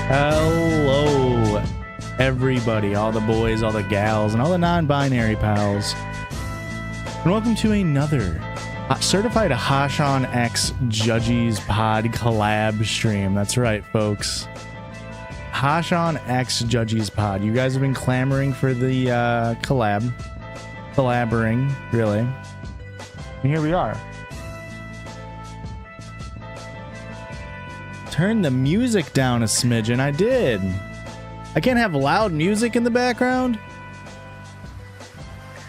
Hello, everybody, all the boys, all the gals, and all the non-binary pals. And welcome to another certified Hashan X Judges Pod collab stream. That's right, folks. Hashan X Judges Pod. You guys have been clamoring for the collaborating, really. And here we are. Turn the music down a smidgen. I did. I can't have loud music in the background.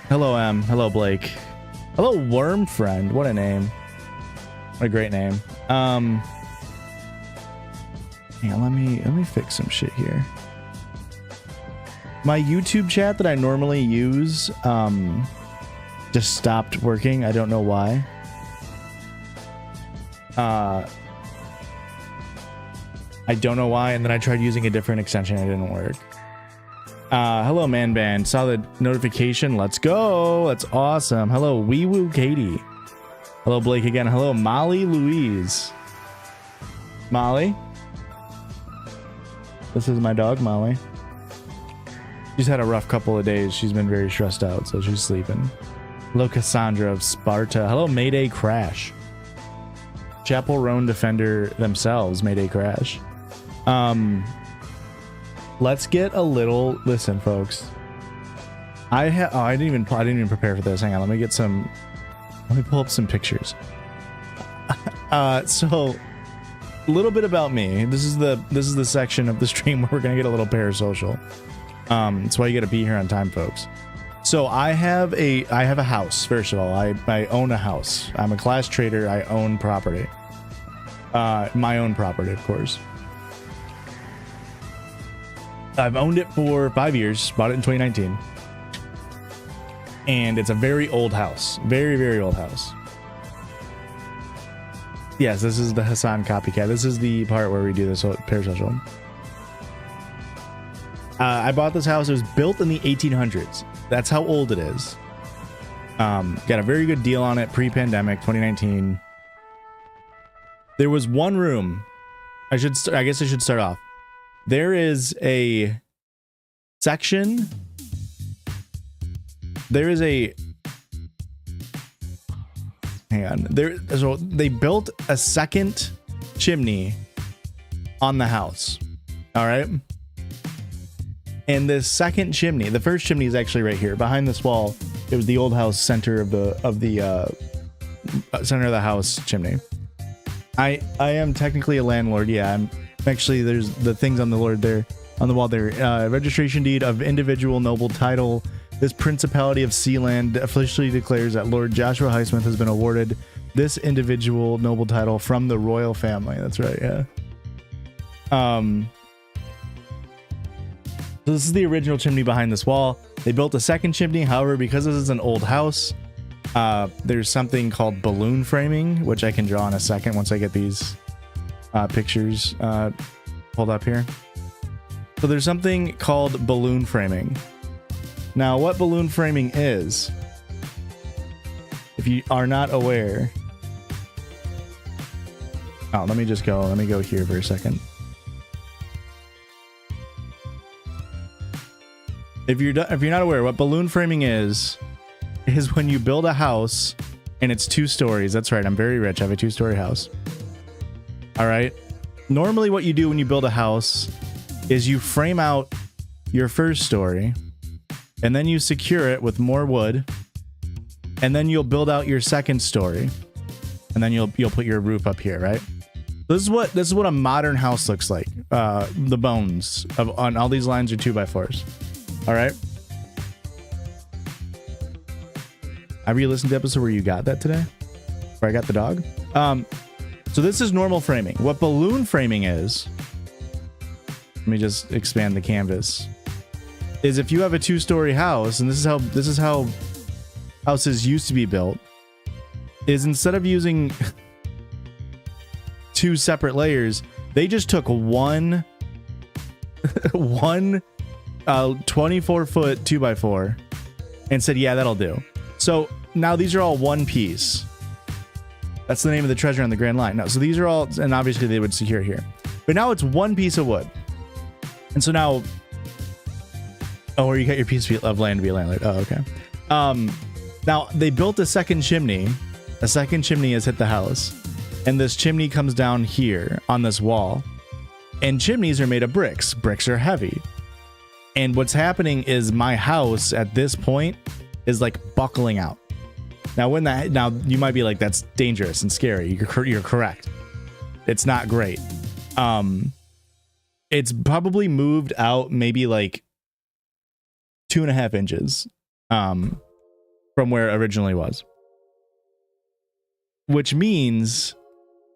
Hello, Em. Hello, Blake. Hello, Worm Friend. What a name. What a great name. Hang on, let me fix some shit here. My YouTube chat that I normally use just stopped working. I don't know why. I don't know why, and then I tried using a different extension. It didn't work. Hello, Man Band. Saw the notification. Let's go. That's awesome. Hello, Wee Woo Katie. Hello, Blake again. Hello, Molly Louise. Molly. This is my dog, Molly. She's had a rough couple of days. She's been very stressed out, so she's sleeping. Hello, Cassandra of Sparta. Hello, Mayday Crash. Chapel Roan Defender themselves, Mayday Crash. Let's get a little. Listen, folks. I didn't even prepare for this. Hang on, let me pull up some pictures. So a little bit about me. This is the section of the stream where we're gonna get a little parasocial. That's why you gotta be here on time, folks. So I have a house. First of all, I own a house. I'm a class trader. I own property. My own property, of course. I've owned it for 5 years. Bought it in 2019. And it's a very old house. Very, very old house. Yes, this is the Hassan copycat. This is the part where we do this parasocial. I bought this house. It was built in the 1800s. That's how old it is. Got a very good deal on it pre-pandemic, 2019. There was one room. I guess I should start off. There is a section. There is a. Hang on. So they built a second chimney on the house. All right. And this second chimney, the first chimney is actually right here behind this wall. It was the old house center of the center of the house chimney. I am technically a landlord. Yeah, I'm actually. There's the things on the wall there. Registration deed of individual noble title. This Principality of Sealand officially declares that Lord Joshua Highsmith has been awarded this individual noble title from the royal family. That's right. Yeah. So this is the original chimney behind this wall. They built a second chimney. However, because this is an old house, there's something called balloon framing, which I can draw in a second once I get these pictures pulled up here. So there's something called balloon framing. Now, what balloon framing is, if you are not aware... Oh, let me go here for a second. If you're not aware, what balloon framing is when you build a house and it's 2 stories. That's right. I'm very rich. I have a 2-story house. All right. Normally what you do when you build a house is you frame out your first story and then you secure it with more wood, and then you'll build out your second story, and then you'll put your roof up here, right? This is what a modern house looks like. The bones on all these lines are 2x4s. All right. Have you listened to the episode where you got that today? Where I got the dog? So this is normal framing. What balloon framing is, let me just expand the canvas, is if you have a 2-story house, and this is how houses used to be built, is instead of using 2 separate layers, they just took one 24-foot 2x4 and said, yeah, that'll do. So now these are all one piece. That's the name of the treasure on the Grand Line. Now, so these are all, and obviously they would secure here. But now it's one piece of wood. And so now, oh, where you got your piece of land to be a landlord. Oh, okay. Now they built a second chimney. A second chimney has hit the house, and this chimney comes down here on this wall. And chimneys are made of bricks. Bricks are heavy. And what's happening is my house at this point is like buckling out. Now, now you might be like, that's dangerous and scary. You're correct. It's not great. It's probably moved out maybe like 2.5 inches from where it originally was. Which means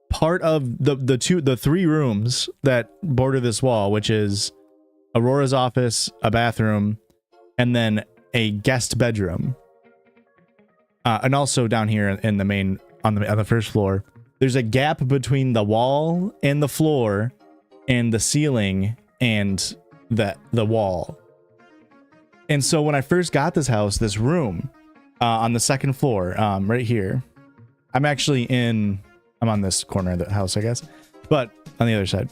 part of the 3 rooms that border this wall, which is Aurora's office, a bathroom, and then a guest bedroom. And also down here in the main, on the first floor, there's a gap between the wall and the floor and the ceiling and the wall. And so when I first got this house, this room on the second floor, right here, I'm on this corner of the house, I guess, but on the other side.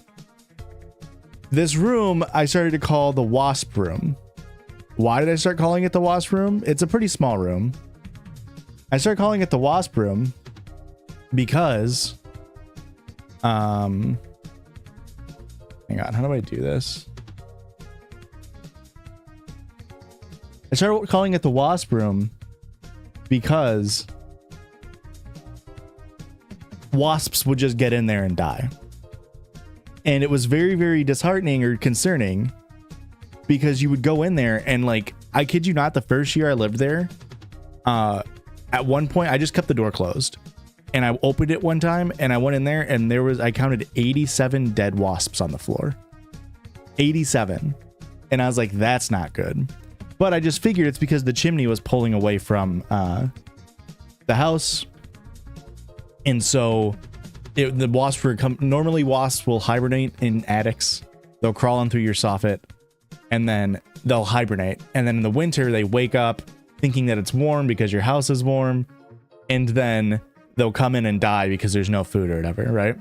This room I started to call the Wasp room. Why did I start calling it the Wasp room? It's a pretty small room. I started calling it the Wasp room because, hang on, how do I do this? I started calling it the Wasp room because wasps would just get in there and die. And it was very, very disheartening or concerning because you would go in there and, like, I kid you not, the first year I lived there, at one point I just kept the door closed and I opened it one time and I went in there and I counted 87 dead wasps on the floor. 87. And I was like, that's not good. But I just figured it's because the chimney was pulling away from the house. And so the wasps were normally wasps will hibernate in attics. They'll crawl on through your soffit and then they'll hibernate. And then in the winter, they wake up thinking that it's warm because your house is warm. And then they'll come in and die because there's no food or whatever, right?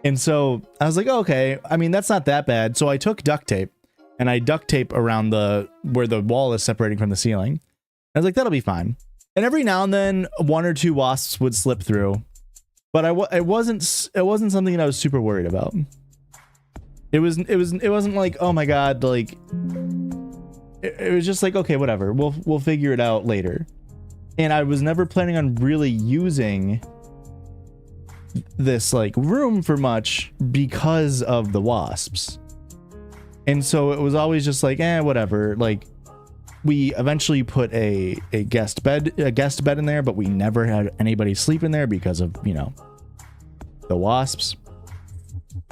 And so I was like, oh, okay, I mean, that's not that bad. So I took duct tape and I duct tape around where the wall is separating from the ceiling. I was like, that'll be fine. And every now and then 1 or 2 wasps would slip through. But it wasn't something that I was super worried about. It wasn't like, oh my god, like it was just like, okay, whatever, we'll figure it out later. And I was never planning on really using this like room for much because of the wasps. And so it was always just like, whatever. Like, we eventually put a guest bed in there, but we never had anybody sleep in there because of, you know, the wasps.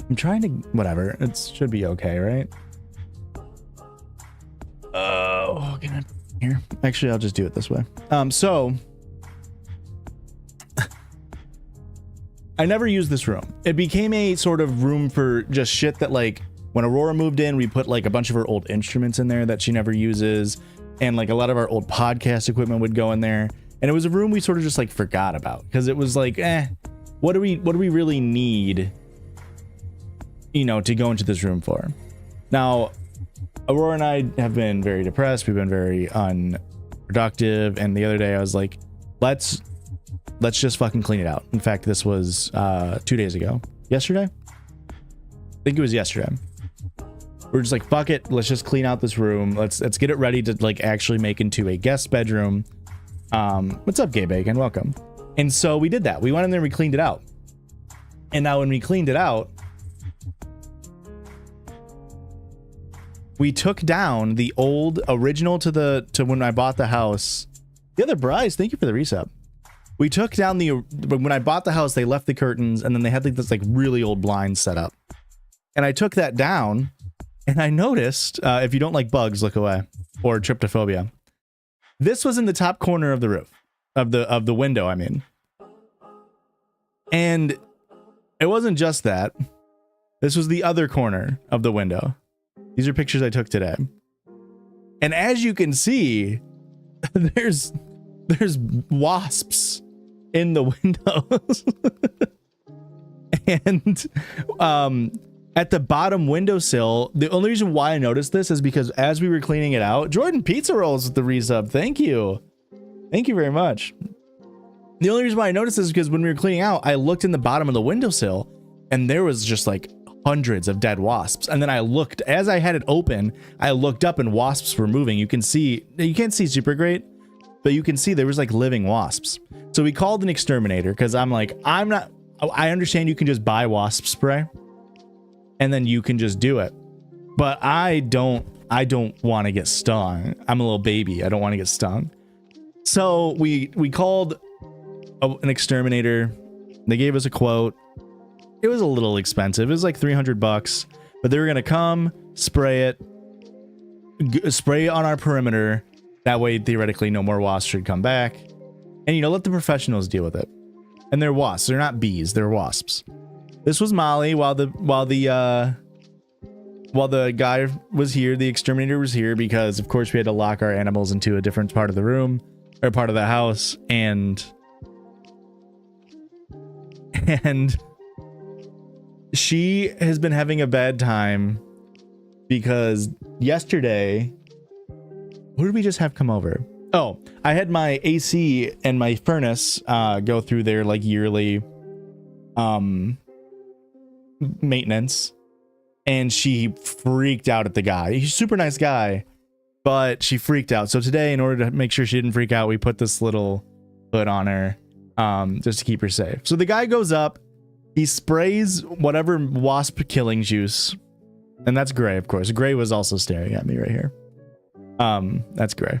I'm trying to, whatever, it should be okay, right? Oh, can I here? Actually, I'll just do it this way. So I never used this room. It became a sort of room for just shit that, like, when Aurora moved in, we put like a bunch of her old instruments in there that she never uses. And like a lot of our old podcast equipment would go in there. And it was a room we sort of just like forgot about because it was like, what do we really need, you know, to go into this room for? Now, Aurora and I have been very depressed. We've been very unproductive. And the other day I was like, let's just fucking clean it out. In fact, this was 2 days ago. Yesterday? I think it was yesterday. We're just like, fuck it, let's just clean out this room. Let's get it ready to like actually make into a guest bedroom. What's up, Gay Bacon? Welcome. And so we did that. We went in there and we cleaned it out. And now when we cleaned it out, we took down the old original to when I bought the house. The other Bryce, thank you for the resub. We took down when I bought the house, they left the curtains and then they had like this like really old blinds set up. And I took that down. And I noticed, if you don't like bugs, look away, or tryptophobia. This was in the top corner of the roof, of the window, I mean. And it wasn't just that. This was the other corner of the window. These are pictures I took today. And as you can see, there's wasps in the windows. And at the bottom windowsill. The only reason why I noticed this is because as we were cleaning it out, Jordan Pizza Rolls with the resub. Thank you. Thank you very much. The only reason why I noticed this is because when we were cleaning out, I looked in the bottom of the windowsill and there was just like hundreds of dead wasps. And then I looked, as I had it open, I looked up and wasps were moving. You can't see super great, but you can see there was like living wasps. So we called an exterminator because I'm like, I understand you can just buy wasp spray and then you can just do it. But I don't want to get stung. I'm a little baby. I don't want to get stung. So we called an exterminator. They gave us a quote. It was a little expensive. It was like $300, but they were going to come spray it on our perimeter. That way, theoretically, no more wasps should come back. And, you know, let the professionals deal with it. And they're wasps. They're not bees. They're wasps. This was Molly while the guy was here. The exterminator was here because, of course, we had to lock our animals into a different part of the room or part of the house. And she has been having a bad time because yesterday, who did we just have come over? Oh, I had my AC and my furnace go through their like yearly maintenance, and she freaked out at the guy. He's a super nice guy, but she freaked out. So today, in order to make sure she didn't freak out, we put this little hood on her just to keep her safe. So the guy goes up, he sprays whatever wasp killing juice, and that's Gray, of course. Gray was also staring at me right here. That's Gray.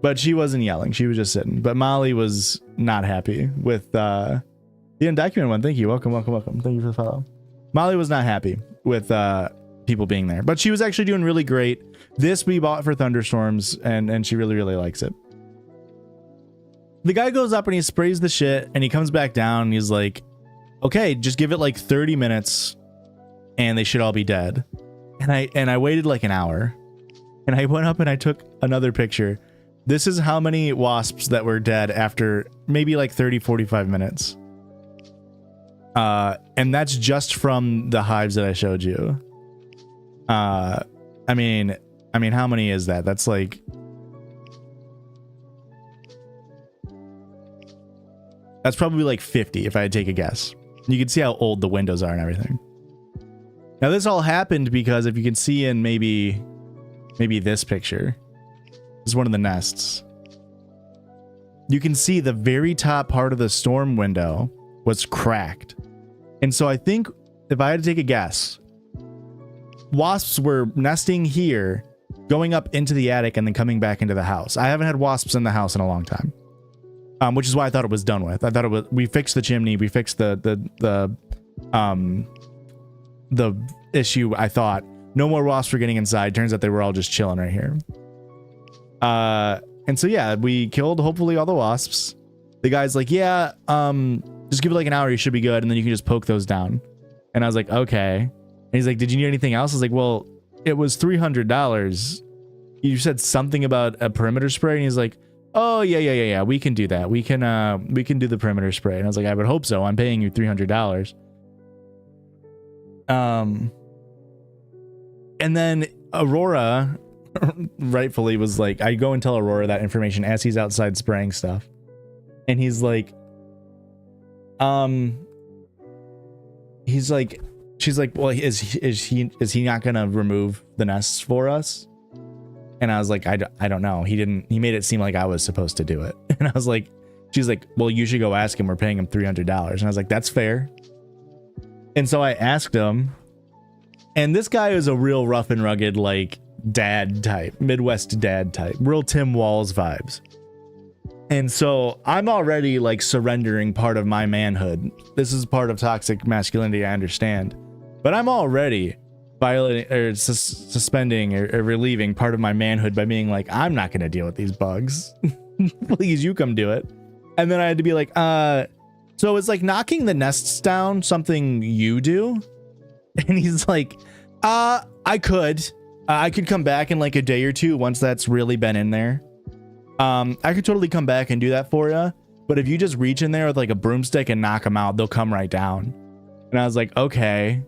But she wasn't yelling. She was just sitting. But Molly was not happy with the undocumented one. Thank you. Welcome. Thank you for the follow. Molly was not happy with people being there. But she was actually doing really great. This we bought for thunderstorms, and she really, really likes it. The guy goes up and he sprays the shit, and he comes back down, and he's like, okay, just give it like 30 minutes, and they should all be dead. And I waited like an hour, and I went up and I took another picture. This is how many wasps that were dead after maybe like 30-45 minutes. And that's just from the hives that I showed you. I mean, how many is that? That's like, that's probably like 50 if I had to take a guess. You can see how old the windows are and everything. Now this all happened because if you can see in maybe this picture, this is one of the nests. You can see the very top part of the storm window was cracked. And so I think if I had to take a guess, wasps were nesting here, going up into the attic and then coming back into the house. I haven't had wasps in the house in a long time. Which is why I thought it was done with. I thought it was, we fixed the chimney, we fixed the issue. I thought no more wasps were getting inside. Turns out they were all just chilling right here. And so yeah, we killed hopefully all the wasps. The guy's like, yeah, just give it like an hour, you should be good, and then you can just poke those down. And I was like, okay. And he's like, did you need anything else? I was like, well, it was $300. You said something about a perimeter spray, and he's like, oh yeah, we can do that. We can do the perimeter spray. And I was like, I would hope so. I'm paying you $300. And then Aurora rightfully was like, I go and tell Aurora that information as he's outside spraying stuff, and he's like, she's like, well, is he not gonna remove the nests for us? And I was like, I don't know. He made it seem like I was supposed to do it. And I was like, she's like, well, you should go ask him. We're paying him $300. And I was like, that's fair. And so I asked him, and this guy is a real rough and rugged, like, dad type, Midwest dad type, real Tim Walls vibes. And so I'm already like surrendering part of my manhood. This is part of toxic masculinity, I understand, but I'm already violating or suspending or relieving part of my manhood by being like, I'm not going to deal with these bugs. Please, you come do it. And then I had to be like, so it's like knocking the nests down something you do? And he's like, I could come back in like a day or two once that's really been in there. I could totally come back and do that for you. But if you just reach in there with like a broomstick and knock them out, they'll come right down. And I was like, okay.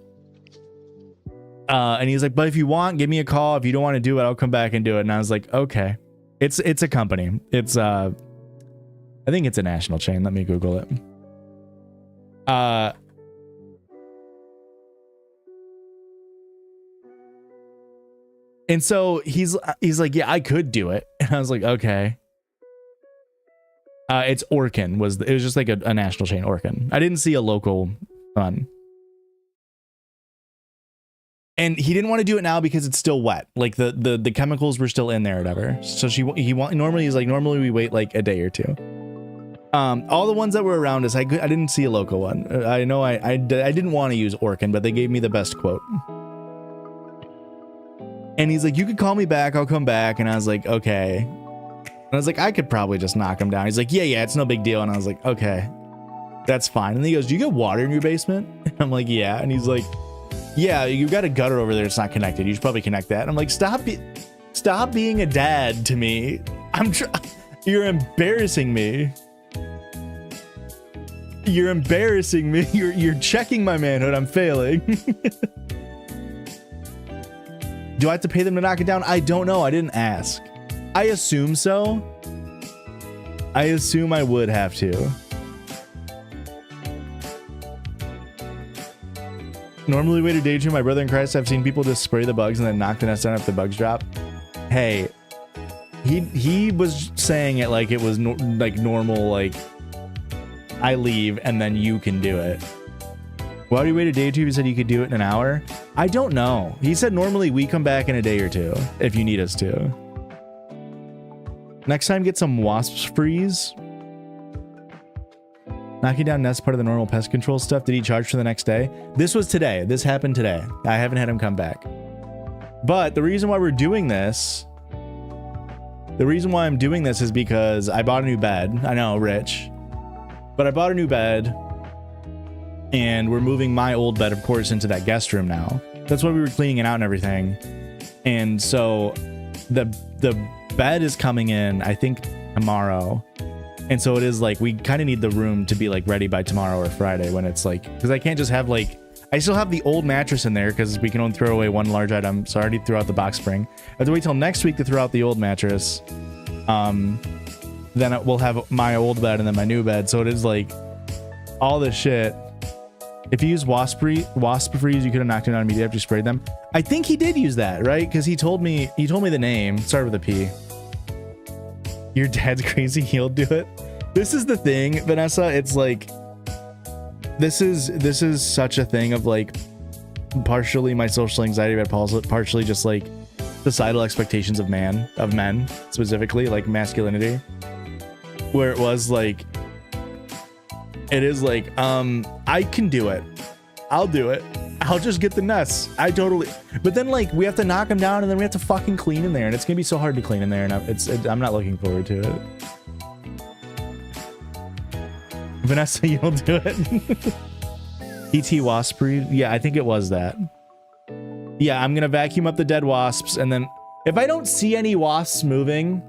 And he's like, but if you want, give me a call. If you don't want to do it, I'll come back and do it. And I was like, okay. It's a company. It's I think it's a national chain. Let me Google it. And so he's like, yeah, I could do it. And I was like, okay. It's Orkin. It was just like a national chain, Orkin. I didn't see a local one. And he didn't want to do it now because it's still wet. Like the chemicals were still in there or whatever. So normally we wait like a day or two. All the ones that were around us, I didn't see a local one. I know I didn't want to use Orkin, but they gave me the best quote. And he's like, you could call me back, I'll come back. And I was like, okay. And I was like, I could probably just knock him down. He's like, yeah, it's no big deal. And I was like, okay, that's fine. And he goes, do you get water in your basement? And I'm like, yeah. And he's like, yeah, you got a gutter over there. It's not connected. You should probably connect that. And I'm like, stop being a dad to me. You're embarrassing me. You're embarrassing me. You're checking my manhood. I'm failing. Do I have to pay them to knock it down? I don't know. I didn't ask. I assume so. I assume I would have to. Normally wait a day or two. My brother in Christ, I've seen people just spray the bugs and then knock the nest down if the bugs drop. Hey, he was saying it like it was like normal, like I leave and then you can do it. Why do you wait a day or two? He said you could do it in an hour. I don't know. He said normally we come back in a day or two if you need us to. Next time, get some wasps freeze. Knocking down nests part of the normal pest control stuff. Did he charge for the next day? This was today. This happened today. I haven't had him come back. But the reason why we're doing this, is because I bought a new bed. I know, rich. But I bought a new bed. And we're moving my old bed, of course, into that guest room now. That's why we were cleaning it out and everything. And so the bed is coming in, I think, tomorrow. And so it is like, we kind of need the room to be like ready by tomorrow or Friday when it's like, because I can't just have like, I still have the old mattress in there because we can only throw away one large item. So I already threw out the box spring. I have to wait till next week to throw out the old mattress. Then we'll have my old bed and then my new bed. So it is like all this shit. If you use wasp freeze, you could have knocked it down immediately after you sprayed them. I think he did use that, right? Because he told me the name. Started with a P. Your dad's crazy. He'll do it. This is the thing, Vanessa. It's like this is such a thing of like partially my social anxiety, but partially just like societal expectations of men specifically, like masculinity, where it was like. It is like, I can do it. I'll do it. I'll just get the nests. But then like we have to knock them down and then we have to fucking clean in there. And it's going to be so hard to clean in there. And I'm not looking forward to it. Vanessa, you'll do it. ET wasp breed. Yeah, I think it was that. Yeah, I'm going to vacuum up the dead wasps. And then if I don't see any wasps moving,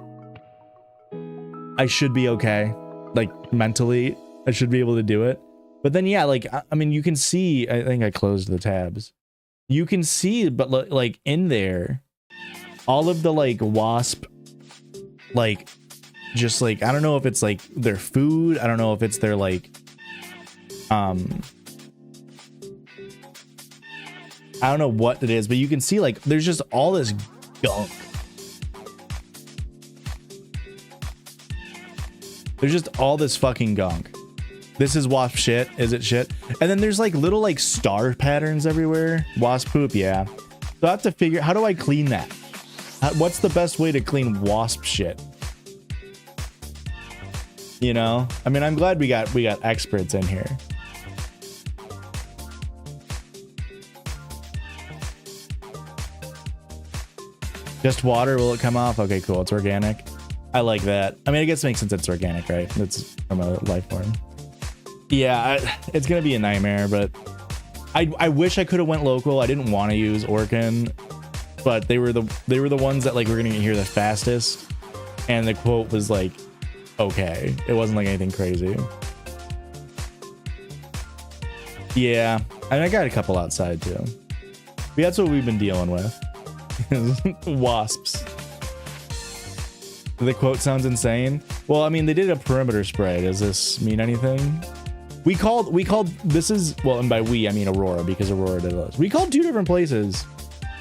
I should be okay. Like mentally. I should be able to do it. But then, yeah, like, I mean, you can see, I think I closed the tabs. You can see, but like in there, all of the like wasp, like, just like, I don't know if it's like their food. I don't know if it's their like, I don't know what it is, but you can see like, there's just all this gunk. There's just all this fucking gunk. This is wasp shit. Is it shit? And then there's like little like star patterns everywhere. Wasp poop, yeah. So I have to figure, how do I clean that? What's the best way to clean wasp shit? You know? I mean, I'm glad we got experts in here. Just water, will it come off? Okay, cool. It's organic. I like that. I mean, I guess it makes sense it's organic, right? It's from a life form. Yeah, it's gonna be a nightmare, but I wish I could have went local. I didn't want to use Orkin, but they were the ones that like we're gonna get here the fastest, and the quote was like, okay, it wasn't like anything crazy. Yeah, And I got a couple outside too. But that's what we've been dealing with. Wasps. The quote sounds insane. Well, I mean, they did a perimeter spray. Does this mean anything? We called this is, well, and by we I mean Aurora, because Aurora did those. We called 2 different places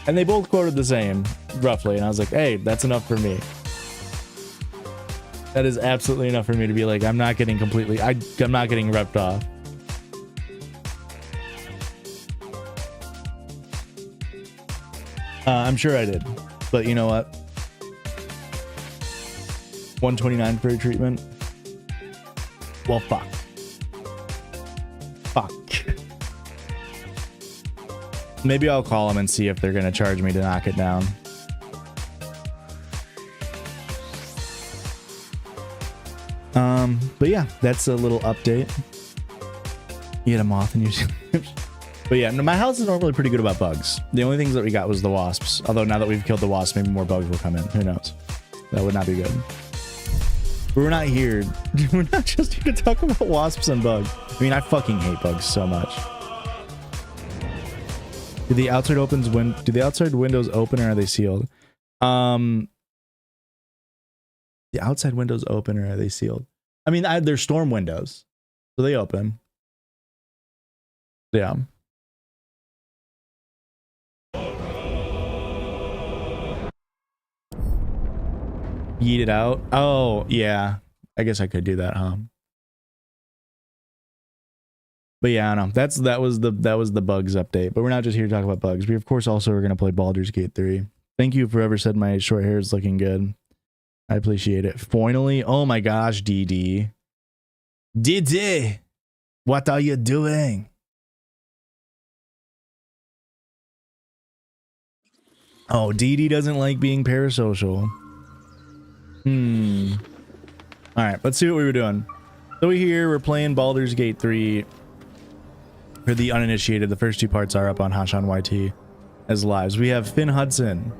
and they both quoted the same roughly, and I was like, hey, that's enough for me. That is absolutely enough for me to be like, I'm not getting completely, I'm not getting repped off. I'm sure I did, but you know what? 129 for a treatment. Well, fuck. Fuck. Maybe I'll call them and see if they're gonna charge me to knock it down. But yeah, that's a little update. You get a moth in your But yeah, no, my house is normally pretty good about bugs. The only things that we got was the wasps. Although now that we've killed the wasps, maybe more bugs will come in. Who knows? That would not be good. We're not here. We're not just here to talk about wasps and bugs. I mean, I fucking hate bugs so much. Do the outside windows open or are they sealed? The outside windows open or are they sealed? I mean, they're storm windows, so they open. Yeah. Yeet it out. Oh, yeah. I guess I could do that, huh? But yeah, I don't know. That was the bugs update. But we're not just here to talk about bugs. We of course also are going to play Baldur's Gate 3. Thank you for whoever said my short hair is looking good. I appreciate it. Finally, oh my gosh, DD. DD, what are you doing? Oh, DD doesn't like being parasocial. All right, let's see what we were doing. So we're playing Baldur's Gate 3. For the uninitiated, the first 2 parts are up on Hash on YT as lives. We have Finn Hudson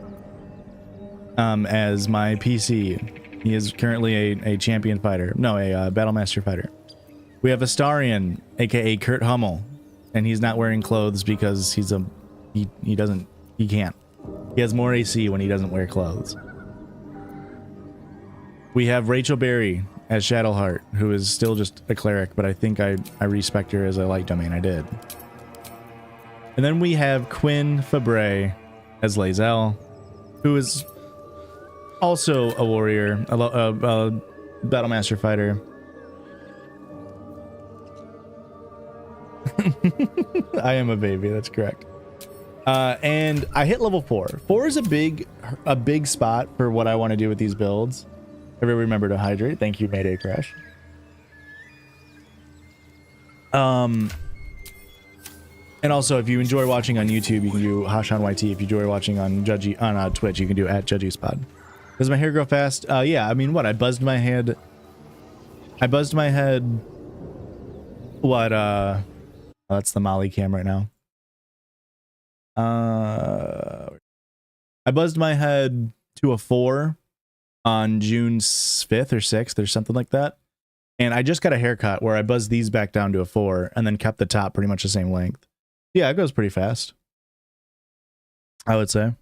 as my PC. He is currently a champion fighter. No, a Battlemaster fighter. We have Astarion, aka Kurt Hummel, and he's not wearing clothes because he can't. He has more AC when he doesn't wear clothes. We have Rachel Berry as Shadowheart, who is still just a cleric, but I think I respect her as a light domain. I did. And then we have Quinn Fabre as Lae'zel, who is also a warrior, a Battlemaster fighter. I am a baby, that's correct. And I hit level 4. 4 is a big spot for what I want to do with these builds. Everybody remember to hydrate. Thank you, Mayday Crash. And also, if you enjoy watching on YouTube, you can do Hash on YT. If you enjoy watching on Twitch, you can do @JudgySpot. Does my hair grow fast? Yeah. I mean, what? I buzzed my head. What? Oh, that's the Molly cam right now. I buzzed my head to a 4 on June 5th or 6th or something like that. And I just got a haircut where I buzzed these back down to a 4 and then kept the top pretty much the same length. Yeah, it goes pretty fast, I would say.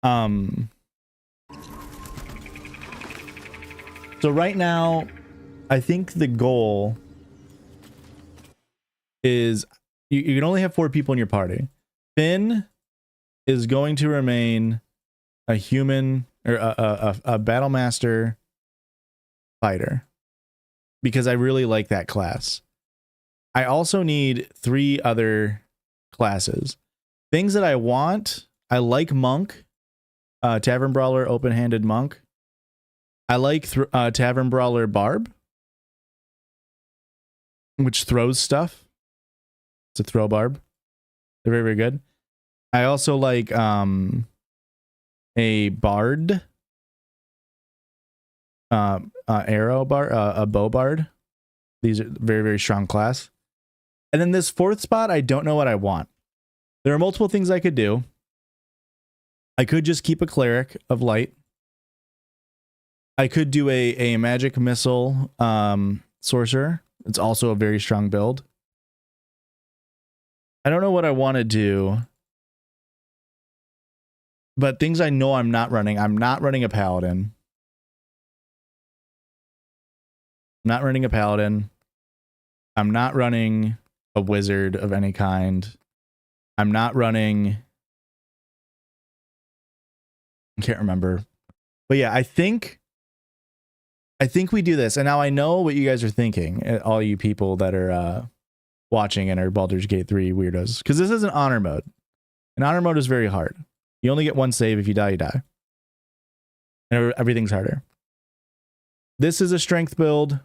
So right now, I think the goal is you can only have 4 people in your party. Finn is going to remain a human or a Battlemaster fighter because I really like that class. I also need 3 other classes. Things that I want, I like Monk, Tavern Brawler, Open-Handed Monk. I like Tavern Brawler Barb, which throws stuff. It's a throw barb. They're very, very good. I also like a Bard, arrow bar, a bow bard. These are very, very strong class. And then this 4th spot, I don't know what I want. There are multiple things I could do. I could just keep a cleric of light. I could do a magic missile sorcerer. It's also a very strong build. I don't know what I want to do. But things I know I'm not running. I'm not running a paladin. Not running a paladin. I'm not running a wizard of any kind. I'm not running... I can't remember. But yeah, I think we do this. And now I know what you guys are thinking, all you people that are watching and are Baldur's Gate 3 weirdos. Because this is an honor mode. And honor mode is very hard. You only get one save. If you die, you die. And everything's harder. This is a strength build.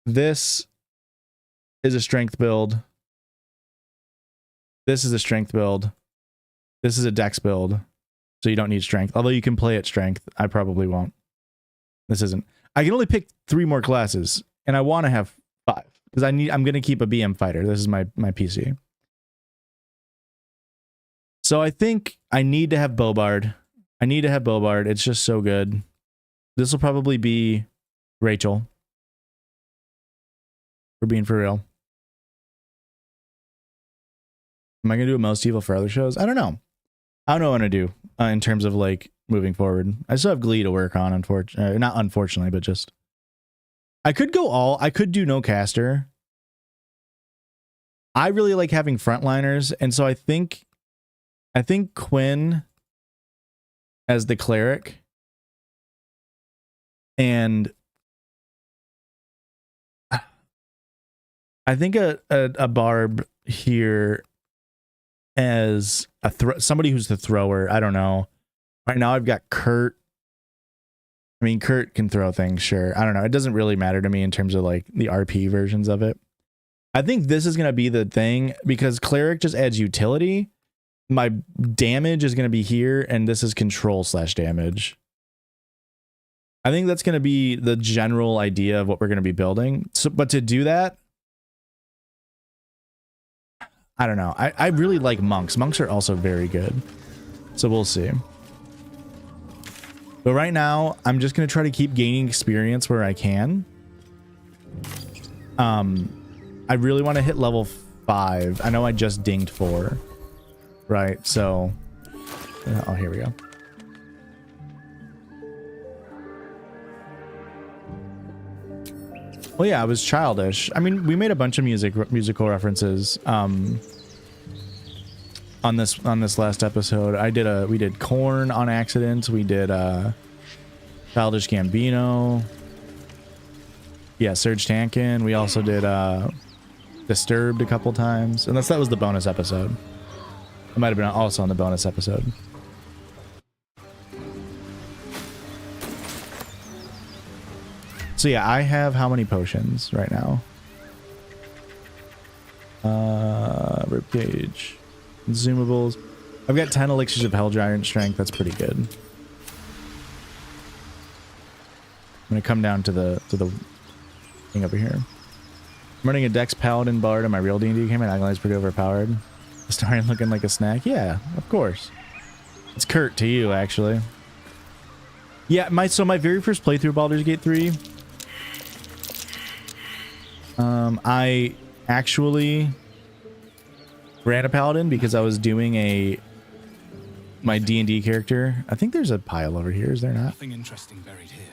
This is a strength build. This is a strength build. This is a dex build. So you don't need strength. Although you can play at strength. I probably won't. This isn't. I can only pick 3 more classes. And I want to have 5. Because I'm going to keep a BM fighter. This is my PC. So I think I need to have Bobard. I need to have Bobard. It's just so good. This will probably be Rachel. We're being for real. Am I going to do a most evil for other shows? I don't know. I don't know what I'm going to do in terms of like moving forward. I still have GLEE to work on, unfortunately. Not unfortunately, but just... I could do no caster. I really like having frontliners, and so I think Quinn as the cleric and I think a barb here as somebody who's the thrower. I don't know. Right now I've got Kurt. I mean, Kurt can throw things, sure. I don't know. It doesn't really matter to me in terms of like the RP versions of it. I think this is going to be the thing because cleric just adds utility. My damage is going to be here, and this is control/damage. I think that's going to be the general idea of what we're going to be building. So, but to do that, I don't know. I really like monks. Monks are also very good. So we'll see. But right now, I'm just going to try to keep gaining experience where I can. I really want to hit level 5. I know I just dinged 4. Right, so... Oh, here we go. Well, yeah, I was childish. I mean, we made a bunch of musical references on this last episode. We did Korn on accident. We did Childish Gambino. Yeah, Serge Tankin. We also did Disturbed a couple times. And that was the bonus episode. It might have been also on the bonus episode. So yeah, I have how many potions right now? Ribcage. Consumables. I've got 10 elixirs of Hell Giant Strength. That's pretty good. I'm gonna come down to the thing over here. I'm running a Dex Paladin Bard on my real D&D game, and Agoni's pretty overpowered. Starting looking like a snack. Yeah, of course. It's Kurt to you, actually. Yeah, my very first playthrough of Baldur's Gate 3, I actually ran a paladin because I was doing my D&D character. I think there's a pile over here, is there not? Nothing interesting buried here.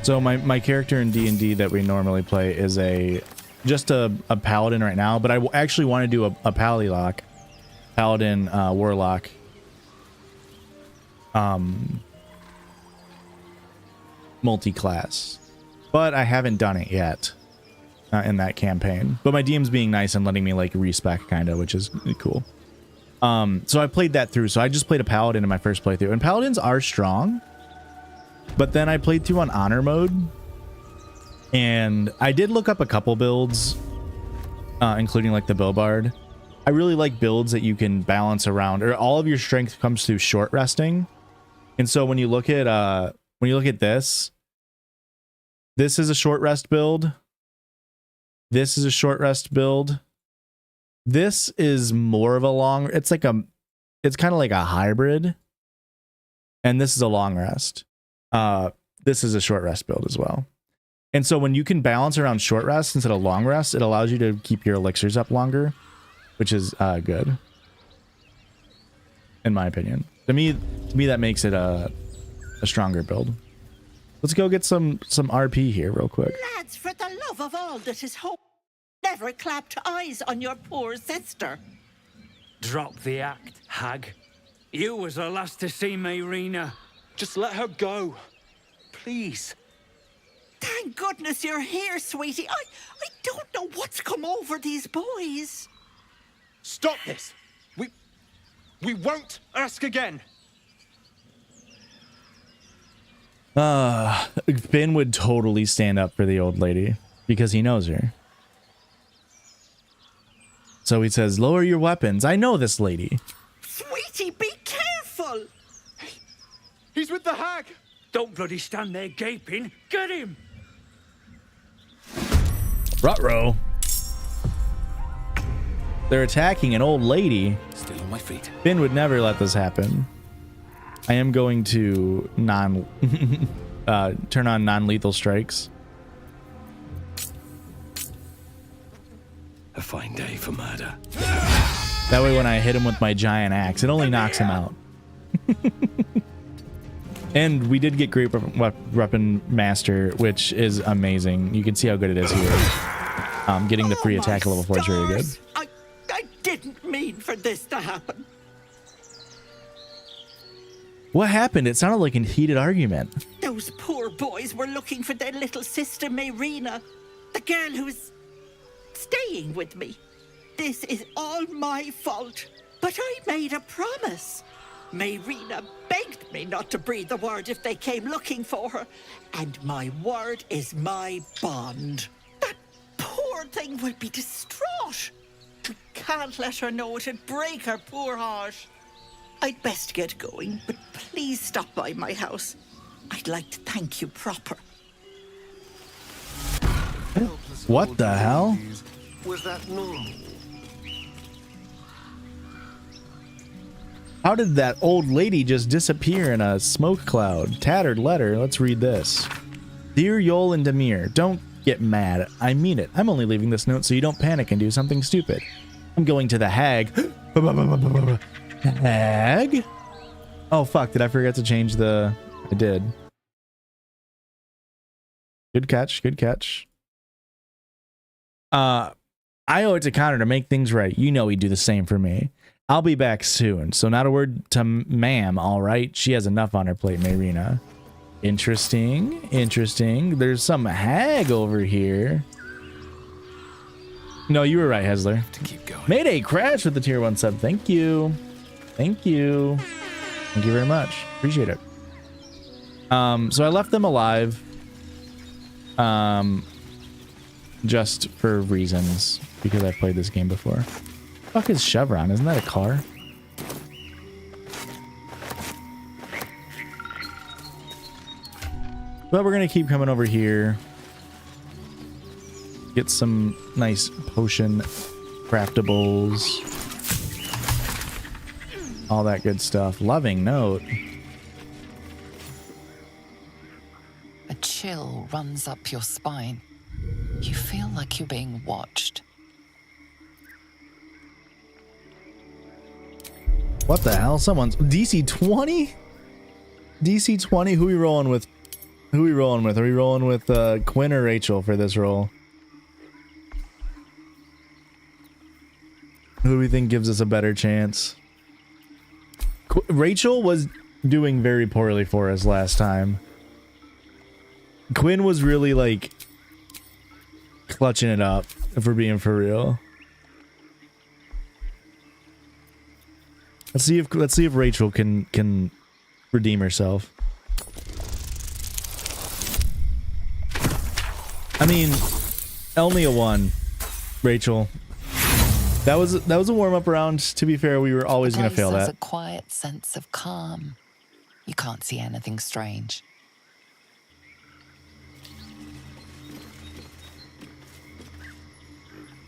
So my character in D&D that we normally play is just a paladin right now, but I actually want to do a paladin warlock multi-class, but I haven't done it yet in that campaign. But my DM's being nice and letting me like respec kind of, which is cool. So I played that through. So I just played a paladin in my first playthrough, and paladins are strong. But then I played through on honor mode, and I did look up a couple builds, including like the Bobard. I really like builds that you can balance around, or all of your strength comes through short resting. And so when you look at this is a short rest build. This is a short rest build. This is more of a long. It's it's kind of like a hybrid, and this is a long rest. This is a short rest build as well. And so when you can balance around short rest instead of long rest, it allows you to keep your elixirs up longer, which is good, in my opinion. To me, that makes it a stronger build. Let's go get some RP here real quick. Lads, for the love of all that is hope, never clapped eyes on your poor sister. Drop the act, hag. You was the last to see Mayrina. Just let her go. Please. Thank goodness you're here, sweetie. I don't know what's come over these boys. Stop this. We won't ask again. Finn would totally stand up for the old lady because he knows her. So he says, lower your weapons. I know this lady. Sweetie, be careful. He's with the hag. Don't bloody stand there gaping. Get him. Ruh-roh. They're attacking an old lady. Still on my feet. Finn would never let this happen. I am going to turn on non-lethal strikes. A fine day for murder. That way when I hit him with my giant axe, it only knocks him out. And we did get great weapon master, which is amazing. You can see how good it is here. Getting the free attack level 4 is really good. I didn't mean for this to happen. What happened? It sounded like a heated argument. Those poor boys were looking for their little sister Mayrina, the girl who's staying with me. This is all my fault, but I made a promise. Mayrina begged me not to breathe a word if they came looking for her, and my word is my bond. That poor thing will be distraught. I can't let her know, it'd break her poor heart. I'd best get going, but please stop by my house. I'd like to thank you proper. What the hell? Was that normal? How did that old lady just disappear in a smoke cloud? Tattered letter. Let's read this. Dear Yol and Demir, don't get mad. I mean it. I'm only leaving this note so you don't panic and do something stupid. I'm going to the hag. Hag? Oh, fuck. Did I forget to change the... I did. Good catch. Good catch. I owe it to Connor to make things right. You know he'd do the same for me. I'll be back soon. So not a word to ma'am, all right? She has enough on her plate, Mayrina. Interesting. Interesting. There's some hag over here. No, you were right, Hesler. To keep going. Mayday crash with the tier 1 sub. Thank you. Thank you. Thank you very much. Appreciate it. So I left them alive. Just for reasons. Because I've played this game before. Fuck is Chevron? Isn't that a car? But we're gonna keep coming over here. Get some nice potion craftables. All that good stuff. Loving note. A chill runs up your spine. You feel like you're being watched. What the hell? Someone's DC 20? DC 20? Who we rolling with? Who we rolling with? Are we rolling with Quinn or Rachel for this roll? Who do we think gives us a better chance? Rachel was doing very poorly for us last time. Quinn was really like clutching it up, if we're being for real. Let's see if Rachel can redeem herself. I mean, only a 1, Rachel. That was a warm-up round. To be fair, we were always going to fail that. There's a quiet sense of calm. You can't see anything strange.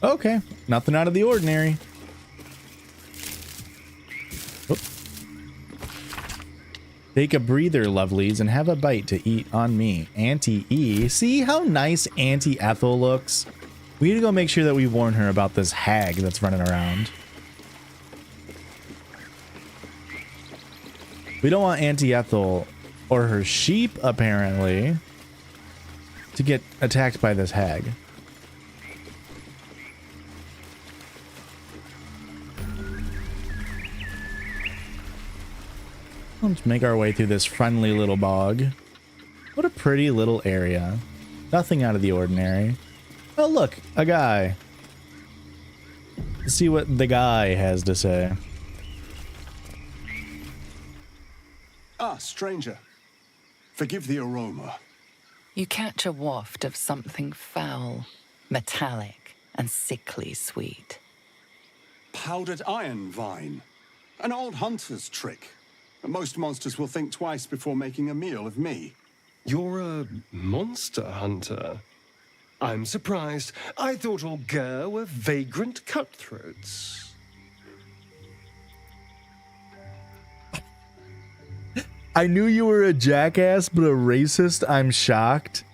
Okay, nothing out of the ordinary. Oop. Take a breather, lovelies, and have a bite to eat on me. Auntie E. See how nice Auntie Ethel looks? We need to go make sure that we warn her about this hag that's running around. We don't want Auntie Ethel or her sheep, apparently, to get attacked by this hag. Let's make our way through this friendly little bog. What a pretty little area. Nothing out of the ordinary. Oh, look, a guy. Let's see what the guy has to say. Ah, stranger. Forgive the aroma. You catch a waft of something foul, metallic, and sickly sweet. Powdered iron vine. An old hunter's trick. Most monsters will think twice before making a meal of me. You're a monster hunter. I'm surprised. I thought Ogre were vagrant cutthroats. I knew you were a jackass, but a racist, I'm shocked.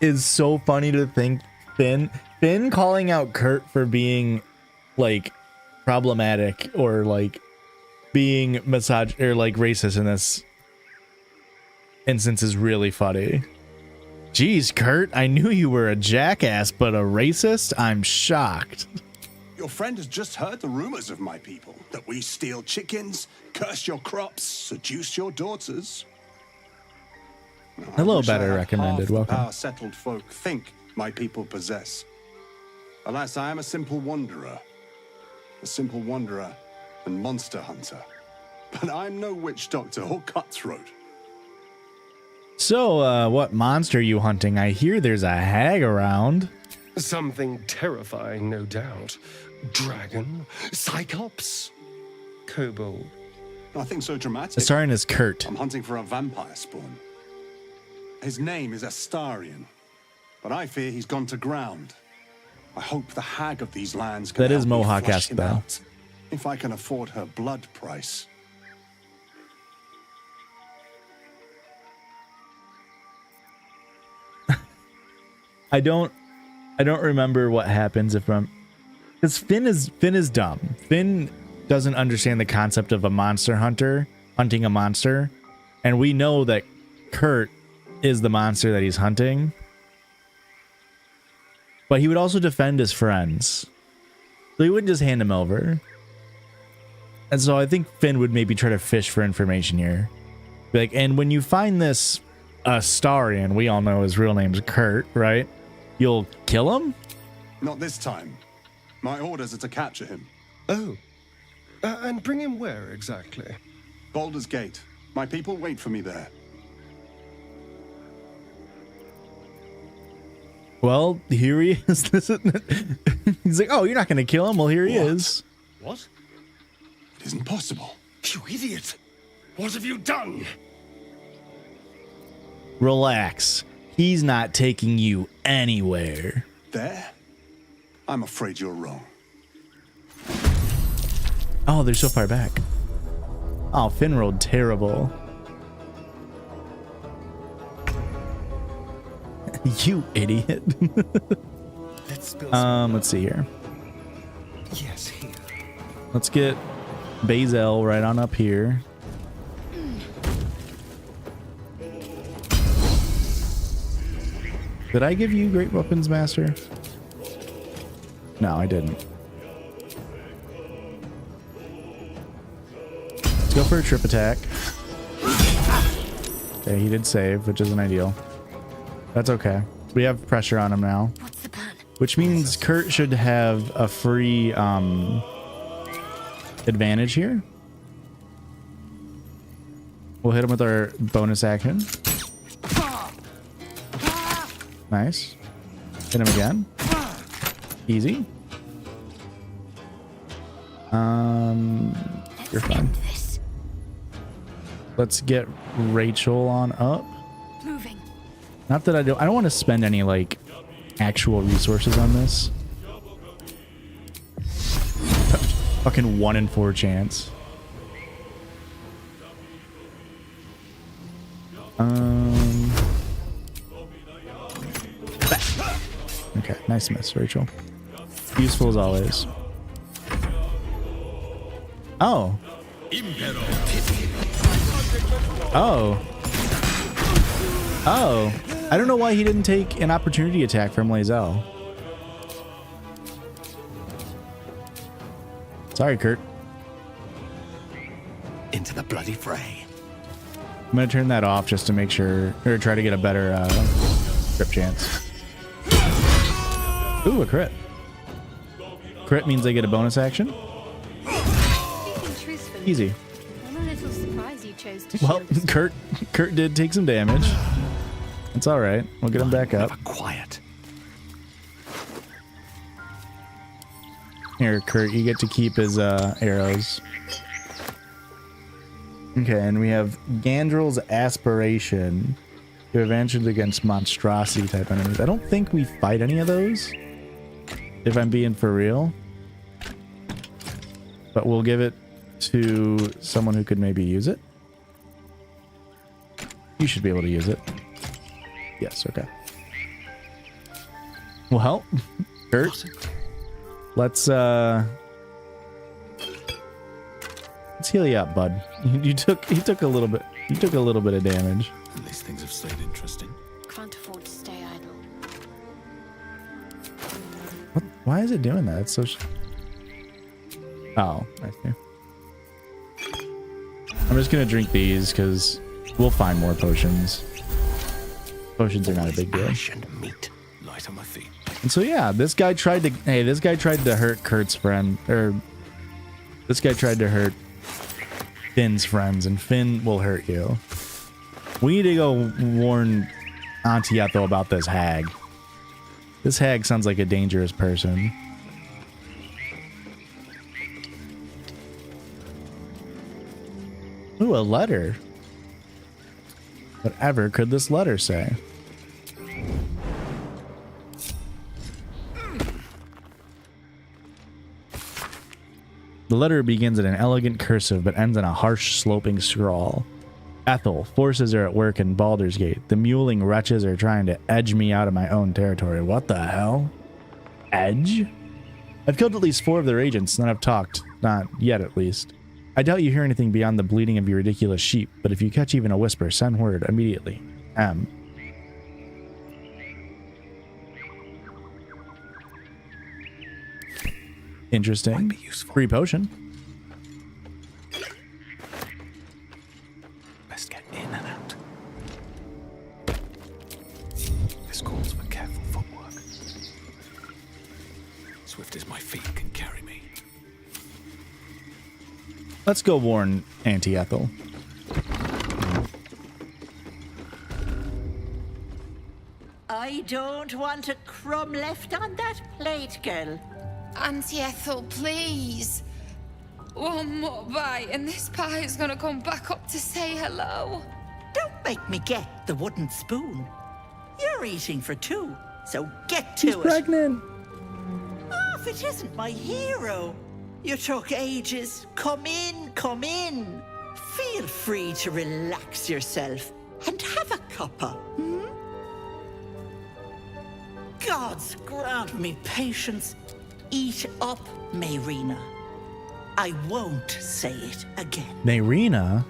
Is so funny to think. Finn calling out Kurt for being, like, problematic or, like, being or like racist in this instance is really funny. Jeez, Kurt, I knew you were a jackass, but a racist? I'm shocked. Your friend has just heard the rumors of my people, that we steal chickens, curse your crops, seduce your daughters. Hello, better recommended. Welcome. Our settled folk think my people possess. Alas, I am a simple wanderer and monster hunter. But I'm no witch doctor or cutthroat. So, what monster are you hunting? I hear there's a hag around. Something terrifying, no doubt. Dragon, cyclops, kobold. Nothing so dramatic. The starring is Kurt. I'm hunting for a vampire spawn. His name is Astarion, but I fear he's gone to ground. I hope the hag of these lands can That is help me Mohawk flush esque him though. out, if I can afford her blood price. I don't remember what happens if I'm, because Finn is dumb. Finn doesn't understand the concept of a monster hunter hunting a monster, and we know that Kurt is the monster that he's hunting. But he would also defend his friends, so he wouldn't just hand him over. And so I think Finn would maybe try to fish for information here, be like, and when you find this Astarion, we all know his real name's Kurt, right? You'll kill him? Not this time. My orders are to capture him. Oh. And bring him where exactly? Baldur's Gate. My people wait for me there. Well, here he is. He's like, oh, you're not going to kill him? Well, here he is. What? It isn't possible. You idiot! What have you done? Relax. He's not taking you anywhere. There? I'm afraid you're wrong. Oh, they're so far back. Oh, Finn rolled terrible. You idiot. Let's see here. Yes, here. Let's get Bazel right on up here. Did I give you Great Weapons Master? No, I didn't. Let's go for a trip attack. Okay, he did save, which isn't ideal. That's okay. We have pressure on him now. What's the plan? Which means Kurt should have a free advantage here. We'll hit him with our bonus action. Nice. Hit him again. Easy. You're fine. Let's get Rachel on up. Moving. Not that I don't want to spend any like actual resources on this. Fucking 1 in 4 chance. Okay, nice miss, Rachel. Useful as always. Oh. Oh. Oh. I don't know why he didn't take an opportunity attack from Lae'zel. Sorry, Kurt. Into the bloody fray. I'm gonna turn that off just to make sure, or try to get a better crit chance. Ooh, a crit. Crit means they get a bonus action. Easy. I'm a little surprised you chose to Well, shield. Kurt did take some damage. It's all right. We'll get him back up. Quiet. Here, Kurt, you get to keep his arrows. Okay, and we have Gandrel's Aspiration. Your advantage against monstrosity type enemies. I don't think we fight any of those, if I'm being for real. But we'll give it to someone who could maybe use it. You should be able to use it. Yes, okay. Well, Kurt, let's heal you up, bud. You took a little bit of damage. And these things have stayed interesting. Can't afford to stay idle. What? Why is it doing that? It's so. Oh, I see. I'm just gonna drink these because we'll find more potions. Potions are not a big deal. Ash and meat. Light on my feet. And so yeah, this guy tried to. Hey, this guy tried to hurt Kurt's friend, or this guy tried to hurt Finn's friends, and Finn will hurt you. We need to go warn Auntie Ethel about this hag. This hag sounds like a dangerous person. Ooh, a letter. Whatever could this letter say? The letter begins in an elegant cursive but ends in a harsh sloping scrawl. Ethel, forces are at work in Baldur's Gate. The muling wretches are trying to edge me out of my own territory. What the hell? Edge? I've killed at least 4 of their agents, none have talked. Not yet, at least. I doubt you hear anything beyond the bleating of your ridiculous sheep, but if you catch even a whisper, send word immediately. M. Interesting. Free potion. Best get in and out. This calls for careful footwork. Swift as my feet can carry me. Let's go warn Auntie Ethel. I don't want a crumb left on that plate, girl. Auntie Ethel, please. One more bite and this pie is gonna come back up to say hello. Don't make me get the wooden spoon. You're eating for 2, so get to it. She's pregnant. Oh, if it isn't my hero. You took ages. Come in, come in. Feel free to relax yourself and have a cuppa, hmm? Gods grant me patience. Eat up, Mayrina. I won't say it again. Mayrina?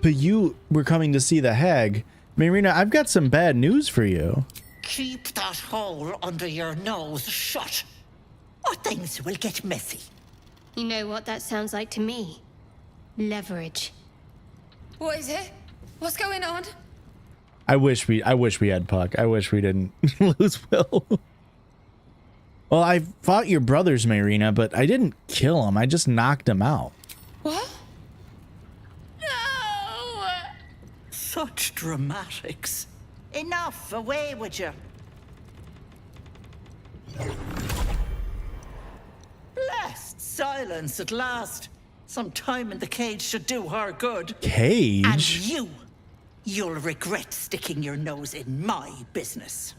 But you were coming to see the hag. Mayrina, I've got some bad news for you. Keep that hole under your nose shut, or things will get messy. You know what that sounds like to me? Leverage. What is it? What's going on? I wish we had Puck. I wish we didn't lose Will. Well, I fought your brothers, Mayrina, but I didn't kill him. I just knocked him out. What? No! Such dramatics. Enough, away with you. Blessed silence at last. Some time in the cage should do her good. Cage? And you'll regret sticking your nose in my business.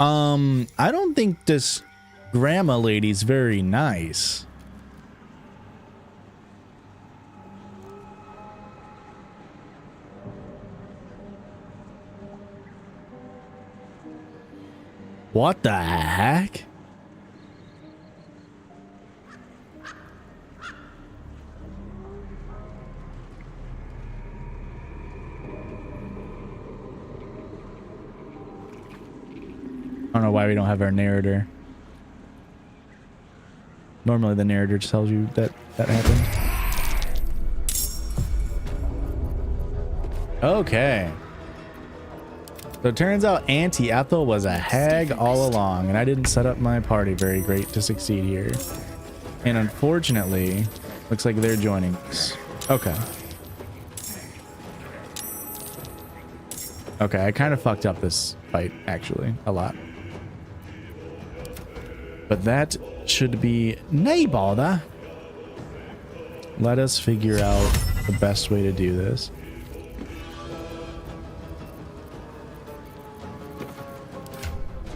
I don't think this grandma lady's very nice. What the heck? I don't know why we don't have our narrator. Normally the narrator just tells you that that happened. Okay. So it turns out Antie Ethel was a hag all along, and I didn't set up my party very great to succeed here. And unfortunately, looks like they're joining us. Okay. Okay, I kind of fucked up this fight, actually, a lot. But that should be no bother. Let us figure out the best way to do this.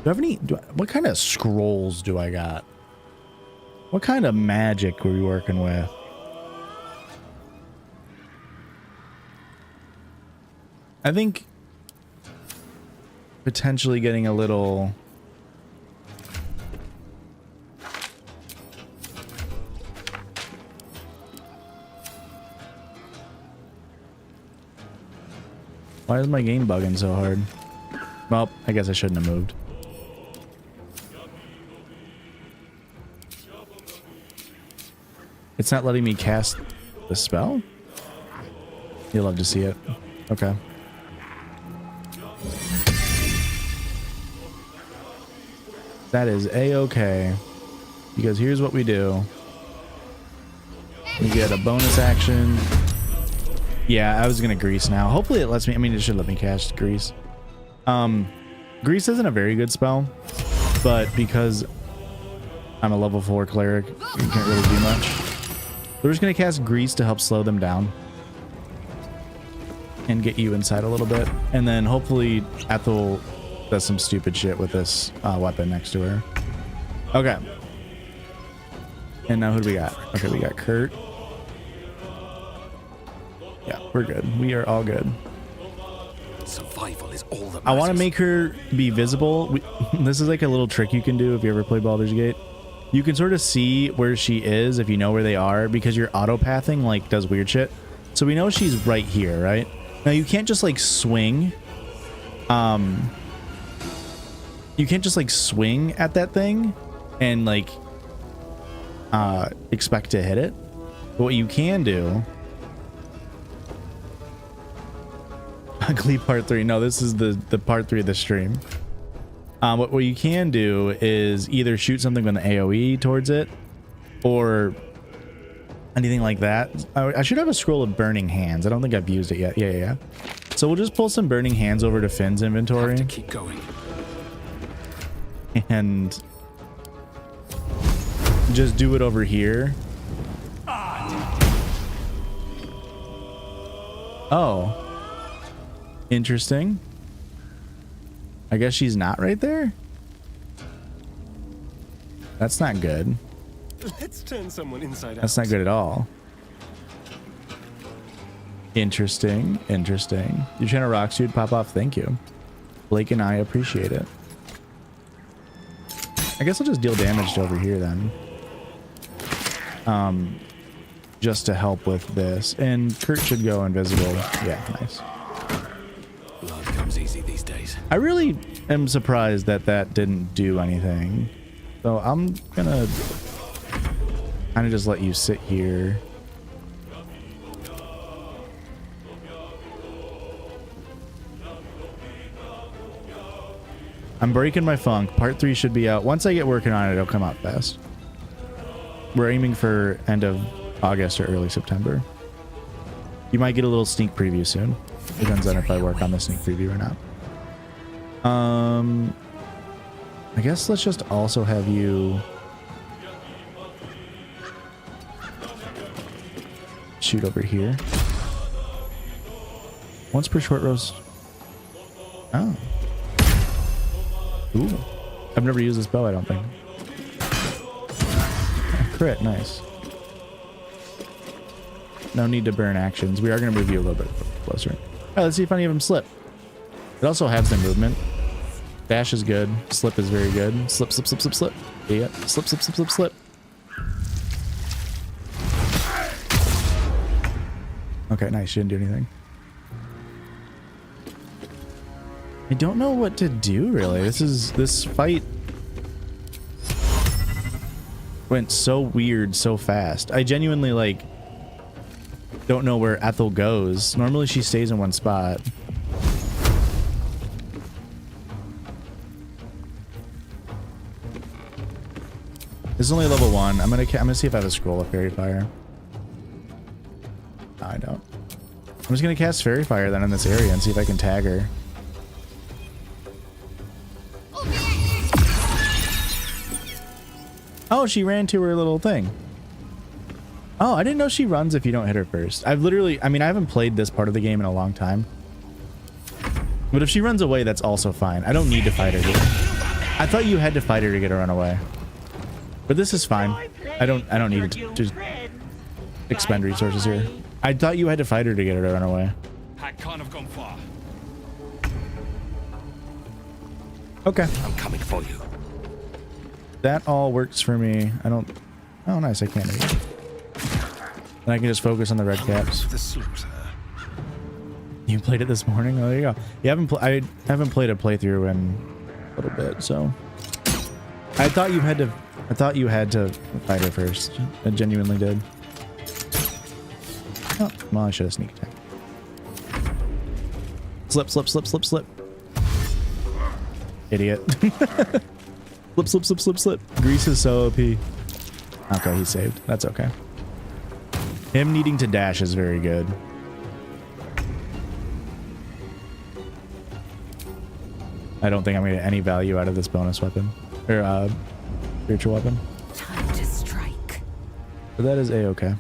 Do I have any? What kind of scrolls do I got? What kind of magic were we working with? I think potentially getting a little. Why is my game bugging so hard? Well, I guess I shouldn't have moved. It's not letting me cast the spell? You'll love to see it. Okay. That is a-okay. Because here's what we do. We get a bonus action. Yeah, I was gonna grease now. Hopefully it lets me. I mean, it should let me cast grease. Grease isn't a very good spell, but because I'm a level 4 cleric, you can't really do much. We're just gonna cast grease to help slow them down and get you inside a little bit, and then hopefully Ethel does some stupid shit with this weapon next to her. Okay. And now who do we got? Okay, we got Kurt. Yeah, we're good. We are all good. Survival is all that matters. I want to make her be visible. This is like a little trick you can do if you ever play Baldur's Gate. You can sort of see where she is if you know where they are, because your auto-pathing like does weird shit. So we know she's right here, right? Now you can't just like swing. You can't just like swing at that thing and like expect to hit it. But what you can do. GLEE part 3. No, this is the part 3 of the stream. What you can do is either shoot something with an AoE towards it or anything like that. I should have a scroll of burning hands. I don't think I've used it yet. Yeah. So we'll just pull some burning hands over to Finn's inventory. Have to keep going. And just do it over here. Oh. Interesting. I guess she's not right there. That's not good. Let's turn someone inside out. That's not good at all. Interesting. Interesting. You're trying to rock suit pop off. Thank you. Blake and I appreciate it. I guess I'll just deal damage to over here then. Just to help with this. And Kurt should go invisible. Yeah, nice. Blood comes easy these days. I really am surprised that that didn't do anything. So I'm gonna kind of just let you sit here. I'm breaking my funk. Part 3 should be out. Once I get working on it, it'll come out fast. We're aiming for end of August or early September. You might get a little sneak preview soon. Depends on if I work on the sneak preview or not. I guess let's just also have you shoot over here. Once per short roast. Oh. Ooh. I've never used this bow, I don't think. Crit, nice. No need to burn actions. We are going to move you a little bit closer. All right, let's see if any of them slip. It also has the movement. Dash is good. Slip is very good. Slip, slip, slip, slip, slip. Yeah. Slip, slip, slip, slip, slip. Okay, nice. She didn't do anything. I don't know what to do really. This fight went so weird so fast. I genuinely like don't know where Ethel goes. Normally she stays in one spot. This is only level 1. I'm gonna see if I have a scroll of Fairy Fire. No, I don't. I'm just gonna cast Fairy Fire then in this area and see if I can tag her. Oh, she ran to her little thing. Oh, I didn't know she runs if you don't hit her first. I mean, I haven't played this part of the game in a long time. But if she runs away, that's also fine. I don't need to fight her. I thought you had to fight her to get her run away. But this is fine. I don't need to just expend resources here. I thought you had to fight her to get her to run away. Hack can't have gone far. Okay. I'm coming for you. That all works for me. I don't... Oh, nice. I can't read. And I can just focus on the red caps. You played it this morning? Oh, there you go. I haven't played a playthrough in a little bit, so... I thought you had to fight her first. I genuinely did. Oh, well, I should have sneak attacked. Slip, slip, slip, slip, slip. Idiot. Slip, slip, slip, slip, slip. Grease is so OP. Okay, he's saved. That's okay. Him needing to dash is very good. I don't think I'm gonna get any value out of this bonus weapon. Or, spiritual weapon. Time to strike. But that is A-okay.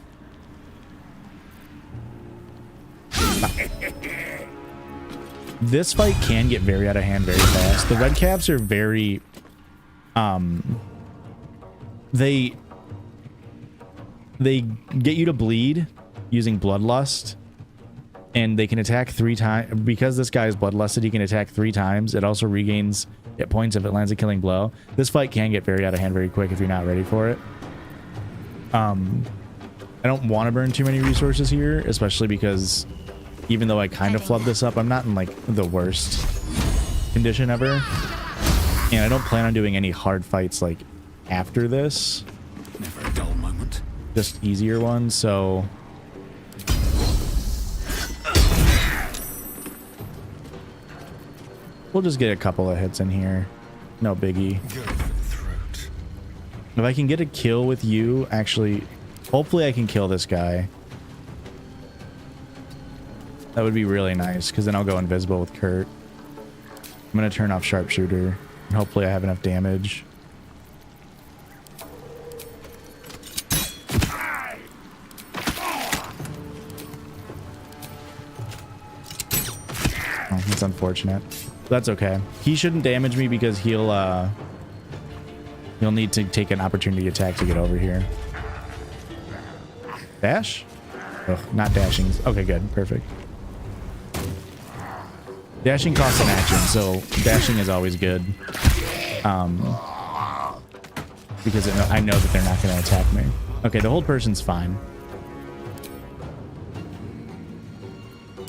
This fight can get very out of hand very fast. The red caps are very... They get you to bleed using Bloodlust, and they can attack 3 times. Because this guy is Bloodlusted, he can attack 3 times. It also regains hit points if it lands a killing blow. This fight can get very out of hand very quick if you're not ready for it. I don't want to burn too many resources here, especially because even though I kind of flubbed this up, I'm not in like the worst condition ever. And I don't plan on doing any hard fights like after this. Never a dull moment. Just easier ones, so... We'll just get a couple of hits in here. No biggie. If I can get a kill with you, actually, hopefully I can kill this guy. That would be really nice, because then I'll go invisible with Kurt. I'm going to turn off Sharpshooter, and hopefully I have enough damage. Oh, that's unfortunate. That's okay. He shouldn't damage me because he'll need to take an opportunity attack to get over here. Dash? Ugh, not dashing. Okay, good. Perfect. Dashing costs an action, so dashing is always good. Because I know that they're not going to attack me. Okay, the hold person's fine.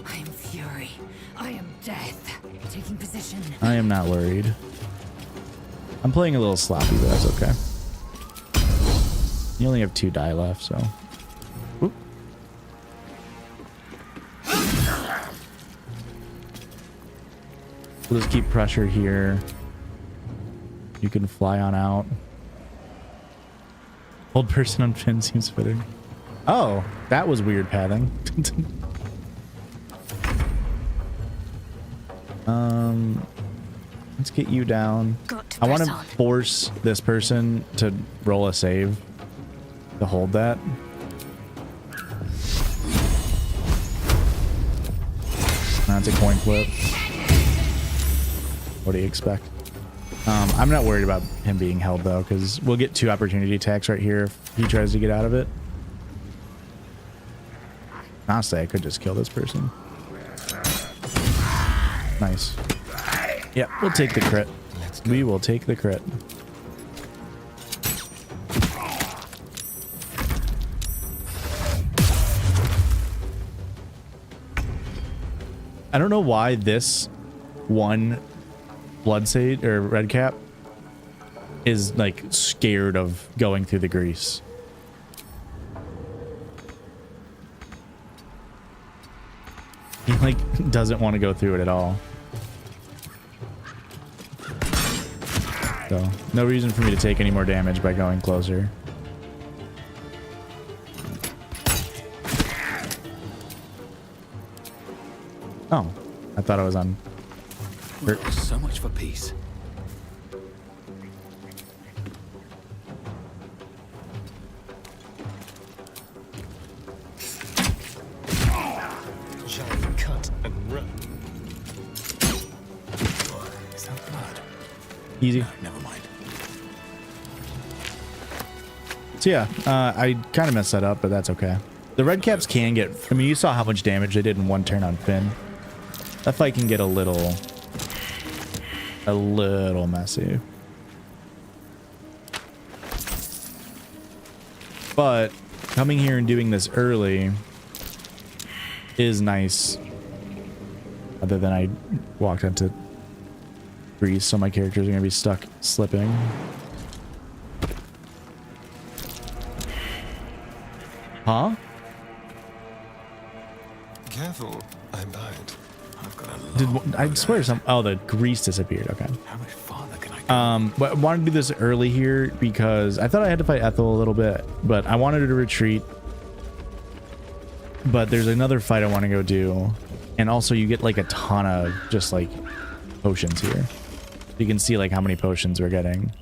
I am fury. I am death. Taking position. I am not worried. I'm playing a little sloppy, but that's okay. You only have 2 die left, so... Oop. We'll just keep pressure here. You can fly on out. Old person on fin seems fitting. Oh, that was weird pathing. Let's get you down. I want to force this person to roll a save to hold that. That's a coin flip. What do you expect? I'm not worried about him being held though, because we'll get 2 opportunity attacks right here if he tries to get out of it. Honestly, I could just kill this person. Nice. Yep, we'll take the crit. We will take the crit. I don't know why this one blood sage or red cap is like scared of going through the grease. He like doesn't want to go through it at all. So no reason for me to take any more damage by going closer. Oh, I thought I was on. So much for peace. Giant cut and run. Is that blood? Easy. No, never mind. So yeah, I kind of messed that up, but that's okay. The red caps can get, I mean, you saw how much damage they did in one turn on Finn. That fight can get a little messy. But coming here and doing this early is nice. Other than I walked into grease, so my characters are going to be stuck slipping. Huh? Careful, I might. I've got a lot. I swear some. Oh, the grease disappeared. Okay. How much farther can I go? But I wanted to do this early here because I thought I had to fight Ethel a little bit, but I wanted her to retreat. But there's another fight I want to go do, and also you get like a ton of just like potions here. You can see like how many potions we're getting,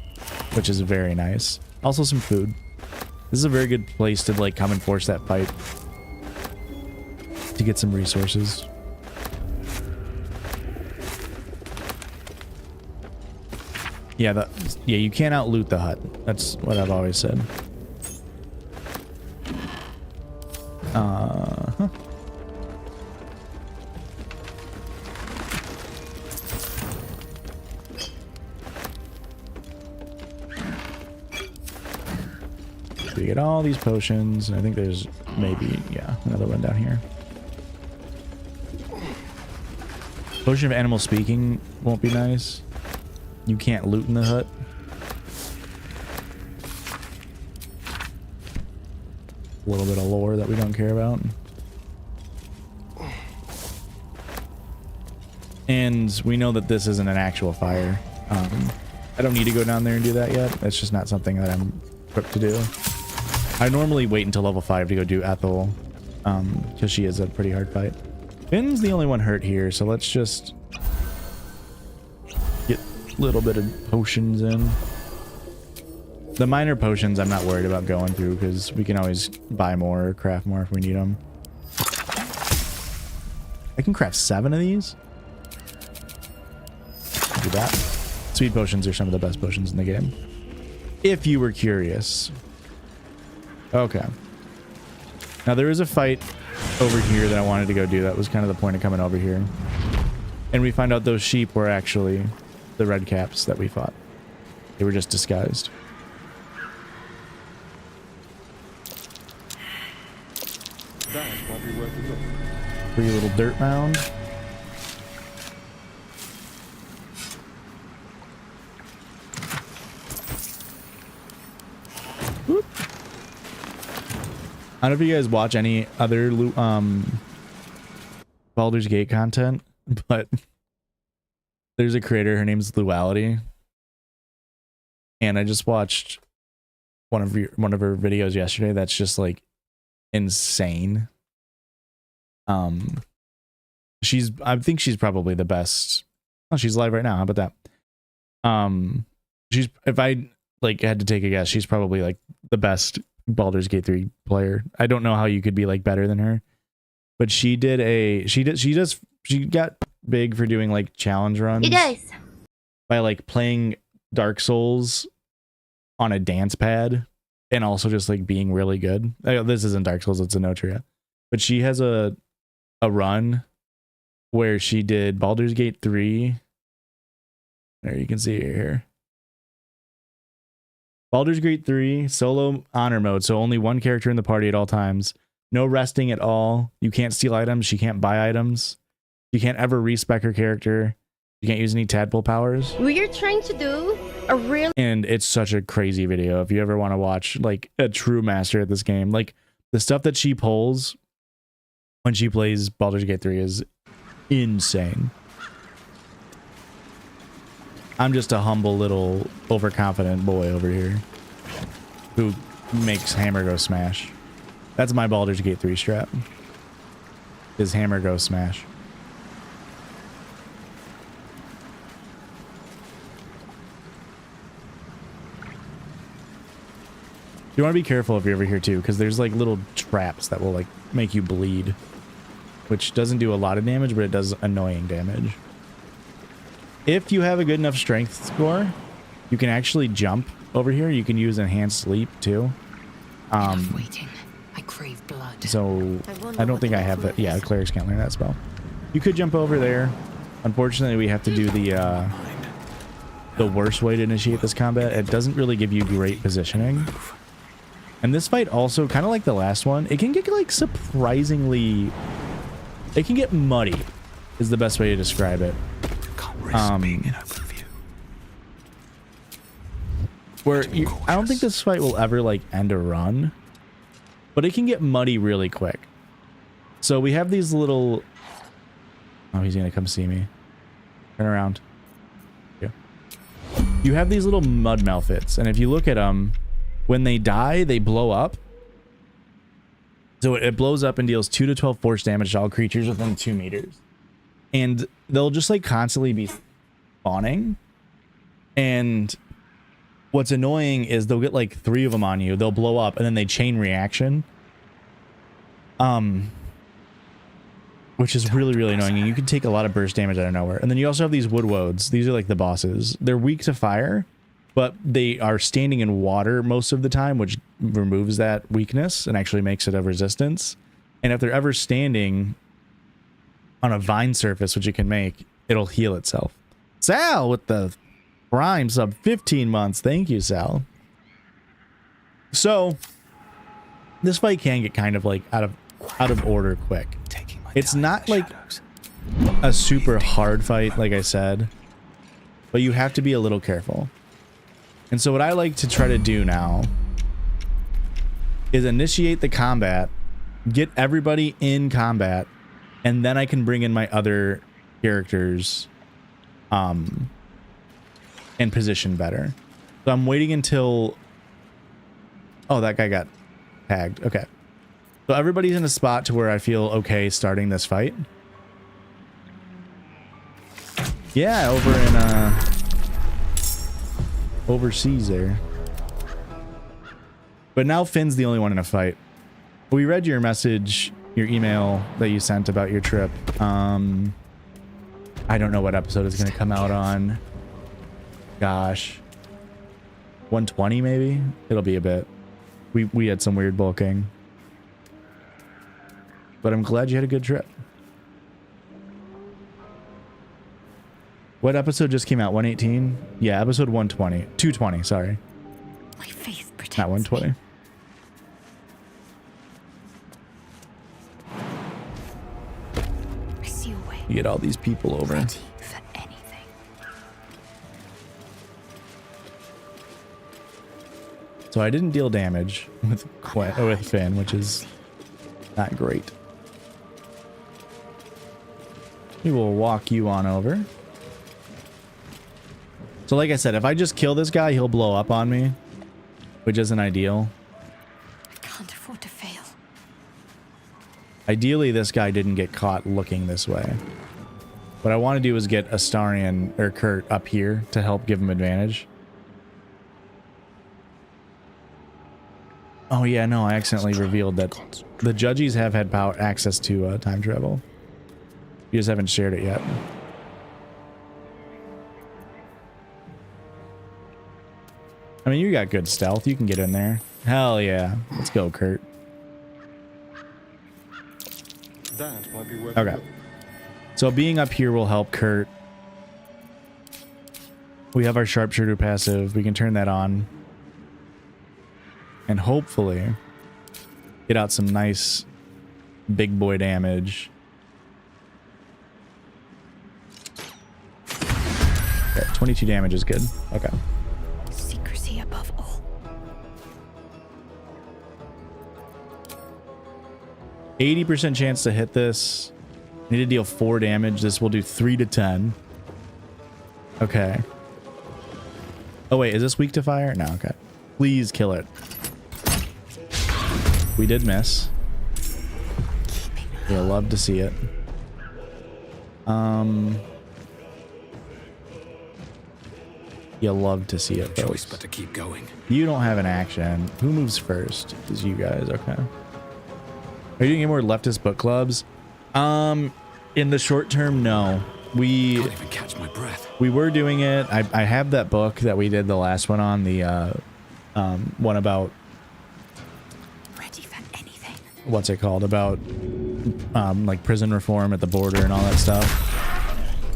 which is very nice. Also some food. This is a very good place to like come and force that fight to get some resources. Yeah, you can't out loot the hut. That's what I've always said. Huh. We get all these potions. I think there's maybe, yeah, another one down here. Potion of animal speaking won't be nice. You can't loot in the hut. A little bit of lore that we don't care about. And we know that this isn't an actual fire. I don't need to go down there and do that yet. That's just not something that I'm equipped to do. I normally wait until level 5 to go do Ethel, because she is a pretty hard fight. Finn's the only one hurt here, so let's just get a little bit of potions in. The minor potions I'm not worried about going through because we can always buy more or craft more if we need them. I can craft 7 of these. Do that. Speed potions are some of the best potions in the game, if you were curious. Okay. Now there is a fight over here that I wanted to go do. That was kind of the point of coming over here. And we find out those sheep were actually the red caps that we fought. They were just disguised. That might be worth a look. Free little dirt mound. Whoop. I don't know if you guys watch any other Baldur's Gate content, but there's a creator, her name's Luality, and I just watched one of her videos yesterday that's just like insane. I think she's probably the best. Oh, she's live right now. How about that? She's, if I like had to take a guess, she's probably like the best Baldur's Gate 3 player. I don't know how you could be like better than her, but she got big for doing like challenge runs. You guys. By like playing Dark Souls on a dance pad and also just like being really good. This isn't Dark Souls, it's Zenotria. But she has a run where she did Baldur's Gate 3 There, you can see it here. Baldur's Gate 3, solo honor mode, so only one character in the party at all times. No resting at all. You can't steal items. She can't buy items. You can't ever respec her character. You can't use any tadpole powers. We're trying to do a real... And it's such a crazy video if you ever want to watch like a true master at this game. Like the stuff that she pulls when she plays Baldur's Gate 3 is insane. I'm just a humble little overconfident boy over here who makes hammer go smash. That's my Baldur's Gate 3 strat. Is hammer go smash. You want to be careful if you're over here too, because there's like little traps that will like make you bleed, which doesn't do a lot of damage, but it does annoying damage. If you have a good enough strength score, you can actually jump over here. You can use enhanced sleep too. Waiting. I crave blood. So I don't think I have that. Yeah, clerics can't learn that spell. You could jump over there. Unfortunately, we have to do the worst way to initiate this combat. It doesn't really give you great positioning. And this fight also, kind of like the last one, it can get like surprisingly... It can get muddy, is the best way to describe it. Where I don't think this fight will ever like end a run, but it can get muddy really quick. So we have these little... Oh, he's gonna come see me. Turn around. Yeah. You have these little mud malfits, and if you look at them, when they die, they blow up. So it blows up and deals 2 to 12 force damage to all creatures within 2 meters. And they'll just like constantly be spawning. And what's annoying is they'll get like 3 of them on you. They'll blow up and then they chain reaction. Which is really, really annoying. And you can take a lot of burst damage out of nowhere. And then you also have these woodwodes. These are like the bosses. They're weak to fire, but they are standing in water most of the time, which removes that weakness and actually makes it a resistance. And if they're ever standing on a vine surface, which it can make, it'll heal itself. Sal with the Prime sub 15 months. Thank you, Sal. So this fight can get kind of like out of order quick. It's not like a super hard fight, like I said, but you have to be a little careful. And so what I like to try to do now is initiate the combat, get everybody in combat, and then I can bring in my other characters and position better. So I'm waiting until... Oh, that guy got tagged. Okay. So everybody's in a spot to where I feel okay starting this fight. Yeah, over in overseas there. But now Finn's the only one in a fight. We read your message, your email that you sent about your trip. I don't know what episode it's going to come out on. Gosh. 120 maybe? It'll be a bit. We had some weird bulking. But I'm glad you had a good trip. What episode just came out? 118? Yeah, episode 120. 220, sorry. My faith protects Not 120. me. I see a way. You get all these people over. Ready for anything. So I didn't deal damage with Finn, which is not great. We will walk you on over. So like I said, if I just kill this guy, he'll blow up on me, which isn't ideal. I can't afford to fail. Ideally, this guy didn't get caught looking this way. What I want to do is get Astarion or Kurt up here to help give him advantage. Oh yeah, no, I accidentally revealed that the judges have had access to time travel. You just haven't shared it yet. I mean, you got good stealth. You can get in there. Hell yeah. Let's go, Kurt. That might be worth Okay. So being up here will help Kurt We have our sharpshooter passive. We can turn that on. And hopefully get out some nice big boy damage. Okay, 22 damage is good. Okay. Secrecy above all. 80% chance to hit this. Need to deal 4 damage. This will do 3 to 10. Okay. Oh wait, is this weak to fire? No, okay. Please kill it. We did miss. You'll love to see it. You'll love to see it, Choice folks. but to keep going. You don't have an action. Who moves first? Is you guys. Okay. Are you doing any more leftist book clubs? In the short term, no. We Can't even catch my breath. we were doing it. I have that book that we did the last one on, the one about Ready for anything. what's it called, about like prison reform at the border and all that stuff.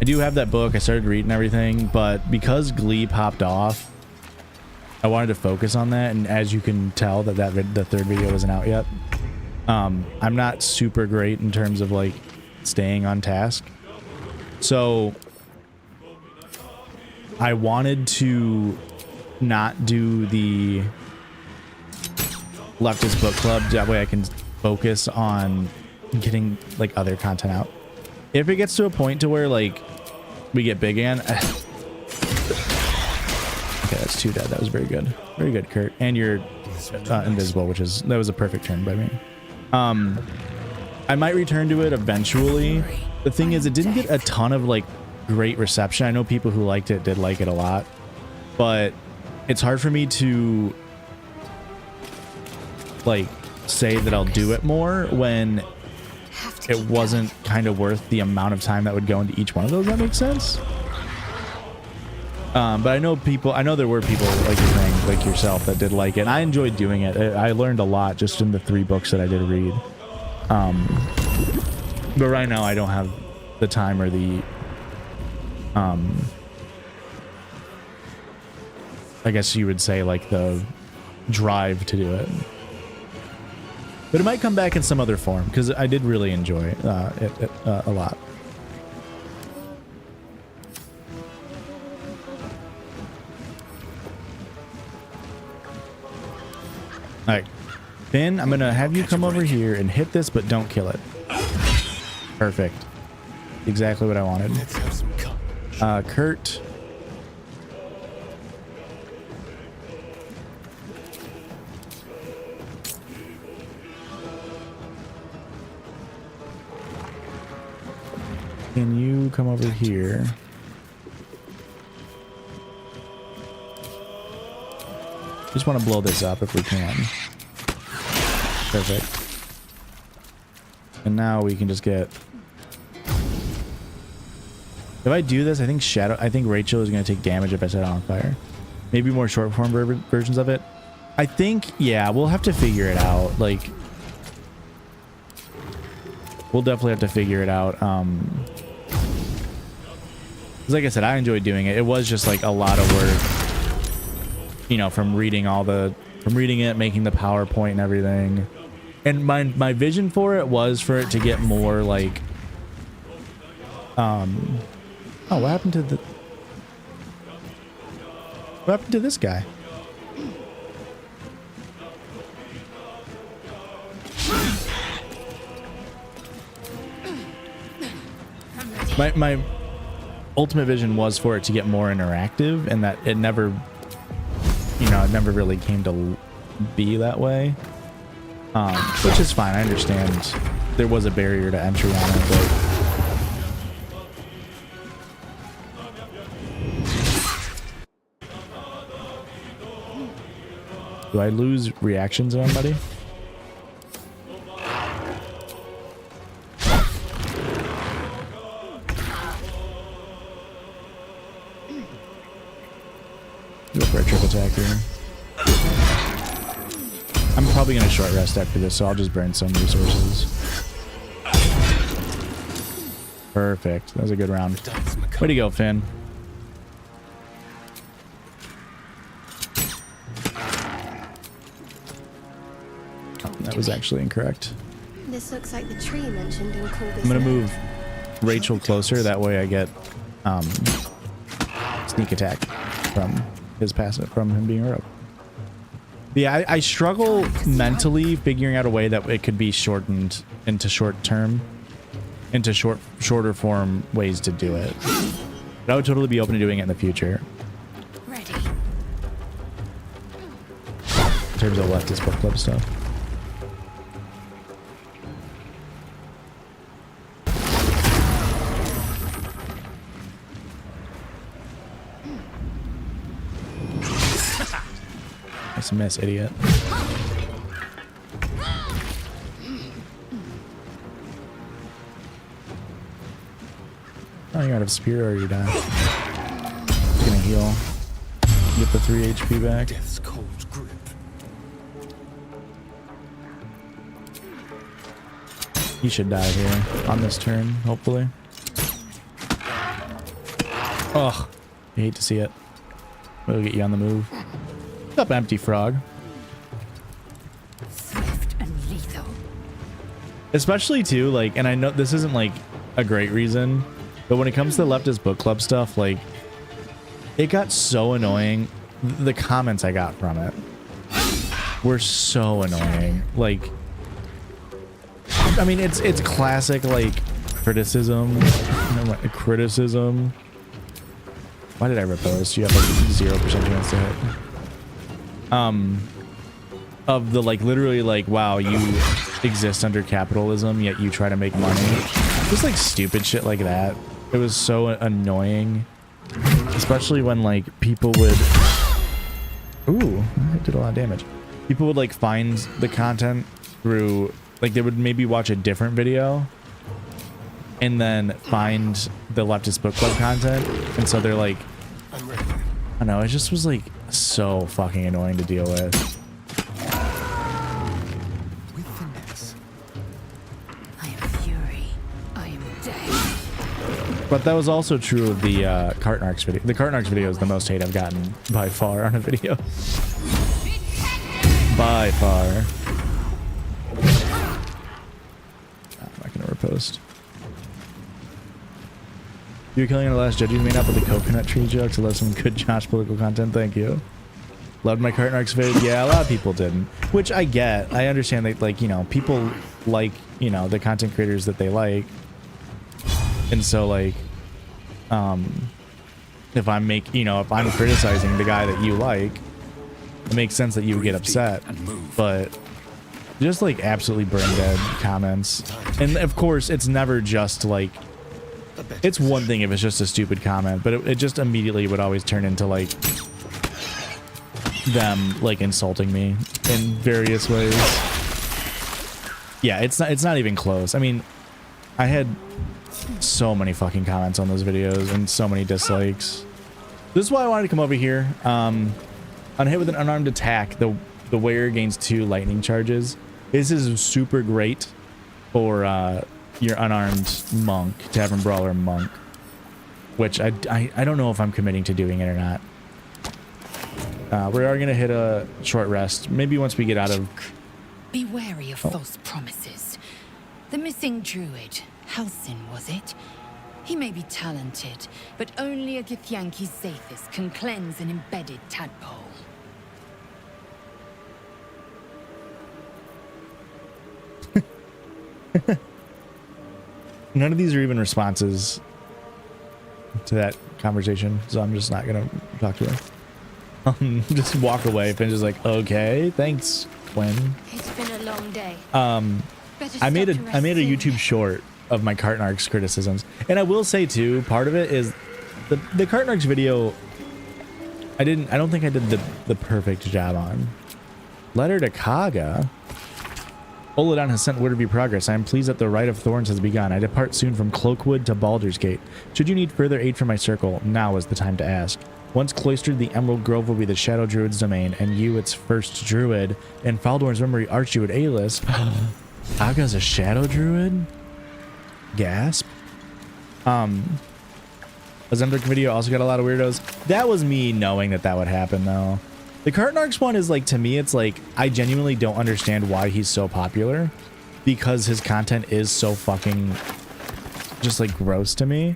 I do have that book. I started reading everything, but because GLEE popped off, I wanted to focus on that. And as you can tell, the third video isn't out yet. I'm not super great in terms of like staying on task, so I wanted to not do the leftist book club. That way I can focus on getting like other content out. If it gets to a point to where like we get big again. Okay, that's 2 dead. That was very good. Very good, Kurt. And you're invisible, that was a perfect turn by me. I might return to it eventually. The thing is, it didn't get a ton of like great reception. I know people who liked it did like it a lot, but it's hard for me to like say that I'll do it more when it wasn't kind of worth the amount of time that would go into each one of those. That makes sense. But I know there were people like you're saying, like yourself, that did like it. And I enjoyed doing it. I learned a lot just in the 3 books that I did read. But right now I don't have the time or the I guess you would say like the drive to do it. But it might come back in some other form, because I did really enjoy it a lot. All right, Finn, I'm gonna have you come over here and hit this, but don't kill it. Perfect. Exactly what I wanted. Let's have some Kurt. Can you come over here? Just want to blow this up if we can. Perfect. And now we can just get... If I do this, I think Rachel is going to take damage if I set it on fire. Maybe more short form versions of it. I think, yeah, we'll have to figure it out. Like, we'll definitely have to figure it out. Like I said, I enjoyed doing it. It was just like a lot of work, you know, from reading it, making the PowerPoint and everything. And my vision for it was for it to get more like, oh, what happened to this guy? My ultimate vision was for it to get more interactive, and that it never, you know, it never really came to be that way. Which is fine. I understand there was a barrier to entry on it, but do I lose reactions on anybody? Go for a triple attack here. I'm probably going to short rest after this, so I'll just burn some resources. Perfect. That was a good round. Way to go, Finn. That was actually incorrect. This looks like the tree mentioned in Cont'd. I'm gonna move Rachel closer. That way I get sneak attack from his passive, from him being a rogue. Yeah, I struggle mentally figuring out a way that it could be shortened into shorter form ways to do it. But I would totally be open to doing it in the future. Ready. In terms of leftist book club stuff. Nice miss, idiot. Oh, you're out of spear or you're done. Gonna heal. Get the 3 HP back. Death's cold grip. He should die here on this turn, hopefully. Ugh. I hate to see it. We'll get you on the move. What's up, empty frog? Swift and lethal. Especially too, like, and I know this isn't like a great reason, but when it comes to the leftist book club stuff, like, it got so annoying. The comments I got from it were so annoying. Like, I mean, it's classic, like, criticism. Criticism. Why did I repose? You have like 0% chance to hit. Of the, like, literally, like, wow, you exist under capitalism, yet you try to make money. Just like stupid shit like that. It was so annoying. Especially when, like, people would... Ooh, that did a lot of damage. People would, like, find the content through... Like, they would maybe watch a different video and then find the leftist book club content. And so they're like... I don't know, it just was, like, so fucking annoying to deal with. With finesse. I am fury. I am death. But that was also true of the Cont'd video. The Cont'd video is the most hate I've gotten by far on a video. By far. I'm not gonna repost. You're killing the last judges may not, but the coconut tree jokes. I love some good Josh political content. Thank you. Loved my Cont'd vid. Yeah, a lot of people didn't, which I get. I understand that, like, you know, people like, you know, the content creators that they like. And so, like, if I'm if I'm criticizing the guy that you like, it makes sense that you would get upset. But just, like, absolutely brain dead comments. And of course, it's never just like, it's one thing if it's just a stupid comment, but it just immediately would always turn into, like, them, like, insulting me in various ways. Yeah, it's not even close. I mean, I had so many fucking comments on those videos and so many dislikes. This is why I wanted to come over here. On hit with an unarmed attack, the wearer gains 2 lightning charges. This is super great for your unarmed monk, tavern brawler monk, which I don't know if I'm committing to doing it or not. We are gonna hit a short rest, maybe once we get out of... Be wary of false promises. The missing druid, Halsin, was it? He may be talented, but only a Githyanki Zathis can cleanse an embedded tadpole. None of these are even responses to that conversation, so I'm just not gonna talk to her. Just walk away. Finn's just like, okay, thanks, Quinn. It's been a long day. I made a YouTube short of my Cont'd criticisms, and I will say too, part of it is the Cont'd video. I don't think I did the perfect job on. Letter to Kaga. Oladan has sent word of your progress. I am pleased that the Rite of Thorns has begun. I depart soon from Cloakwood to Baldur's Gate. Should you need further aid from my circle, now is the time to ask. Once cloistered, the Emerald Grove will be the Shadow Druid's domain, and you its first Druid, and Faldorn's memory Archdruid Aelis. Kaga's a Shadow Druid? Gasp. The Underdark video also got a lot of weirdos. That was me knowing that would happen, though. The Cartnarks one is like, to me, it's like, I genuinely don't understand why he's so popular, because his content is so fucking just like gross to me.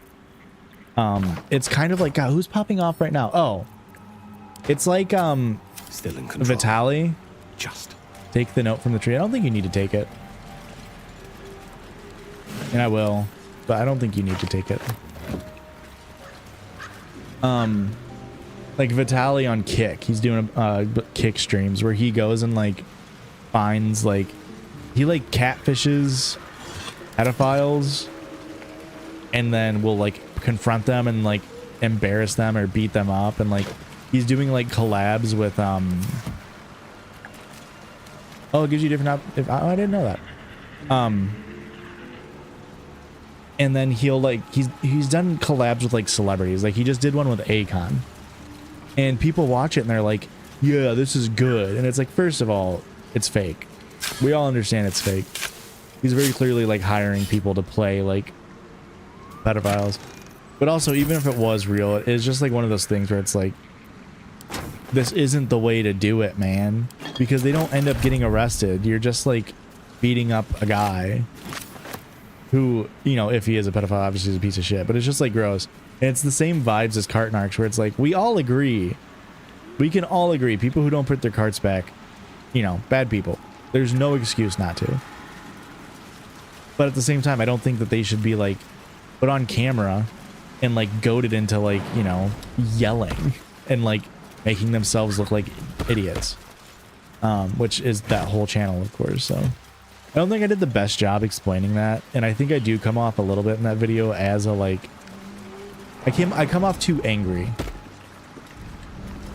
It's kind of like, God, who's popping off right now? Oh, it's like Still in control. Vitaly. Just. Take the note from the tree. I don't think you need to take it. And I will, but I don't think you need to take it. Like Vitaly on Kick, he's doing Kick streams where he goes and like finds like, he like catfishes pedophiles and then will like confront them and like embarrass them or beat them up, and like he's doing like collabs with oh, it gives you different I didn't know that. And then he'll like he's done collabs with like celebrities. Like he just did one with Akon, and people watch it and they're like, yeah, this is good. And it's like, first of all, it's fake. We all understand it's fake. He's very clearly like hiring people to play like pedophiles. But also, even if it was real, it's just like one of those things where it's like, this isn't the way to do it, man. Because they don't end up getting arrested. You're just like beating up a guy who, you know, if he is a pedophile, obviously is a piece of shit. But it's just like gross. And it's the same vibes as Cartnarks, where it's like, we all agree. We can all agree. People who don't put their carts back, you know, bad people. There's no excuse not to. But at the same time, I don't think that they should be like put on camera and like goaded into like, you know, yelling and like making themselves look like idiots. Which is that whole channel, of course. So I don't think I did the best job explaining that. And I think I do come off a little bit in that video as a like, I come off too angry,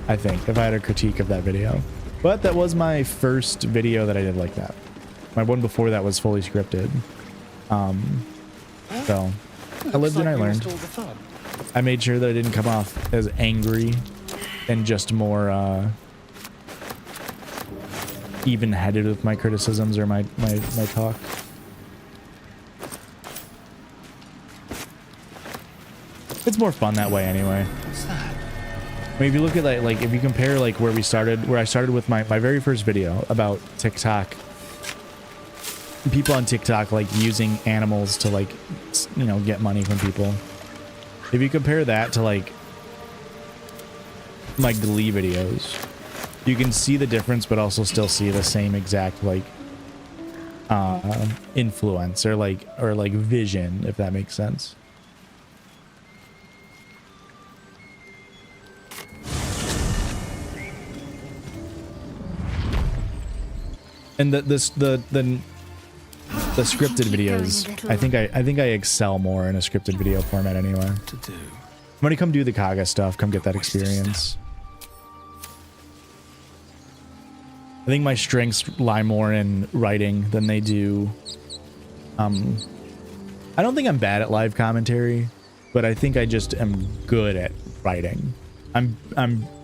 I think, if I had a critique of that video. But that was my first video that I did like that. My one before that was fully scripted. So I lived and I learned. I made sure that I didn't come off as angry and just more even-headed with my criticisms or my talk. It's more fun that way anyway. What's that? I mean, if you look at that, like if you compare like where I started with my very first video about TikTok, people on TikTok like using animals to like, you know, get money from people. If you compare that to like my GLEE videos, you can see the difference, but also still see the same exact like influence or like vision, if that makes sense. And the scripted videos, I think I excel more in a scripted video format anyway. To do. I'm gonna come do the Kaga stuff, come get that experience. I think my strengths lie more in writing than they do. I don't think I'm bad at live commentary, but I think I just am good at writing. I'm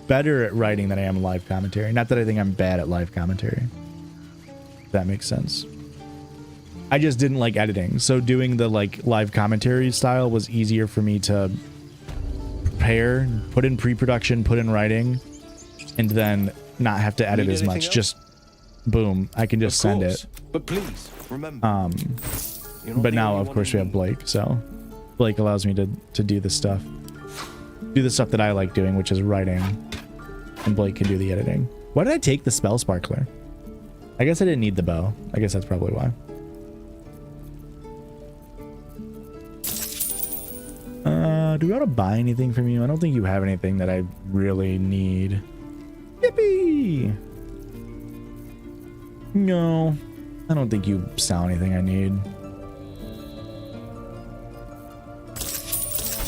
better at writing than I am live commentary. Not that I think I'm bad at live commentary. If that makes sense. I just didn't like editing, so doing the like live commentary style was easier for me to prepare, put in pre-production, put in writing, and then not have to edit as much. Just boom, I can just send it. But please remember. But now of course we have Blake, so Blake allows me to do this stuff. Do the stuff that I like doing, which is writing, and Blake can do the editing. Why did I take the spell sparkler? I guess I didn't need the bow. I guess that's probably why. Do we want to buy anything from you? I don't think you have anything that I really need. Yippee! No, I don't think you sell anything I need.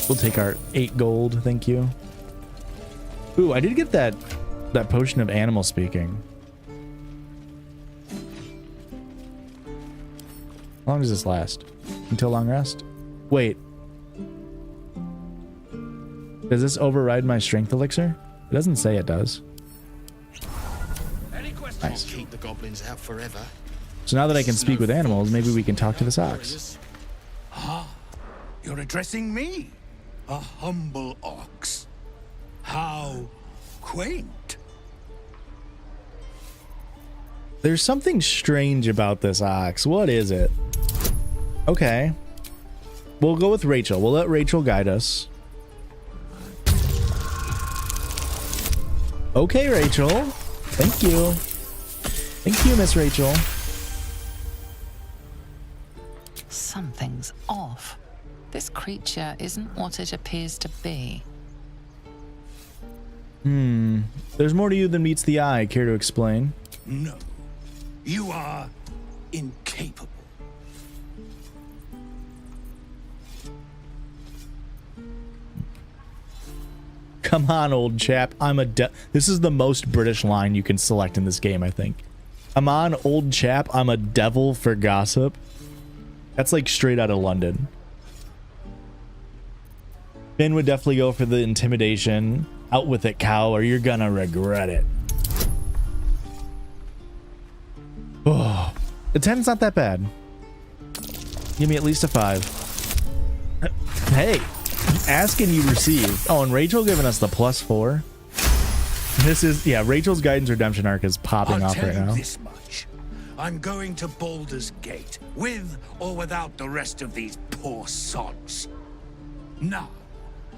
We'll take our 8 gold, thank you. Ooh, I did get that potion of animal speaking. How long does this last? Until long rest? Wait. Does this override my strength elixir? It doesn't say it does. Nice. Keep the goblins out forever. So now that I can speak with animals, maybe we can talk to this ox. Ah, you're addressing me, a humble ox. How quaint. There's something strange about this ox. What is it? Okay. We'll go with Rachel. We'll let Rachel guide us. Okay, Rachel. Thank you. Thank you, Miss Rachel. Something's off. This creature isn't what it appears to be. There's more to you than meets the eye. Care to explain? No. You are incapable. Come on, old chap. I'm a This is the most British line you can select in this game, I think. Come on, old chap. I'm a devil for gossip. That's like straight out of London. Finn would definitely go for the intimidation. Out with it, cow, or you're gonna regret it. Oh, the 10's not that bad. Give me at least a 5. Hey, ask and you receive. Oh, and Rachel giving us the +4. This is, yeah, Rachel's Guidance Redemption arc is popping I'll off tell right you now. this much. I'm going to Baldur's Gate, with or without the rest of these poor sods. Now,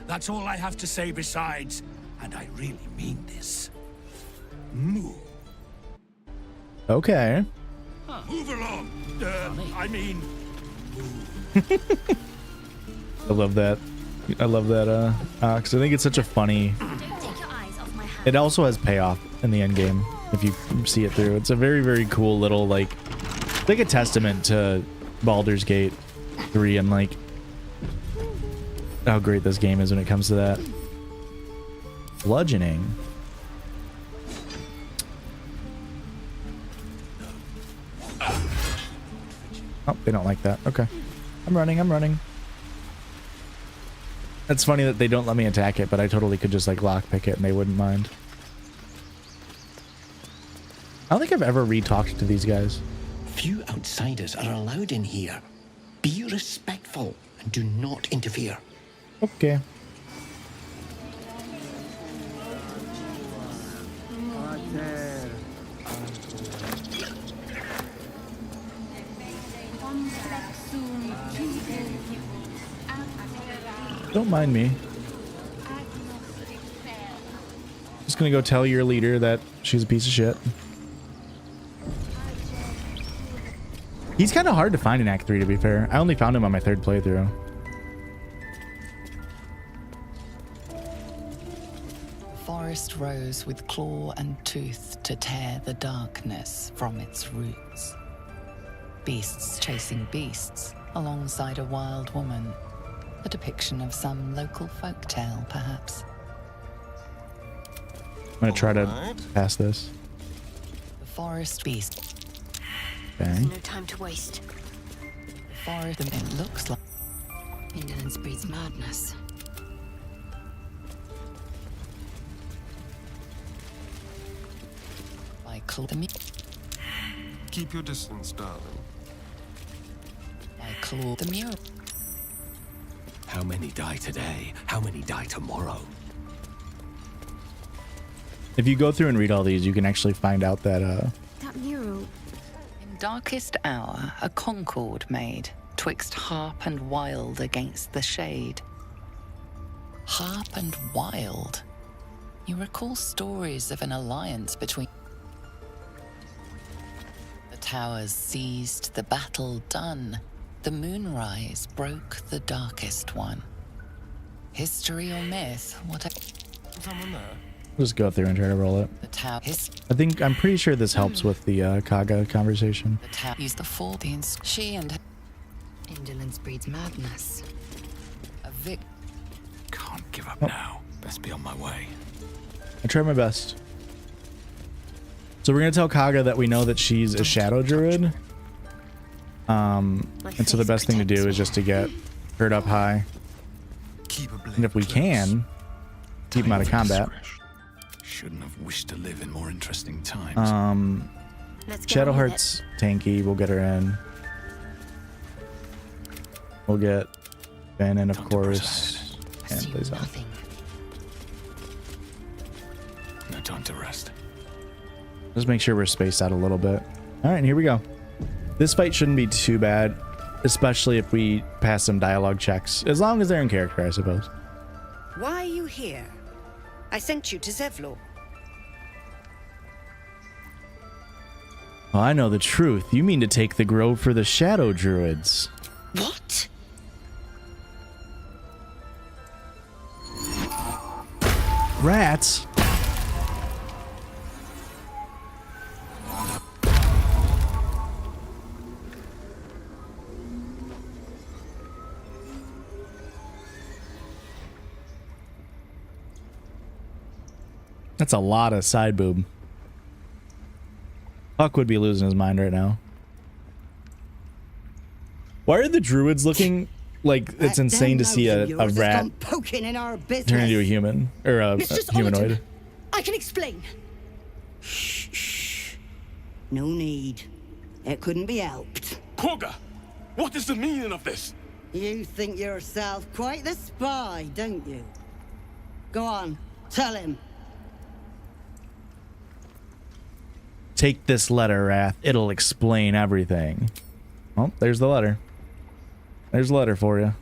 that's all I have to say besides, and I really mean this. Move. Okay. Move along. I mean, I love that. I love that ox. I think it's such a funny. It also has payoff in the end game if you see it through. It's a very, very cool little like a testament to Baldur's Gate 3 and like how great this game is when it comes to that. Bludgeoning. Oh, they don't like that. Okay. I'm running. It's funny that they don't let me attack it, but I totally could just like lockpick it and they wouldn't mind. I don't think I've ever re-talked to these guys. Few outsiders are allowed in here. Be respectful and do not interfere. Okay. Don't mind me. Just gonna go tell your leader that she's a piece of shit. He's kind of hard to find in Act 3, to be fair. I only found him on my 3rd playthrough. The forest rose with claw and tooth to tear the darkness from its roots. Beasts chasing beasts alongside a wild woman. A depiction of some local folktale, perhaps. I'm gonna try to pass this. The forest beast. Bang. No time to waste. The forest, it looks like. Indolence breeds madness. I claw the Keep your distance, darling. I claw the mural. How many die today? How many die tomorrow? If you go through and read all these, you can actually find out that That mural. In darkest hour, a concord made, twixt harp and wild against the shade. Harp and wild. You recall stories of an alliance between. The towers seized, the battle done. The moonrise broke the darkest one. History or myth, whatever. Someone there? just go through and try to roll it. The tower. I'm pretty sure this helps with the kaga conversation. The tower. Use the 14. She and her. Indolence breeds madness. A vic. can't give up now. Best be on my way. I tried my best. So we're gonna tell Kaga that we know that she's a shadow druid. And so the best thing to do is just to get hurt up high. And if we can, keep him out of combat. Shouldn't have wished to live in more interesting times. Shadowheart's tanky. We'll get her in. We'll get Ben in, of course. And please No time to rest. Just make sure we're spaced out a little bit. All right, here we go. This fight shouldn't be too bad, especially if we pass some dialogue checks, as long as they're in character, I suppose. Why are you here? I sent you to Zevlor. Well, I know the truth. You mean to take the grove for the shadow druids. What? Rats? That's a lot of side boob. Huck would be losing his mind right now. Why are the druids looking like it's insane to see a rat poking in our business. turn into a human or a humanoid? I can explain. Shh. No need. It couldn't be helped. Koga, what is the meaning of this? You think yourself quite the spy, don't you? Go on, tell him. Take this letter, Wrath. It'll explain everything. Oh, there's the letter. There's a letter for you.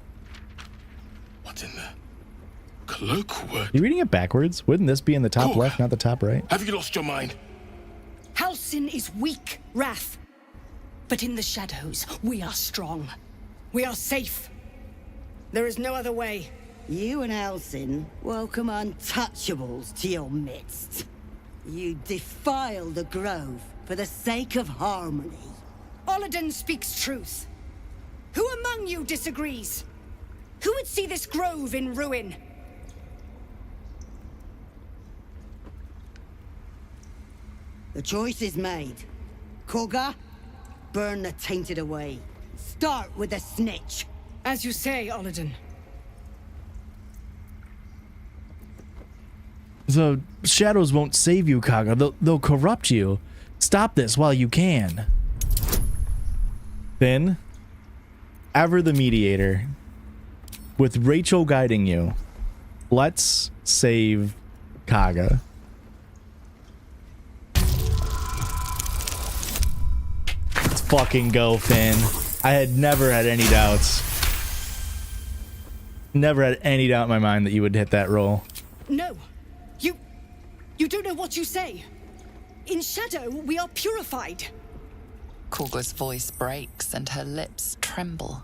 What's in there? Cloakwood. You reading it backwards? Wouldn't this be in the top Koga, left, not the top right? Have you lost your mind? Halsin is weak, Wrath. But in the shadows, we are strong. We are safe. There is no other way. You and Halsin welcome untouchables to your midst. You defile the grove for the sake of harmony. Olladin speaks truth. Who among you disagrees? Who would see this grove in ruin? The choice is made. Koga, burn the tainted away. Start with the snitch. As you say, Olladin. The shadows won't save you, Kaga. They'll corrupt you. Stop this while you can. Then, ever the mediator, with Rachel guiding you, let's save Kaga. Let's fucking go, Finn. I had never had any doubts. Never had any doubt in my mind that you would hit that roll. No. You don't know what you say. In shadow, we are purified. Kaga's voice breaks and her lips tremble.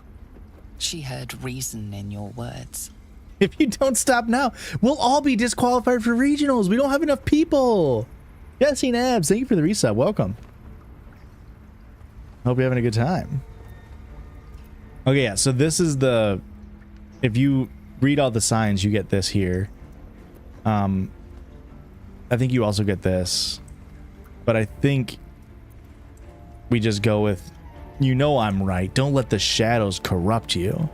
She heard reason in your words. If you don't stop now, we'll all be disqualified for regionals. We don't have enough people. Jesse Nabs, thank you for the resub. Welcome. Hope you're having a good time. Okay, yeah, so this is the... If you read all the signs, you get this here. I think you also get this. But I think we just go with, you know I'm right. Don't let the shadows corrupt you.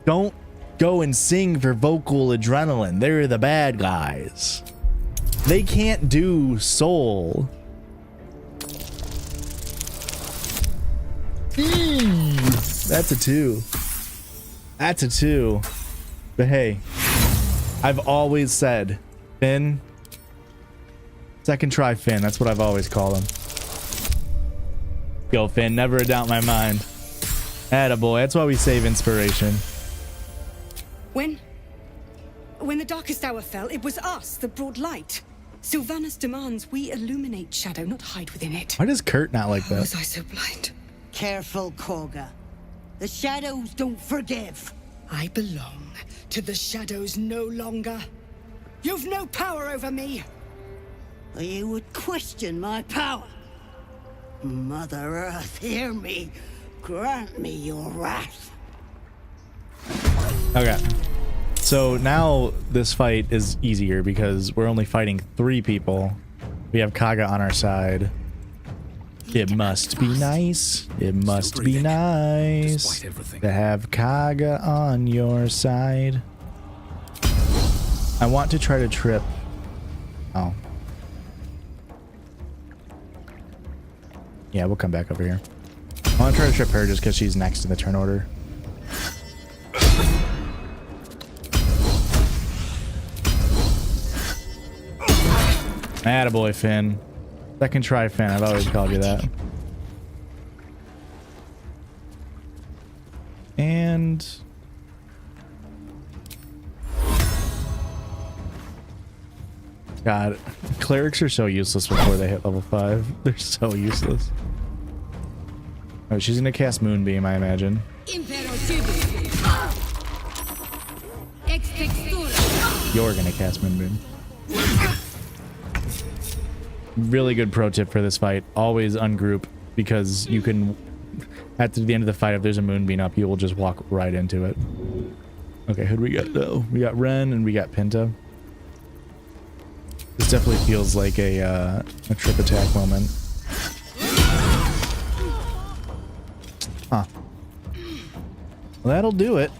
Don't go and sing for vocal adrenaline. They're the bad guys. They can't do soul. That's a 2. That's a 2. But hey, I've always said, Finn, second try Finn. That's what I've always called him. Go Finn, never a doubt in my mind. Attaboy, that's why we save inspiration. When the darkest hour fell, it was us that brought light. Sylvanas demands we illuminate shadow, not hide within it. Why does Kurt not like that? Was I so blind? Careful, Koga. The shadows don't forgive. I belong to the shadows no longer. You've no power over me. You would question my power. Mother Earth, hear me. Grant me your wrath. Okay. So now this fight is easier because we're only fighting 3 people. We have Kaga on our side. It must be nice. It must be nice to have Kaga on your side. I want to try to trip. Oh. Yeah, we'll come back over here. I want to try to trip her just because she's next in the turn order. Attaboy, Finn. Second try fan. I've always called you that. And God, clerics are so useless before they hit level 5. They're so useless. Oh, she's gonna cast Moonbeam, I imagine. You're gonna cast Moonbeam. Really good pro tip for this fight. Always ungroup, because you can, at the end of the fight, if there's a Moonbeam up, you will just walk right into it. Okay, who do we got though? We got Ren and we got Pinta. This definitely feels like a trip attack moment. Huh. Well, that'll do it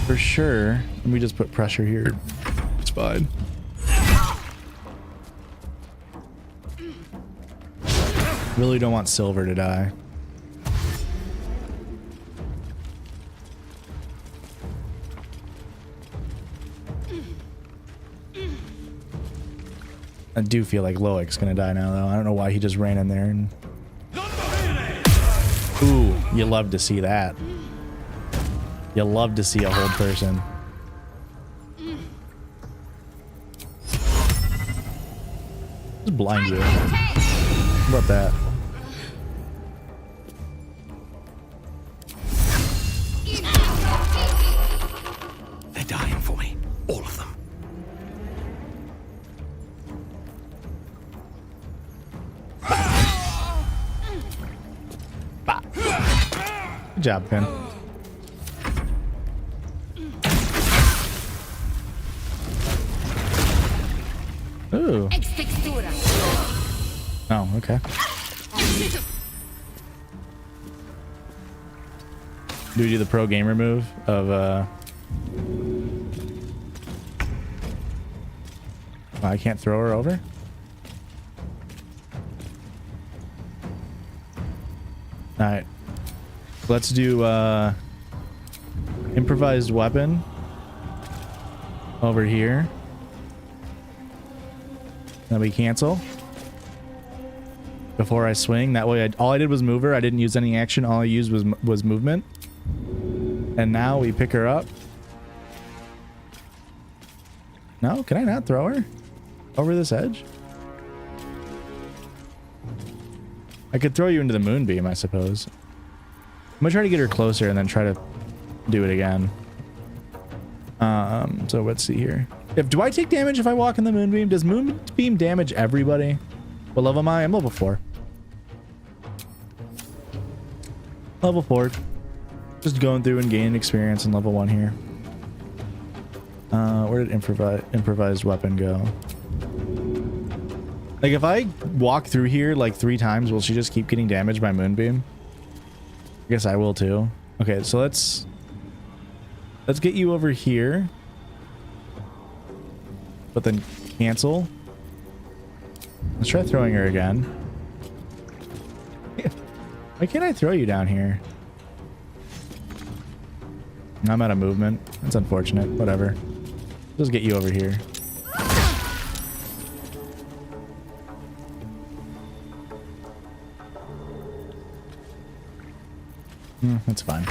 for sure. Let me just put pressure here. It's fine. Really don't want Silver to die. I do feel like Loic's gonna die now, though. I don't know why he just ran in there and... Ooh, you love to see that. You love to see a hold person. Just blind you. How about that? They're dying for me. All of them. Good job, Ken. Ooh. Oh, okay. Do we do the pro gamer move of I can't throw her over? Alright. Let's do improvised weapon over here. Then we cancel before I swing. That way, all I did was move her. I didn't use any action. All I used was movement. And now we pick her up. No, can I not throw her over this edge? I could throw you into the Moonbeam, I suppose. I'm gonna try to get her closer and then try to do it again. So let's see here. Do I take damage if I walk in the Moonbeam? Does Moonbeam damage everybody? What level am I? I'm level 4. Level 4. Just going through and gaining experience in level 1 here. Where did improvised weapon go? Like if I walk through here like 3 times, will she just keep getting damaged by Moonbeam? I guess I will too. Okay, so let's get you over here. But then cancel. Let's try throwing her again. Why can't I throw you down here? I'm out of movement. That's unfortunate. Whatever. Just get you over here. That's fine.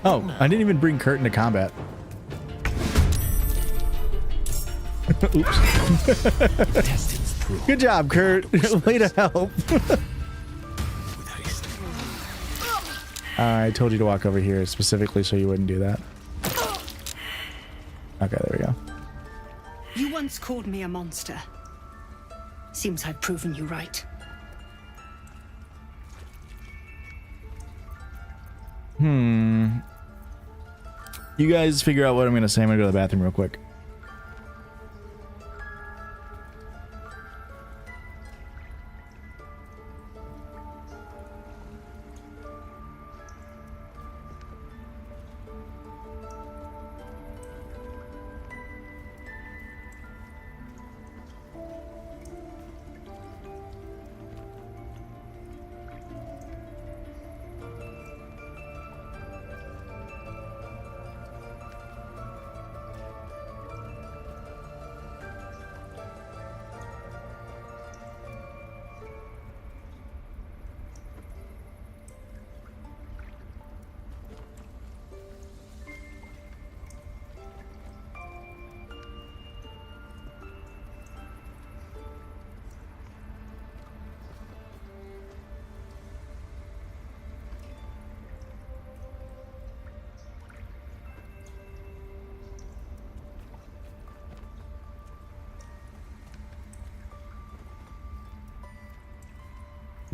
Oh, I didn't even bring Kurt into combat. Oops. Good job, Kurt. Way to help. I told you to walk over here specifically so you wouldn't do that. Okay, there we go. You once called me a monster. Seems I've proven you right. You guys figure out what I'm gonna say. I'm gonna go to the bathroom real quick.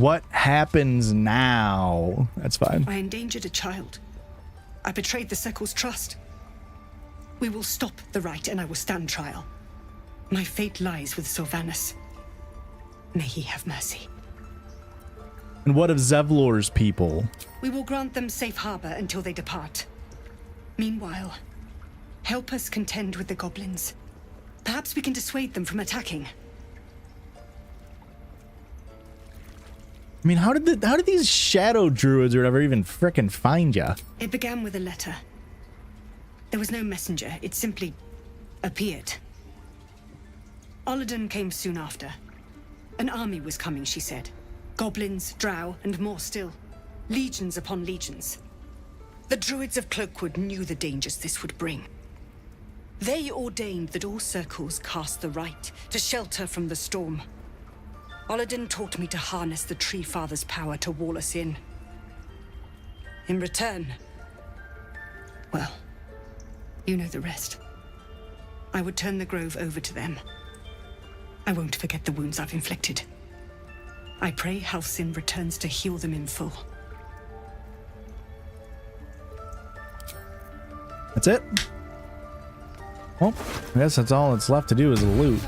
What happens now? That's fine. I endangered a child. I betrayed the Circle's trust. We will stop the rite and I will stand trial. My fate lies with Sylvanus. May he have mercy. And what of Zevlor's people? We will grant them safe harbor until they depart. Meanwhile, help us contend with the goblins. Perhaps we can dissuade them from attacking. I mean, how did these shadow druids or whatever even frickin' find ya? It began with a letter. There was no messenger. It simply appeared. Olladin came soon after. An army was coming, she said. Goblins, drow, and more still. Legions upon legions. The druids of Cloakwood knew the dangers this would bring. They ordained that all circles cast the rite to shelter from the storm. Olladin taught me to harness the Tree Father's power to wall us in. In return, well, you know the rest. I would turn the grove over to them. I won't forget the wounds I've inflicted. I pray Halsin returns to heal them in full. That's it? Well, I guess that's all that's left to do is loot.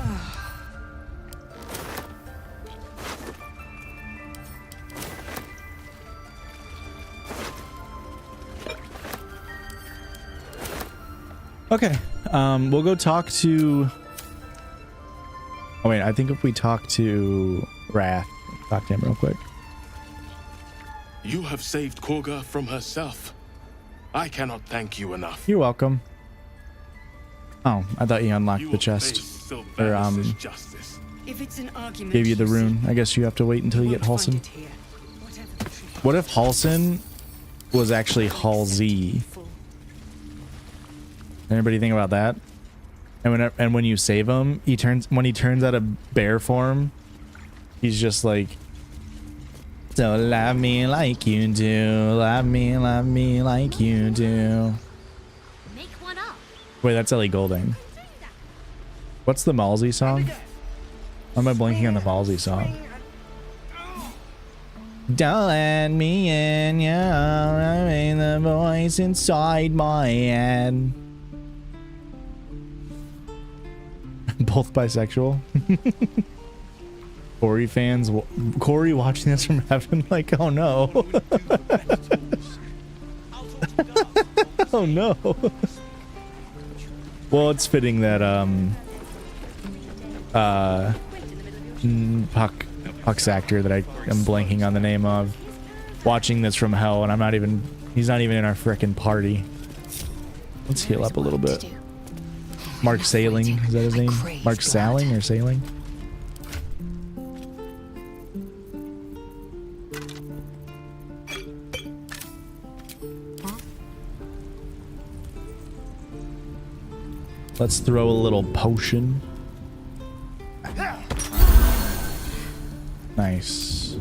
Okay, we'll go talk to... Oh wait, I think if we talk to Wrath, talk to him real quick. You have saved Koga from herself. I cannot thank you enough. You're welcome. Oh, I thought you unlocked the chest. Or, justice. If it's an argument, gave you the rune. I guess you have to wait until you get Halsin. What if Halsin was actually Halsey? Anybody think about that? And when you save him, when he turns out of bear form, he's just like, so love me like you do, love me like you do. Make one up. Wait, that's Ellie Goulding. What's the Malsey song? Why am I blanking on the Malsey song? Don't let me in, yeah, I'm the voice inside my head. Both bisexual. Corey fans, Corey watching this from heaven, like, oh no. Oh no. Well, it's fitting that Puck's actor that I am blanking on the name of, watching this from hell, and he's not even in our frickin' party. Let's heal up a little bit. Mark Sailing, is that his name? Mark Salling or Sailing? Let's throw a little potion. Nice.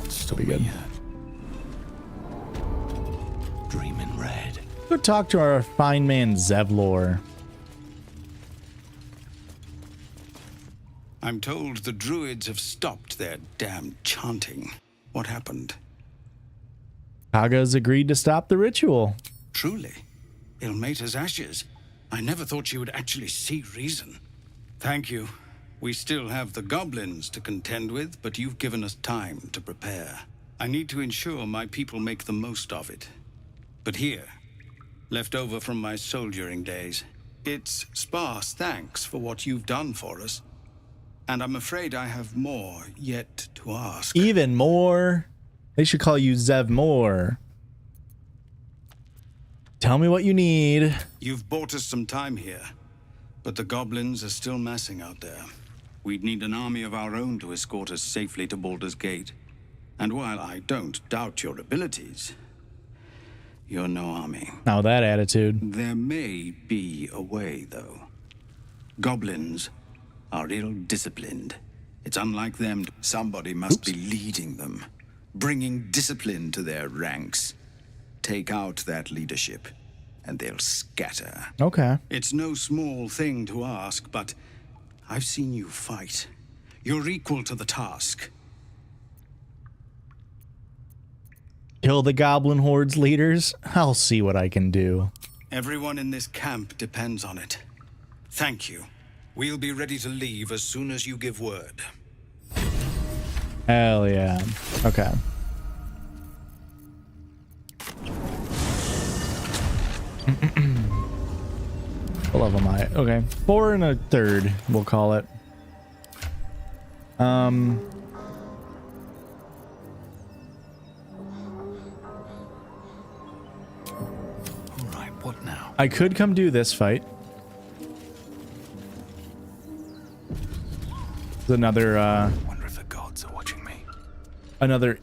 Still be good. Dreaming red. Go talk to our fine man Zevlor. I'm told the druids have stopped their damn chanting. What happened? Kaga's agreed to stop the ritual. Truly? Ilmater's ashes. I never thought she would actually see reason. Thank you. We still have the goblins to contend with, but you've given us time to prepare. I need to ensure my people make the most of it. But here, left over from my soldiering days, it's sparse thanks for what you've done for us. And I'm afraid I have more yet to ask. Even more? They should call you Zev Moore. Tell me what you need. You've bought us some time here, but the goblins are still massing out there. We'd need an army of our own to escort us safely to Baldur's Gate. And while I don't doubt your abilities, you're no army. Now that attitude. There may be a way, though. Goblins are ill-disciplined. It's unlike them. Somebody must be leading them, bringing discipline to their ranks. Take out that leadership, and they'll scatter. Okay. It's no small thing to ask, but I've seen you fight. You're equal to the task. Kill the goblin horde's leaders? I'll see what I can do. Everyone in this camp depends on it. Thank you. We'll be ready to leave as soon as you give word. Hell yeah. Okay. What level am I? Okay. 4 1/3, we'll call it. All right, what now? I could come do this fight. There's another Wonder if the gods are watching me. another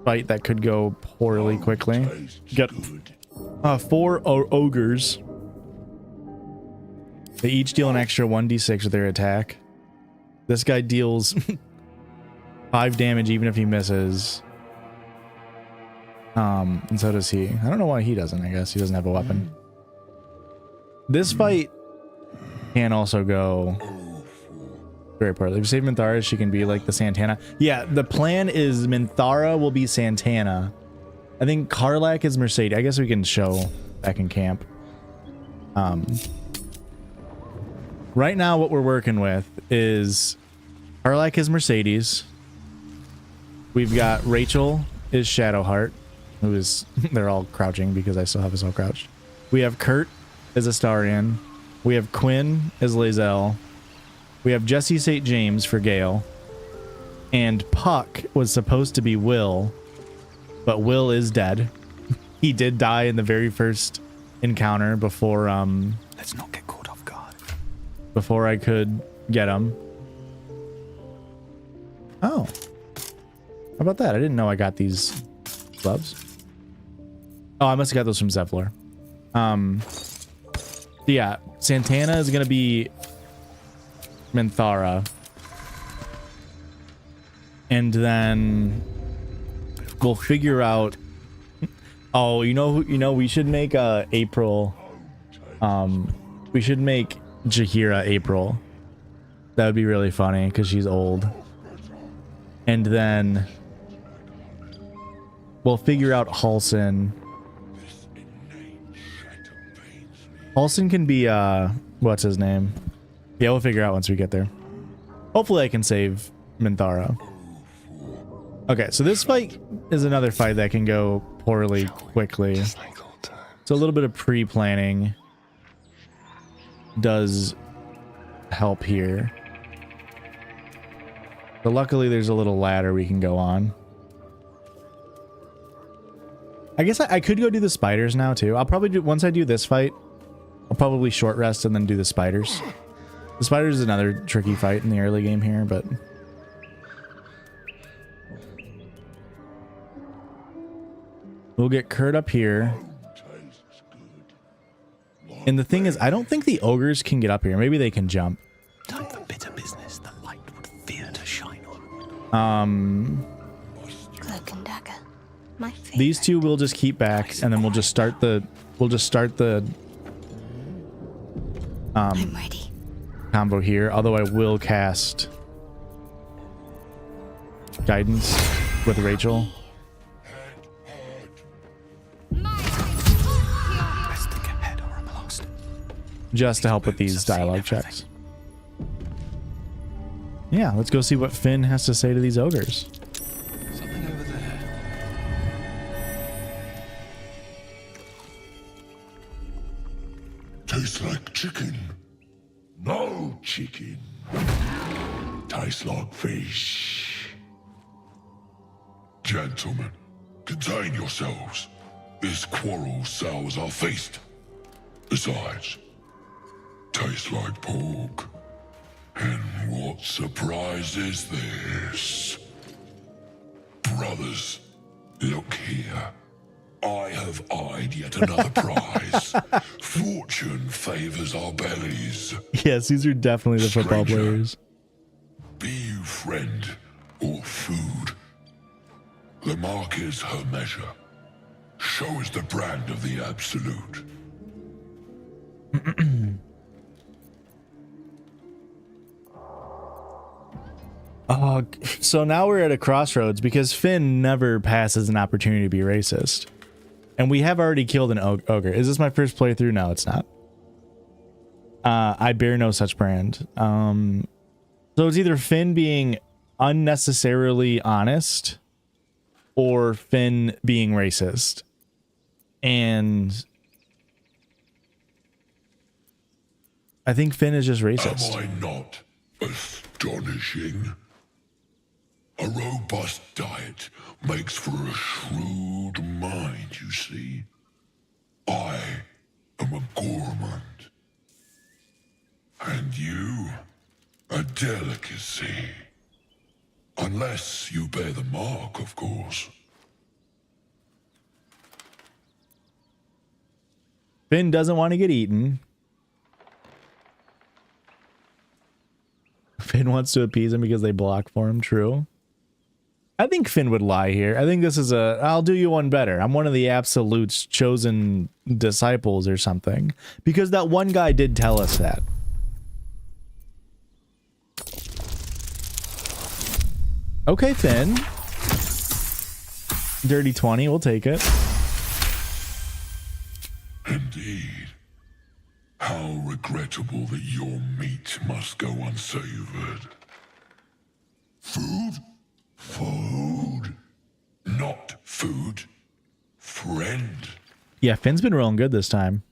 fight that could go poorly quickly. Get 4 ogres. They each deal an extra 1d6 with their attack. This guy deals 5 damage even if he misses. And so does he. I don't know why he doesn't. I guess he doesn't have a weapon. This fight can also go very poorly. If you save Minthara, she can be like the Santana. Yeah, the plan is Minthara will be Santana. I think Karlach is Mercedes. I guess we can show back in camp. Right now what we're working with is Karlach is Mercedes. We've got Rachel is Shadowheart, who is they're all crouching because I still have us all crouched. We have Kurt as Astarion. We have Quinn as Lae'zel. We have Jesse St. James for Gale. And Puck was supposed to be Will, but Will is dead. He did die in the very first encounter before Let's not get caught off guard. before I could get him. Oh. How about that? I didn't know I got these gloves. Oh, I must have got those from Zevlor. Yeah, Santana is going to be Minthara. And then we'll figure out. Oh, you know, we should make April. We should make Jaheira April. That would be really funny because she's old. And then we'll figure out Halsin. Halsin can be what's his name? Yeah, we'll figure out once we get there. Hopefully I can save Minthara. Okay, so this fight is another fight that can go poorly quickly. So a little bit of pre-planning does help here. But luckily there's a little ladder we can go on. I guess I could go do the spiders now too. I'll probably do, once I do this fight, I'll probably short rest and then do the spiders. The spiders is another tricky fight in the early game here, but we'll get Kurt up here. And the thing is, I don't think the ogres can get up here. Maybe they can jump. Time for bitter business the light would fear to shine on. Cloak and dagger. My favorite. These two we'll just keep back, and then we'll just start the I'm ready. combo here. Although I will cast guidance with Rachel. Just to help with these dialogue checks. Yeah, let's go see what Finn has to say to these ogres. Something over there. Tastes like chicken. No chicken. Tastes like fish. Gentlemen, contain yourselves. This quarrel sours our feast. Besides, tastes like pork. And what surprise is this? Brothers, look here. I have eyed yet another prize. Fortune favors our bellies. Yes, these are definitely the football Stranger, players. Be you friend or food, the mark is her measure. Show is the brand of the absolute. Oh, so now we're at a crossroads because Finn never passes an opportunity to be racist. And we have already killed an ogre. Is this my first playthrough? No, it's not. I bear no such brand. So it's either Finn being unnecessarily honest or Finn being racist. And I think Finn is just racist. Am I not astonishing? A robust diet makes for a shrewd mind, you see. I am a gourmand. And you, a delicacy. Unless you bear the mark, of course. Finn doesn't want to get eaten. Finn wants to appease him because they block for him. True. I think Finn would lie here. I think this is a, I'll do you one better. I'm one of the Absolute's chosen disciples or something. Because that one guy did tell us that. Okay, Finn. Dirty 20, we'll take it. Indeed. How regrettable that your meat must go unsavored. Food? Food. Not food. Friend. Yeah, Finn's been rolling good this time.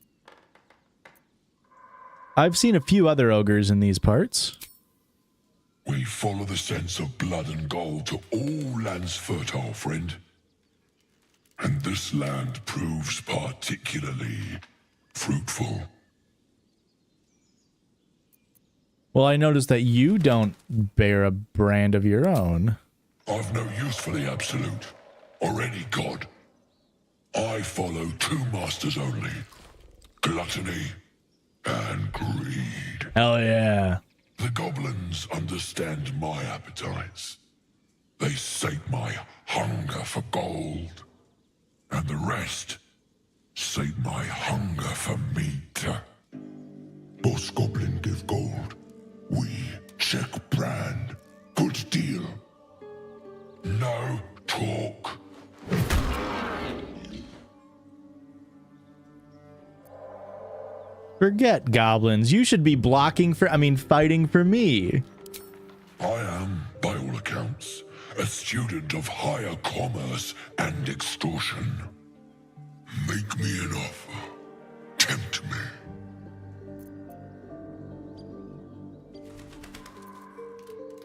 I've seen a few other ogres in these parts. We follow the sense of blood and gold to all lands fertile, friend. And this land proves particularly fruitful. Well, I noticed that you don't bear a brand of your own. I've no use for the Absolute, or any god. I follow two masters only. Gluttony and greed. Hell yeah. The goblins understand my appetites. They sate my hunger for gold. And the rest sate my hunger for meat. Boss goblin give gold. We check brand. Good deal. No talk. Forget goblins. You should be blocking for, fighting for me. I am, by all accounts, a student of higher commerce and extortion. Make me an offer. Tempt me.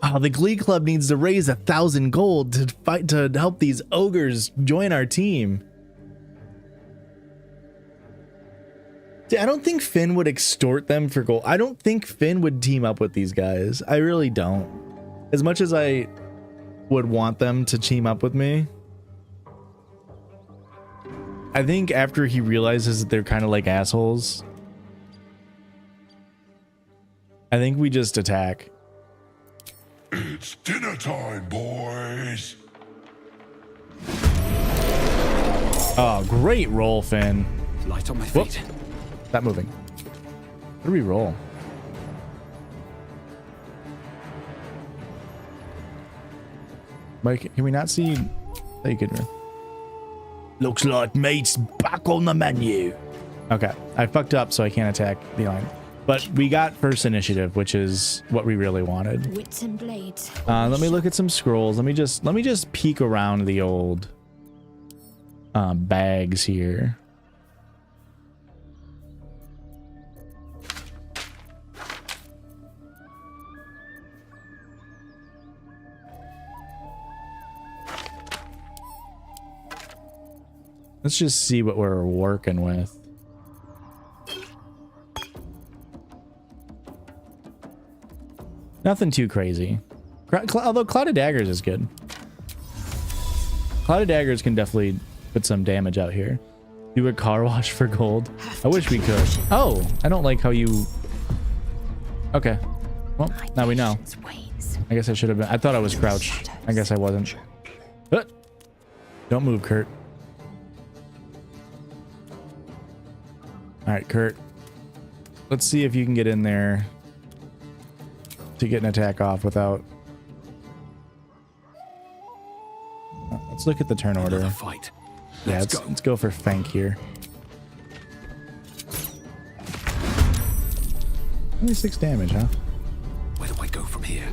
Oh, the Glee Club needs to raise 1,000 gold to fight to help these ogres join our team. See, I don't think Finn would extort them for gold. I don't think Finn would team up with these guys. I really don't. As much as I would want them to team up with me, I think after he realizes that they're kind of like assholes, I think we just attack. It's dinner time, boys. Oh, great roll, Finn. Light on my feet. Stop moving. What do we roll? Mike, can we not see? Oh, you could. Looks like meat's back on the menu. Okay, I fucked up, so I can't attack the line. But we got first initiative, which is what we really wanted. Wits and blades. Let me look at some scrolls. Let me just peek around the old bags here. Let's just see what we're working with. Nothing too crazy. Although Clouded Daggers is good. Clouded Daggers can definitely put some damage out here. Do a car wash for gold. I wish we could. Oh, I don't like how you... Okay. Well, now we know. I guess I should have been... I thought I was crouched. I guess I wasn't. But don't move, Kurt. All right, Kurt. Let's see if you can get in there to get an attack off without Let's look at the turn order. Fight. Yeah, let's go for Fank here. Only 6 damage, huh? Where do I go from here?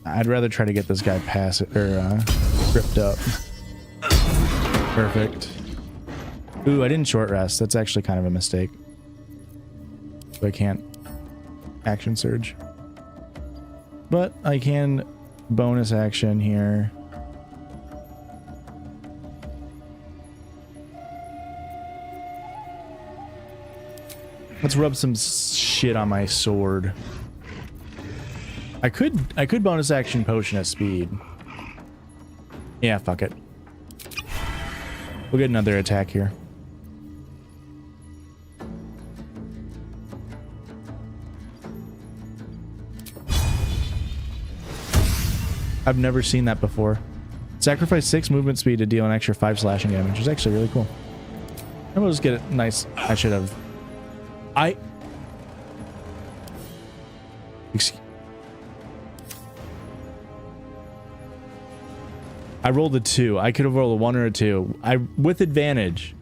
I'd rather try to get this guy pass it or gripped up. Perfect. Ooh, I didn't short rest. That's actually kind of a mistake. So I can't action surge. But I can bonus action here. Let's rub some shit on my sword. I could bonus action potion at speed. Yeah, fuck it. We'll get another attack here. I've never seen that before. Sacrifice 6 movement speed to deal an extra 5 slashing damage, which is actually really cool. And we'll just get it nice. I should have. I rolled a 2. I could have rolled a 1 or a 2. With advantage,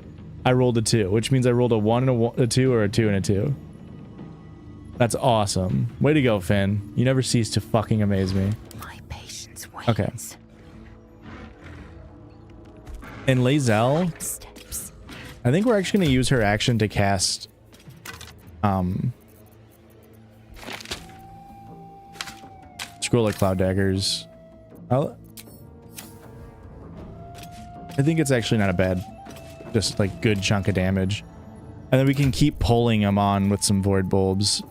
I rolled a 2, which means I rolled a 1 and a 2 or a 2 and a 2. That's awesome. Way to go, Finn. You never cease to fucking amaze me. My patience wanes. Okay. And Lae'zel, I think we're actually going to use her action to cast Scroll of Cloud Daggers. I think it's actually not a bad, just like good chunk of damage. And then we can keep pulling them on with some Void Bulbs.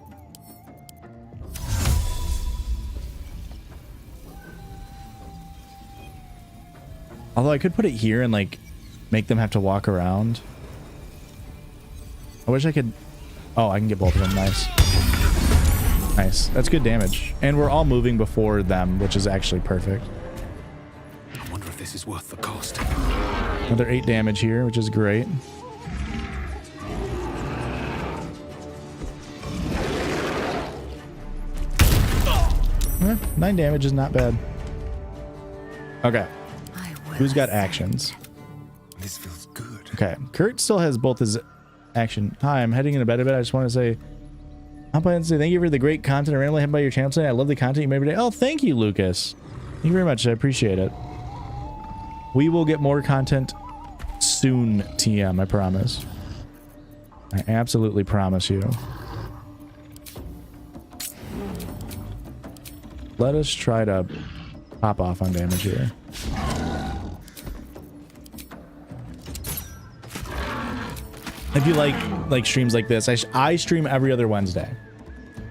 Although I could put it here and like make them have to walk around. I wish I could. Oh, I can get both of them. Nice. Nice. That's good damage. And we're all moving before them, which is actually perfect. I wonder if this is worth the cost. Another 8 damage here, which is great. Eh, 9 damage is not bad. Okay. Who's got actions? This feels good. Okay. Kurt still has both his action. Hi, I'm heading into bed a bit. I just want to say, I'm planning to say thank you for the great content I randomly had by your channel today. I love the content you made every day. Oh, thank you, Lucas. Thank you very much. I appreciate it. We will get more content soon, TM, I promise. I absolutely promise you. Let us try to pop off on damage here. If you like streams like this, I stream every other Wednesday.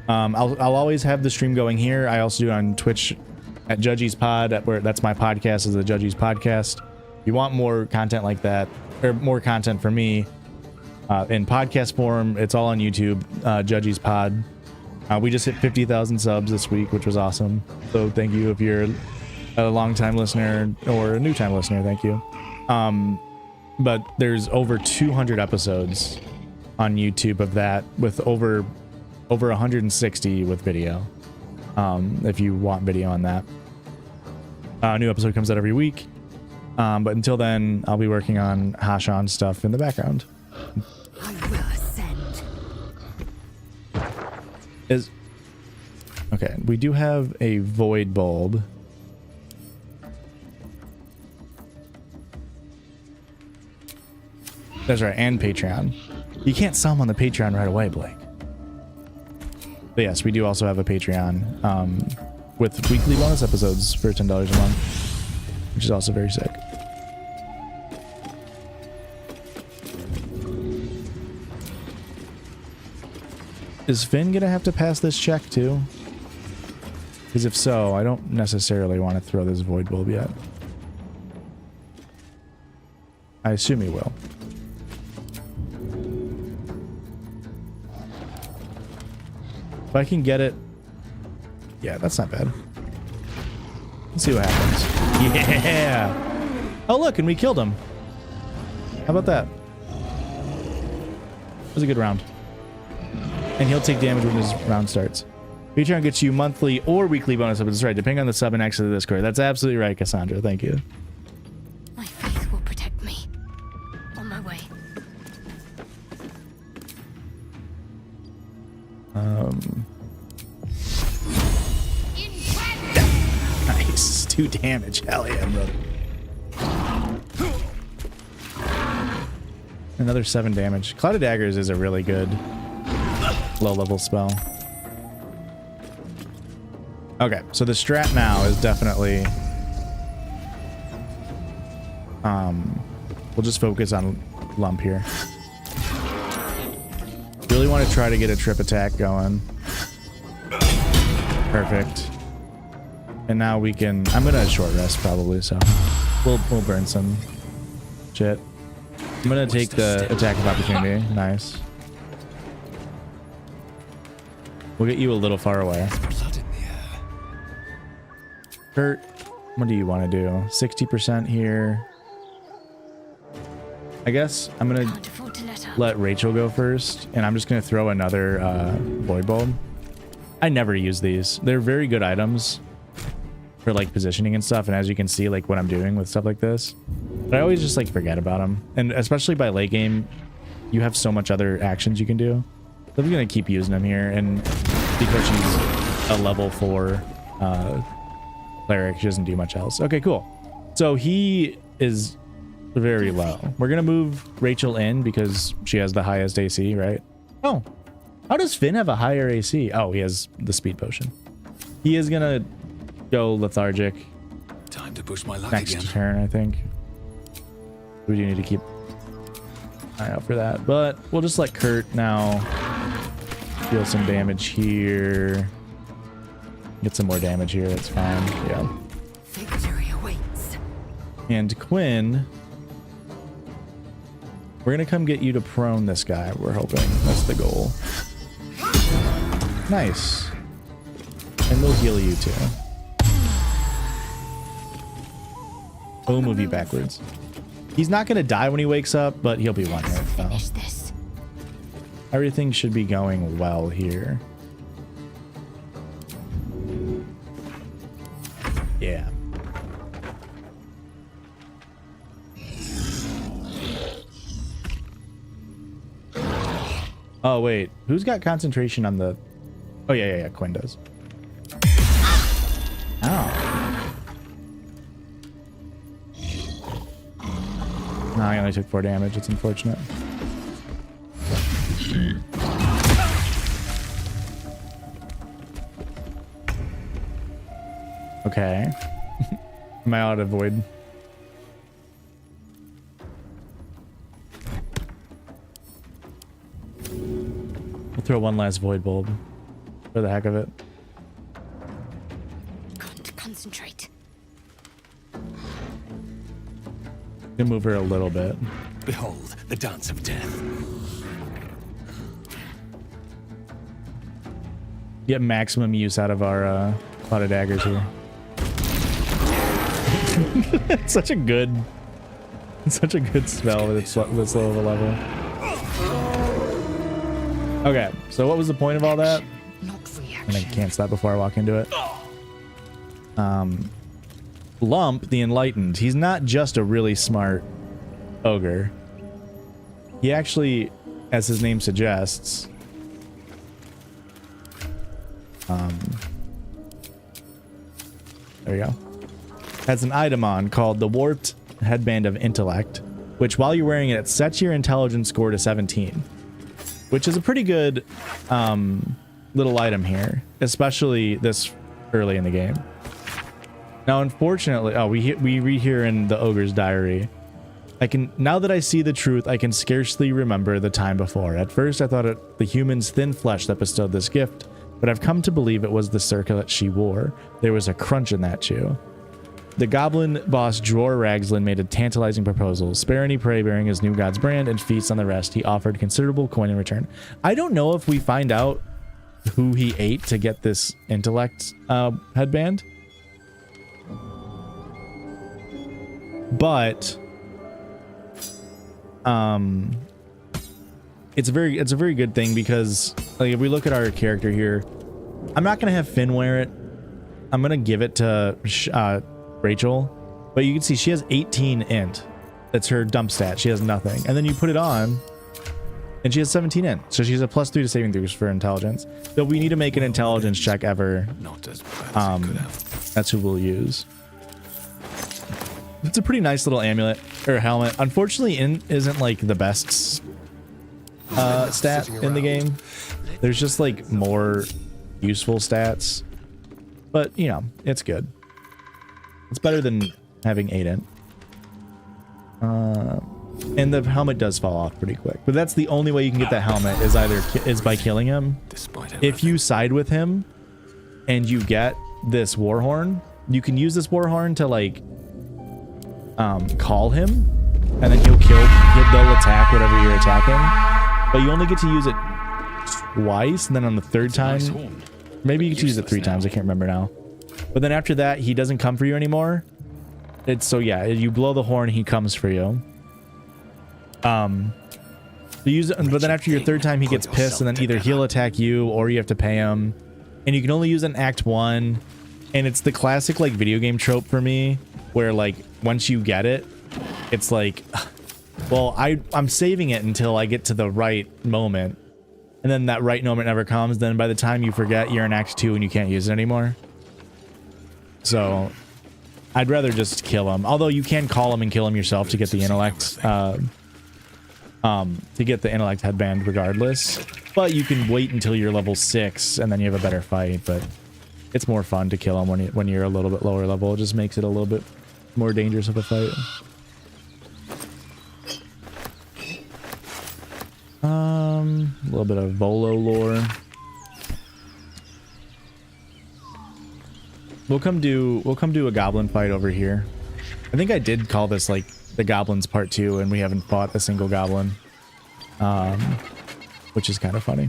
I'll always have the stream going here. I also do it on Twitch at Judgy's Pod, where that's my podcast, is the Judgy's Podcast. If you want more content like that, or more content from me in podcast form, it's all on YouTube, Judgy's Pod. We just hit 50,000 subs this week, which was awesome. So thank you if you're a long-time listener or a new-time listener. Thank you. But there's over 200 episodes on YouTube of that, with over 160 with video. If you want video on that. A new episode comes out every week. But until then, I'll be working on Hashan stuff in the background. I will ascend. Okay, we do have a Void Bulb. That's right, and Patreon. You can't sell them on the Patreon right away, Blake. But yes, we do also have a Patreon with weekly bonus episodes for $10 a month, which is also very sick. Is Finn gonna have to pass this check too? Because if so, I don't necessarily want to throw this Void Bulb yet. I assume he will. If I can get it... Yeah, that's not bad. Let's see what happens. Yeah! Oh look, and we killed him. How about that? was a good round. And he'll take damage when his round starts. Patreon gets you monthly or weekly bonus episodes. That's right, depending on the sub and access to the Discord. That's absolutely right, Cassandra. Thank you. My faith will protect me. On my way. Nice. 2 damage. Hell yeah, brother. Another 7 damage. Cloud of Daggers is a really good low-level spell. Okay, so the strat now is definitely... we'll just focus on Lump here. Really want to try to get a trip attack going. Perfect. And now we can... I'm gonna short rest probably, so we'll burn some shit. I'm gonna take the attack of opportunity. Nice. We'll get you a little far away. Kurt, what do you want to do? 60% here. I guess I'm gonna let Rachel go first, and I'm just gonna throw another void bulb. I never use these. They're very good items for like positioning and stuff, and as you can see, like what I'm doing with stuff like this, but I always just like forget about them, and especially by late game, you have so much other actions you can do. So I'm gonna keep using them here, and because she's a level 4 cleric, she doesn't do much else. Okay, cool. So he is very low. We're gonna move Rachel in because she has the highest AC, right? Oh, how does Finn have a higher AC? Oh, he has the speed potion. He is gonna go lethargic. Time to push my luck next again. turn, I think. We do need to keep an eye out for that, but we'll just let Kurt now deal some damage here. Get some more damage here. That's fine. Yeah. Victory awaits. And Quinn, we're gonna come get you to prone this guy. We're hoping that's the goal. Nice. And we'll heal you too. We'll move you backwards. He's not gonna die when he wakes up, but he'll be one hit. Finish this. Everything should be going well here. Yeah. Oh, wait. Who's got concentration on the... Oh, yeah. Quinn does. Oh. No, I only took 4 damage. It's unfortunate. Okay. Am I out of void? We'll throw one last void bulb for the heck of it. Got to concentrate. Gonna move her a little bit. Behold, the dance of death. Get maximum use out of our Cloud of Daggers here. It's such a good spell with this low of a level. Okay, so what was the point of all that? I'm gonna cancel that before I walk into it. Lump, the Enlightened, he's not just a really smart ogre. He actually, as his name suggests, there you go, has an item on called the Warped Headband of Intellect, which while you're wearing it, it sets your intelligence score to 17, which is a pretty good little item here, especially this early in the game. Now, unfortunately, we read here in the Ogre's diary, now that I see the truth, I can scarcely remember the time before. At first, I thought it the human's thin flesh that bestowed this gift, but I've come to believe it was the circlet she wore. There was a crunch in that chew. The goblin boss Dror Ragslin made a tantalizing proposal. Spare any prey bearing his new god's brand and feast on the rest. He offered considerable coin in return. I don't know if we find out who he ate to get this intellect headband. But it's a very good thing because like if we look at our character here, I'm not gonna have Finn wear it. I'm gonna give it to Rachel, but you can see she has 18 int. That's her dump stat. She has nothing, and then you put it on, and she has 17 int. So she's a +3 to saving throws for intelligence. So we need to make an intelligence check ever. That's who we'll use. It's a pretty nice little amulet or helmet. Unfortunately, isn't like the best stat in the game. There's just like more useful stats, but you know, it's good. It's better than having 8 int. And the helmet does fall off pretty quick, but that's the only way you can get that helmet is by killing him. If you side with him and you get this warhorn, you can use this warhorn to like call him, and then they'll attack whatever you're attacking, but you only get to use it twice, and then on the third time, maybe you get to use it 3 times, I can't remember now, but then after that he doesn't come for you anymore. It's so yeah, you blow the horn, he comes for you. Use it, but then after your 3rd time he gets pissed, and then either he'll attack you or you have to pay him, and you can only use it in Act 1. And it's the classic like video game trope for me, where like once you get it, it's like, well, I'm saving it until I get to the right moment, and then that right moment never comes. Then by the time you forget, you're in Act 2 and you can't use it anymore. So I'd rather just kill him. Although you can call him and kill him yourself to get the intellect, headband regardless. But you can wait until you're level 6 and then you have a better fight. But it's more fun to kill him when you're a little bit lower level. It just makes it a little bit more dangerous of a fight. A little bit of Volo lore. We'll come do a goblin fight over here. I think I did call this like the Goblins Part 2, and we haven't fought a single goblin, which is kind of funny.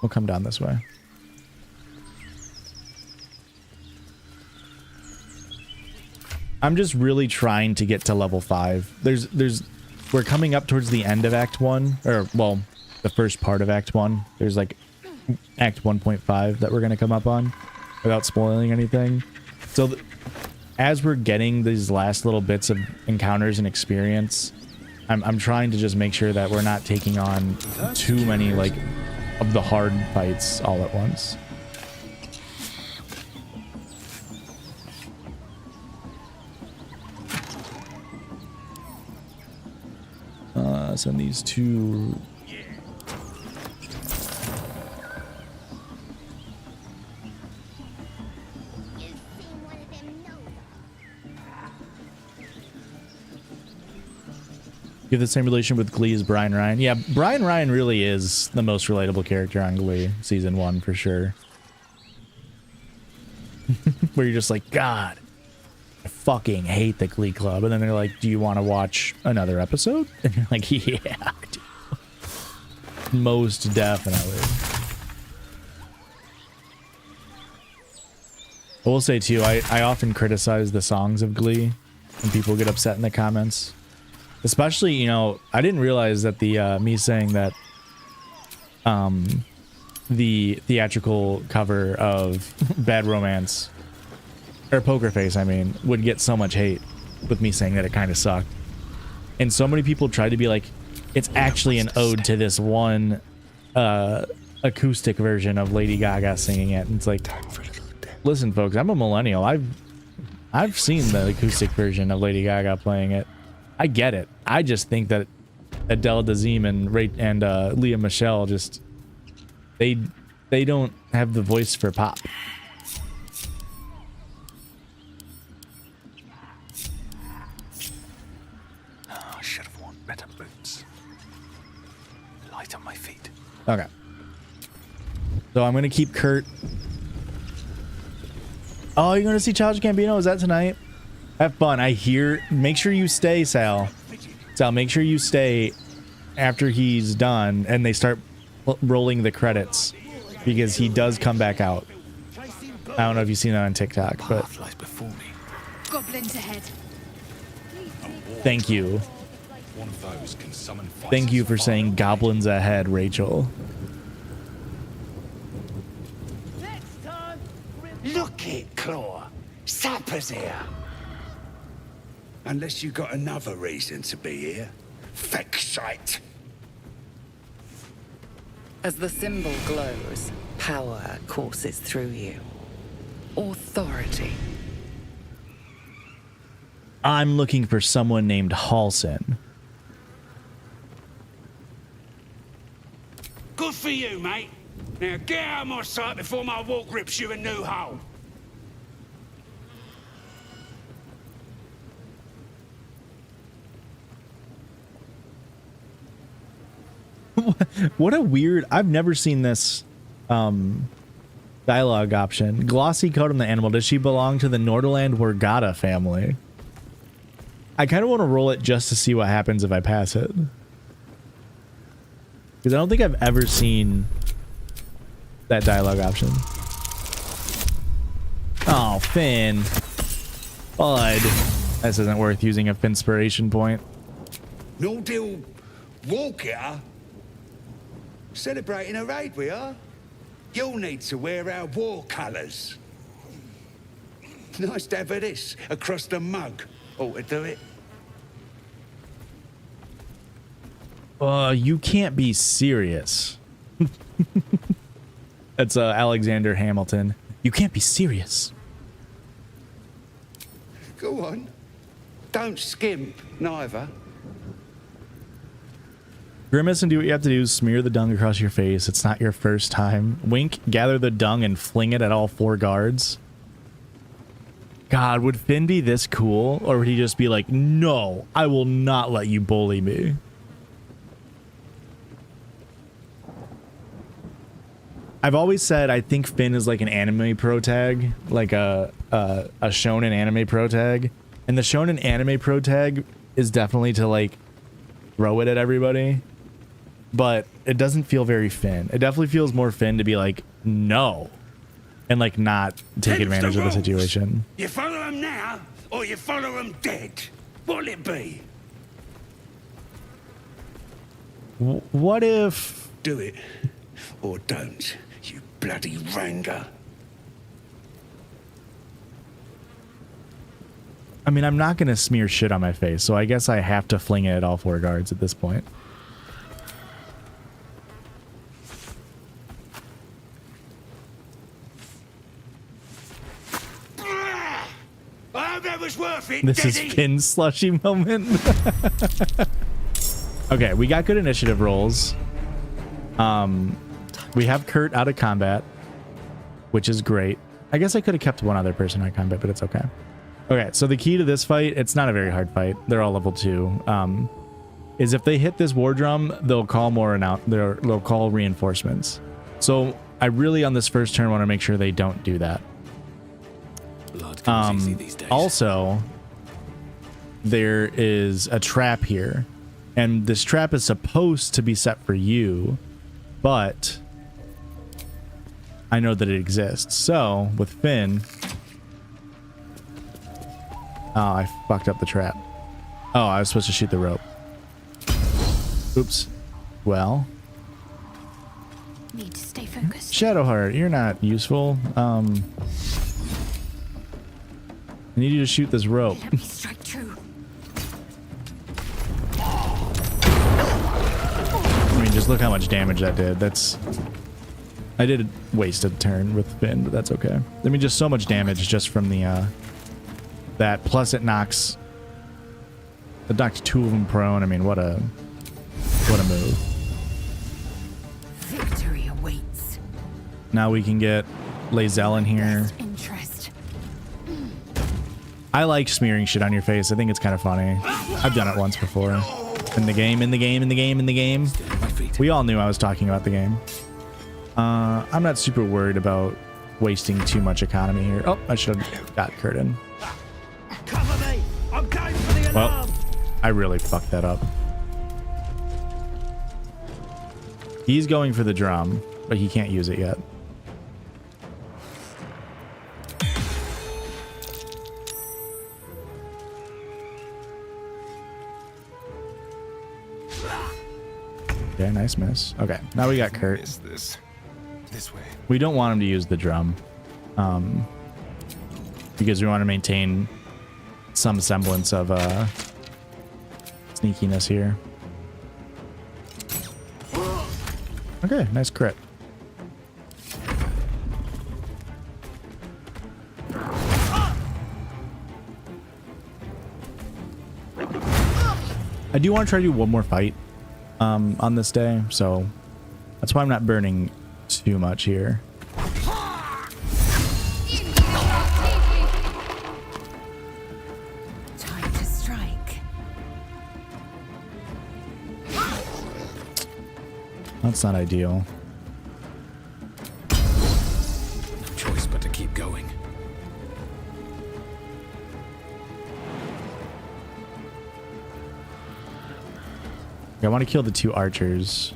We'll come down this way. I'm just really trying to get to level 5. We're coming up towards the end of Act 1, or well, the first part of Act 1. There's like Act 1.5 that we're going to come up on without spoiling anything. So as we're getting these last little bits of encounters and experience, I'm trying to just make sure that we're not taking on too many like of the hard fights all at once. Send these two. You have the same relation with GLEE as Brian Ryan. Yeah, Brian Ryan really is the most relatable character on GLEE Season 1 for sure. Where you're just like, God, I fucking hate the GLEE Club. And then they're like, do you want to watch another episode? And you're like, yeah, I do. Most definitely. I will say too, I often criticize the songs of GLEE, and people get upset in the comments. Especially, you know, I didn't realize that the me saying that the theatrical cover of Bad Romance, or Poker Face, I mean, would get so much hate with me saying that it kind of sucked. And so many people tried to be like, it's actually an ode to this one acoustic version of Lady Gaga singing it. And it's like, listen, folks, I'm a millennial. I've seen the acoustic version of Lady Gaga playing it. I get it. I just think that Adele Dazeem and Leah Michelle just they don't have the voice for pop. Oh, I should have worn better boots. Light on my feet. Okay. So I'm gonna keep Kurt. Oh, you're gonna see Childish Gambino? Is that tonight? Have fun. I hear. Make sure you stay, Sal. Sal, make sure you stay after he's done and they start rolling the credits, because he does come back out. I don't know if you've seen that on TikTok, but Goblins ahead. Thank you. One of those can summon fire. Thank you for saying goblins ahead, Rachel. Look it, Claw. Sapper's here. Unless you got another reason to be here. Fexite. As the symbol glows, power courses through you. Authority. I'm looking for someone named Halsin. Good for you, mate. Now get out of my sight before my walk rips you a new hole. What a weird... I've never seen this dialogue option. Glossy coat on the animal. Does she belong to the Norderland Wargata family? I kind of want to roll it just to see what happens if I pass it. Because I don't think I've ever seen that dialogue option. Oh, Finn. Bud. This isn't worth using a Finspiration point. No deal walk here. Celebrating a raid we are. You'll need to wear our war colours. Nice to have this across the mug. Ought to do it. You can't be serious. That's Alexander Hamilton. You can't be serious. Go on. Don't skimp, neither. Grimace and do what you have to do. Smear the dung across your face. It's not your first time. Wink, gather the dung and fling it at all 4 guards. God, would Finn be this cool? Or would he just be like, no, I will not let you bully me? I've always said I think Finn is like an anime protag, like a shonen anime protag. And the shonen anime protag is definitely to like throw it at everybody. But it doesn't feel very Finn. It definitely feels more Finn to be like, no. And like not take advantage of the situation. You follow him now, or you follow him dead. What'll it be? What if... Do it, or don't, you bloody ranger. I mean, I'm not going to smear shit on my face, so I guess I have to fling it at all 4 guards at this point. That was worth it, This is Finn's slushy moment. Okay, we got good initiative rolls. We have Kurt out of combat, which is great. I guess I could have kept one other person out of combat, but it's okay. Okay, so the key to this fight, it's not a very hard fight. They're all level 2. Is if they hit this war drum, they'll call they'll call reinforcements. So I really on this first turn want to make sure they don't do that. Also, there is a trap here, and this trap is supposed to be set for you, but I know that it exists. So with Finn, oh, I fucked up the trap. Oh, I was supposed to shoot the rope. Oops. Well, need to stay focused. Shadowheart, you're not useful. I need you to shoot this rope. Let me strike true. I mean, just look how much damage that did. I did waste a turn with Finn, but that's okay. I mean, just so much damage just from the that. Plus, it knocks 2 of them prone. I mean, what a move. Victory awaits. Now we can get Lae'zel in here. I like smearing shit on your face. I think it's kind of funny. I've done it once before. In the game. We all knew I was talking about the game. I'm not super worried about wasting too much economy here. Oh, I should have got Kurt in. Cover me! I'm going for the alarm! Well, I really fucked that up. He's going for the drum, but he can't use it yet. Okay, nice miss. Okay, now we got Kurt. This way. We don't want him to use the drum, because we want to maintain some semblance of sneakiness here. Okay, nice crit. I do want to try to do one more fight on this day, so that's why I'm not burning too much here. Time to strike. That's not ideal. No choice but to keep going. I want to kill the 2 archers.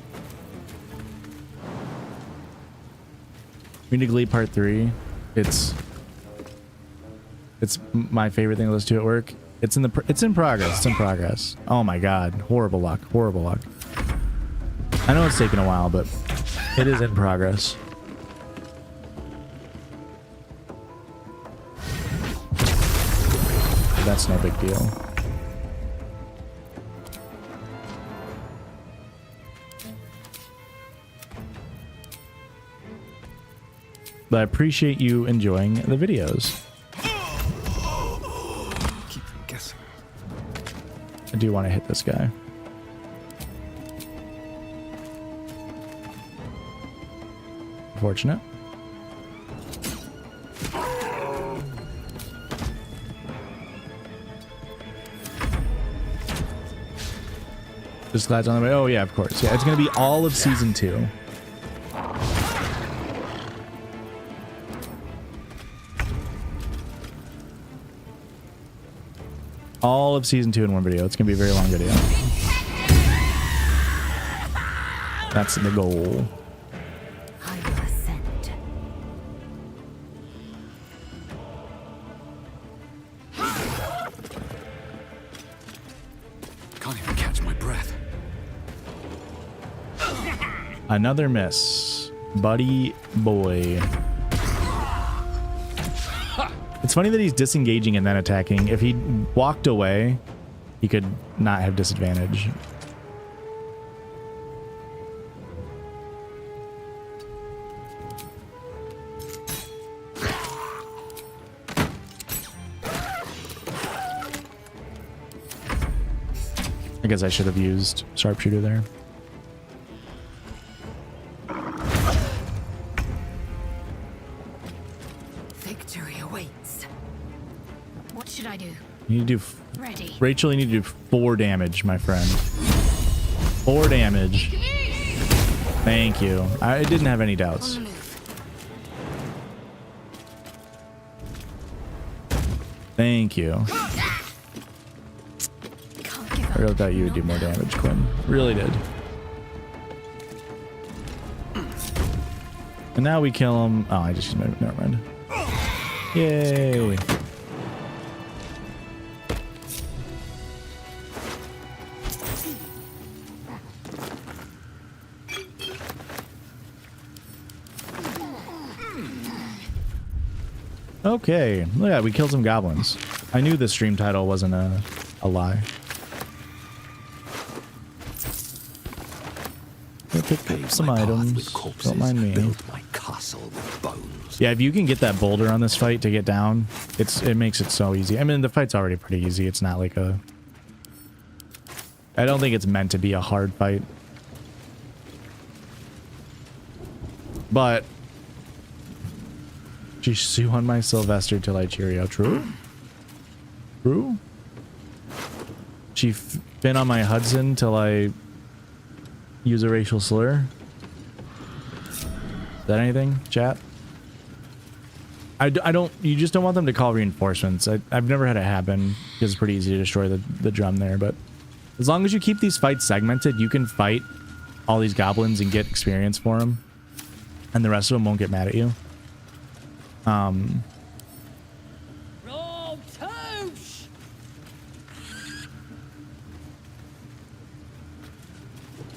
We need to GLEE part 3. It's my favorite thing to listen to at work. It's in progress. It's in progress. Oh my god. Horrible luck. Horrible luck. I know it's taken a while, but it is in progress. That's no big deal. But I appreciate you enjoying the videos. Keep them guessing. I do want to hit this guy. Unfortunate. This guy's on the way. Oh yeah, of course. Yeah, it's gonna be all of season 2. All of season 2 in one video. It's gonna be a very long video. That's the goal. I will ascend. Can't even catch my breath. Another miss. Buddy boy. It's funny that he's disengaging and then attacking. If he walked away, he could not have disadvantage. I guess I should have used sharpshooter there. Victory awaits. What should I do? You need to do... Ready. Rachel, you need to do 4 damage, my friend. 4 damage. Thank you. I didn't have any doubts. Thank you. I really thought you would do more damage, Quinn. Really did. And now we kill him. Oh, I just... Never mind. Yay. Okay, look at that, we killed some goblins. I knew the stream title wasn't a lie. Pick up some items. Don't mind me. My castle with bones. Yeah, if you can get that boulder on this fight to get down, it makes it so easy. I mean, the fight's already pretty easy. It's not like a... I don't think it's meant to be a hard fight. But... She sue on my Sylvester till I cheerio. True? True? She fin on my Hudson till I use a racial slur? Is that anything, chat? I don't... You just don't want them to call reinforcements. I've never had it happen because it's pretty easy to destroy the drum there, but as long as you keep these fights segmented, you can fight all these goblins and get experience for them, and the rest of them won't get mad at you.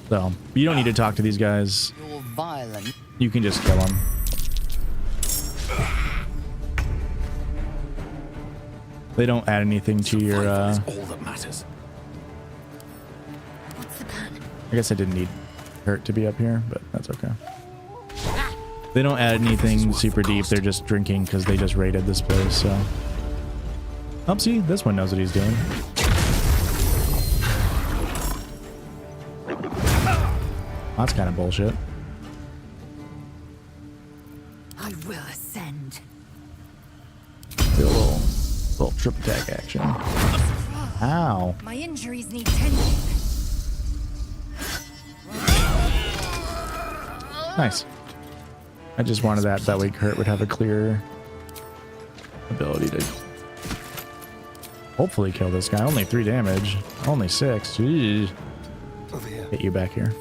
So you don't need to talk to these guys. You're violent. You can just kill them. They don't add anything to your all that matters. I guess I didn't need Hurt to be up here, but that's okay. They don't add anything super deep. They're just drinking because they just raided this place, so. Oh, see, this one knows what he's doing. That's kind of bullshit. I will ascend. Do a little trip attack action. Ow. My injuries need tending. Nice. I just wanted that way Kurt would have a clear ability to hopefully kill this guy. Only 3 damage. Only 6. Jeez. Get you back here.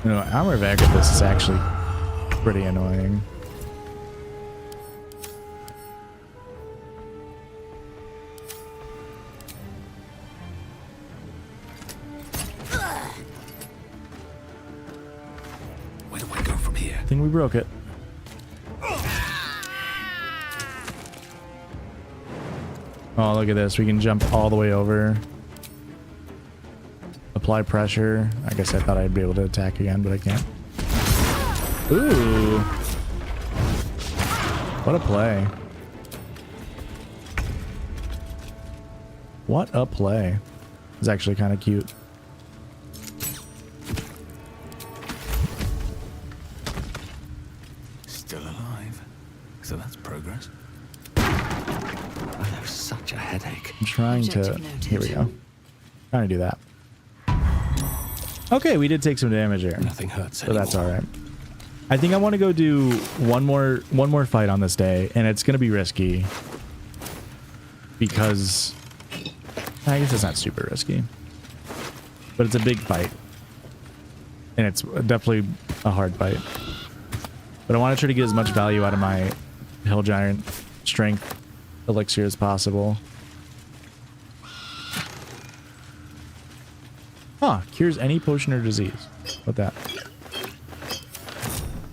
You know, armor vac at this is actually pretty annoying. Where do I go from here? I think we broke it. Oh, look at this. We can jump all the way over. Apply pressure. I guess I thought I'd be able to attack again, but I can't. Ooh. What a play. What a play. It's actually kind of cute. Still alive. So that's progress. I have such a headache. I'm trying to... Here we go. Trying to do that. Okay, we did take some damage here. Nothing hurts so that's all right. I think I want to go do one more fight on this day, and it's going to be risky because I guess it's not super risky, but it's a big fight, and it's definitely a hard fight. But I want to try to get as much value out of my Hill Giant strength elixir as possible. Huh, cures any potion or disease. What that?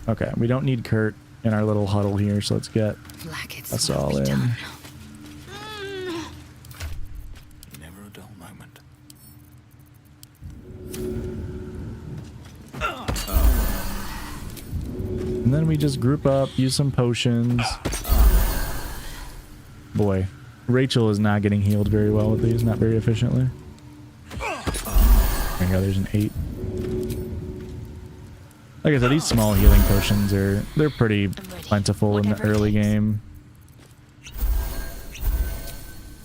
Okay, we don't need Kurt in our little huddle here, so let's get us all in. Never a dull moment. And then we just group up, use some potions. Boy, Rachel is not getting healed very well with these, not very efficiently. There you go, there's an 8. Like I said, these small healing potions they're pretty plentiful in the early game.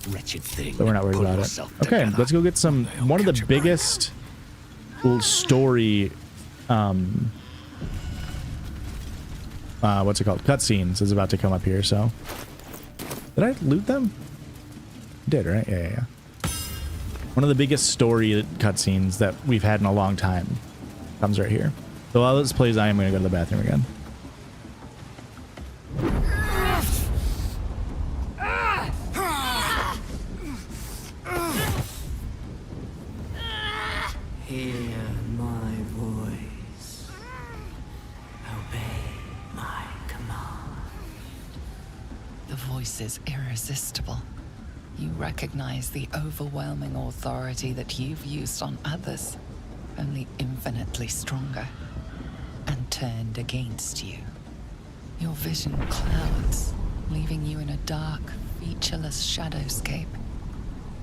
Wretched thing. So we're not worried about it. Okay, let's go get one of the biggest story what's it called? Cutscenes is about to come up here, so. Did I loot them? Did, right? Yeah. One of the biggest story cutscenes that we've had in a long time comes right here. So while this plays, I am going to go to the bathroom again. Hear my voice. Obey my command. The voice is irresistible. You recognize the overwhelming authority that you've used on others, only infinitely stronger, and turned against you. Your vision clouds, leaving you in a dark, featureless shadowscape.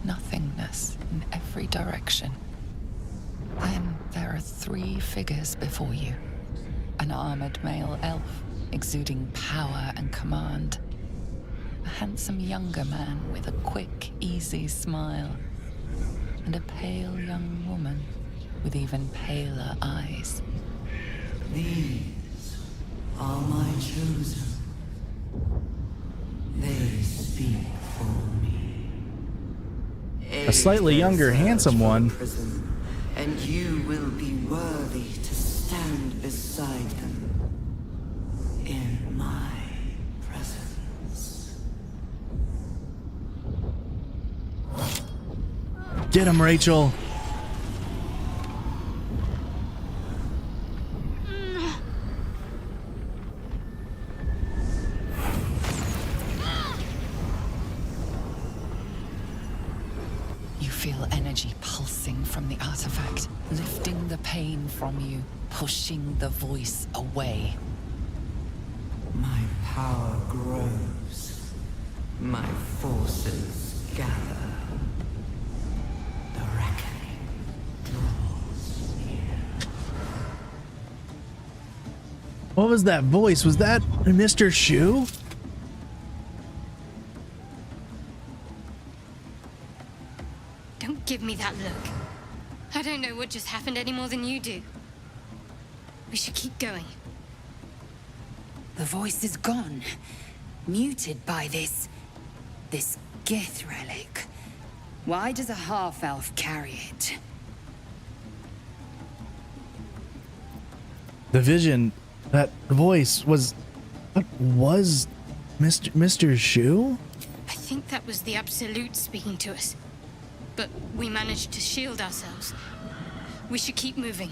Nothingness in every direction. Then there are 3 figures before you. An armored male elf, exuding power and command. A handsome younger man with a quick, easy smile. And a pale young woman with even paler eyes. These are my chosen. They speak for me. A slightly younger, handsome one. Prison, and you will be worthy to stand beside them in my presence. Get him, Rachel. You feel energy pulsing from the artifact, lifting the pain from you, pushing the voice away. My power grows. My forces gather. The reckoning draws near. What was that voice? Was that Mr. Shu? Don't give me that look. I don't know what just happened any more than you do. We should keep going. The voice is gone. Muted by this Gith relic. Why does a half-elf carry it? The vision, that voice was... What was Mr. Shu? I think that was the Absolute speaking to us. But we managed to shield ourselves. We should keep moving.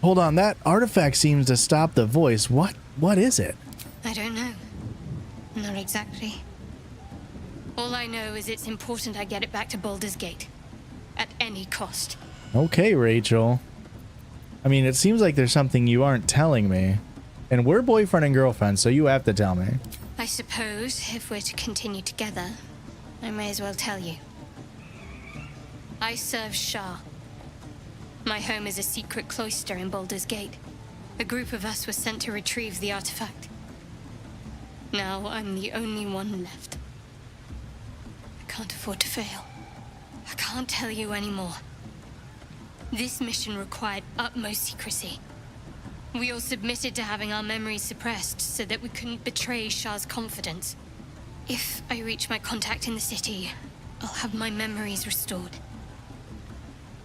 Hold on, that artifact seems to stop the voice. What is it? I don't know. Not exactly. All I know is it's important I get it back to Baldur's Gate. At any cost. Okay, Rachel. I mean, it seems like there's something you aren't telling me. And we're boyfriend and girlfriend, so you have to tell me. I suppose, if we're to continue together, I may as well tell you. I serve Shah. My home is a secret cloister in Baldur's Gate. A group of us was sent to retrieve the artifact. Now I'm the only one left. I can't afford to fail. I can't tell you anymore. This mission required utmost secrecy. We all submitted to having our memories suppressed so that we couldn't betray Shah's confidence. If I reach my contact in the city, I'll have my memories restored.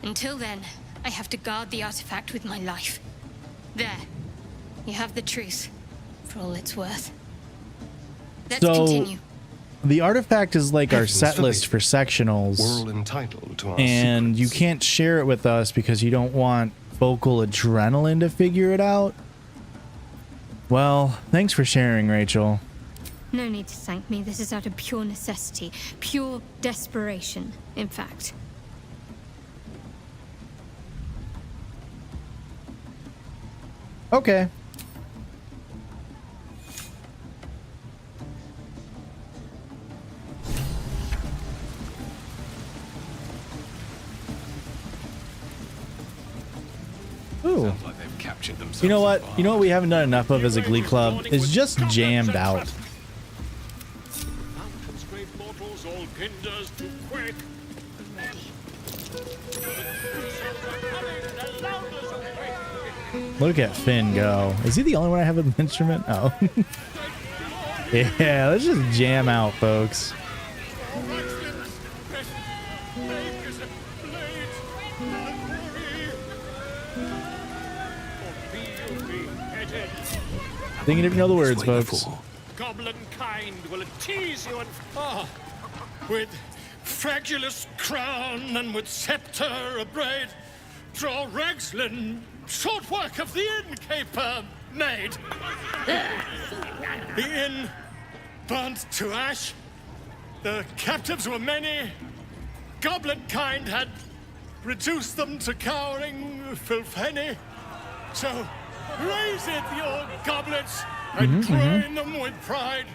Until then, I have to guard the artifact with my life. There. You have the truth, for all it's worth. Let's continue. The artifact is like our set list for sectionals. We're all entitled to our and you can't share it with us because you don't want vocal adrenaline to figure it out. Well, thanks for sharing, Rachel. No need to thank me. This is out of pure necessity. Pure desperation, in fact. Okay. Ooh. Like they've captured themselves. You know what? You know what we haven't done enough of as a Glee club is just jammed out. Mortals, all kinders to quick. Look at Finn go. Is he the only one I have an instrument? Oh. Yeah, let's just jam out, folks. Thinking if you know the words, folks. Goblin kind will tease you and with fragulous crown and with scepter abraid, draw Ragslin, short work of the innkeeper made. The inn burnt to ash. The captives were many. Goblin kind had reduced them to cowering filthenny. So raise it, your goblets, and crown them with pride.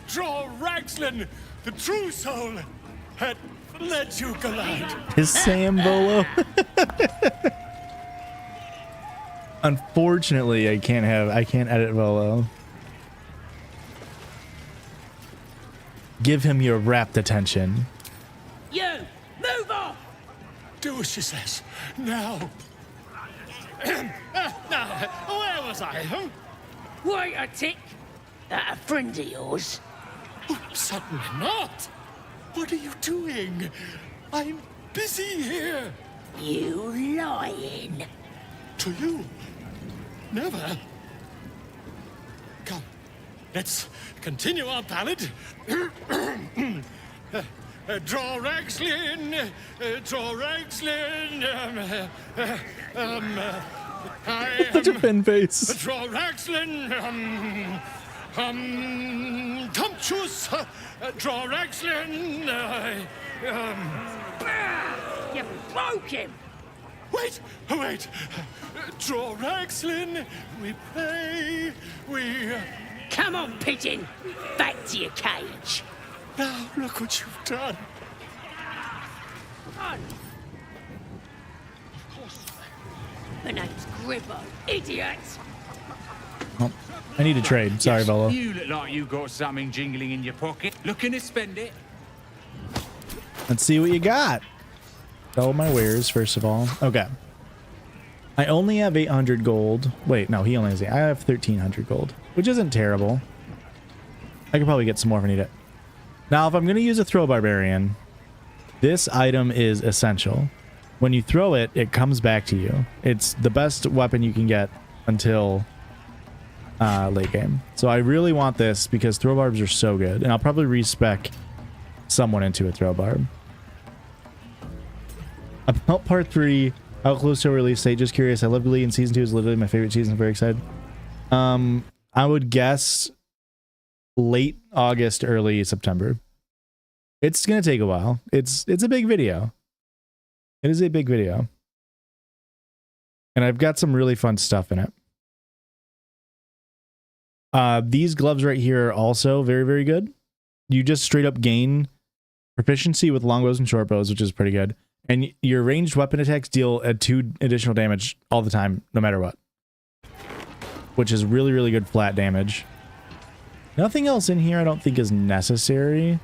Draw Ragslin, the true soul, had let you glide. Is Sam Bolo? Unfortunately, I can't edit Volo. Give him your rapt attention. You, move on! Do as she says, now. Now, where was I, huh? Wait a tick. That a friend of yours? Oh, certainly not. What are you doing? I'm busy here. You lying. To you? Never. Come, let's continue our ballad. Draw Ragslin, Such a Finn face. Draw Ragslin, Tumptuous, Draw Ragslin, You broke him! Wait! Draw Ragslin, we play, we... Come on, pigeon! Back to your cage! Now, look what you've done. The name's Gribbo, idiot! Oh, I need to trade. Sorry, Volo. You look like you got something jingling in your pocket. Looking to spend it? Let's see what you got. Sell my wares, first of all. Okay. I only have 800 gold. Wait, no, he only has 8. I have 1,300 gold, which isn't terrible. I could probably get some more if I need it. Now, if I'm going to use a throw barbarian, this item is essential. When you throw it, it comes back to you. It's the best weapon you can get until late game. So I really want this because throw barbs are so good. And I'll probably respec someone into a throw barb. About part 3, how close to a release date? Just curious. I love GLEE, and season 2 is literally my favorite season. I'm very excited. I would guess late August, early September. It's gonna take a while. It's a big video. It is a big video, and I've got some really fun stuff in it. These gloves right here are also very, very good. You just straight up gain proficiency with longbows and short bows, which is pretty good. And your ranged weapon attacks deal at 2 additional damage all the time, no matter what. Which is really, really good flat damage. Nothing else in here I don't think is necessary.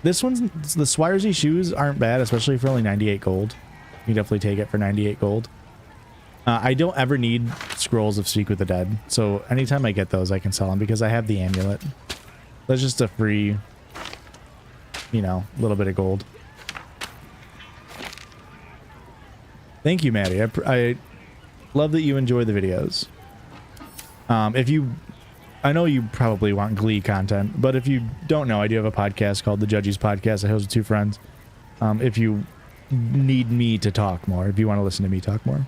This one's... The Swiresy shoes aren't bad, especially for only 98 gold. You can definitely take it for 98 gold. I don't ever need scrolls of Speak with the Dead. So anytime I get those, I can sell them because I have the amulet. That's just a free... You know, a little bit of gold. Thank you, Maddie. I love that you enjoy the videos. If you... I know you probably want GLEE content, but if you don't know, I do have a podcast called The Judges Podcast. I host with 2 friends. If you need me to talk more, if you want to listen to me talk more.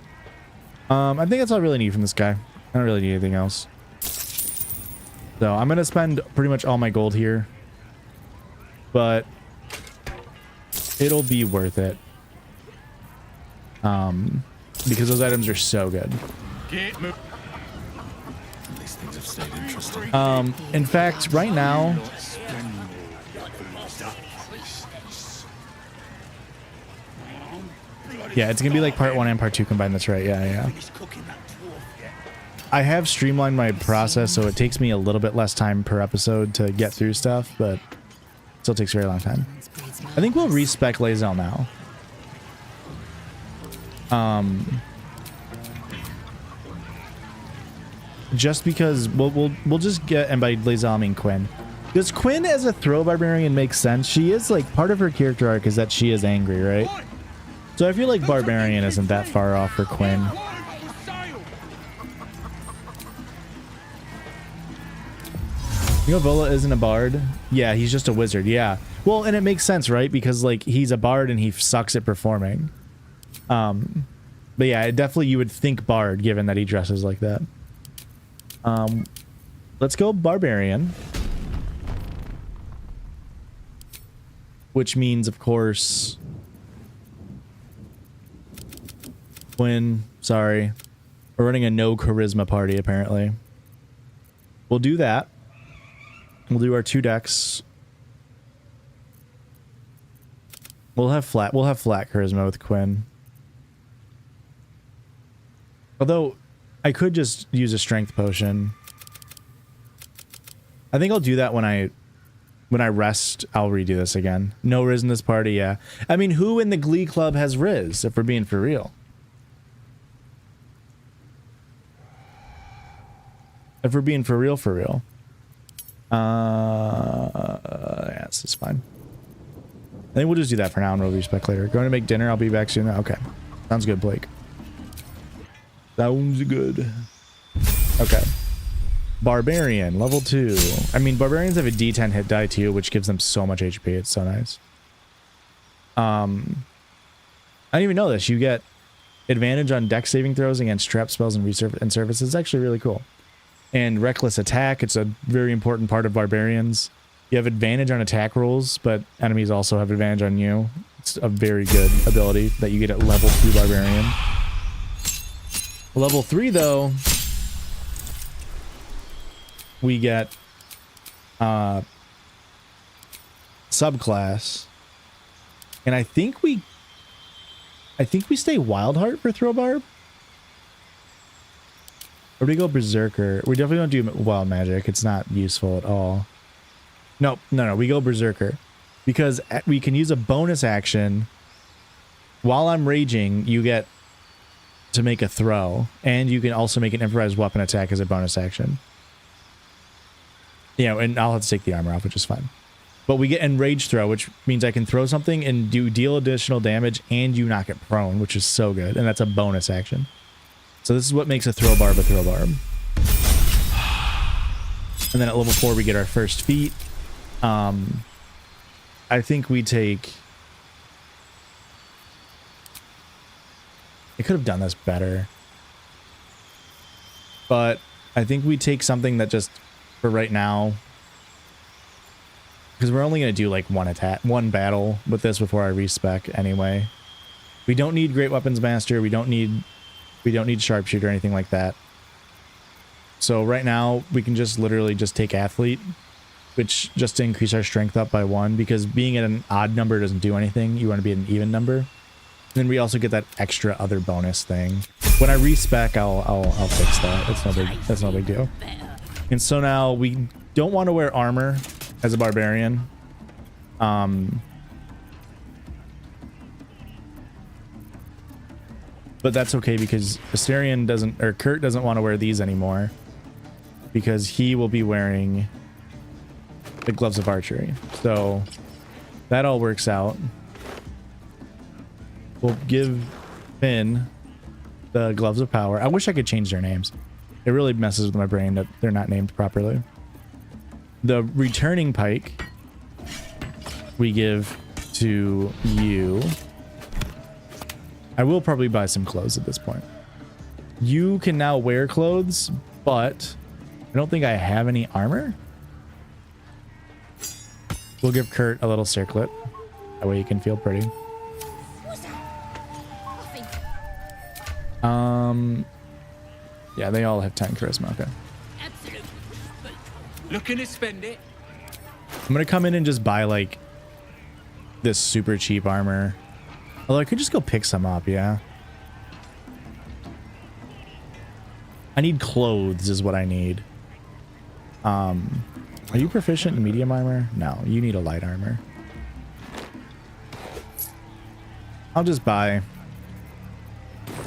I think that's all I really need from this guy. I don't really need anything else. So I'm going to spend pretty much all my gold here. But it'll be worth it. Because those items are so good. These things have stayed interesting. In fact, right now... Yeah, it's going to be like part 1 and part 2 combined. That's right. Yeah. I have streamlined my process, so it takes me a little bit less time per episode to get through stuff, but still takes a very long time. I think we'll respec Lae'zel now. Just because we'll just get, and by Lae'zel I mean Quinn. Does Quinn as a throw barbarian make sense? She is like part of her character arc is that she is angry, right? So I feel like barbarian isn't that far off for Quinn. You know, Vola isn't a bard. Yeah, he's just a wizard. Yeah. Well, and it makes sense, right? Because like he's a bard and he sucks at performing. But yeah, definitely you would think bard given that he dresses like that. Let's go barbarian. Which means, of course, Quinn, sorry. We're running a no charisma party, apparently. We'll do that. We'll do our 2 decks. We'll have flat charisma with Quinn. Although I could just use a strength potion. I think I'll do that when I rest. I'll redo this again. No Riz in this party, yeah. I mean, who in the GLEE club has Riz, if we're being for real? If we're being for real. Yeah, this is fine. I think we'll just do that for now and we'll respec later. Going to make dinner. I'll be back soon. Okay. Sounds good, Blake. Sounds good. Okay. Barbarian, level 2. I mean, barbarians have a D10 hit die too, which gives them so much HP. It's so nice. I didn't even know this. You get advantage on dex saving throws against trap spells and services. It's actually really cool. And reckless attack. It's a very important part of barbarians. You have advantage on attack rolls, but enemies also have advantage on you. It's a very good ability that you get at level 2 barbarian. Level 3 though, we get subclass, and I think we stay Wildheart for Throw Barb, or do we go Berserker? We definitely don't do Wild Magic. It's not useful at all. No, we go Berserker because we can use a bonus action while I'm raging. You get to make a throw, and you can also make an improvised weapon attack as a bonus action. Yeah, and I'll have to take the armor off, which is fine. But we get enraged throw, which means I can throw something and deal additional damage, and you knock it prone, which is so good. And that's a bonus action. So this is what makes a throw barb a throw barb. And then at level 4 we get our first feat. I think we take... I could have done this better. But I think we take something that just, for right now, because we're only going to do like one battle with this before I respec anyway. We don't need Great Weapons Master. We don't need Sharpshooter or anything like that. So right now we can just literally just take Athlete, which just to increase our strength up by 1, because being at an odd number doesn't do anything. You want to be at an even number. And then we also get that extra other bonus thing. When I respec, I'll fix that. That's no big deal. And so now we don't want to wear armor as a barbarian. But that's okay because Astarion doesn't, or Kurt doesn't want to wear these anymore because he will be wearing the gloves of archery. So that all works out. We'll give Finn the gloves of power. I wish I could change their names. It really messes with my brain that they're not named properly. The returning pike we give to you. I will probably buy some clothes at this point. You can now wear clothes, but I don't think I have any armor. We'll give Kurt a little circlet. That way he can feel pretty. Yeah, they all have 10 charisma. Okay. Looking to spend it. I'm gonna come in and just buy like this super cheap armor. Although I could just go pick some up, yeah. I need clothes is what I need. Are you proficient in medium armor? No, you need a light armor. I'll just buy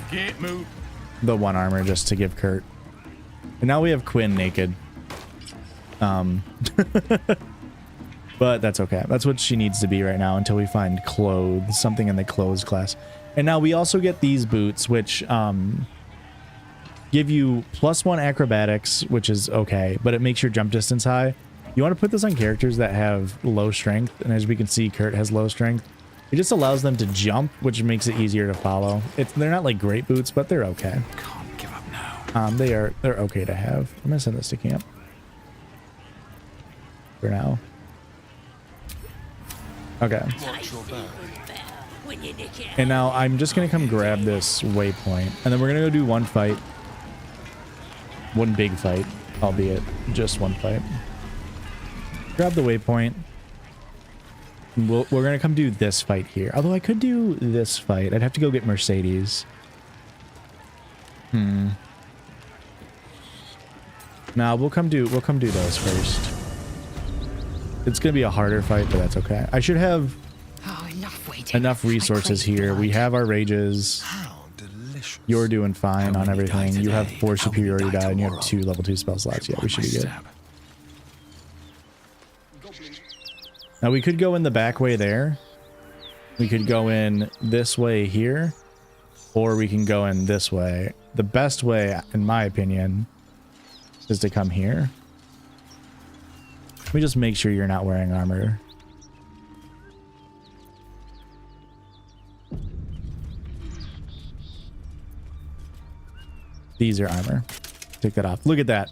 Can't move. the 1 armor just to give Kurt. And now we have Quinn naked. But that's okay. That's what she needs to be right now until we find clothes, something in the clothes class. And now we also get these boots, which give you +1 acrobatics, which is okay, but it makes your jump distance high. You want to put this on characters that have low strength, and as we can see, Kurt has low strength. It just allows them to jump, which makes it easier to follow. They're not like great boots, but they're okay. Can't give up now. They're okay to have. I'm gonna send this to camp for now. Okay. And now I'm just gonna come grab this waypoint, and then we're gonna go do one fight, one big fight, albeit just one fight. Grab the waypoint. We're gonna come do this fight here. Although I could do this fight. I'd have to go get Mercedes. Nah, we'll come do those first. It's gonna be a harder fight, but that's okay. I should have enough resources here. We have our rages. You're doing fine on everything. You have 4 superiority die, and you have 2 level 2 spell slots. Yeah, we should be good. Now we could go in the back way there. We could go in this way here, or we can go in this way. The best way, in my opinion, is to come here. Let me just make sure you're not wearing armor. These are armor. Take that off. Look at that.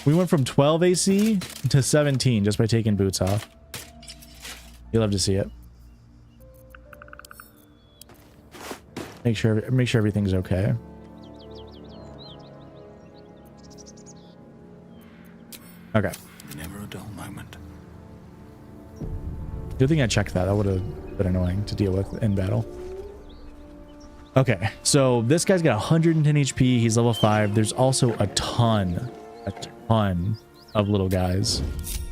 We went from 12 AC to 17 just by taking boots off. You'll love to see it. Make sure everything's okay. Okay. Never a dull moment. Good thing I checked that. That would have been annoying to deal with in battle. Okay, so this guy's got 110 HP. He's level 5. There's also a ton of little guys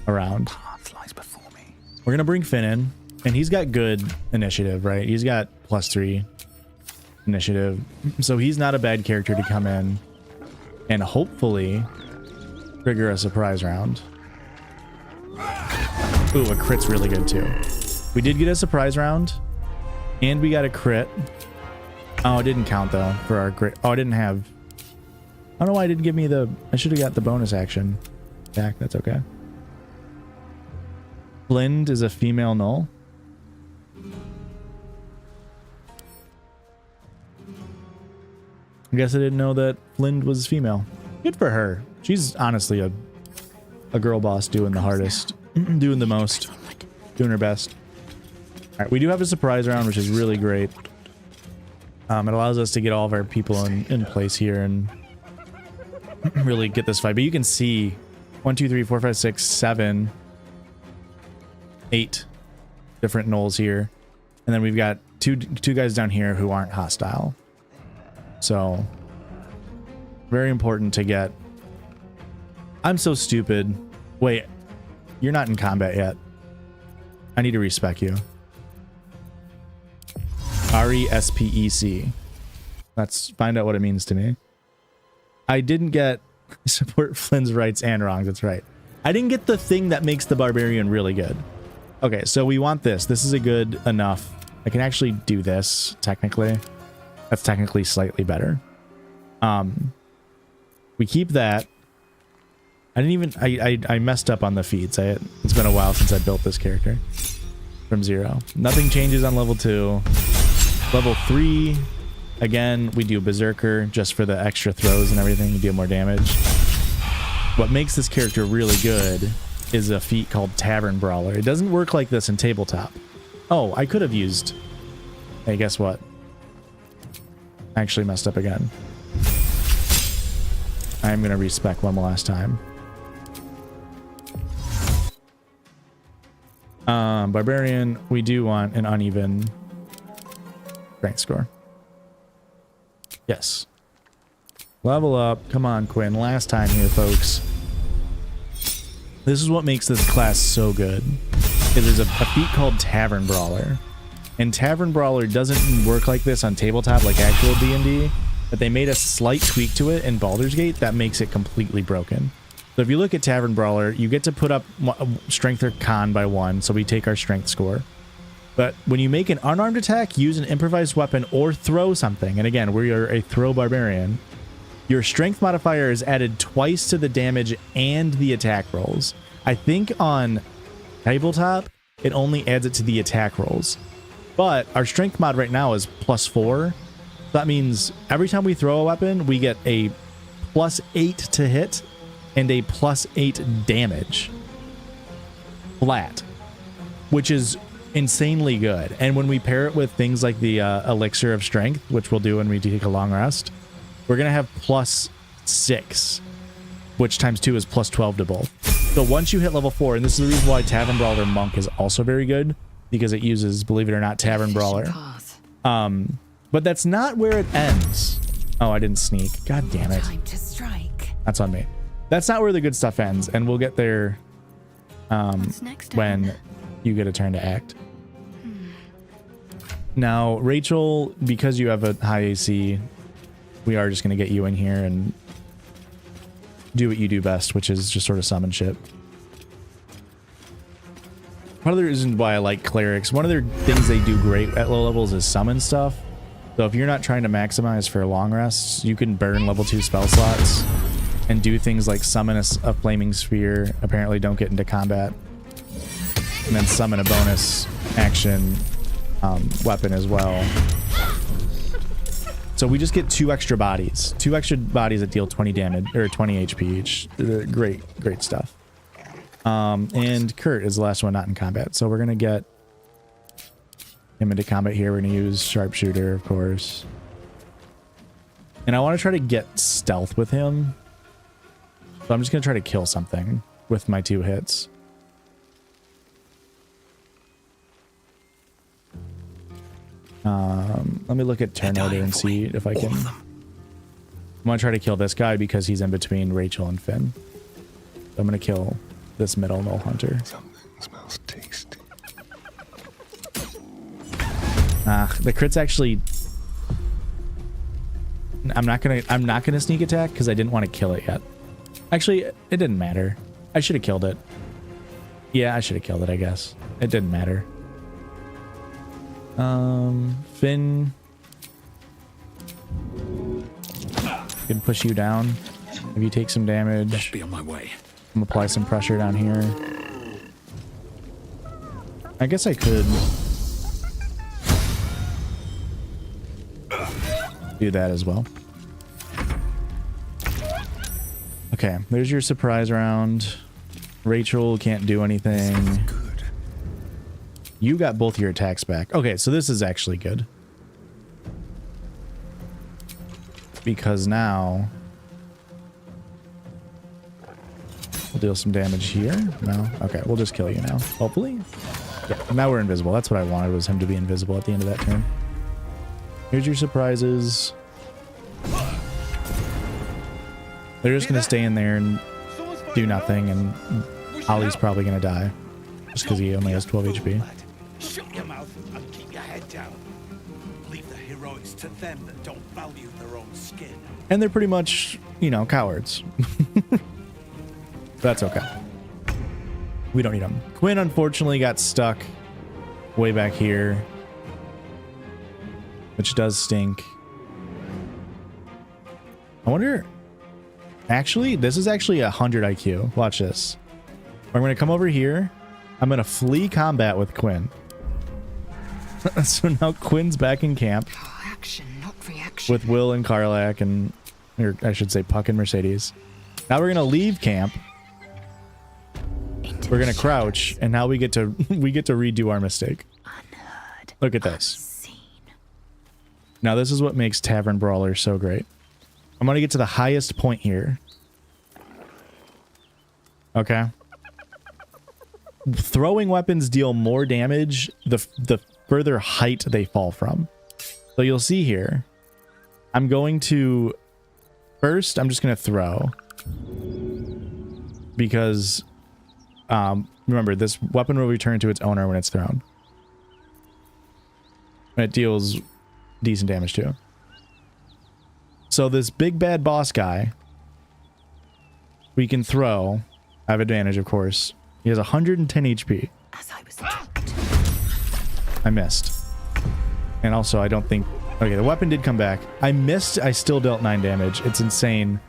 around. We're gonna bring Finn in, and he's got good initiative, right? He's got +3 initiative, so he's not a bad character to come in and hopefully trigger a surprise round. Ooh, a crit's really good too. We did get a surprise round, and we got a crit. Oh, it didn't count though for our crit. Oh, I didn't have. I don't know why it didn't give me the. I should have got the bonus action back. That's okay. Blend is a female null. I guess I didn't know that Flynn was female. Good for her. She's honestly a girl boss doing the hardest, doing the most, doing her best. All right, we do have a surprise round, which is really great. It allows us to get all of our people in place here and really get this fight. But you can see 1, 2, 3, 4, 5, 6, 7, 8 different gnolls here. And then we've got two guys down here who aren't hostile. So very important to get. I'm so stupid. Wait, you're not in combat yet. I need to respec you. RESPEC. Let's find out what it means to me. I didn't get support Flynn's rights and wrongs. That's right. I didn't get the thing that makes the barbarian really good. Okay, so we want this. This is a good enough. I can actually do this technically. That's technically slightly better. We keep that. I didn't even. I messed up on the feats. It's been a while since I built this character from 0. Nothing changes on level 2. Level 3, again, we do Berserker just for the extra throws and everything. You deal more damage. What makes this character really good is a feat called Tavern Brawler. It doesn't work like this in tabletop. Oh, I could have used... Hey, guess what? I actually messed up again. I'm going to respec one last time. Barbarian, we do want an uneven strength score. Yes. Level up. Come on, Quinn. Last time here, folks. This is what makes this class so good. There's a feat called Tavern Brawler. And Tavern Brawler doesn't work like this on tabletop like actual D&D, but they made a slight tweak to it in Baldur's Gate that makes it completely broken. So if you look at Tavern Brawler, you get to put up strength or con by 1, so we take our strength score. But when you make an unarmed attack, use an improvised weapon, or throw something, and again, we are a throw barbarian, your strength modifier is added twice to the damage and the attack rolls. I think on tabletop, it only adds it to the attack rolls. But our strength mod right now is +4. That means every time we throw a weapon, we get a +8 to hit and a +8 damage. Flat. Which is insanely good. And when we pair it with things like the elixir of strength, which we'll do when we take a long rest, we're gonna have +6, which times 2 is +12 to both. So once you hit level 4, and this is the reason why Tavern Brawler Monk is also very good, because it uses, believe it or not, Tavern Brawler. But that's not where it ends. Oh, I didn't sneak. God damn it. Time to strike. That's on me. That's not where the good stuff ends, and we'll get there when you get a turn to act. Now, Rachel, because you have a high AC, we are just going to get you in here and do what you do best, which is just sort of summon shit. One of the reasons why I like clerics, one of their things they do great at low levels is summon stuff. So if you're not trying to maximize for long rests, you can burn level 2 spell slots and do things like summon a flaming sphere, apparently don't get into combat, and then summon a bonus action weapon as well. So we just get 2 extra bodies. 2 extra bodies that deal 20 damage, or 20 HP each. Great stuff. And Kurt is the last one not in combat. So we're going to get him into combat here. We're going to use Sharpshooter, of course. And I want to try to get stealth with him. So I'm just going to try to kill something with my 2 hits. Let me look at turn order and see if I can. I'm going to try to kill this guy because he's in between Rachel and Finn. So I'm going to kill this middle Null Hunter. Something smells tasty. The crit's actually... I'm not gonna sneak attack because I didn't want to kill it yet. Actually, it didn't matter. I should have killed it. Yeah, I should have killed it, I guess. It didn't matter. Finn. Can push you down. If you take some damage. Must be on my way. I'm gonna apply some pressure down here. I guess I could do that as well. Okay, there's your surprise round. Rachel can't do anything. You got both your attacks back. Okay, so this is actually good. Because now we'll deal some damage here. No? Okay, we'll just kill you now. Hopefully. Yeah, now we're invisible. That's what I wanted, was him to be invisible at the end of that turn. Here's your surprises. They're just going to stay in there and do nothing, and Ollie's probably going to die. Just because he only has 12 HP. Shut your mouth and keep your head down. Leave the heroics to them that don't value their own skin. And they're pretty much, you know, cowards. That's okay. We don't need them. Quinn unfortunately got stuck way back here, which does stink. I wonder... Actually, this is actually 100 IQ. Watch this. I'm going to come over here. I'm going to flee combat with Quinn. So now Quinn's back in camp. Action, not reaction. With Will and Karlak and... Or I should say Puck and Mercedes. Now we're going to leave camp. We're going to crouch, and now we get to redo our mistake. Unheard. Look at this. Now this is what makes Tavern Brawler so great. I'm going to get to the highest point here. Okay. Throwing weapons deal more damage the further height they fall from. So you'll see here. I'm going to... First, I'm just going to throw. Because... remember, this weapon will return to its owner when it's thrown. And it deals decent damage too. So this big bad boss guy, we can throw. I have advantage, of course. He has 110 HP. As I was I missed. And also, I don't think... Okay, the weapon did come back. I missed. I still dealt 9 damage. It's insane.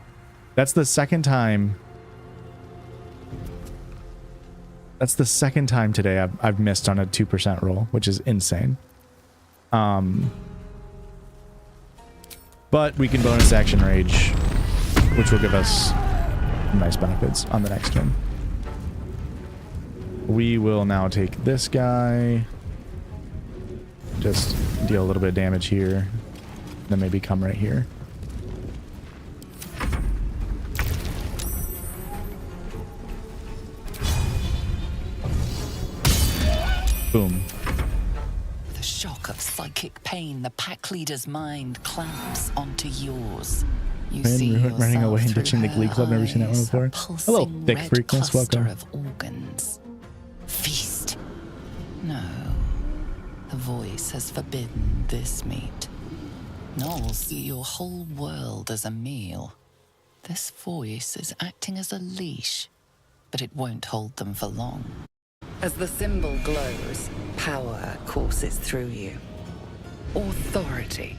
That's the second time... That's the second time today I've missed on a 2% roll, which is insane. But we can bonus action rage, which will give us nice benefits on the next turn. We will now take this guy. Just deal a little bit of damage here. Then maybe come right here. Boom. With a shock of psychic pain, the pack leader's mind clamps onto yours. You see running away and yourself ditching the through Glee her Club. Never seen that one eyes, a before. Hello, pulsing thick red freakness. cluster Welcome. of organs. Feast. No. The voice has forbidden this meat. Gnolls see your whole world as a meal. This voice is acting as a leash, but it won't hold them for long. As the symbol glows, power courses through you. Authority.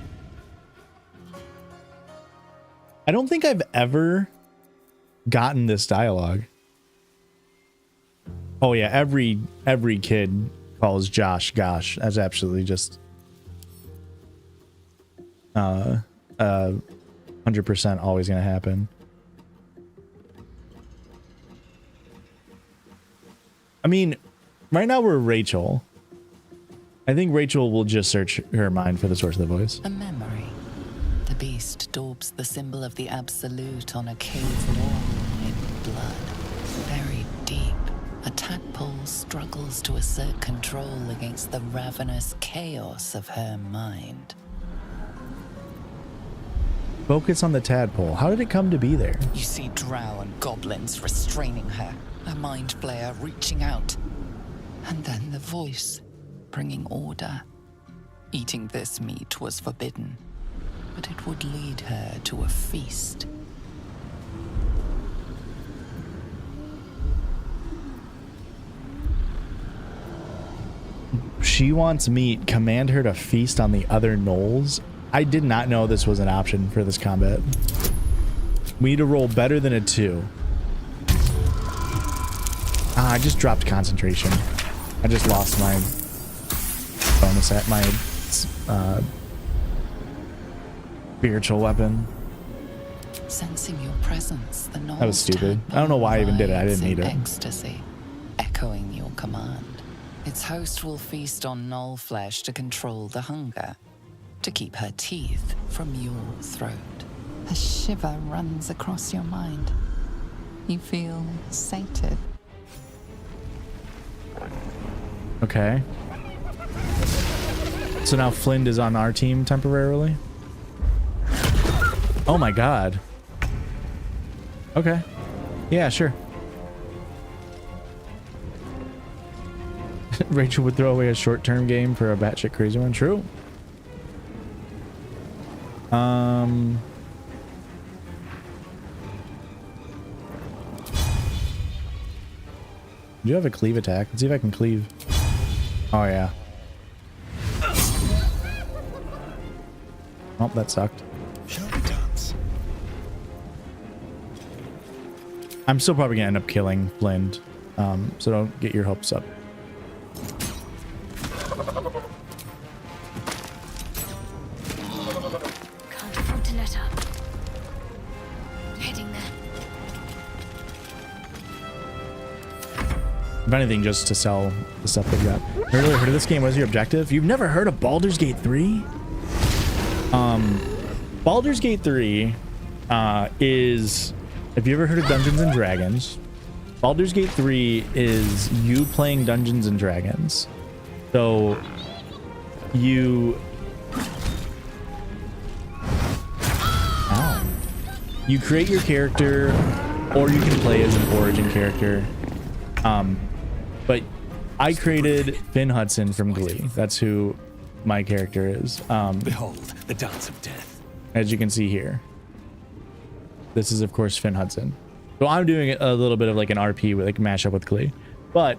I don't think I've ever gotten this dialogue. Oh yeah, every kid calls Josh gosh. That's absolutely just 100% always gonna happen. I mean, right now we're Rachel. I think Rachel will just search her mind for the source of the voice. A memory. The beast daubs the symbol of the absolute on a cave wall in blood. Buried deep, a tadpole struggles to assert control against the ravenous chaos of her mind. Focus on the tadpole. How did it come to be there? You see drow and goblins restraining her, a mind flayer reaching out. And then the voice, bringing order. Eating this meat was forbidden, but it would lead her to a feast. She wants meat. Command her to feast on the other gnolls. I did not know this was an option for this combat. We need to roll better than a 2. I just dropped concentration. I just lost my bonus at my spiritual weapon. Sensing your presence, the gnolls That was stupid. I don't know why I even did it. I didn't need it. Ecstasy, echoing your command. Its host will feast on gnoll flesh to control the hunger, to keep her teeth from your throat. A shiver runs across your mind. You feel sated. Okay. So now Flynn is on our team temporarily? Oh my god. Okay. Yeah, sure. Rachel would throw away a short-term game for a batshit crazy one. True. Do you have a cleave attack? Let's see if I can cleave. Oh yeah. Oh, that sucked. Shall we dance? I'm still probably gonna end up killing Flynn, so don't get your hopes up. Confronting it up. Heading there. If anything, just to sell the stuff they've got. Earlier heard of this game. What is your objective? You've never heard of Baldur's Gate 3? Baldur's Gate 3 is, if you ever heard of Dungeons and Dragons, Baldur's Gate 3 is you playing Dungeons and Dragons. So you you create your character, or you can play as an origin character. But I created Finn Hudson from GLEE. That's who my character is. Behold, the dance of death. As you can see here. This is, of course, Finn Hudson. So I'm doing a little bit of like an RP with like mashup with GLEE. But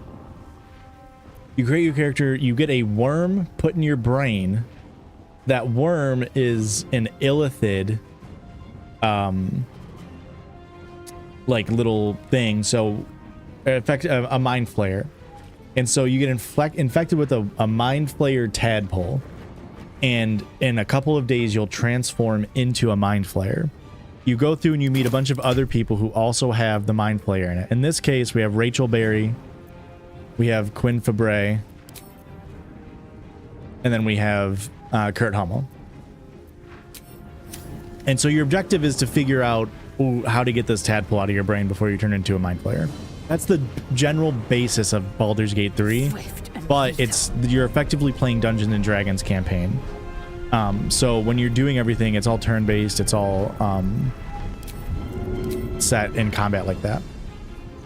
you create your character, you get a worm put in your brain. That worm is an illithid like little thing. So a mind flayer. And so you get infected with a mind flayer tadpole, and in a couple of days you'll transform into a mind flayer. You go through and you meet a bunch of other people who also have the mind flayer in it. In this case, we have Rachel Berry, we have Quinn Fabre, and then we have Kurt Hummel. And so your objective is to figure out how to get this tadpole out of your brain before you turn into a mind flayer. That's the general basis of Baldur's Gate 3, but you're effectively playing Dungeons and Dragons campaign. So when you're doing everything, it's all turn-based, it's all set in combat like that.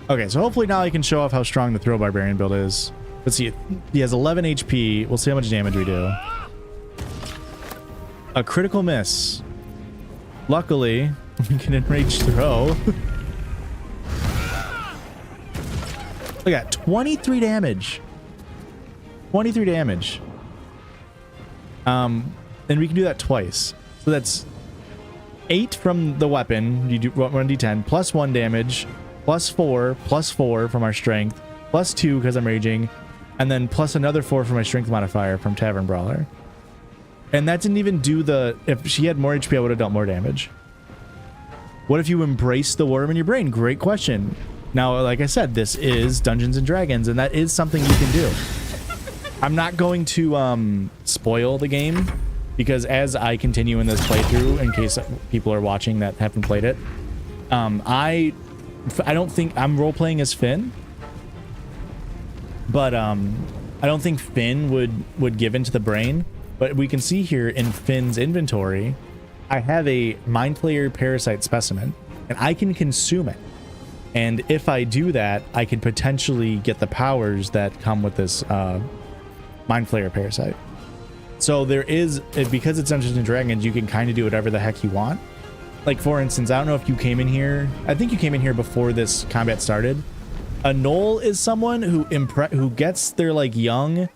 Okay, so hopefully now I can show off how strong the Throw Barbarian build is. Let's see, he has 11 HP. We'll see how much damage we do. A critical miss. Luckily, we can enrage throw. Look at 23 damage. 23 damage. And we can do that twice. So that's 8 from the weapon. You do 1d10 plus 1 damage, plus 4 from our strength, plus 2 because I'm raging, and then plus another 4 for my strength modifier from Tavern Brawler. And that didn't even do the... If she had more HP, I would have dealt more damage. What if you embrace the worm in your brain? Great question. Now, like I said, this is Dungeons and Dragons, and that is something you can do. I'm not going to spoil the game, because as I continue in this playthrough, in case people are watching that haven't played it, I don't think I'm role-playing as Finn, but I don't think Finn would give into the brain. But we can see here in Finn's inventory, I have a Mind Flayer Parasite specimen, and I can consume it. And if I do that, I could potentially get the powers that come with this Mind Flayer Parasite. So there is, because it's Dungeons and Dragons, you can kind of do whatever the heck you want. Like, for instance, I don't know if you came in here. I think you came in here before this combat started. A gnoll is someone who gets their, like, young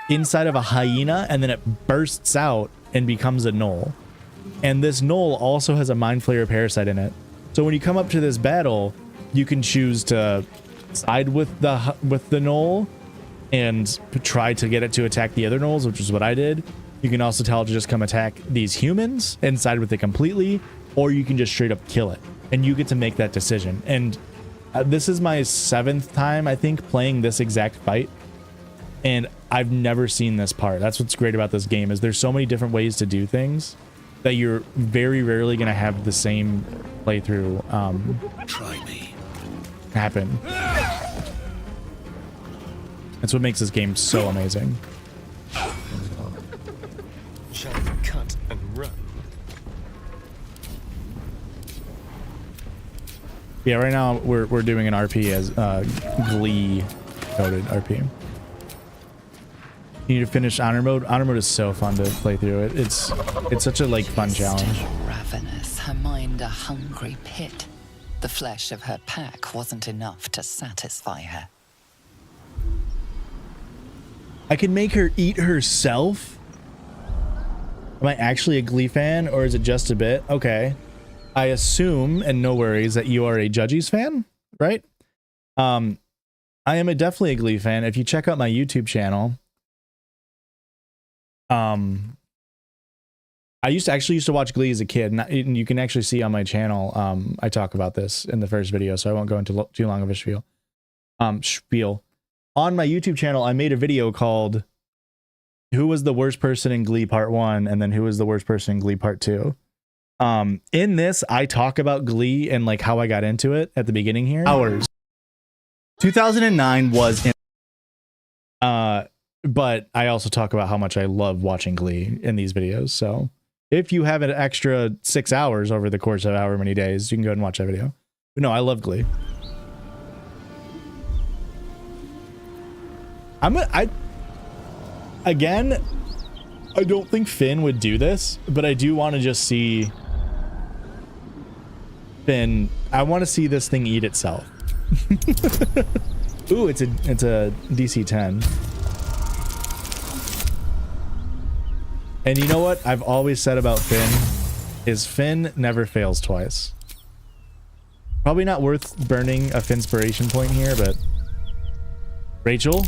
inside of a hyena, and then it bursts out and becomes a gnoll. And this gnoll also has a Mind Flayer Parasite in it. So when you come up to this battle, you can choose to side with the gnoll and try to get it to attack the other gnolls, which is what I did. You can also tell it to just come attack these humans and side with it completely, or you can just straight up kill it. And you get to make that decision. And this is my 7th time, I think, playing this exact fight. And I've never seen this part. That's what's great about this game, is there's so many different ways to do things that you're very rarely going to have the same playthrough happen. That's what makes this game so amazing. Shall we cut and run? Yeah, right now we're doing an RP as GLEE coded RP. You need to finish honor mode. Honor mode is so fun to play through. It's such a like fun challenge. Still ravenous, her mind a hungry pit. The flesh of her pack wasn't enough to satisfy her. I can make her eat herself? Am I actually a GLEE fan, or is it just a bit? Okay. I assume, and no worries, that you are a Judges fan, right? I am definitely a GLEE fan. If you check out my YouTube channel, I used to watch GLEE as a kid, and you can actually see on my channel, I talk about this in the first video, so I won't go into too long of a spiel. On my YouTube channel, I made a video called "Who was the worst person in GLEE Part 1?" and then "Who was the worst person in GLEE Part 2?" In this, I talk about GLEE and like how I got into it at the beginning here. 2009 was in, but I also talk about how much I love watching GLEE in these videos. So if you have an extra 6 hours over the course of however many days, you can go ahead and watch that video. But no, I love GLEE. Again, I don't think Finn would do this, but I do want to just see Finn. I want to see this thing eat itself. Ooh, it's a DC 10. And you know what I've always said about Finn is Finn never fails twice. Probably not worth burning a Finspiration point here, but Rachel,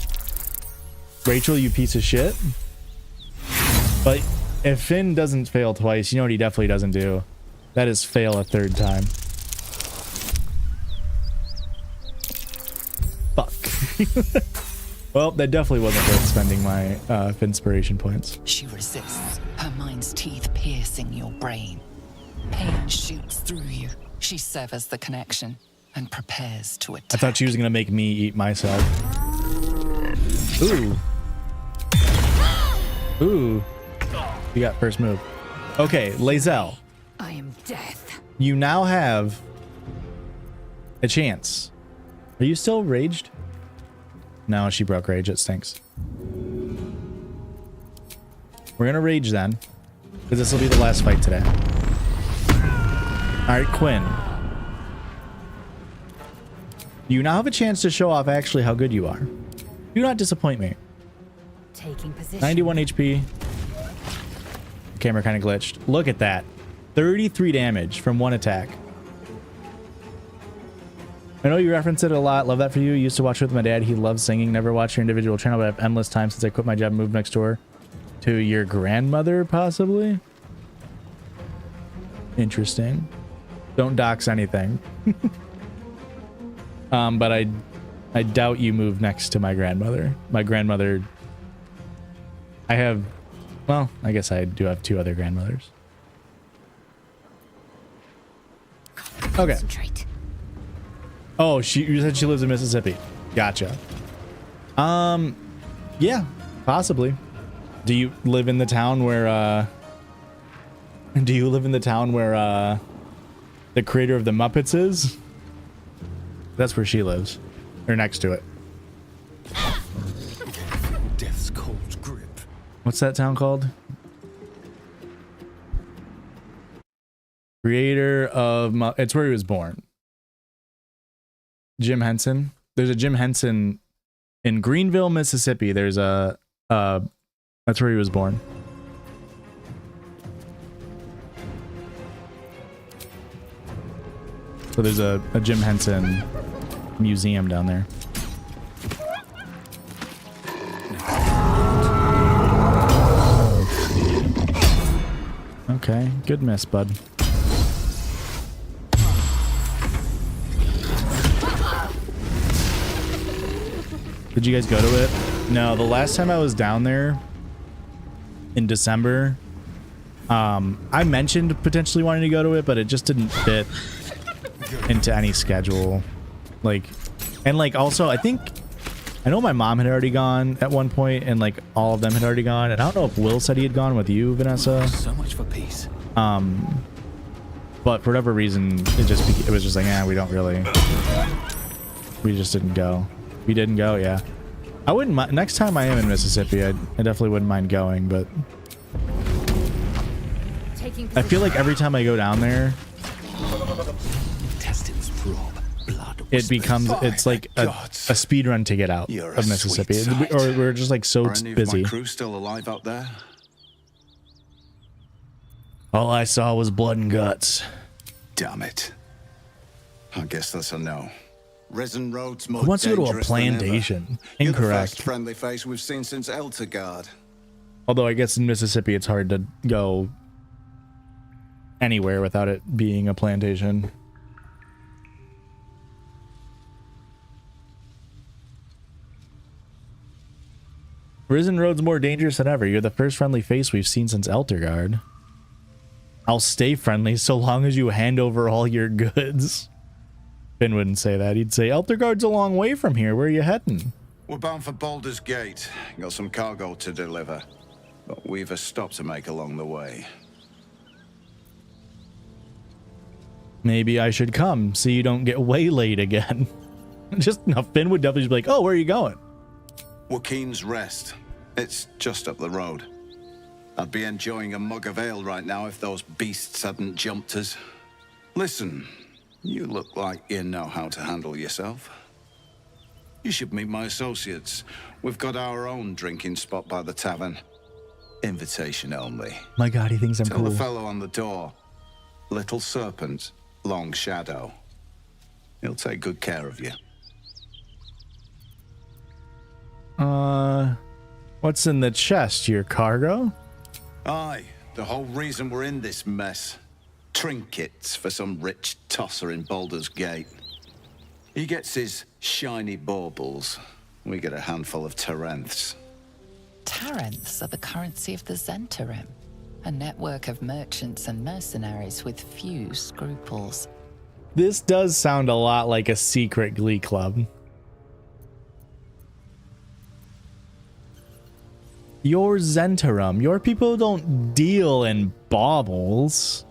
you piece of shit. But if Finn doesn't fail twice, you know what he definitely doesn't do? That is fail a third time. Fuck. Well, that definitely wasn't worth spending my Finspiration points. She resists, her mind's teeth piercing your brain. Pain shoots through you. She severs the connection and prepares to attack. I thought she was gonna make me eat myself. Ooh. Ooh. You got first move. Okay, Lae'zel. I am death. You now have a chance. Are you still raged? No, she broke rage. It stinks. We're gonna rage then, because this will be the last fight today. All right, Quinn. You now have a chance to show off actually how good you are. Do not disappoint me. Taking position. 91 HP. The camera kind of glitched. Look at that. 33 damage from one attack. I know you reference it a lot. Love that for you. Used to watch it with my dad. He loves singing. Never watched your individual channel, but I have endless time since I quit my job and moved next door to your grandmother, possibly. Interesting. Don't dox anything. But I doubt you moved next to my grandmother. My grandmother, I have, well, I guess I do have 2 other grandmothers. Okay. Concentrate. Oh, you said she lives in Mississippi. Gotcha. Yeah, possibly. Do you live in the town where the creator of the Muppets is? That's where she lives. Or next to it. Death's cold grip. What's that town called? Creator of it's where he was born. Jim Henson. There's a Jim Henson in Greenville, Mississippi. There's a that's where he was born. So there's a Jim Henson museum down there. Okay, good miss, bud. Did you guys go to it? No, the last time I was down there in December, I mentioned potentially wanting to go to it, but it just didn't fit into any schedule. Also, I know my mom had already gone at one point, and like all of them had already gone, and I don't know if Will said he had gone with you, Vanessa. So much for peace. But for whatever reason, it was just like, we don't really. We just didn't go. We didn't go, yeah. I wouldn't mind. Next time I am in Mississippi, I definitely wouldn't mind going, but I feel like every time I go down there, it's like a speed run to get out of Mississippi, or we're just like so busy. My crew still alive out there? All I saw was blood and guts. Damn it. I guess that's a no. Risen Road's more Who wants to go to a dangerous than ever. plantation? You're the Incorrect. first friendly face we've seen since Eltergard. Although I guess in Mississippi it's hard to go anywhere without it being a plantation. Risen Road's more dangerous than ever. You're the first friendly face we've seen since Eltergard. I'll stay friendly so long as you hand over all your goods. Finn wouldn't say that. He'd say, Eltergard's a long way from here. Where are you heading? We're bound for Baldur's Gate. Got some cargo to deliver. But we've a stop to make along the way. Maybe I should come so you don't get waylaid again. Just no, Finn would definitely be like, oh, where are you going? Wakeen's Rest. It's just up the road. I'd be enjoying a mug of ale right now if those beasts hadn't jumped us. Listen, you look like you know how to handle yourself. You should meet my associates. We've got our own drinking spot by the tavern. Invitation only. My God, he thinks I'm Tell cool. the fellow on the door. Little Serpent, Long Shadow. He'll take good care of you. What's in the chest? Your cargo? Aye, the whole reason we're in this mess. Trinkets for some rich tosser in Baldur's Gate. He gets his shiny baubles. We get a handful of Tarenths. Tarenths are the currency of the Zentarim, a network of merchants and mercenaries with few scruples. This does sound a lot like a secret Glee club. Your Zentarum. Your people don't deal in baubles.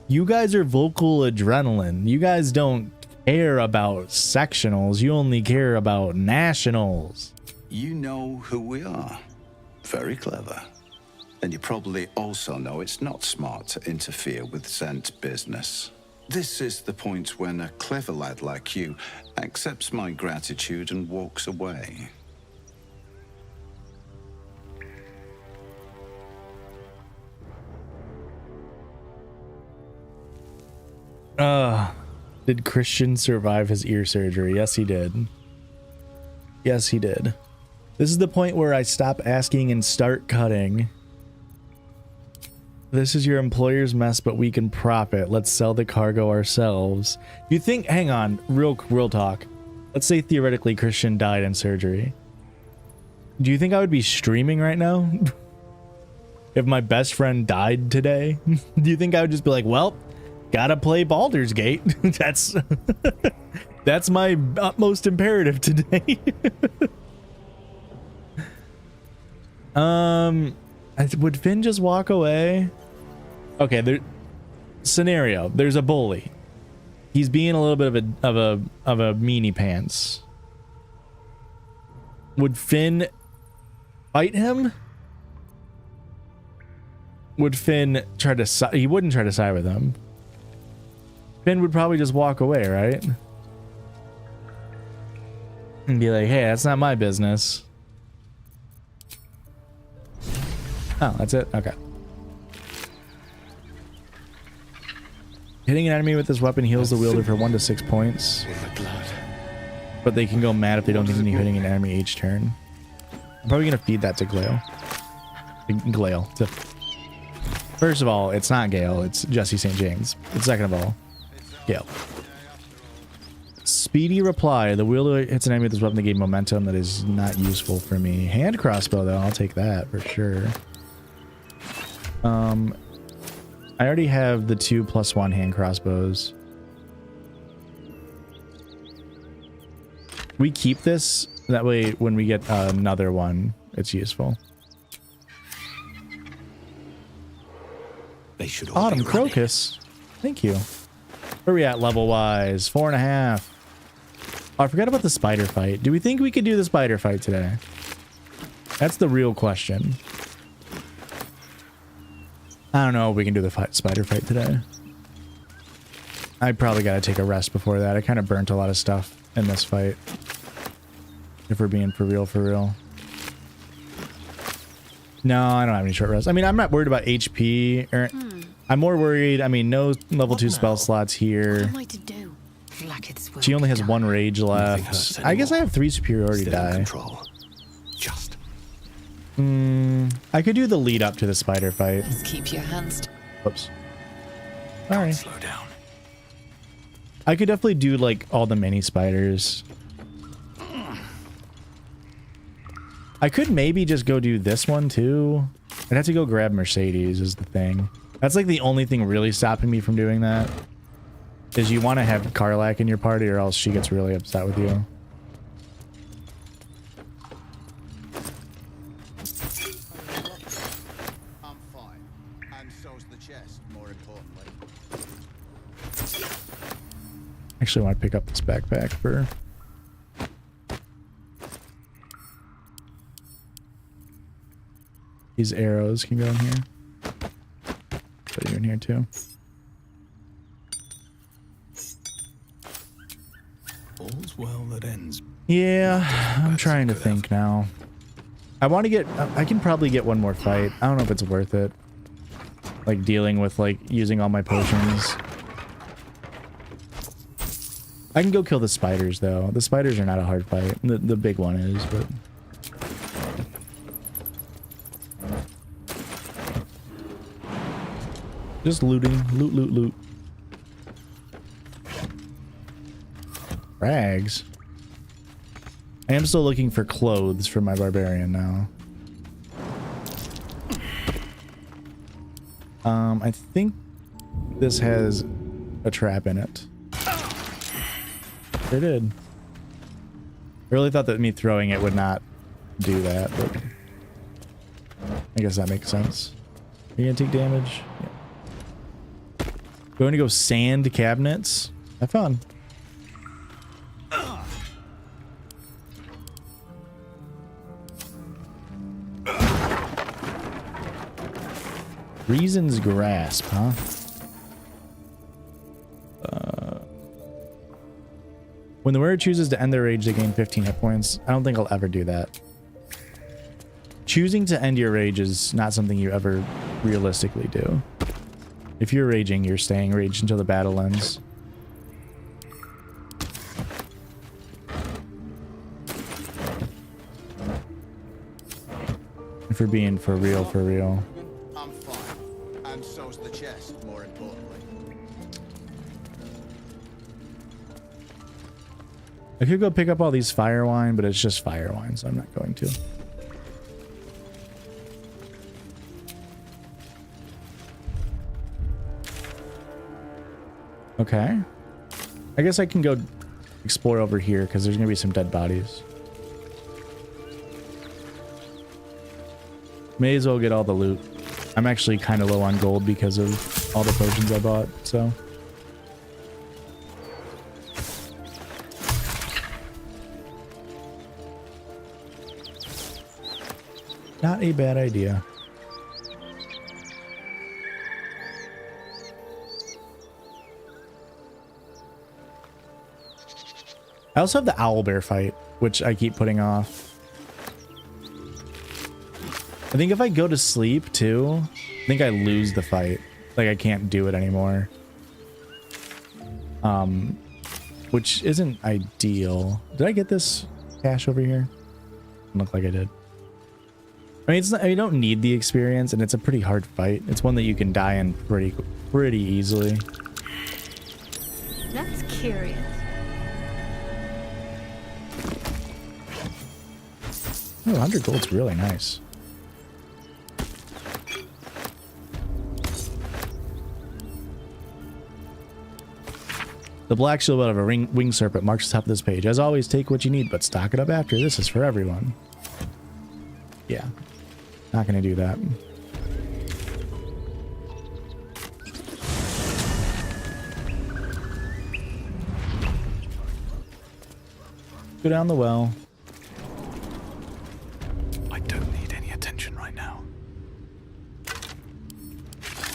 You guys are vocal adrenaline. You guys don't care about sectionals. You only care about nationals. You know who we are. Very clever. And you probably also know it's not smart to interfere with Zent's business. This is the point when a clever lad like you accepts my gratitude and walks away. Did Christian survive his ear surgery? Yes, he did. Yes, he did. This is the point where I stop asking and start cutting. This is your employer's mess, but we can profit. Let's sell the cargo ourselves. You think, hang on, real talk. Let's say theoretically Christian died in surgery. Do you think I would be streaming right now? If my best friend died today? Do you think I would just be like, well, gotta play Baldur's Gate? That's my utmost imperative today. Would Finn just walk away? Okay, scenario. There's a bully. He's being a little bit of a meanie pants. Would Finn fight him? Would Finn try to he wouldn't try to side with him. Finn would probably just walk away, right? And be like, hey, that's not my business. Oh, that's it? Okay. Hitting an enemy with this weapon heals the wielder for 1 to 6 points. But they can go mad if they don't continue hitting an enemy each turn. I'm probably going to feed that to Gale. First of all, it's not Gale, it's Jesse St. James. And second of all, Gale. Speedy reply. The wielder hits an enemy with this weapon to gain momentum that is not useful for me. Hand crossbow, though, I'll take that for sure. I already have the 2+1 hand crossbows. We keep this, that way when we get another one, it's useful. They should Autumn Crocus. Thank you. Where are we at level wise? 4.5. Oh, I forgot about the spider fight. Do we think we could do the spider fight today? That's the real question. I don't know if we can do the spider fight today. I probably got to take a rest before that. I kind of burnt a lot of stuff in this fight. If we're being for real. No, I don't have any short rests. I mean, I'm not worried about HP. I'm more worried. I mean, no level 2 spell slots here. What am I to do? She only has 1 rage left. I guess I have 3 superiority die. Just. I could do the lead up to the spider fight. Just keep your hands. Whoops. All right. Slow down. I could definitely do like all the mini spiders. I could maybe just go do this one too. I'd have to go grab Mercedes is the thing. That's like the only thing really stopping me from doing that. Is you want to have Karlach in your party or else she gets really upset with you. I'm fine. And so's the chest, more importantly. Actually, I want to pick up this backpack for... These arrows can go in here. Put you in here too. All's well that ends. Yeah, I'm trying to think now. I want to get... I can probably get one more fight. I don't know if it's worth it. Like dealing with like using all my potions. I can go kill the spiders though. The spiders are not a hard fight. The big one is, but... Just looting. Loot. Rags. I am still looking for clothes for my barbarian now. I think this has a trap in it. It did. I really thought that me throwing it would not do that, but I guess that makes sense. Are you gonna take damage? Yeah. Going to go sand cabinets. Have fun. Reason's Grasp, huh? When the wearer chooses to end their rage, they gain 15 hit points. I don't think I'll ever do that. Choosing to end your rage is not something you ever realistically do. If you're raging, you're staying raged until the battle ends. for being for real, for real. I'm fine. And so's the chest, more importantly. I could go pick up all these fire wine, but it's just fire wine, so I'm not going to. Okay. I guess I can go explore over here because there's gonna be some dead bodies. May as well get all the loot. I'm actually kind of low on gold because of all the potions I bought, so. Not a bad idea. I also have the owlbear fight, which I keep putting off. I think if I go to sleep too, I think I lose the fight. Like I can't do it anymore. Which isn't ideal. Did I get this cache over here? Doesn't look like I did. I mean, it's not, you don't need the experience, and it's a pretty hard fight. It's one that you can die in pretty easily. That's curious. Oh, 100 gold's really nice. The black silhouette of a winged serpent marks the top of this page. As always, take what you need, but stock it up after. This is for everyone. Yeah. Not gonna do that. Go down the well. I don't need any attention right now.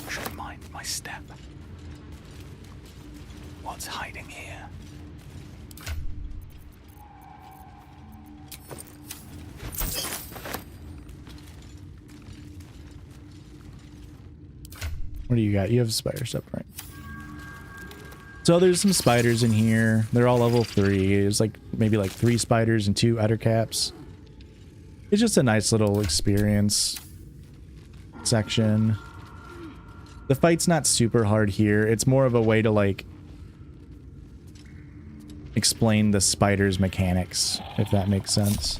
Should mind my step. What's hiding here? What do you got? You have spider stuff, right? So there's some spiders in here. They're all level 3. There's like maybe like 3 spiders and 2 udder caps. It's just a nice little experience section. The fight's not super hard here. It's more of a way to like explain the spider's mechanics, if that makes sense.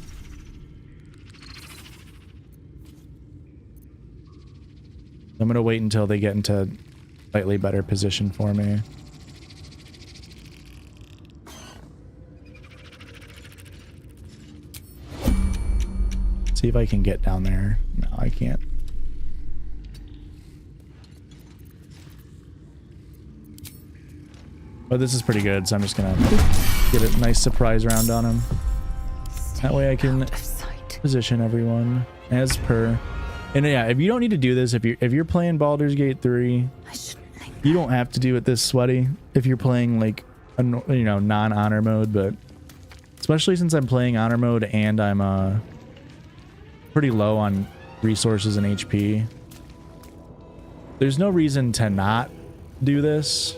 I'm gonna wait until they get into slightly better position for me. See if I can get down there. No, I can't. Oh, this is pretty good, so I'm just gonna get a nice surprise round on him. That way I can position everyone as per. And yeah, if you don't need to do this, if you're playing Baldur's Gate 3, you don't have to do it this sweaty if you're playing like a, you know, non-honor mode, but especially since I'm playing honor mode and I'm pretty low on resources and HP, there's no reason to not do this.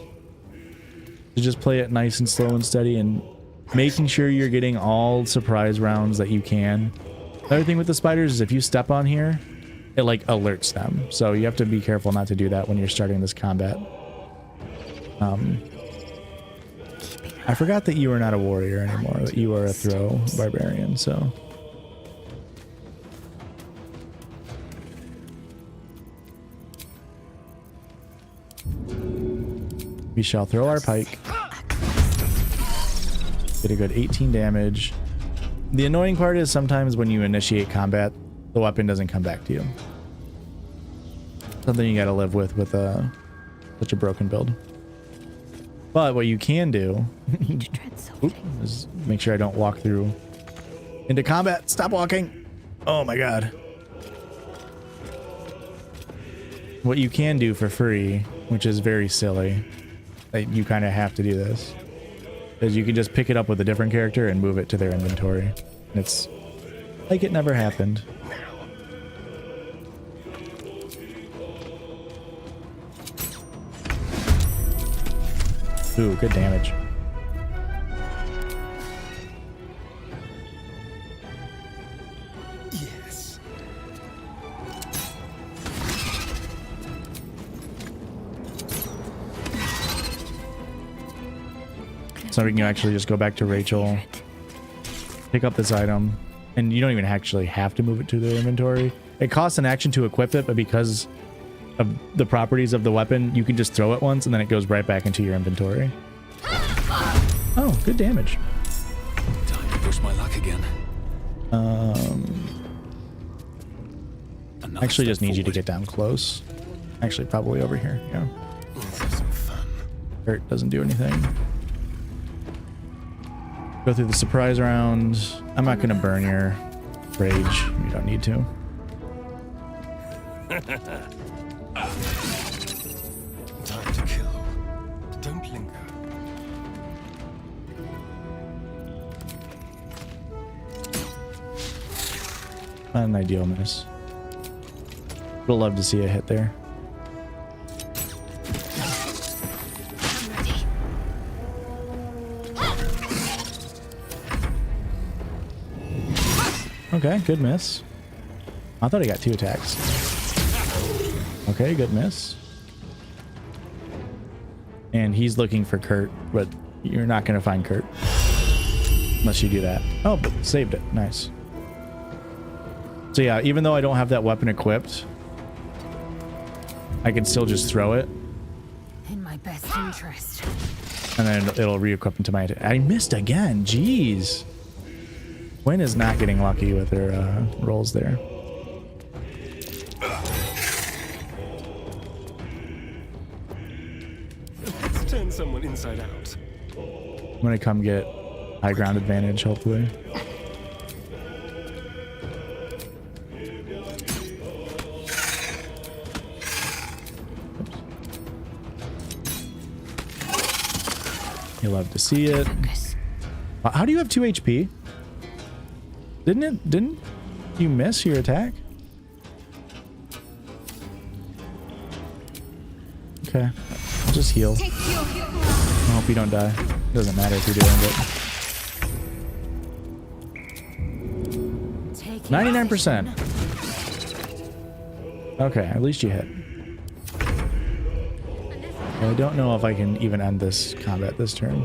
To just play it nice and slow and steady and making sure you're getting all surprise rounds that you can. The other thing with the spiders is if you step on here, it like alerts them. So you have to be careful not to do that when you're starting this combat. I forgot that you are not a warrior anymore, that you are a throw barbarian, so. We shall throw our pike. Get a good 18 damage. The annoying part is sometimes when you initiate combat, the weapon doesn't come back to you. Something you gotta live with such a broken build. But what you can do is make sure I don't walk through into combat. Stop walking. Oh my god. What you can do for free, which is very silly, that you kind of have to do this, is you can just pick it up with a different character and move it to their inventory. It's like it never happened. Ooh, good damage. Yes. So we can actually just go back to Rachel, pick up this item, and you don't even actually have to move it to the inventory. It costs an action to equip it, but because of the properties of the weapon, you can just throw it once and then it goes right back into your inventory. Oh, good damage. Time to push my luck again. Actually just need you to get down close. Actually, probably over here. Yeah. Let's have some fun. Hurt doesn't do anything. Go through the surprise round. I'm not gonna burn your rage. You don't need to. Time to kill. Don't linger. Not an ideal miss. Would love to see a hit there. Okay, good miss. I thought he got 2 attacks. Okay, good miss. And he's looking for Kurt, but you're not going to find Kurt. Unless you do that. Oh, but saved it. Nice. So yeah, even though I don't have that weapon equipped, I can still just throw it. In my best interest. And then it'll re-equip into my... I missed again. Jeez. Gwen is not getting lucky with her rolls there. Let's turn someone inside out. I'm gonna come get high ground advantage, hopefully. You love to see it. How do you have 2 HP? Didn't you miss your attack? Okay. I'll just heal. I hope you don't die. Doesn't matter if you're doing it. 99%. Okay, at least you hit. I don't know if I can even end this combat this turn.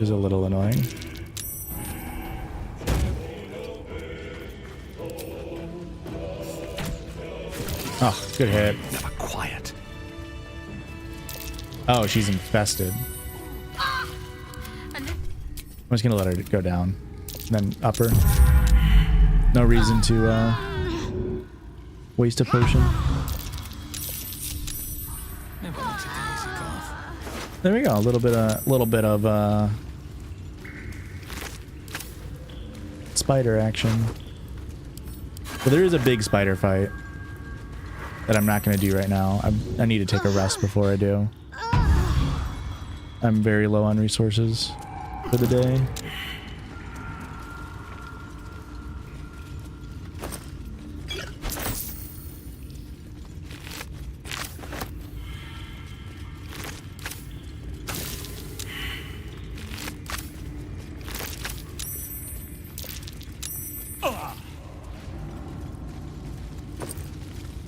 It's a little annoying. Oh, good hit. Never quiet. Oh, she's infested. I'm just gonna let her go down. And then up her. No reason to waste a potion. There we go. A little bit of spider action. But there is a big spider fight that I'm not going to do right now. I need to take a rest before I do. I'm very low on resources for the day.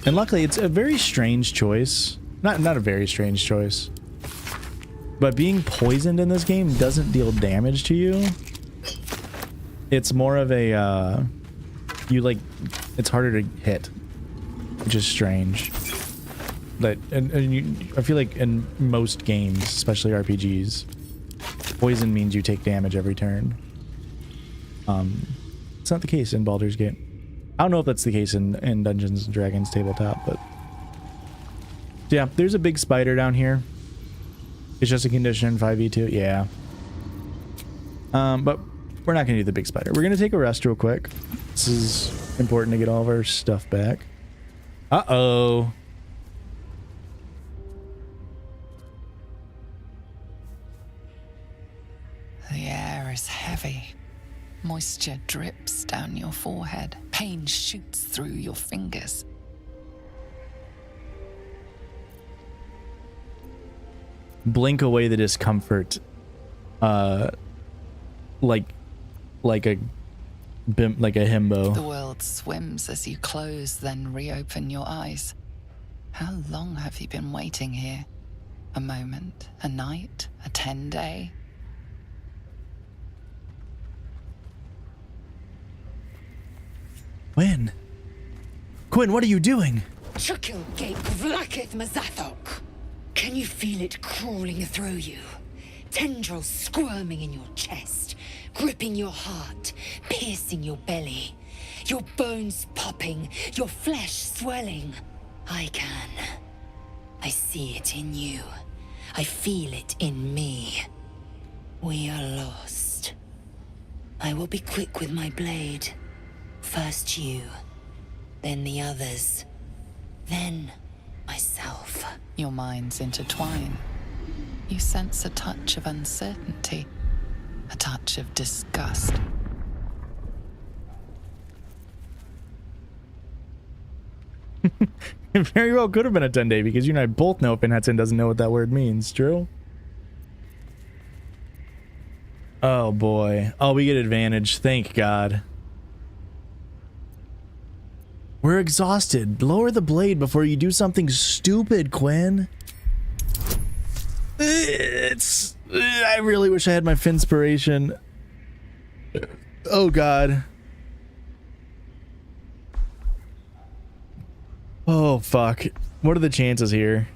And luckily, it's a very strange choice. Not a very strange choice. But being poisoned in this game doesn't deal damage to you. It's more of a, it's harder to hit. Which is strange. But, I feel like in most games, especially RPGs, poison means you take damage every turn. It's not the case in Baldur's Gate. I don't know if that's the case in Dungeons & Dragons tabletop, but... Yeah, there's a big spider down here. It's just a condition in 5e2, yeah. But we're not going to do the big spider. We're going to take a rest real quick. This is important to get all of our stuff back. Uh-oh. The air is heavy. Moisture drips down your forehead. Pain shoots through your fingers. Blink away the discomfort. Like a himbo. The world swims as you close, then reopen your eyes. How long have you been waiting here? A moment, a night, a 10-day? Quinn, what are you doing? Chukil Gate Vlakith Mazathok. Can you feel it crawling through you? Tendrils squirming in your chest, gripping your heart, piercing your belly. Your bones popping, your flesh swelling. I can. I see it in you. I feel it in me. We are lost. I will be quick with my blade. First you, then the others, then myself. Your minds intertwine. You sense a touch of uncertainty, a touch of disgust. It very well could have been a 10-day because you and I both know Finhetson doesn't know what that word means. True? Oh boy. Oh, we get advantage. Thank God. We're exhausted. Lower the blade before you do something stupid, Quinn. I really wish I had my Finspiration. Oh God. Oh fuck. What are the chances here?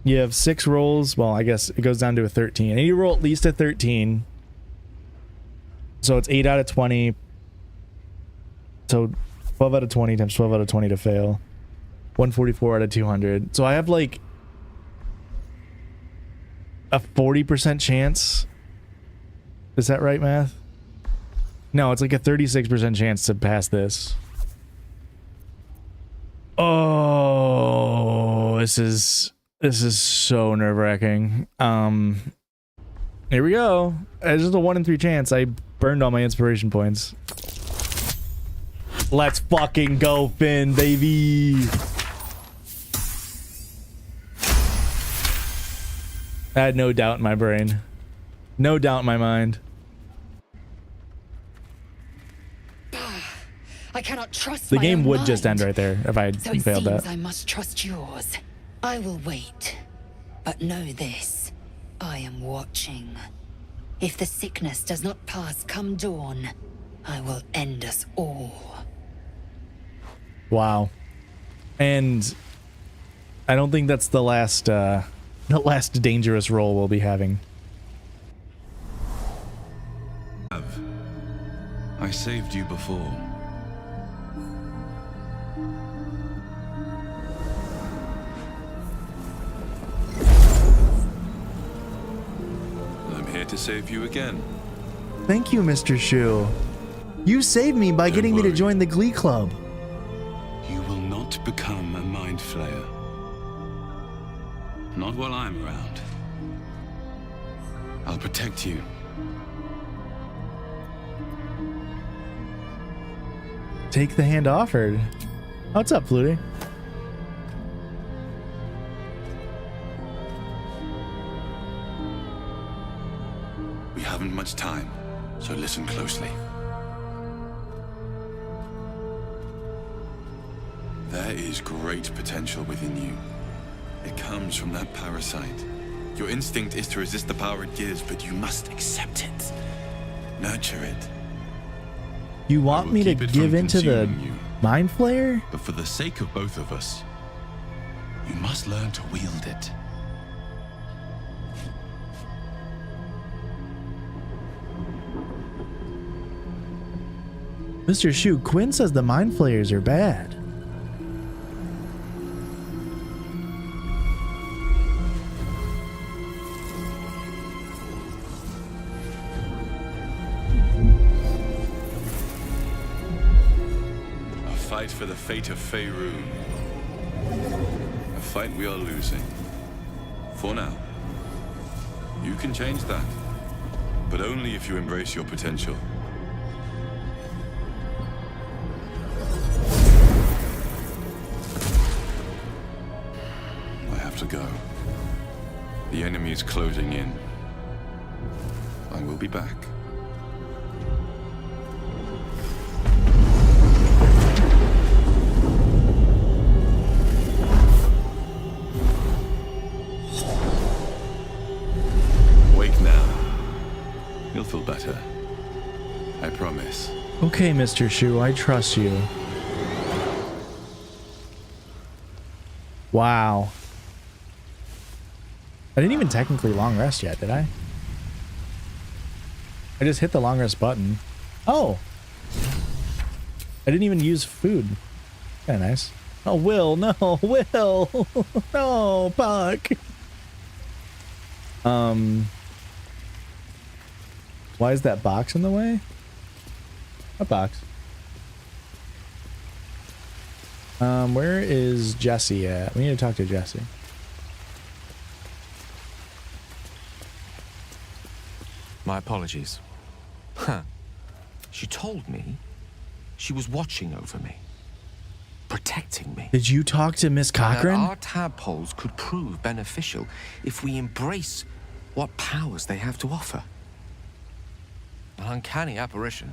You have 6 rolls. Well, I guess it goes down to a 13. And you roll at least a 13. So it's 8 out of 20. So 12 out of 20 times 12 out of 20 to fail. 144 out of 200. So I have like a 40% chance. Is that right, math? No, it's like a 36% chance to pass this. Oh, this is so nerve-wracking. Here we go. It's just a 1 in 3 chance. I burned all my inspiration points. Let's fucking go, Finn, baby. I had no doubt in my brain. No doubt in my mind. I cannot trust The my game own would mind. just end right there if I had So it failed seems that. I must trust yours. I will wait. But know this. I am watching. If the sickness does not pass come dawn, I will end us all. Wow. And I don't think that's the last dangerous roll we'll be having. I saved you before. I'm here to save you again. Thank you, Mr. Shu. You saved me by getting me to join the Glee Club. You will not become a mind flayer. Not while I'm around. I'll protect you. Take the hand offered. What's up, Flutie? We haven't much time, so listen closely. There is great potential within you. It comes from that parasite. Your instinct is to resist the power it gives, but you must accept it. Nurture it. You want me to keep it give from into the consuming you. Mind Flayer? But for the sake of both of us, you must learn to wield it. Mr. Shu, Quinn says the Mind Flayers are bad. A fight for the fate of Faerun. A fight we are losing. For now. You can change that. But only if you embrace your potential. I have to go. The enemy is closing in. I will be back. Wake now. You'll feel better. I promise. Okay, Mr. Shu, I trust you. Wow. I didn't even technically long rest yet, did I? I just hit the long rest button. Oh! I didn't even use food. Kinda nice. Oh, Will, no, Will! No, Puck! Why is that box in the way? What box? Where is Jesse at? We need to talk to Jesse. My apologies. Huh. She told me she was watching over me. Protecting me. Did you talk to Miss Cochran? Our tadpoles could prove beneficial if we embrace what powers they have to offer. An uncanny apparition.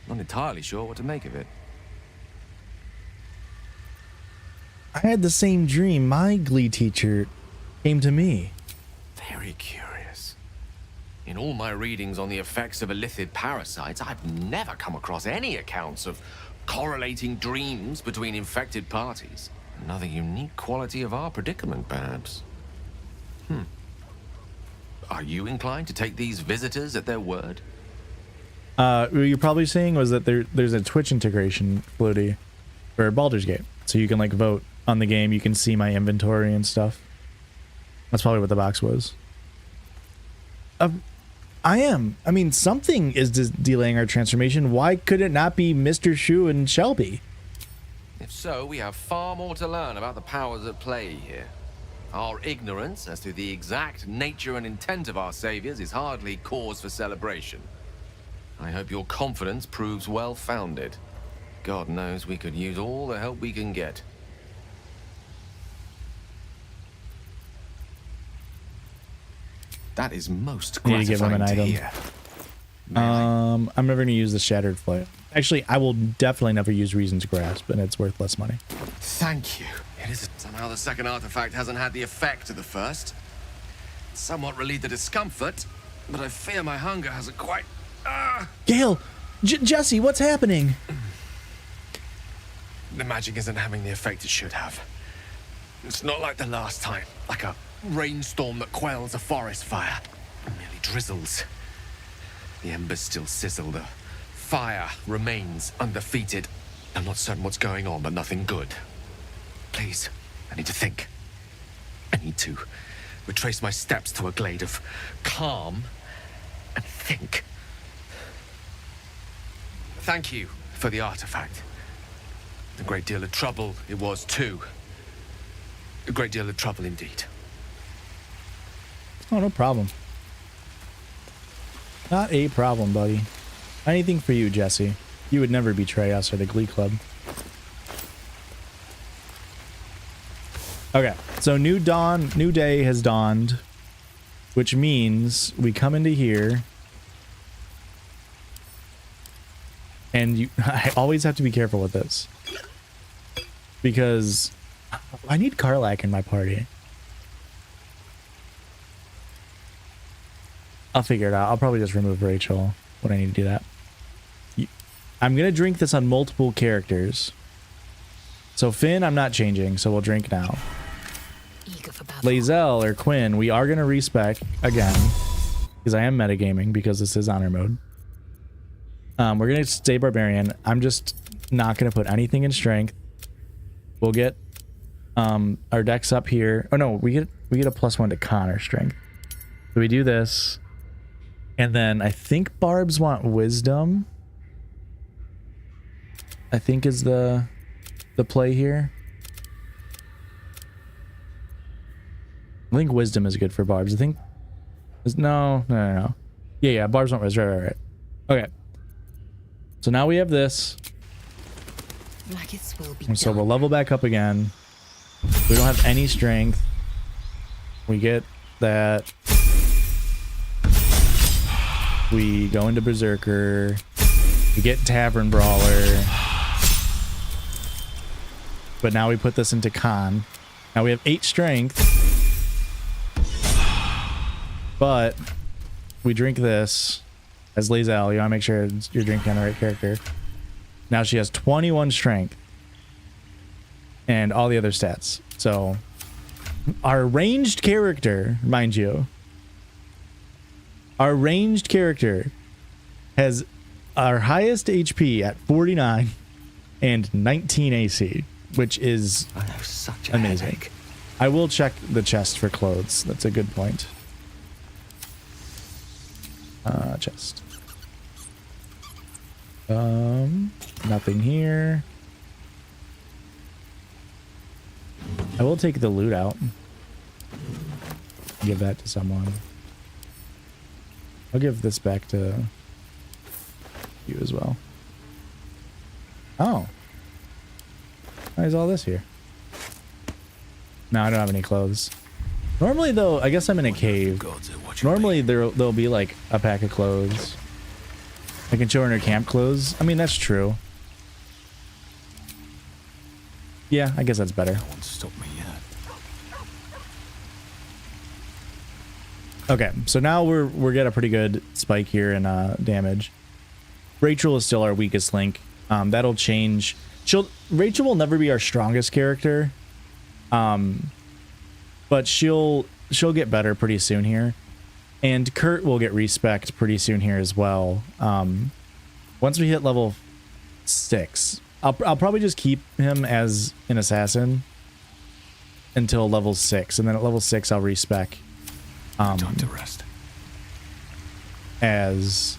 Not entirely sure what to make of it. I had the same dream. My GLEE teacher came to me. Very curious. In all my readings on the effects of illithid parasites, I've never come across any accounts of correlating dreams between infected parties. Another unique quality of our predicament, perhaps. Are you inclined to take these visitors at their word? What you're probably saying was that there's a Twitch integration, Floaty, for Baldur's Gate. So you can like vote on the game. You can see my inventory and stuff. That's probably what the box was. I am. I mean, something is delaying our transformation. Why could it not be Mr. Shu and Shelby? If so, we have far more to learn about the powers at play here. Our ignorance as to the exact nature and intent of our saviors is hardly cause for celebration. I hope your confidence proves well-founded. God knows we could use all the help we can get. That is most I need to give him an gratifying to item. hear. I'm never going to use the Shattered Flayer. Actually, I will definitely never use Reason's Grasp, and it's worth less money. Thank you. It is somehow the second artifact hasn't had the effect of the first. It's somewhat relieved the discomfort, but I fear my hunger hasn't quite... Gale! Jesse, what's happening? The magic isn't having the effect it should have. It's not like the last time, like a rainstorm that quells a forest fire. It merely drizzles. The embers still sizzle, the fire remains undefeated. I'm not certain what's going on, but nothing good. Please, I need to think. I need to retrace my steps to a glade of calm and think. Thank you for the artifact. A great deal of trouble it was too. A great deal of trouble indeed. Oh, no problem. Not a problem, buddy. Anything for you, Jesse. You would never betray us or the GLEE Club. Okay, so new day has dawned, which means we come into here, and I always have to be careful with this, because I need Karlak in my party. I'll figure it out. I'll probably just remove Rachel when I need to do that. I'm going to drink this on multiple characters. So Finn, I'm not changing, so we'll drink now. Lae'zel or Quinn, we are going to respec again, because I am metagaming, because this is honor mode. We're going to stay Barbarian. I'm just not going to put anything in strength. We'll get our decks up here. Oh no, we get a +1 to con or strength. So we do this. And then I think Barbs want wisdom. I think is the play here. I think wisdom is good for Barbs. I think no. Yeah, Barbs want wisdom. Right. Okay. So now we have this. And so we'll level back up again. We don't have any strength. We get that. We go into Berserker. We get Tavern Brawler. But now we put this into Con. Now we have 8 strength. But we drink this. as Lazel. You want to make sure you're drinking on the right character. Now she has 21 strength and all the other stats. So our ranged character, mind you, our ranged character has our highest HP at 49 and 19 AC, which is amazing. I will check the chest for clothes. That's a good point. Chest. Nothing here. I will take the loot out. Give that to someone. I'll give this back to you as well. Oh. Why is all this here? No, I don't have any clothes. Normally, though, I guess I'm in a cave. Normally, there'll be like a pack of clothes. I can show her in her camp clothes. I mean, that's true. Yeah, I guess that's better. That won't stop me yet. Okay, so now we're getting a pretty good spike here in damage. Rachel is still our weakest link. That'll change. Rachel will never be our strongest character. But she'll get better pretty soon here. And Kurt will get respect pretty soon here as well. Once we hit level 6, I'll probably just keep him as an assassin until level 6, and then at level 6 I'll respec Time to rest. As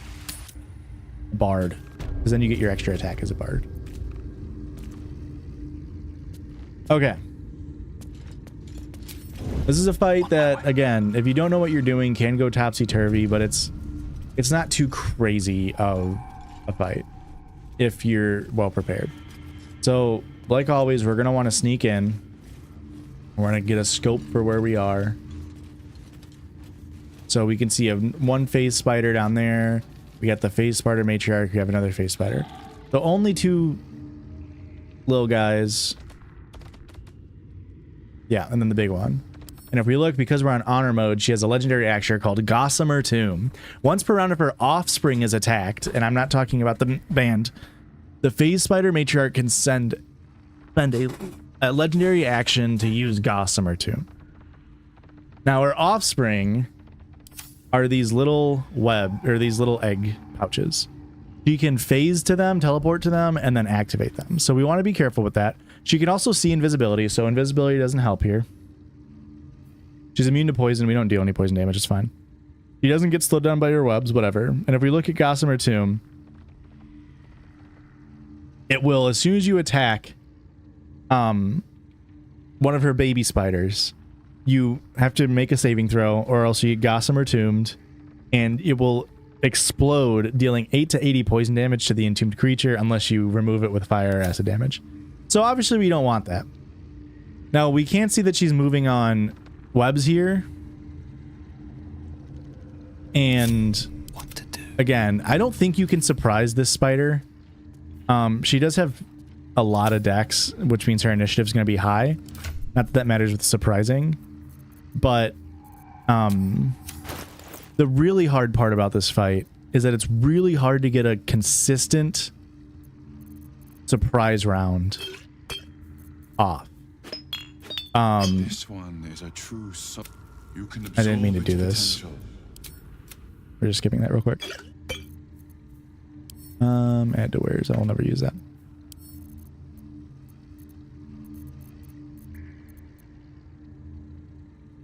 bard, because then you get your extra attack as a bard. Okay. This is a fight that, again, if you don't know what you're doing, can go topsy-turvy, but it's not too crazy of a fight if you're well prepared. So, like always, we're going to want to sneak in. We're going to get a scope for where we are. So we can see one phase spider down there. We got the phase spider matriarch. We have another phase spider. So only 2 little guys. Yeah, and then the big one. And if we look, because we're on honor mode, she has a legendary action called Gossamer Tomb. Once per round, if her offspring is attacked, and I'm not talking about the band, the phase spider matriarch can spend a legendary action to use Gossamer Tomb. Now, her offspring are these little these little egg pouches. She can phase to them, teleport to them, and then activate them. So we want to be careful with that. She can also see invisibility, so invisibility doesn't help here. She's immune to poison. We don't deal any poison damage. It's fine. She doesn't get slowed down by your webs, whatever. And if we look at Gossamer Tomb, it will, as soon as you attack one of her baby spiders, you have to make a saving throw, or else you get Gossamer Tombed, and it will explode, dealing 8 to 80 poison damage to the entombed creature unless you remove it with fire or acid damage. So obviously we don't want that. Now we can't see that she's moving on webs here. And again, I don't think you can surprise this spider. She does have a lot of dex, which means her initiative is going to be high. Not that that matters with surprising. But the really hard part about this fight is that it's really hard to get a consistent surprise round off. This one is a true you can I didn't mean to do this. We're just skipping that real quick. Add to wares. I will never use that.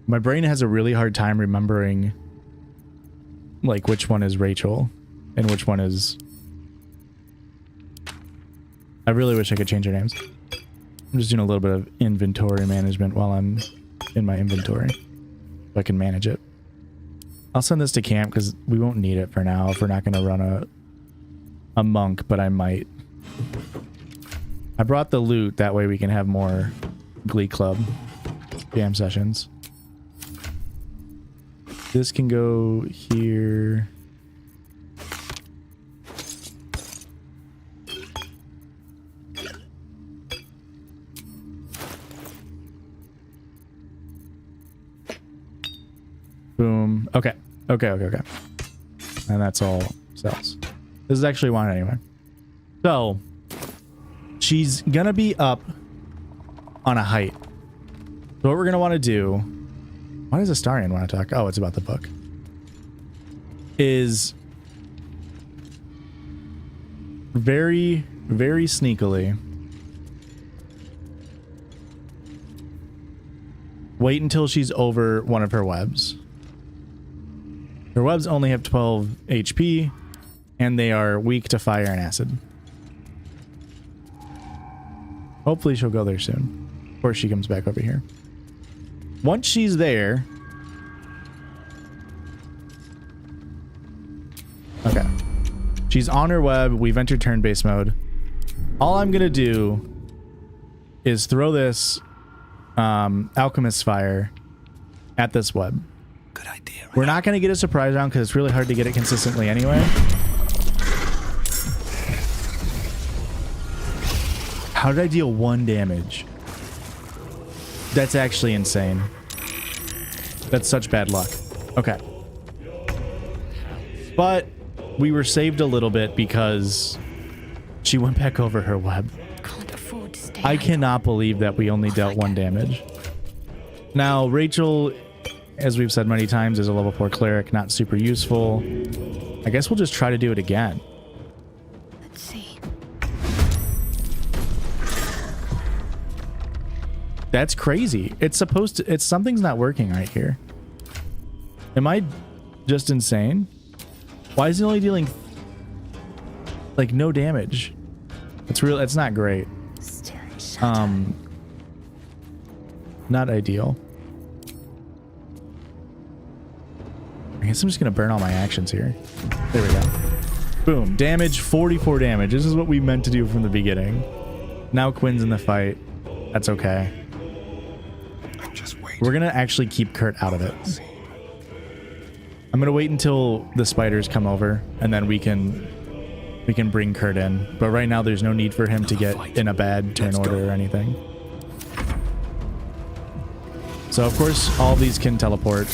My brain has a really hard time remembering like which one is Rachel and which one is... I really wish I could change their names. I'm just doing a little bit of inventory management while I'm in my inventory, so I can manage it. I'll send this to camp because we won't need it for now if we're not going to run a monk, but I might. I brought the loot, that way we can have more Glee Club jam sessions. This can go here. Boom. Okay. And that's all cells. This is actually one anyway. So she's gonna be up on a height. So what we're gonna want to do, why does Astarion want to talk? Oh, it's about the book. Is very, very sneakily wait until she's over one of her webs. Her webs only have 12 HP, and they are weak to fire and acid. Hopefully she'll go there soon, before she comes back over here. Once she's there... Okay. She's on her web. We've entered turn-based mode. All I'm going to do is throw this Alchemist's Fire at this web. Good idea. We're not going to get a surprise round because it's really hard to get it consistently anyway. How did I deal 1 damage? That's actually insane. That's such bad luck. Okay. But we were saved a little bit because she went back over her web. Can't afford to stay. I cannot believe that we only dealt 1 damage. Now, Rachel, as we've said many times, is a level 4 cleric, not super useful. I guess we'll just try to do it again. Let's see. That's crazy. It's supposed to... something's not working right here. Am I just insane? Why is he only dealing... like, no damage? It's real... it's not great. Not ideal. I guess I'm just gonna burn all my actions here. There we go. Boom. Damage, 44 damage. This is what we meant to do from the beginning. Now Quinn's in the fight. That's okay. We're gonna actually keep Kurt out of it. I'm gonna wait until the spiders come over, and then we can bring Kurt in. But right now, there's no need for him to get in a bad turn order or anything. So of course, all these can teleport.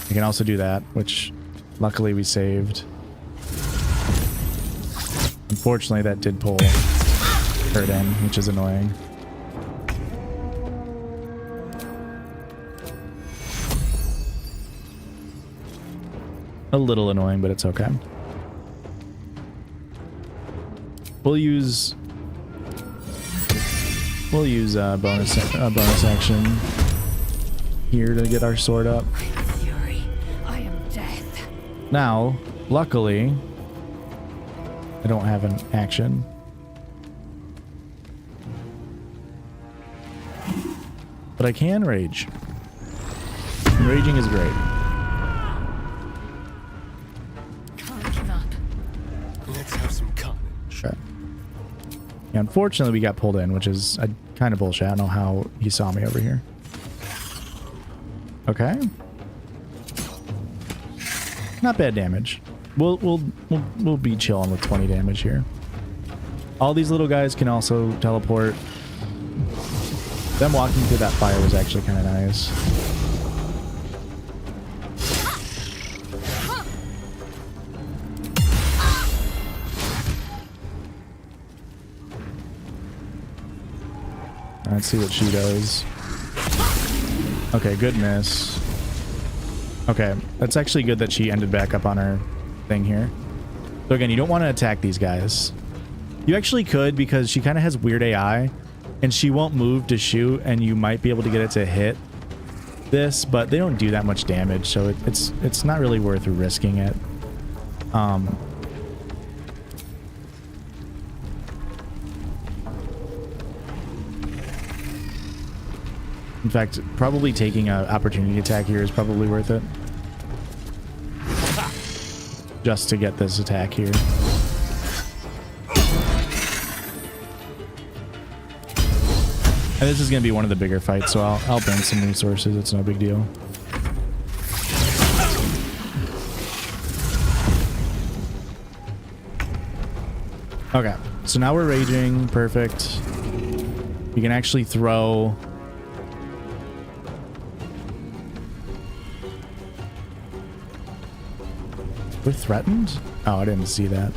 We can also do that, which luckily we saved. Unfortunately, that did pull Kurt in, which is annoying. A little annoying, but it's okay. We'll use bonus action here to get our sword up. Fury, I am death. Now, luckily, I don't have an action. But I can rage. And raging is great. Yeah, unfortunately, we got pulled in, which is kind of bullshit. I don't know how he saw me over here. Okay. Not bad damage. We'll be chilling with 20 damage here. All these little guys can also teleport. Them walking through that fire was actually kind of nice. Let's see what she does. Okay, good miss. Okay, that's actually good that she ended back up on her thing here. So again, you don't want to attack these guys. You actually could, because she kind of has weird AI, and she won't move to shoot, and you might be able to get it to hit this, but they don't do that much damage, so it's not really worth risking it. In fact, probably taking an opportunity attack here is probably worth it. Just to get this attack here. And this is going to be one of the bigger fights, so I'll burn some resources. It's no big deal. Okay, so now we're raging. Perfect. We can actually throw... We're threatened? Oh, I didn't see that.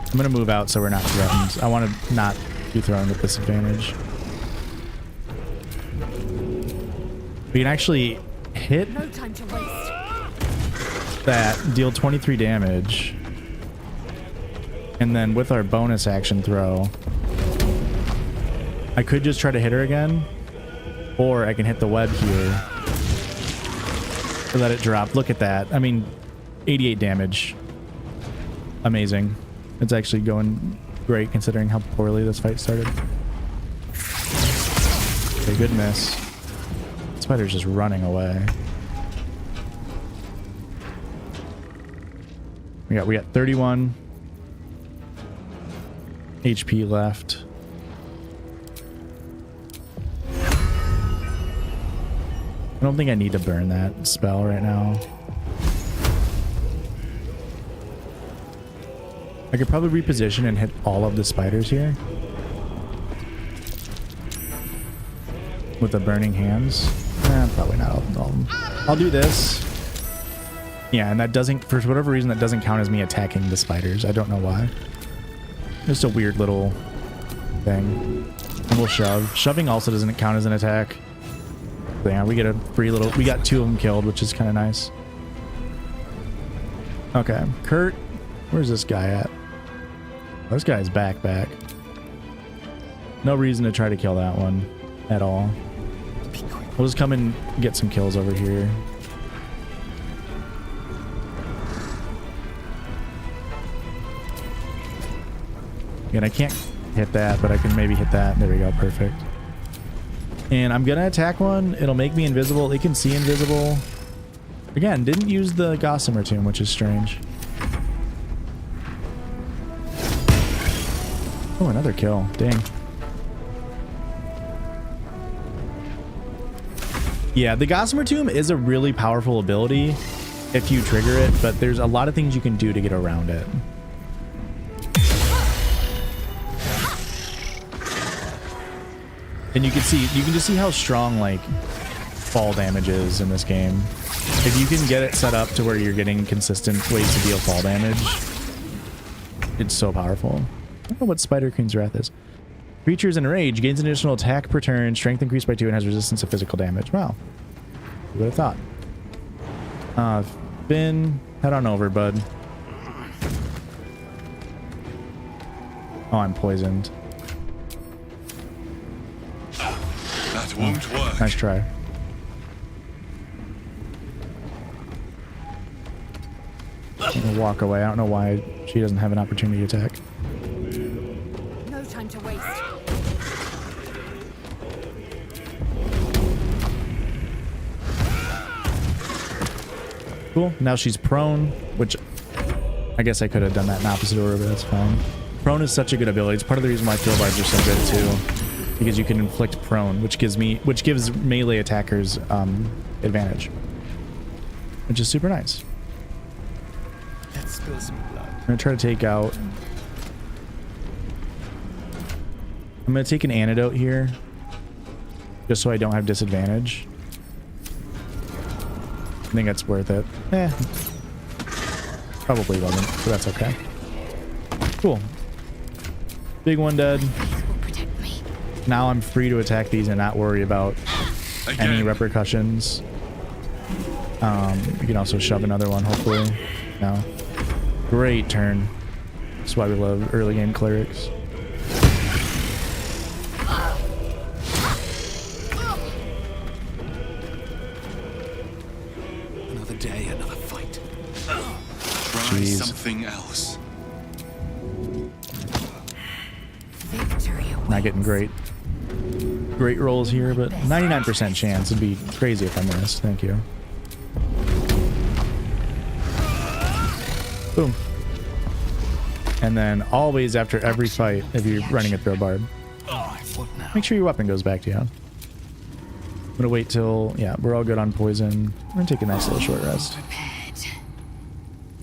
I'm gonna move out so we're not threatened. I want to not be thrown at disadvantage. We can actually hit No time to waste. that, deal 23 damage, and then with our bonus action throw, I could just try to hit her again, or I can hit the web here to let it drop. Look at that. I mean, 88 damage. Amazing. It's actually going great considering how poorly this fight started. Okay, good miss. Spider's just running away. We got 31 HP left. I don't think I need to burn that spell right now. I could probably reposition and hit all of the spiders here with the burning hands. Probably not all of them. I'll do this. Yeah, and that doesn't, for whatever reason, that doesn't count as me attacking the spiders. I don't know why. Just a weird little thing. And we'll shove. Shoving also doesn't count as an attack. So yeah, we get a free little, we got 2 of them killed, which is kind of nice. Okay, Kurt, where's this guy at? Oh, this guy's back. No reason to try to kill that one at all. We'll just come and get some kills over here. And I can't hit that, but I can maybe hit that. There we go, perfect. And I'm gonna attack one. It'll make me invisible. It can see invisible. Again, didn't use the Gossamer Tomb, which is strange. Oh, another kill. Dang. Yeah, the Gossamer Tomb is a really powerful ability if you trigger it, but there's a lot of things you can do to get around it. And you can just see how strong like fall damage is in this game. If you can get it set up to where you're getting consistent ways to deal fall damage, it's so powerful. I don't know what Spider Queen's Wrath is. Creatures in rage gains an additional attack per turn, strength increased by 2, and has resistance to physical damage. Wow. Who would have thought? Finn, head on over, bud. Oh, I'm poisoned. That won't work. Nice try. I'm gonna walk away. I don't know why she doesn't have an opportunity to attack. No time to waste. Cool. Now she's prone, which I guess I could have done that in opposite order, but that's fine. Prone is such a good ability. It's part of the reason why throw barbs are so good too, because you can inflict prone, which gives melee attackers advantage, which is super nice. Let's spill some blood. I'm gonna try to take out. I'm gonna take an antidote here, just so I don't have disadvantage. I think that's worth it. Probably wasn't, but that's okay. Cool. Big one dead. Now I'm free to attack these and not worry about any repercussions. You can also shove another one, hopefully. No. Great turn. That's why we love early game clerics. Another day, another fight. Try Jeez. something else. Not getting great rolls here, but 99% chance. It'd be crazy if I missed. Thank you. Boom. And then always after every fight, if you're running a throw barb, make sure your weapon goes back to you. I'm gonna wait till, yeah, we're all good on poison. I'm gonna take a nice little short rest.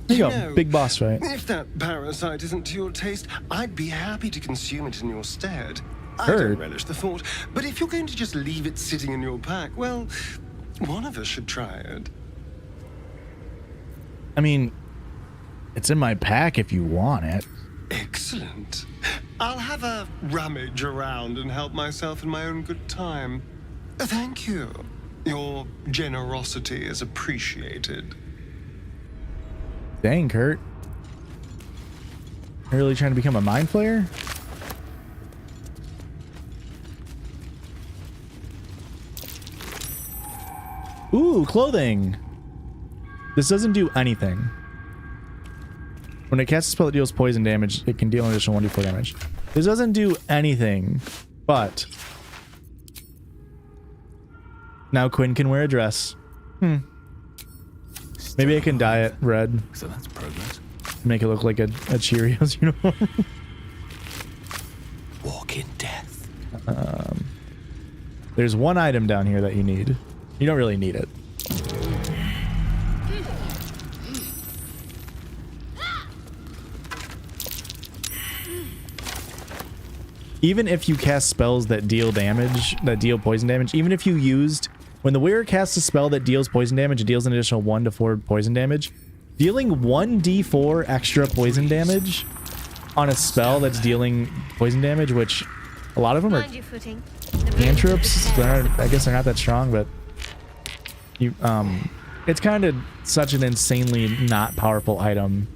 There you go, big boss fight. If that parasite isn't to your taste, I'd be happy to consume it in your stead. I Heard. don't relish the thought, but if you're going to just leave it sitting in your pack, well, One of us should try it. I mean, it's in my pack if you want it. Excellent. I'll have a rummage around and help myself in my own good time. Thank you. Your generosity is appreciated. Dang, Kurt. You're really trying to become a mind flayer? Ooh, clothing. This doesn't do anything. When it casts a spell that deals poison damage, it can deal an additional 1d4 damage. This doesn't do anything, but now Quinn can wear a dress. Maybe I can dye it red. So that's progress. Make it look like a Cheerios uniform. Walk in death. There's one item down here that you need. You don't really need it. Even if you cast spells that deal damage, that deal poison damage, even if you used, when the wearer casts a spell that deals poison damage, it deals an additional 1 to 4 poison damage. Dealing 1d4 extra poison damage on a spell that's dealing poison damage, which a lot of them are cantrips. I guess they're not that strong, but you, it's kind of such an insanely not powerful item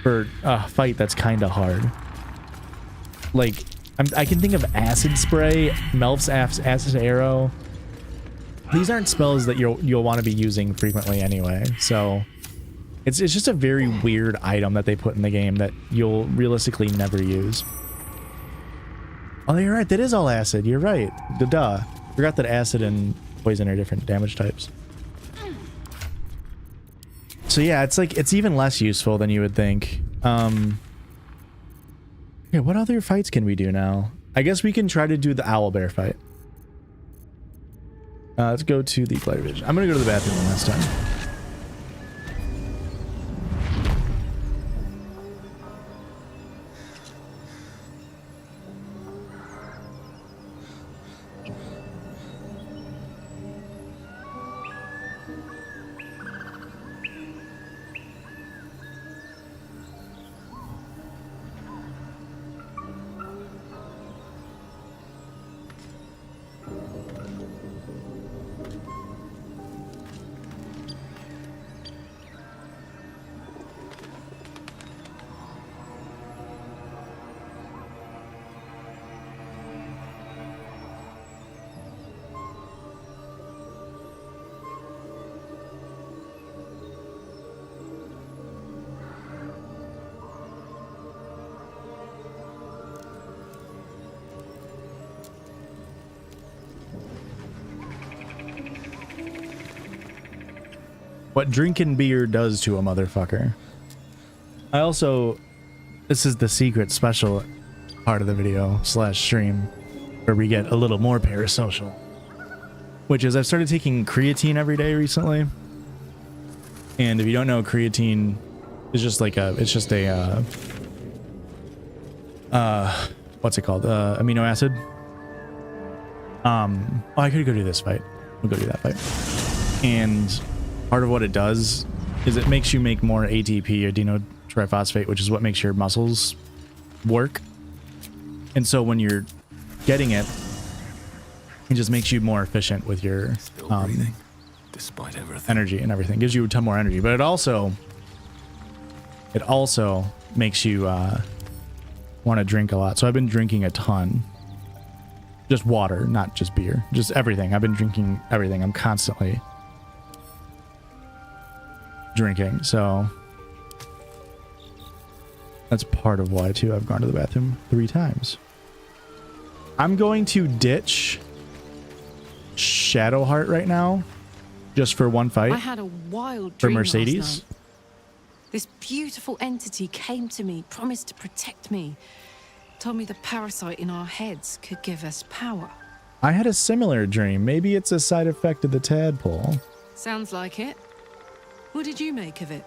for a fight that's kind of hard. Like, I can think of Acid Spray, Melf's Acid Arrow. These aren't spells that you'll want to be using frequently anyway, so it's just a very weird item that they put in the game that you'll realistically never use. Oh, you're right. That is all acid. You're right. Duh. Forgot that acid and poison are different damage types. So yeah, it's like it's even less useful than you would think. Yeah, what other fights can we do now? I guess we can try to do the owlbear fight. Let's go to the player vision. I'm gonna go to the bathroom one last time. What drinking beer does to a motherfucker. I also, this is the secret special part of the video / stream where we get a little more parasocial, which is I've started taking creatine every day recently. And if you don't know, creatine is just like it's just a what's it called? Amino acid. Oh, I could go do this fight. We'll go do that fight. And part of what it does is it makes you make more ATP, adenotriphosphate, which is what makes your muscles work. And so when you're getting it, it just makes you more efficient with your breathing, despite everything. Energy and everything. Gives you a ton more energy, but it also makes you want to drink a lot. So I've been drinking a ton. Just water, not just beer. Just everything. I've been drinking everything. I'm constantly drinking, so that's part of why too I've gone to the bathroom 3 times. I'm going to ditch Shadowheart right now just for one fight. I had a wild for dream Mercedes. last night. This beautiful entity came to me, promised to protect me, told me the parasite in our heads could give us power. I had a similar dream. Maybe it's a side effect of the tadpole. Sounds like it. What did you make of it?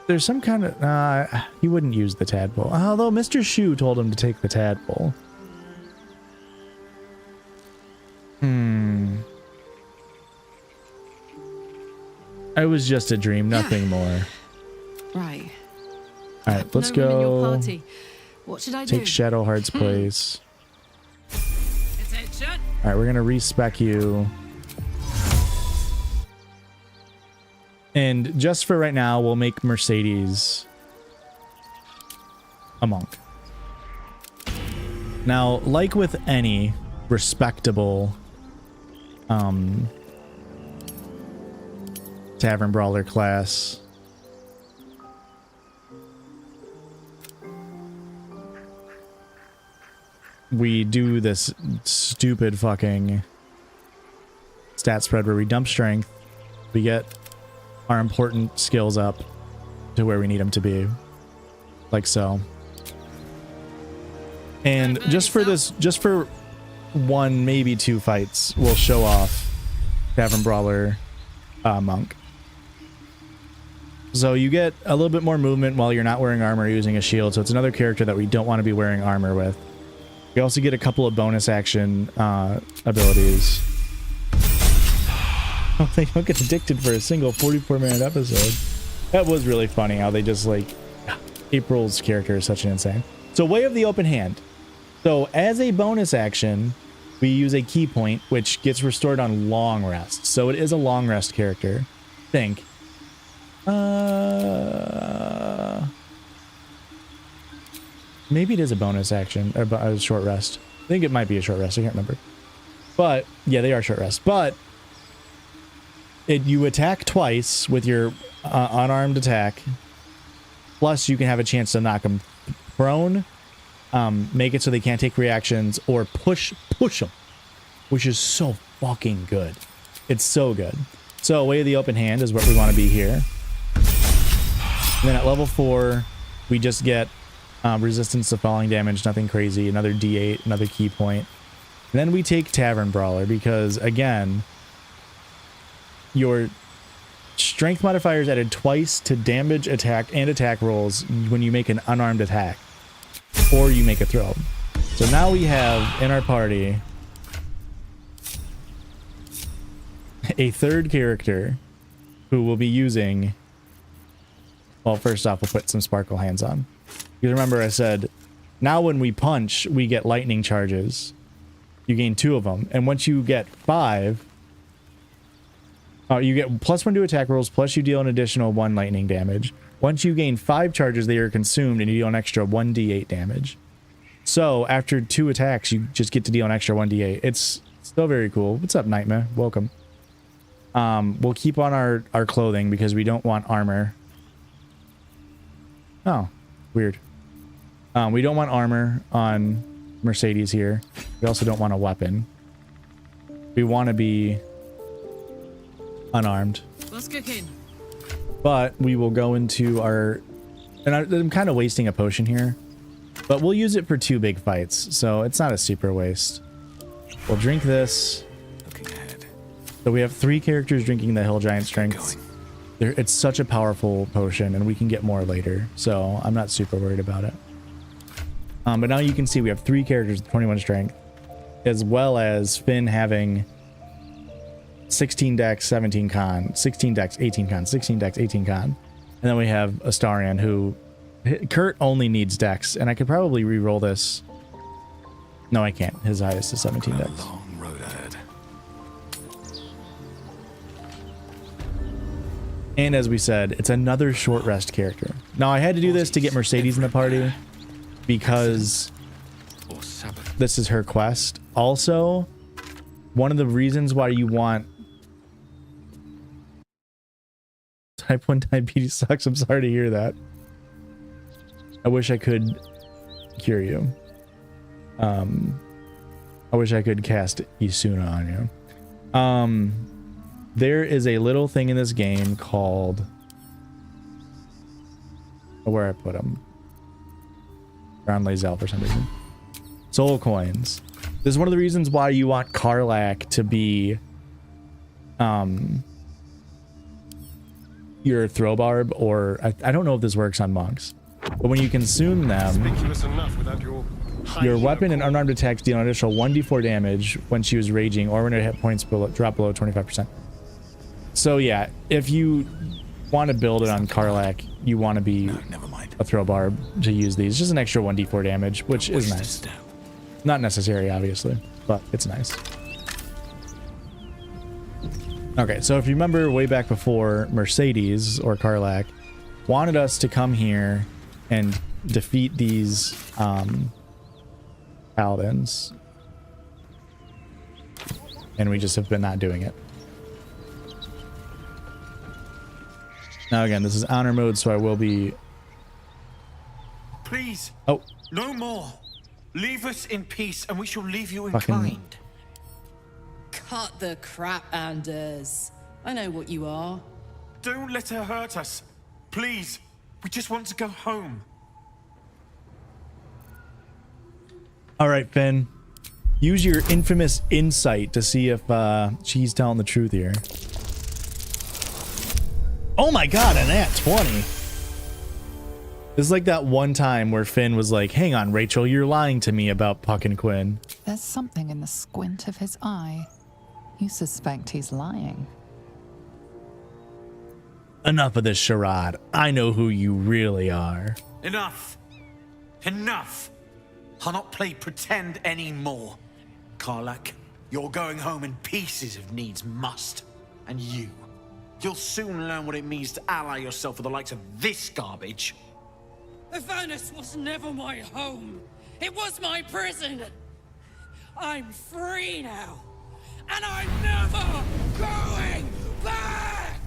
There's some kind of he wouldn't use the tadpole, although Mr. Shu told him to take the tadpole. It was just a dream, nothing more. Right. All right, let's no room in your go. party. What should I do? Take Shadowheart's place. Attention. All right, we're gonna respec you. And just for right now, we'll make Mercedes a monk. Now, like with any respectable tavern brawler class, we do this stupid fucking stat spread where we dump strength, we get our important skills up to where we need them to be, like so. And just for one, maybe two fights, we'll show off Tavern Brawler Monk. So you get a little bit more movement while you're not wearing armor or using a shield, so it's another character that we don't want to be wearing armor with. You also get a couple of bonus action abilities. Oh, they don't get addicted for a single 44-minute episode. That was really funny how they just like... April's character is such an insane. So Way of the Open Hand. So as a bonus action, we use a key point, which gets restored on long rest. So it is a long rest character. Think. Maybe it is a bonus action, or a short rest. I think it might be a short rest. I can't remember. But yeah, they are short rest. But you attack twice with your unarmed attack. Plus, you can have a chance to knock them prone, make it so they can't take reactions, or push them, which is so fucking good. It's so good. So Way of the Open Hand is what we want to be here. And then at level 4, we just get resistance to falling damage, nothing crazy, another D8, another key point. And then we take Tavern Brawler because, again, your strength modifier is added twice to damage, attack, and attack rolls when you make an unarmed attack or you make a throw. So now we have in our party a third character who will be using... Well, first off, we'll put some sparkle hands on. You remember I said, now when we punch, we get lightning charges. You gain 2 of them. And once you get 5... you get +1 to attack rolls, plus you deal an additional 1 lightning damage. Once you gain 5 charges, they are consumed, and you deal an extra 1d8 damage. So, after 2 attacks, you just get to deal an extra 1d8. It's still very cool. What's up, Nightmare? Welcome. We'll keep on our clothing, because we don't want armor. Oh, weird. We don't want armor on Mercedes here. We also don't want a weapon. We want to be unarmed. What's cooking? But we will go into our... And I'm kind of wasting a potion here. But we'll use it for 2 big fights. So it's not a super waste. We'll drink this. Looking ahead. So we have 3 characters drinking the Hill Giant Strength. It's such a powerful potion, and we can get more later. So I'm not super worried about it. But now you can see we have 3 characters with 21 strength. As well as Finn having... 16 dex, 17 con, 16 dex, 18 con, 16 dex, 18 con. And then we have Astarion, who... Kurt only needs dex, and I could probably re-roll this. No, I can't. His highest is 17 dex. Long road ahead. And as we said, it's another short rest character. Now, I had to do this to get Mercedes in the party, because this is her quest. Also, one of the reasons why you want... Type 1 diabetes sucks. I'm sorry to hear that. I wish I could cure you. I wish I could cast Isuna on you. There is a little thing in this game called... Where I put them. Around Lazel for some reason. Soul coins. This is one of the reasons why you want Karlach to be... your throw barb, or I don't know if this works on monks, but when you consume them, your weapon and unarmed attacks deal an additional 1d4 damage when she was raging, or when her hit points drop below 25%. So yeah, if you want to build it on Karlach, you want to be a throw barb to use these. Just an extra 1d4 damage, which is nice. Not necessary, obviously, but it's nice. Okay, so if you remember way back before, Mercedes or Karlach wanted us to come here and defeat these paladins, and we just have been not doing it. Now again, this is honor mode, so I will be... Please. Oh. No more. Leave us in peace and we shall leave you Fucking... inclined. Cut the crap, Anders. I know what you are. Don't let her hurt us. Please. We just want to go home. All right, Finn. Use your infamous insight to see if she's telling the truth here. Oh my god, an nat 20. This is like that one time where Finn was like, hang on, Rachel, you're lying to me about Puck and Quinn. There's something in the squint of his eye. You suspect he's lying. Enough of this charade. I know who you really are. Enough. Enough. I'll not play pretend anymore. Karlach, you're going home in pieces if needs must. And you'll soon learn what it means to ally yourself with the likes of this garbage. Avernus was never my home. It was my prison. I'm free now. And I'm never going back!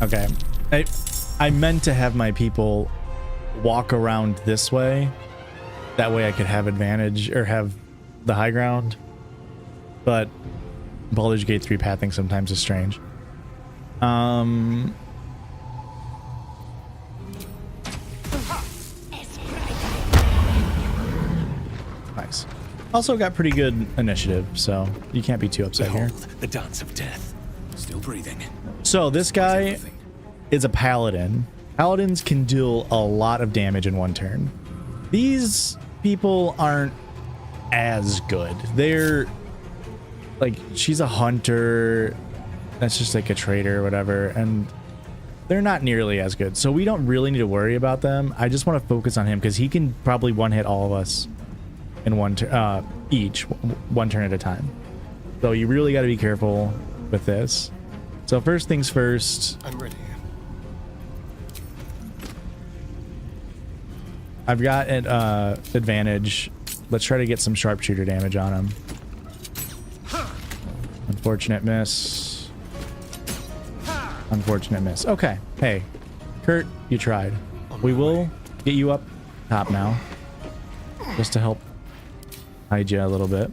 Okay. I meant to have my people walk around this way. That way I could have advantage or have the high ground. But Baldur's Gate 3 pathing sometimes is strange. Nice. Also got pretty good initiative, so you can't be too upset here. The dance of death. Still breathing. So this guy is a paladin. Paladins can deal a lot of damage in one turn. These people aren't as good. They're like, she's a hunter. That's just like a trader or whatever. And they're not nearly as good. So we don't really need to worry about them. I just want to focus on him because he can probably one hit all of us in one turn, one turn at a time. So you really got to be careful with this. So first things first. I'm ready. I've got an advantage. Let's try to get some sharpshooter damage on him. Unfortunate miss. Unfortunate miss. Okay. Hey, Kurt, you tried. We will get you up top now, just to help hide you a little bit.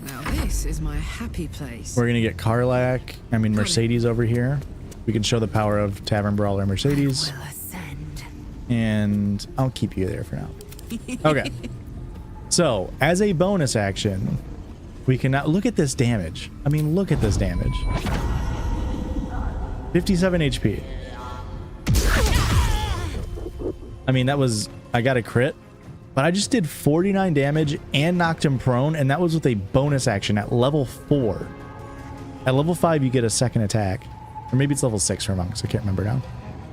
Now this is my happy place. We're gonna get Karlach. I mean Mercedes over here. We can show the power of Tavern Brawler Mercedes. And I'll keep you there for now. Okay. So, as a bonus action, we can now look at this damage. I mean, look at this damage. 57 HP. I mean, that was, I got a crit, but I just did 49 damage and knocked him prone, and that was with a bonus action at level 4. At level 5, you get a second attack. Or maybe it's level 6 for monks, I can't remember now.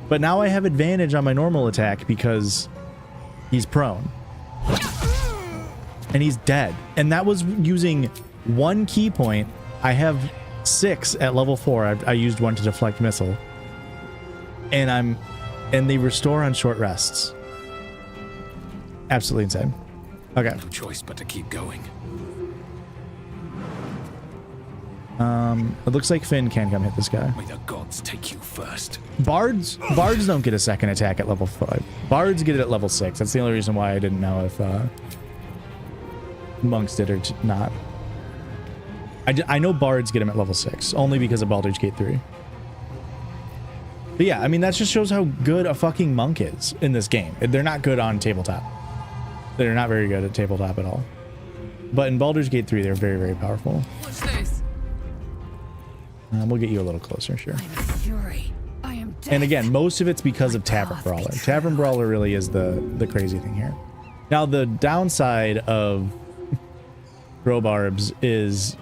But now I have advantage on my normal attack because he's prone. And he's dead. And that was using 1 key point. I have 6 at level 4. I used 1 to deflect missile. And they restore on short rests. Absolutely insane. Okay. No choice but to keep going. It looks like Finn can come hit this guy. May the gods take you first. Bards don't get a second attack at level 5. Bards get it at level 6. That's the only reason why I didn't know if monks did or not. I know bards get them at level 6, only because of Baldur's Gate 3. But yeah, I mean, that just shows how good a fucking monk is in this game. They're not good on tabletop. They're not very good at tabletop at all. But in Baldur's Gate 3, they're very, very powerful. What's this? We'll get you a little closer, sure. Fury. I am dead. And again, most of it's because of Tavern Brawler. Tavern Brawler really is the crazy thing here. Now, the downside of throw barbs is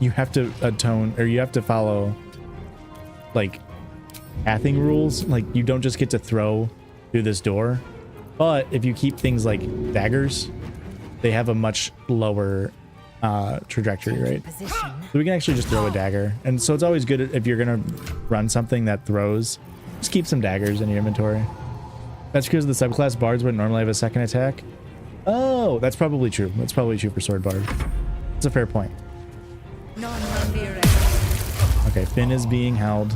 you have to atone, or you have to follow like pathing rules. Like you don't just get to throw through this door, but if you keep things like daggers, they have a much lower trajectory, right? So we can actually just throw a dagger, and so it's always good if you're gonna run something that throws, just keep some daggers in your inventory. That's because the subclass bards would normally have a second attack. Oh, that's probably true. That's probably true for sword bard. That's a fair point. Okay, Finn is being held,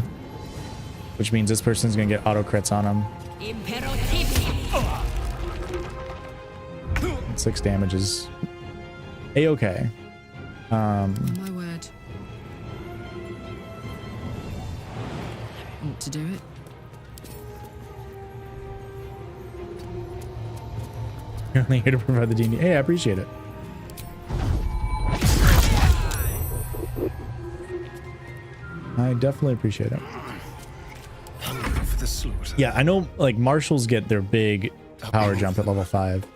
which means this person's gonna get auto crits on him. 6 damage is a-okay. My word. Want to do it? You're only here to provide the D&D. Hey, I appreciate it. I definitely appreciate it. For the slaughter. Yeah, I know like marshals get their big power jump at level 5.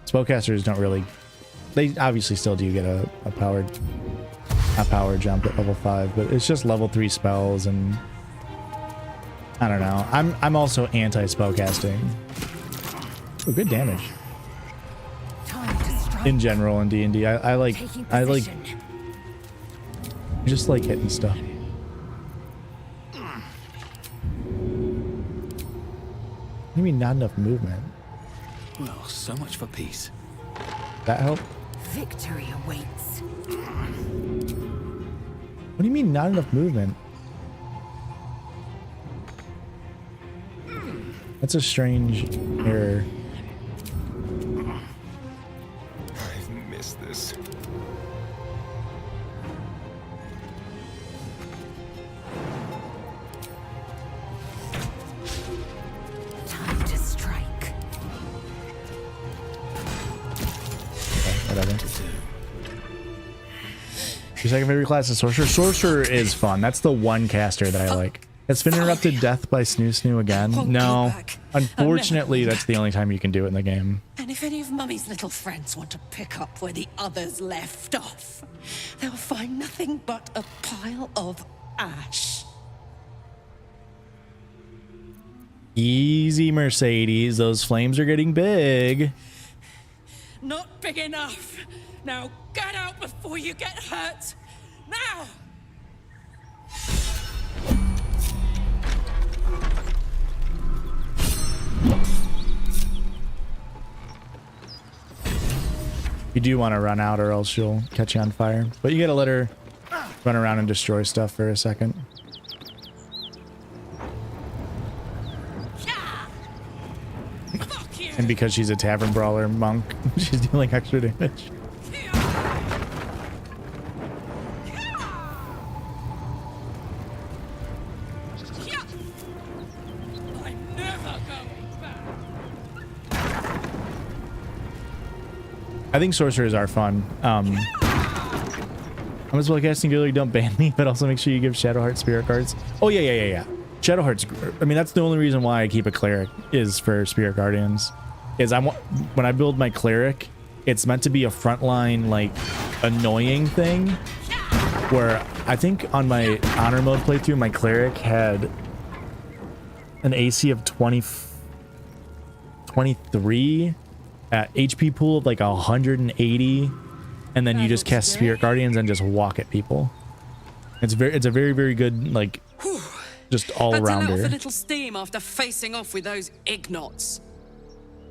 Spellcasters don't really, they obviously still do get a power jump at level 5, but it's just level 3 spells, and I don't know. I'm also anti spellcasting. Oh, good damage. In general in D&D, I just like hitting stuff. What do you mean not enough movement? Well, so much for peace. That help? Victory awaits. What do you mean not enough movement? That's a strange error. I've missed this. Time to strike. Okay, whatever. Your second favorite class is Sorcerer. Sorcerer is fun. That's the one caster that I like. Has Finn interrupted death by Snoo Snoo again? No. Unfortunately, that's the only time you can do it in the game. And if any of Mummy's little friends want to pick up where the others left off, they'll find nothing but a pile of ash. Easy, Mercedes. Those flames are getting big. Not big enough. Now get out before you get hurt. Now! You do want to run out or else she'll catch you on fire. But you gotta let her run around and destroy stuff for a second. And because she's a tavern brawler monk, she's dealing extra damage. I think sorcerers are fun. I'm a spellcasting guild, don't ban me, but also make sure you give Shadowheart spirit cards. Oh yeah. Shadowheart's, I mean, that's the only reason why I keep a cleric is for spirit guardians. Is when I build my cleric, it's meant to be a frontline, like, annoying thing. Where I think on my honor mode playthrough, my cleric had an AC of 23. HP pool of like 180, and then you just cast Spirit Guardians and just walk at people. It's a very good, like, just all-rounder. Let off a little steam after facing off with those ignots.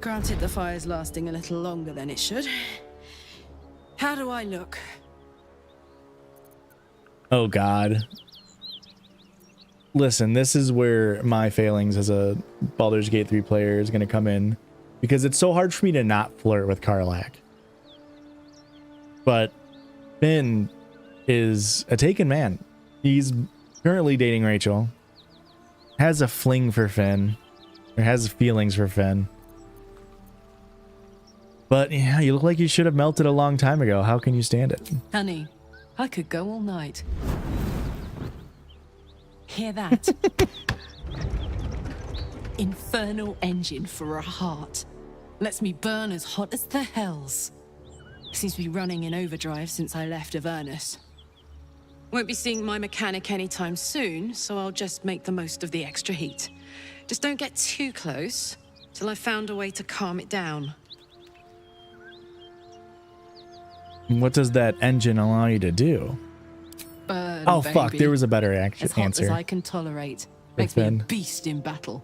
Granted, the fire's lasting a little longer than it should. How do I look? Oh God. Listen, this is where my failings as a Baldur's Gate 3 player is going to come in. Because it's so hard for me to not flirt with Karlach. But Finn is a taken man. He's currently dating Rachel. Has a fling for Finn. Or has feelings for Finn. But yeah, you look like you should have melted a long time ago. How can you stand it? Honey, I could go all night. Hear that? Infernal engine for a heart. Lets me burn as hot as the hells. Seems to be running in overdrive since I left Avernus. Won't be seeing my mechanic anytime soon, so I'll just make the most of the extra heat. Just don't get too close till I've found a way to calm it down. What does that engine allow you to do? Burn, Oh, baby. fuck, there was a better As hot answer. as I can tolerate. Makes me a Then. beast in battle.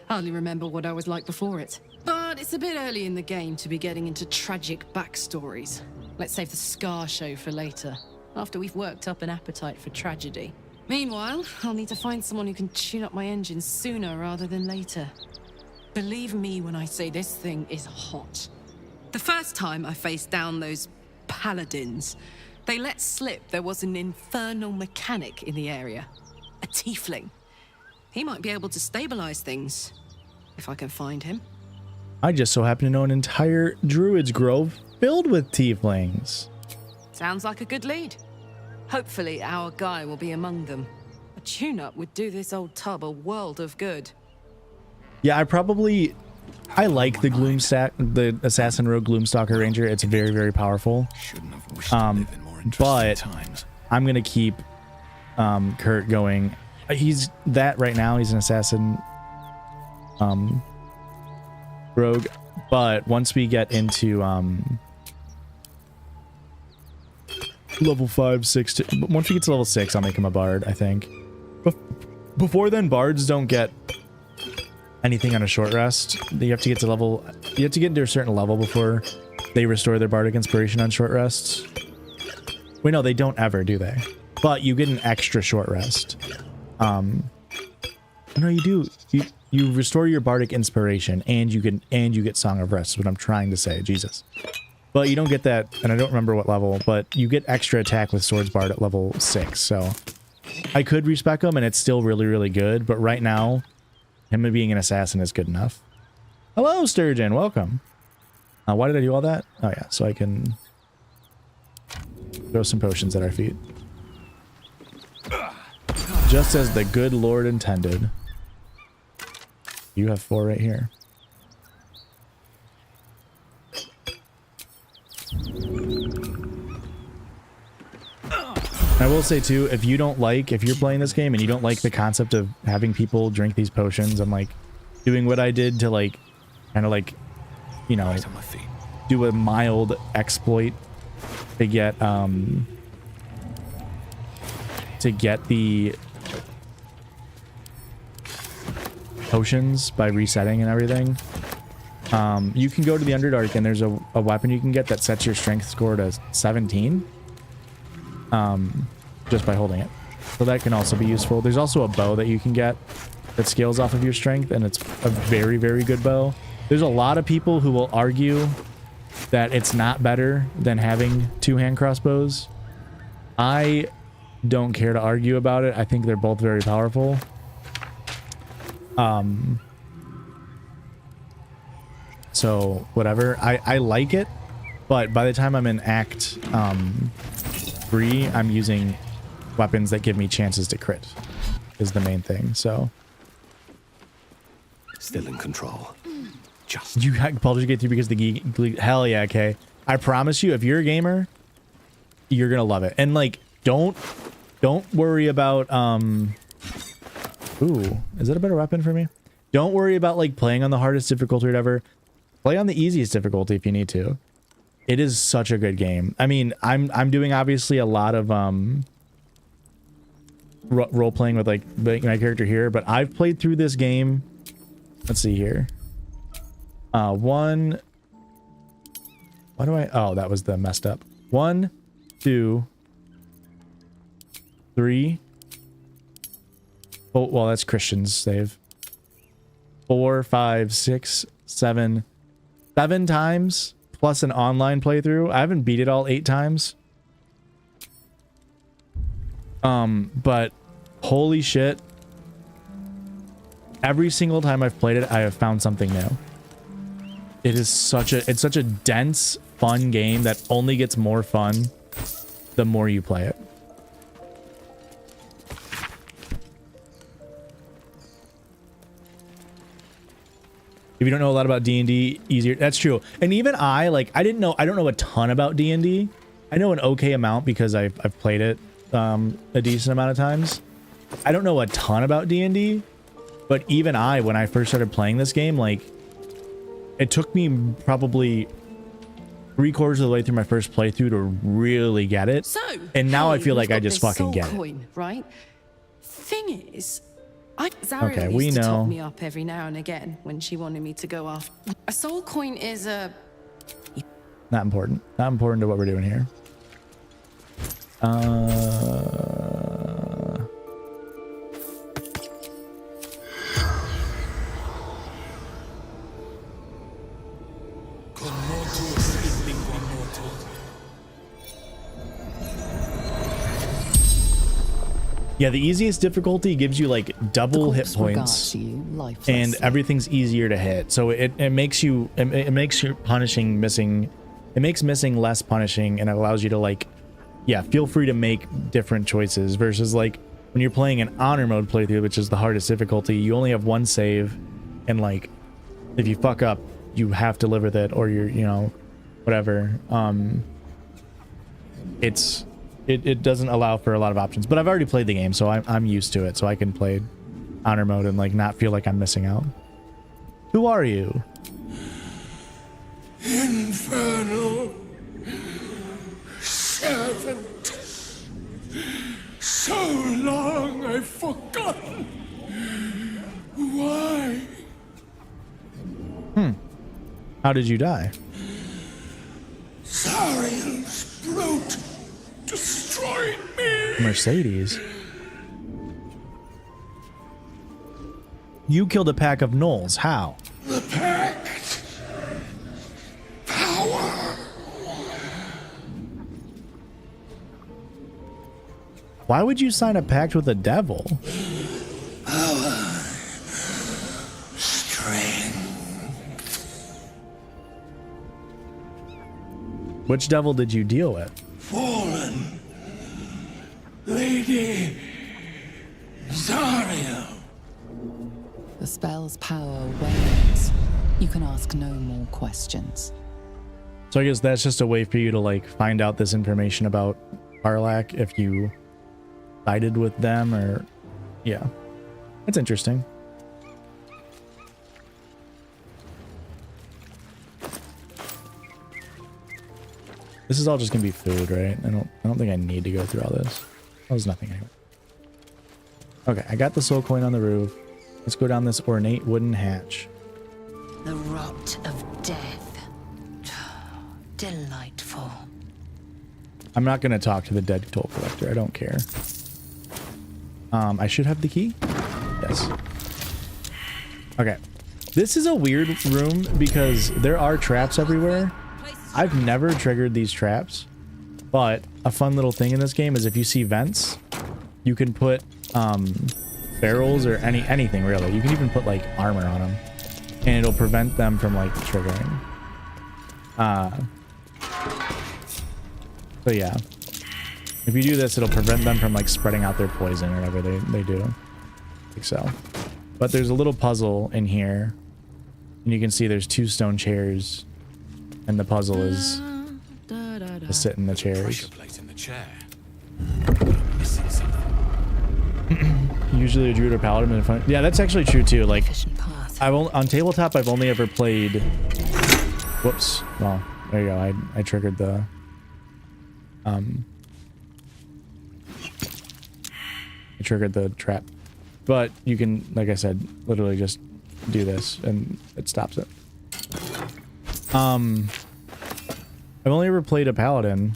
Hardly remember what I was like before it. But it's a bit early in the game to be getting into tragic backstories. Let's save the scar show for later, after we've worked up an appetite for tragedy. Meanwhile, I'll need to find someone who can tune up my engine sooner rather than later. Believe me when I say this thing is hot. The first time I faced down those paladins, they let slip there was an infernal mechanic in the area. A tiefling. He might be able to stabilize things, if I can find him. I just so happen to know an entire druids grove filled with tieflings. Sounds like a good lead. Hopefully our guy will be among them. A tune-up would do this old tub a world of good. Yeah, I like the the Assassin Rogue Gloomstalker Ranger. It's very, very powerful. But I'm gonna keep Kurt going. He's that right now. He's an Assassin Rogue, but once we get into level 5, 6, once we get to level 6, I'll make him a bard, I think. Before then, bards don't get anything on a short rest. You have to get into a certain level before they restore their bardic inspiration on short rests. Wait, no, they don't ever, do they? But you get an extra short rest. No, you do. You restore your bardic inspiration and you get Song of Rest, is what I'm trying to say. Jesus. But you don't get that, and I don't remember what level, but you get extra attack with Swords Bard at level 6, so I could respec him and it's still really, really good, but right now, him being an assassin is good enough. Hello, Sturgeon, welcome. Why did I do all that? Oh yeah, so I can throw some potions at our feet. Just as the good Lord intended. You have 4 right here. I will say too, if you're playing this game and you don't like the concept of having people drink these potions, I'm like doing what I did to like, kind of like, you know, do a mild exploit to get the potions by resetting and everything. You can go to the Underdark and there's a weapon you can get that sets your strength score to 17 just by holding it, so that can also be useful. There's also a bow that you can get that scales off of your strength, and it's a very, very good bow. There's a lot of people who will argue that it's not better than having 2-hand crossbows. I don't care to argue about it. I think they're both very powerful. So whatever, I like it, but by the time I'm in Act 3, I'm using weapons that give me chances to crit is the main thing. So Still in control. you got Baldur's Gate 3 because the GLEE. Hell yeah, okay. I promise you, if you're a gamer, you're gonna love it. And like, don't worry about ooh, is that a better weapon for me? Don't worry about like playing on the hardest difficulty or whatever. Play on the easiest difficulty if you need to. It is such a good game. I mean, I'm doing obviously a lot of role playing with like my character here, but I've played through this game. Let's see here. Why do I? Oh, that was the messed up. 1, 2, 3. Oh, well, that's Christian's save. 4, 5, 6, 7 times plus an online playthrough. I haven't beat it all 8 times. But holy shit. Every single time I've played it, I have found something new. It's such a dense, fun game that only gets more fun the more you play it. If you don't know a lot about D&D, easier. That's true. And even I don't know a ton about D&D. I know an okay amount because I've played it a decent amount of times. I don't know a ton about D&D, but even I, when I first started playing this game, like, it took me probably 3/4 of the way through my first playthrough to really get it. So, and now I hey, feel we've like I got just this fucking soul get coin, it. Right? Thing is, Zariel Okay, we used to know. top me up every now and again when she wanted me to go off. A soul coin is a... Not important. Not important to what we're doing here. Yeah, the easiest difficulty gives you like double hit points, and everything's easier to hit. So it makes you it makes your punishing missing, it makes missing less punishing, and it allows you to like, yeah, feel free to make different choices. Versus like when you're playing an honor mode playthrough, which is the hardest difficulty, you only have one save, and like if you fuck up, you have to live with it, or you're, you know, whatever. It doesn't allow for a lot of options, but I've already played the game, so I'm used to it, so I can play honor mode and like not feel like I'm missing out. Who are you? Infernal servant. So long I've forgotten. Why? How did you die? Zariel's brute destroyed me. Mercedes. You killed a pack of gnolls. How? The pact. Power. Why would you sign a pact with the devil? Power. Strength. Which devil did you deal with? Fallen. Lady Zariel. The spell's power wanes. You can ask no more questions. So I guess that's just a way for you to like find out this information about Parlak if you sided with them, or yeah, that's interesting. This is all just gonna be food, right? I don't think I need to go through all this. Oh, there's nothing anyway. Okay, I got the soul coin on the roof. Let's go down this ornate wooden hatch. The rot of death. Delightful. I'm not gonna talk to the dead toll collector. I don't care. I should have the key. Yes. Okay. This is a weird room because there are traps everywhere. I've never triggered these traps, but a fun little thing in this game is if you see vents, you can put barrels or anything really. You can even put like armor on them, and it'll prevent them from like triggering. So yeah, if you do this, it'll prevent them from like spreading out their poison or whatever they do. Like so. But there's a little puzzle in here, and you can see there's 2 stone chairs, and the puzzle is to sit in the chairs. Usually a druid or paladin in front. Yeah, that's actually true too. Like, on tabletop, I've only ever played. Whoops. Well, there you go. I triggered the. I triggered the trap, but you can, like I said, literally just do this and it stops it. I've only ever played a paladin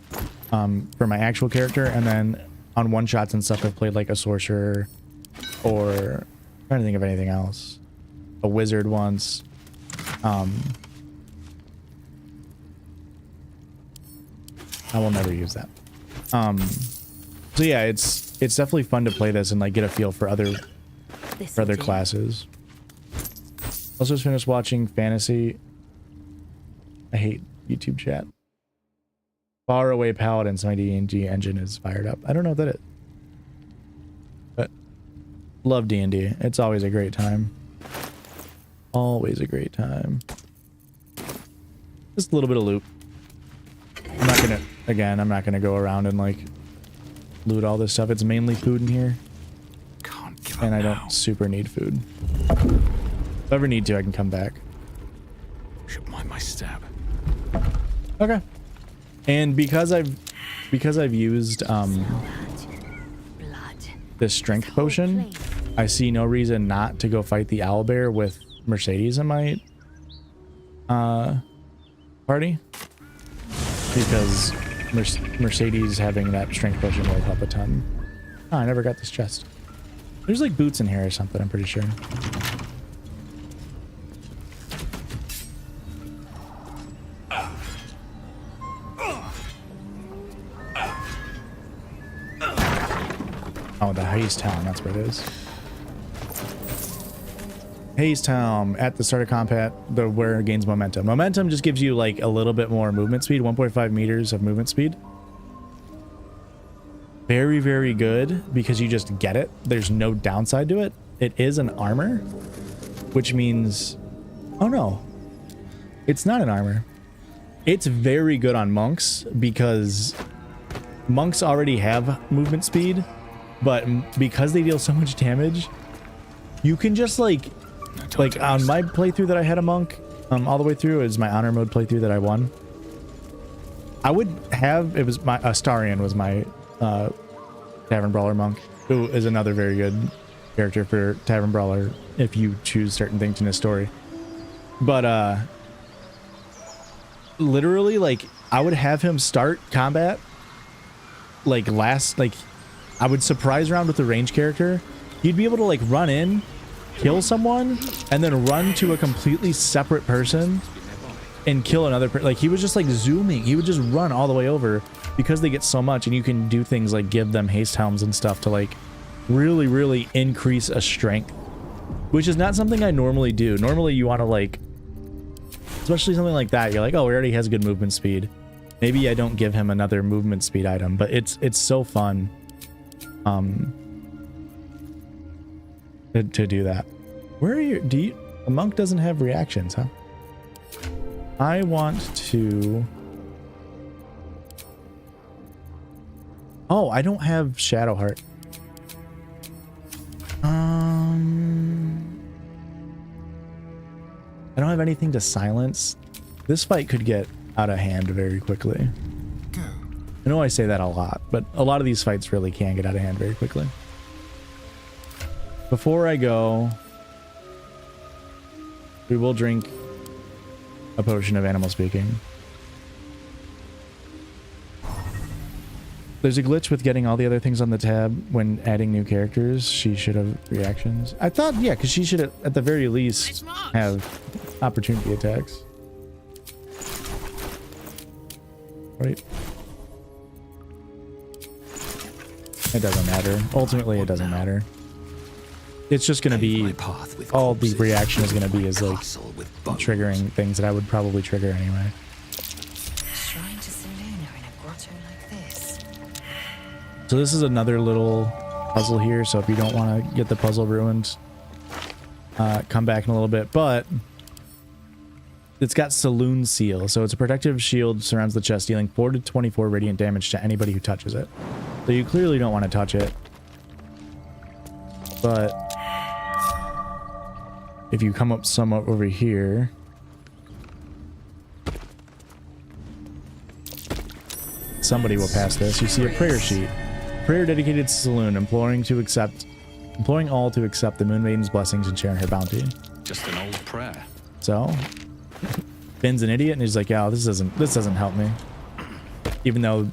for my actual character, and then on one-shots and stuff I've played like a sorcerer, or I'm trying to think of anything else. A wizard once. I will never use that. So yeah, it's definitely fun to play this and like get a feel for other classes. Also just finished watching fantasy. I hate YouTube chat. Far away paladins, my D&D engine is fired up. I don't know what that is, but love D&D. It's always a great time. Always a great time. Just a little bit of loot. I'm not gonna, again, I'm not gonna go around and like loot all this stuff. It's mainly food in here. And I don't super need food. If I ever need to, I can come back. Should mind my stab. Okay. And because I've used this strength potion, I see no reason not to go fight the owlbear with Mercedes in my party, because Mercedes having that strength potion will help a ton. Oh, I never got this chest. There's like boots in here or something, I'm pretty sure. Oh, the Haze Town, that's where it is. Haze Town at the start of combat, where it gains momentum. Momentum just gives you like a little bit more movement speed, 1.5 meters of movement speed. Very, very good because you just get it. There's no downside to it. It is an armor, which means, oh no, it's not an armor. It's very good on monks because monks already have movement speed, but because they deal so much damage, you can just like on my playthrough that I had a monk all the way through, is my honor mode playthrough that I won. I would have, it was my Astarion was my Tavern Brawler monk, who is another very good character for Tavern Brawler if you choose certain things in his story. But literally, like, I would have him start combat like I would surprise round with the range character. You'd be able to like run in, kill someone, and then run to a completely separate person and kill another person. Like, he was just like zooming. He would just run all the way over because they get so much, and you can do things like give them haste helms and stuff to like really, really increase a strength, which is not something I normally do. Normally you want to like, especially something like that, you're like, oh, he already has good movement speed. Maybe I don't give him another movement speed item, but it's so fun to do that. Where are you? A monk doesn't have reactions, huh? I want to. Oh, I don't have Shadowheart. I don't have anything to silence. This fight could get out of hand very quickly. I know I say that a lot, but a lot of these fights really can get out of hand very quickly. Before I go, we will drink a potion of animal speaking. There's a glitch with getting all the other things on the tab when adding new characters. She should have reactions. I thought, yeah, because she should at the very least have opportunity attacks. Right? It doesn't matter. Ultimately, it doesn't matter. It's just going to be, all the reaction is going to be is like triggering things that I would probably trigger anyway. Shrine to Selena in a grotto like this. So this is another little puzzle here. So if you don't want to get the puzzle ruined, come back in a little bit. But it's got Saloon Seal. So it's a protective shield surrounds the chest, dealing 4 to 24 radiant damage to anybody who touches it. So you clearly don't want to touch it. But if you come up somewhat over here, somebody will pass this. You see a prayer sheet. Prayer dedicated to Saloon, imploring all to accept the Moon Maiden's blessings and share in her bounty. Just an old prayer. So Finn's an idiot and he's like, yeah, this doesn't help me. Even though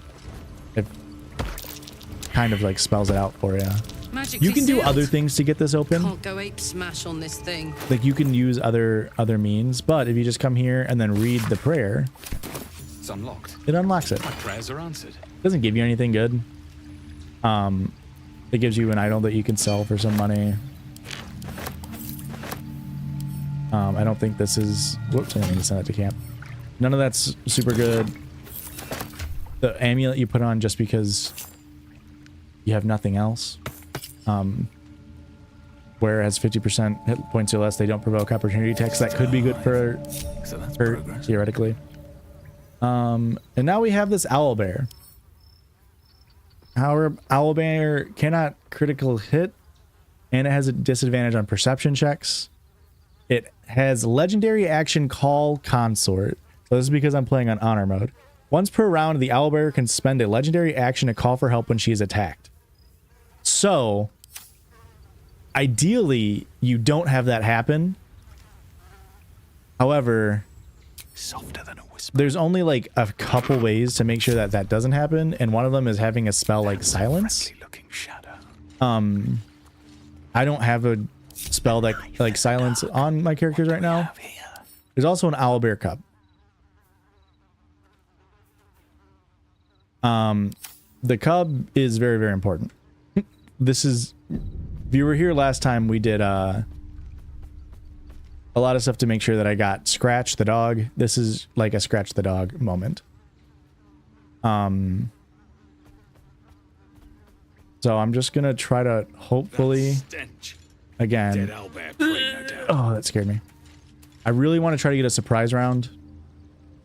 it kind of like spells it out for you. You can do other things to get this open. Can't go ape smash on this thing. Like, you can use other means, but if you just come here and then read the prayer, It's unlocked. It unlocks it. My prayers are answered. Doesn't give you anything good. It gives you an idol that you can sell for some money. I don't think this is... Whoops, I didn't mean to send it to camp. None of that's super good. The amulet you put on just because you have nothing else. where it has 50% hit points or less, they don't provoke opportunity attacks. That could be good for her, theoretically. And now we have this owlbear. However, owlbear cannot critical hit, and it has a disadvantage on perception checks. It has legendary action call consort. So this is because I'm playing on honor mode. Once per round, the owlbear can spend a legendary action to call for help when she is attacked. So, ideally, you don't have that happen. However, softer than a whisper. There's only like a couple ways to make sure that that doesn't happen, and one of them is having a spell like silence. I don't have a spell that like silence on my characters right now. There's also an owlbear cup. The cub is very, very important. This is, if you were here last time, we did a lot of stuff to make sure that I got Scratch the dog. This is like a Scratch the dog moment. So I'm just gonna try to hopefully, again, oh, that scared me. I really want to try to get a surprise round,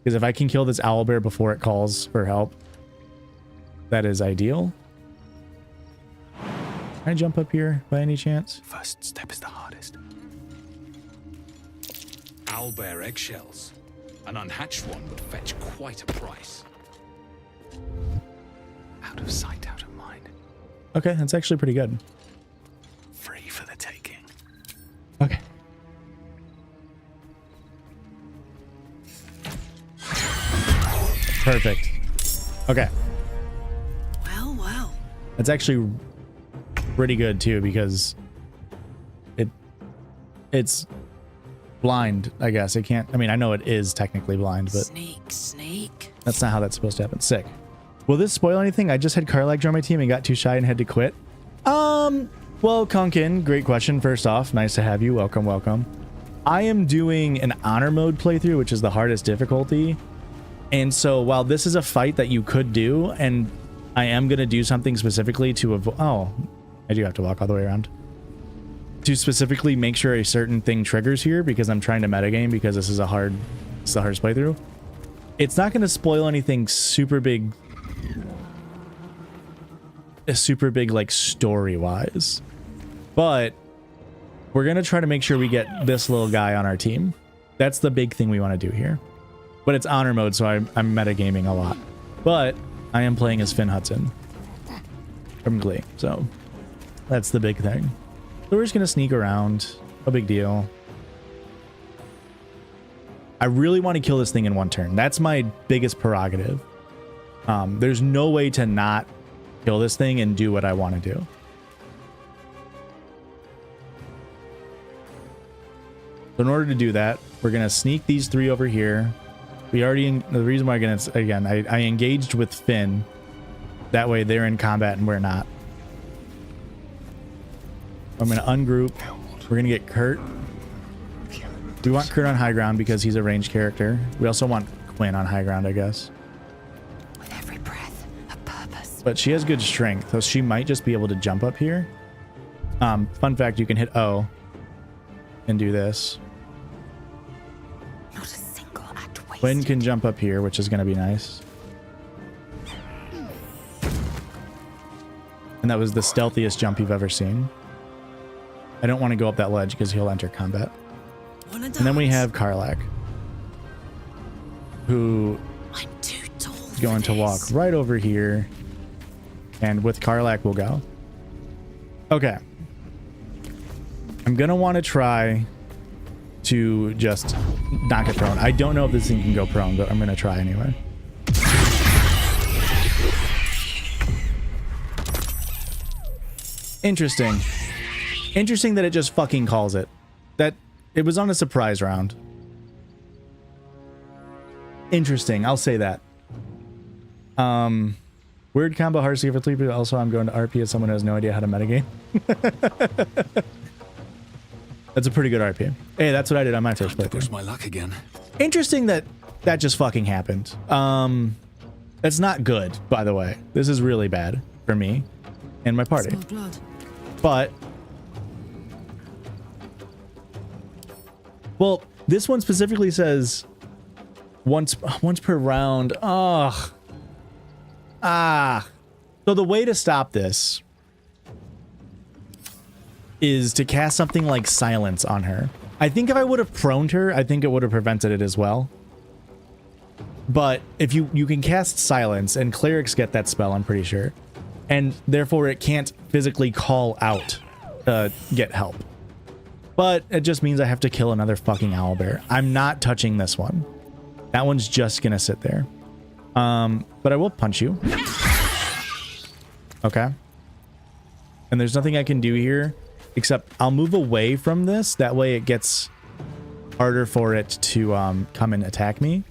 because if I can kill this owlbear before it calls for help, that is ideal. Can I jump up here by any chance? First step is the hardest. Owlbear eggshells. An unhatched one would fetch quite a price. Out of sight, out of mind. Okay, that's actually pretty good. Free for the taking. Okay. Perfect. Okay. Well, well. That's actually pretty good too, because it's blind, I guess. It can't, I mean, I know it is technically blind, but Sneak. that's not how that's supposed to happen. Sick. Will this spoil anything? I just had Karlak join my team and got too shy and had to quit. Well, Kunkin, great question. First off, nice to have you. Welcome, welcome. I am doing an honor mode playthrough, which is the hardest difficulty. And so while this is a fight that you could do, and I am going to do something specifically to avoid, oh, I do have to walk all the way around. To specifically make sure a certain thing triggers here, because I'm trying to metagame, because this is the hardest playthrough. It's not going to spoil anything super big like story-wise, but we're going to try to make sure we get this little guy on our team. That's the big thing we want to do here. But it's honor mode, so I'm metagaming a lot. But I am playing as Finn Hudson from GLEE, so that's the big thing. So we're just going to sneak around. No big deal. I really want to kill this thing in one turn. That's my biggest prerogative. There's no way to not kill this thing and do what I want to do. So in order to do that, we're going to sneak these three over here. We already, the reason why I engaged with Finn. That way they're in combat and we're not. I'm going to ungroup. We're going to get Kurt. We want Kurt on high ground because he's a ranged character. We also want Quinn on high ground, I guess. With every breath, a purpose. But she has good strength, so she might just be able to jump up here. Fun fact, you can hit O and do this. Not a single act wasted. Quinn can jump up here, which is going to be nice. And that was the stealthiest jump you've ever seen. I don't want to go up that ledge because he'll enter combat. And then we have Karlak, who is going to walk right over here. And with Karlak, we'll go. Okay. I'm going to want to try to just knock it prone. I don't know if this thing can go prone, but I'm going to try anyway. Interesting. Interesting that it just fucking calls it. That it was on a surprise round. Interesting. I'll say that. Weird combo, hard to see for 3 people. Also, I'm going to RP as someone who has no idea how to metagame. That's a pretty good RP. Hey, that's what I did on my first playthrough. Push my luck again. Interesting that that just fucking happened. That's not good, by the way. This is really bad for me and my party. But Well, this one specifically says once per round. Ugh. So the way to stop this is to cast something like silence on her. I think if I would have proned her, I think it would have prevented it as well. But if you can cast silence, and clerics get that spell, I'm pretty sure, and therefore it can't physically call out to get help. But it just means I have to kill another fucking owlbear. I'm not touching this one. That one's just gonna sit there. But I will punch you. Okay. And there's nothing I can do here except I'll move away from this. That way it gets harder for it to come and attack me,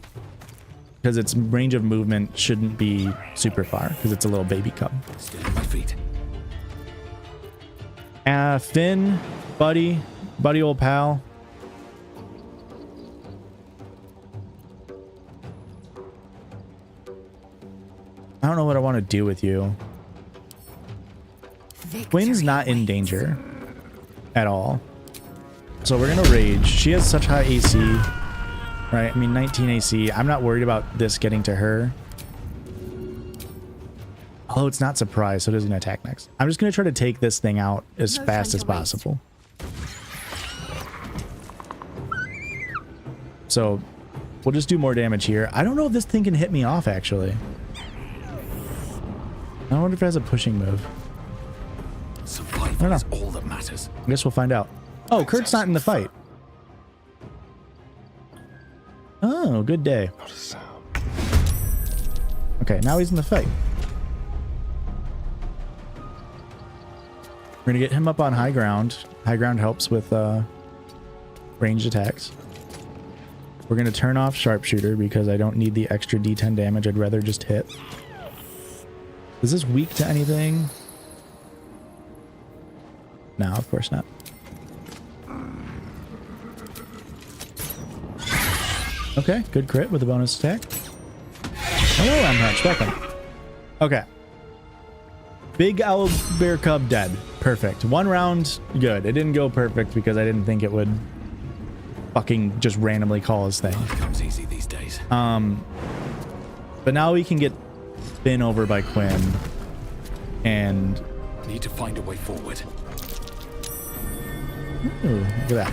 because its range of movement shouldn't be super far because it's a little baby cub. Still on my feet. Finn, buddy, old pal. I don't know what I want to do with you. Quinn's not in danger at all. So we're gonna rage. She has such high AC, right? I mean, 19 AC. I'm not worried about this getting to her. Although it's not surprise, so it doesn't attack next. I'm just gonna try to take this thing out as fast as possible. So we'll just do more damage here. I don't know if this thing can hit me off, actually. I wonder if it has a pushing move. Survival is all that matters. I guess we'll find out. Oh, Kurt's not in the fight. Oh, good day. Okay, now he's in the fight. We're gonna get him up on high ground. High ground helps with ranged attacks. We're gonna turn off sharpshooter because I don't need the extra D10 damage. I'd rather just hit. Is this weak to anything? No, of course not. Okay, good crit with a bonus attack. Hello, I'm Hutch. Welcome. Okay. Big owl bear cub dead. Perfect. One round, good. It didn't go perfect because I didn't think it would fucking just randomly call his thing. Comes easy these days. But now we can get Finn over by Quinn, and need to find a way forward. Ooh, look at that.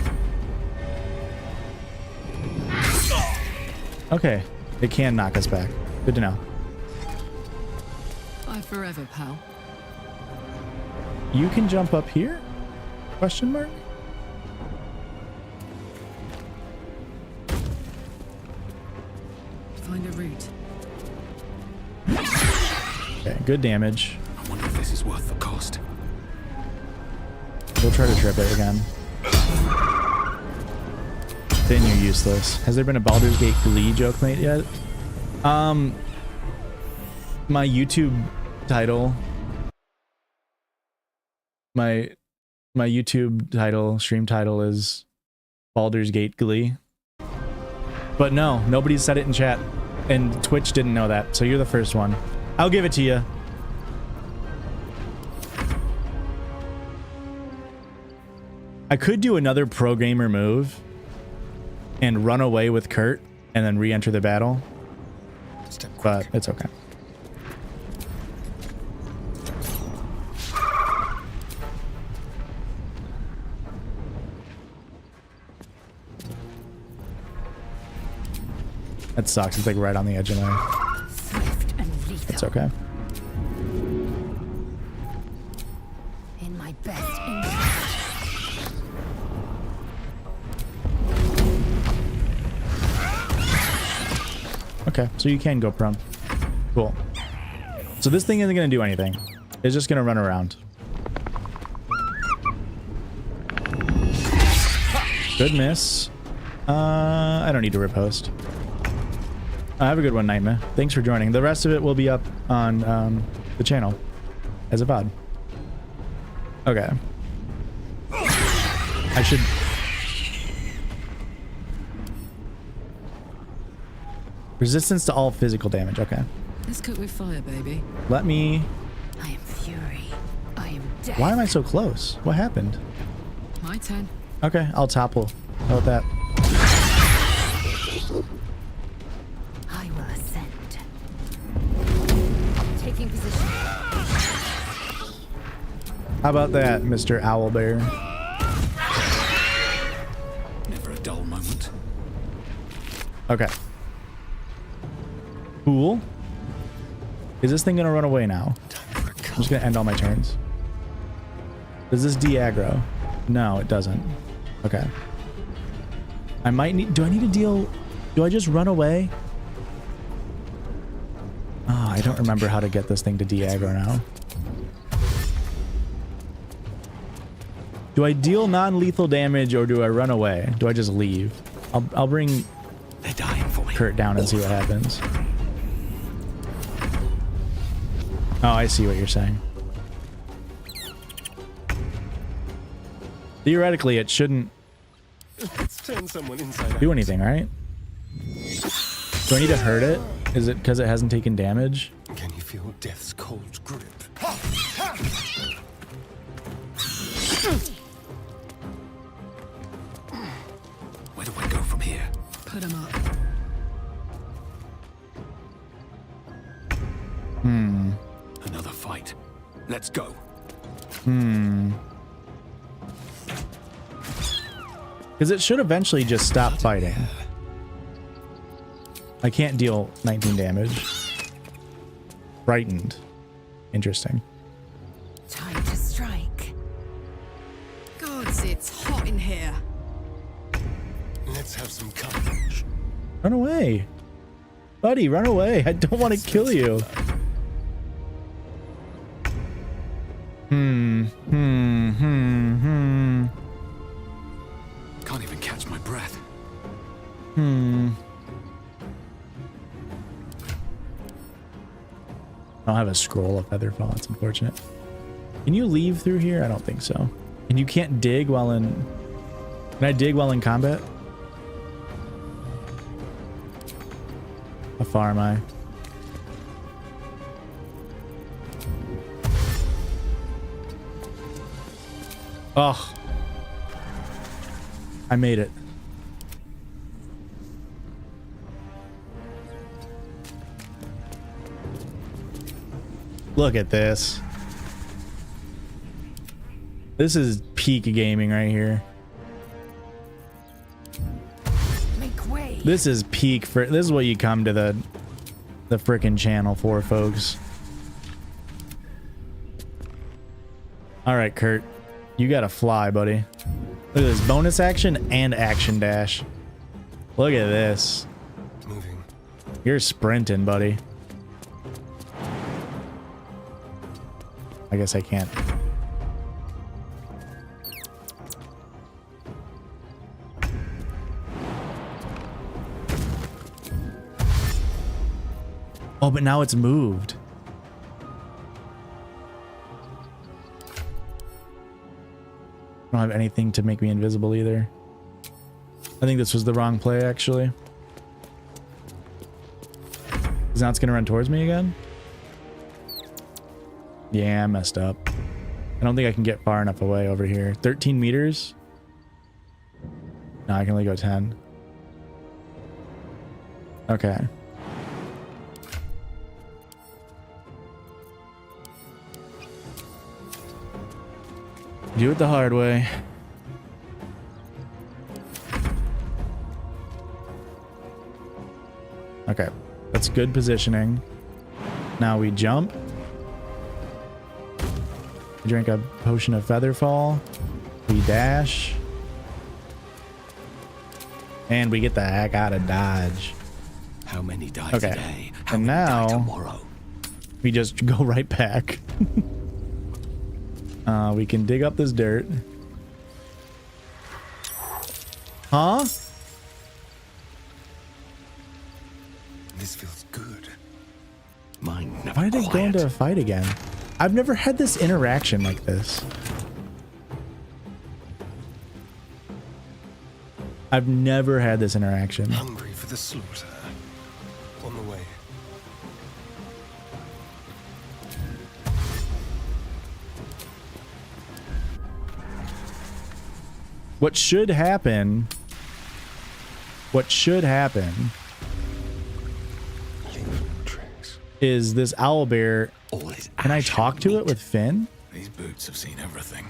Okay, it can knock us back. Good to know. Bye forever, pal. You can jump up here? Question mark? Find a route. Okay, good damage. I wonder if this is worth the cost. We'll try to trip it again. Then you're useless. Has there been a Baldur's Gate GLEE joke made yet? My YouTube title. My YouTube title, stream title is Baldur's Gate GLEE. But no, nobody said it in chat. And Twitch didn't know that, so you're the first one. I'll give it to you. I could do another pro gamer move and run away with Kurt and then re-enter the battle, but it's okay. That sucks. It's like right on the edge of my... It's okay. In my best interest. Okay, so you can go prone. Cool. So this thing isn't going to do anything. It's just going to run around. Good miss. I don't need to riposte. Have a good one, Nightmare. Thanks for joining. The rest of it will be up on the channel as a VOD. Okay. I should... Resistance to all physical damage. Okay. Let's cook with fire, baby. Let me... I am fury. I am death. Why am I so close? What happened? My turn. Okay, I'll topple. How about that? I will ascend. Taking position. How about that, Mr. Owlbear? Never a dull moment. Okay. Cool. Is this thing gonna run away now? I'm just gonna end all my turns. Does this de-aggro? No, it doesn't. Okay. I might need... Do I need to deal... Do I just run away? Oh, I don't remember how to get this thing to de-aggro now. Do I deal non-lethal damage or do I run away? Do I just leave? I'll bring Kurt down and see what happens. Oh, I see what you're saying. Theoretically, it shouldn't Let's turn someone inside do out. anything, right? Do I need to hurt it? Is it because it hasn't taken damage? Can you feel death's cold grip? Where do I go from here? Put him up. Hmm. Another fight. Let's go. Hmm. Because it should eventually just stop fighting. I can't deal 19 damage. Frightened. Interesting. Time to strike. Gods, it's hot in here. Let's have some courage. Run away. Buddy, run away. I don't want to kill you. Can't even catch my breath. I don't have a scroll of Featherfall. It's unfortunate. Can you leave through here? I don't think so. And you can't dig while in... Can I dig while in combat? How far am I? Oh. I made it. Look at this. This is peak gaming right here. Make way. This is peak for... This is what you come to the frickin' channel for, folks. Alright, Kurt. You gotta fly, buddy. Look at this. Bonus action and action dash. Look at this. Moving. You're sprinting, buddy. I guess I can't. Oh, but now it's moved. I don't have anything to make me invisible either. I think this was the wrong play, actually. Because now it's going to run towards me again? Yeah, I messed up. I don't think I can get far enough away over here. 13 meters? No, I can only go 10. Okay. Do it the hard way. Okay, that's good positioning. Now we jump. We drink a potion of Featherfall. We dash. And we get the heck out of Dodge. How many die Okay. today? And now Tomorrow. we just go right back. We can dig up this dirt. Huh? This feels good. Mine never Why did it go into a fight again? I've never had this interaction like this. I've never had this interaction. Hungry for the slaughter. On the way. What should happen is this owlbear. Can I talk to it with Finn? These boots have seen everything.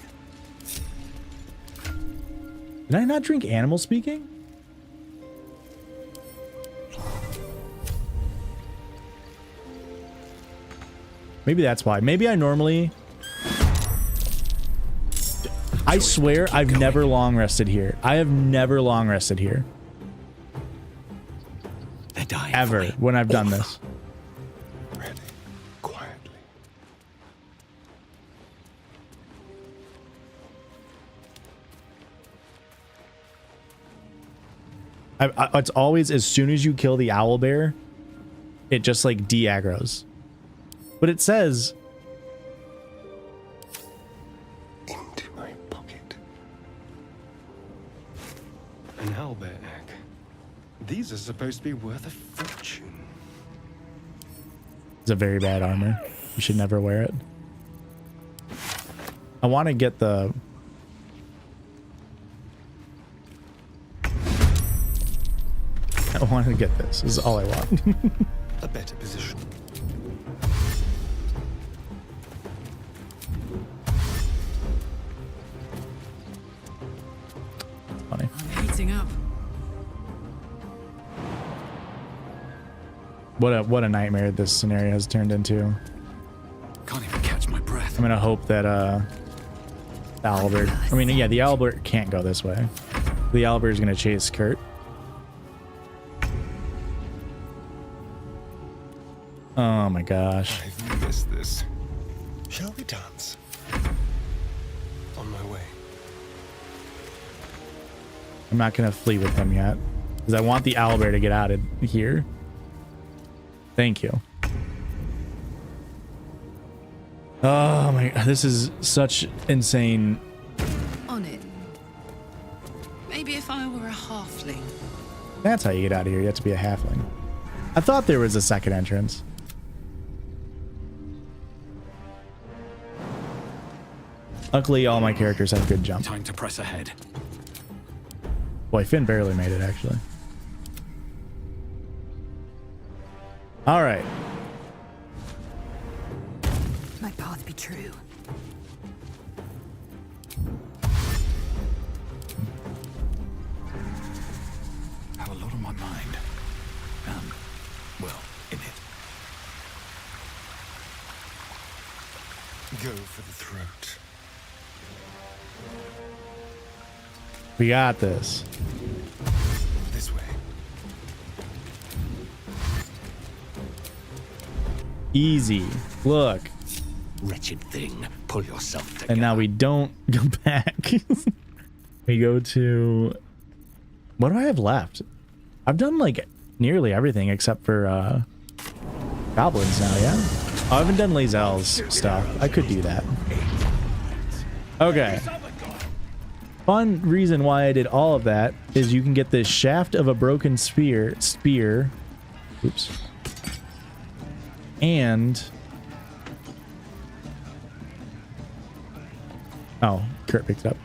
Did I not drink animal speaking? Maybe that's why. Maybe I normally... I swear I've never long rested here. I have never long rested here. They're dying ever when I've done this. Really, quietly. It's always as soon as you kill the owlbear, it just like de-aggroes. But it says... Into my pocket. An owlbear egg. These are supposed to be worth a fortune. It's a very bad armor. You should never wear it. I want to get the... I want to get this. This is all I want. A better position. Funny. I'm heating up. What a nightmare this scenario has turned into. Can't even catch my breath. I'm gonna hope that the owlbear... I mean, yeah, the owlbear can't go this way. The owlbear is gonna chase Kurt. Oh my gosh. I've missed this. Shall we dance? On my way. I'm not gonna flee with him yet because I want the owlbear to get out of here. Thank you. Oh my god, this is such insane. On it. Maybe if I were a halfling. That's how you get out of here. You have to be a halfling. I thought there was a second entrance. Luckily, all my characters have good jump. Time to press ahead. Boy, Finn barely made it, actually. All right. My path be true. Have a lot on my mind. Well, in it. Go for the throat. We got this. This way. Easy. Look. Wretched thing. Pull yourself together. And now we don't go back. We go to... What do I have left? I've done like nearly everything except for goblins now, yeah? Oh, I haven't done Lae'zel's stuff. I could do that. Okay. Fun reason why I did all of that is you can get this shaft of a broken spear. Oops. And... Oh, Kurt picked it up.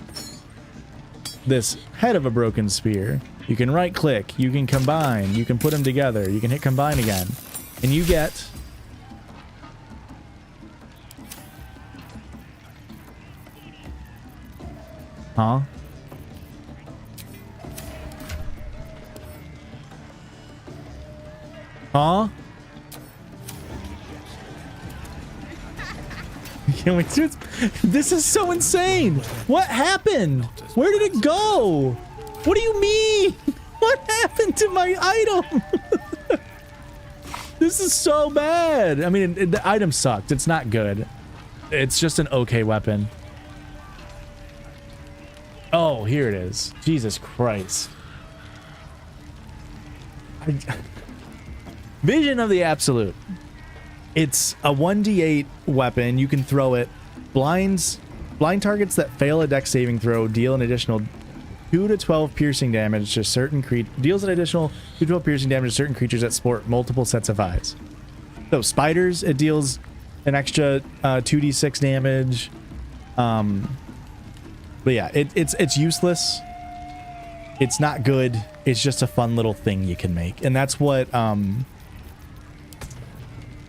This head of a broken spear. You can right click, you can combine, you can put them together, you can hit combine again. And you get... Huh? Huh? Can we do this? Is so insane. What happened? Where did it go? What do you mean? What happened to my item? This is so bad. I mean, the item sucked. It's not good. It's just an okay weapon. Oh, here it is. Jesus Christ. Vision of the Absolute. It's a 1d8 weapon. You can throw it. Blind targets that fail a dex saving throw deal an additional 2 to 12 piercing damage to certain deals an additional 2 to 12 piercing damage to certain creatures that sport multiple sets of eyes. So spiders, it deals an extra 2d6 damage. But yeah, it's useless. It's not good. It's just a fun little thing you can make, and that's what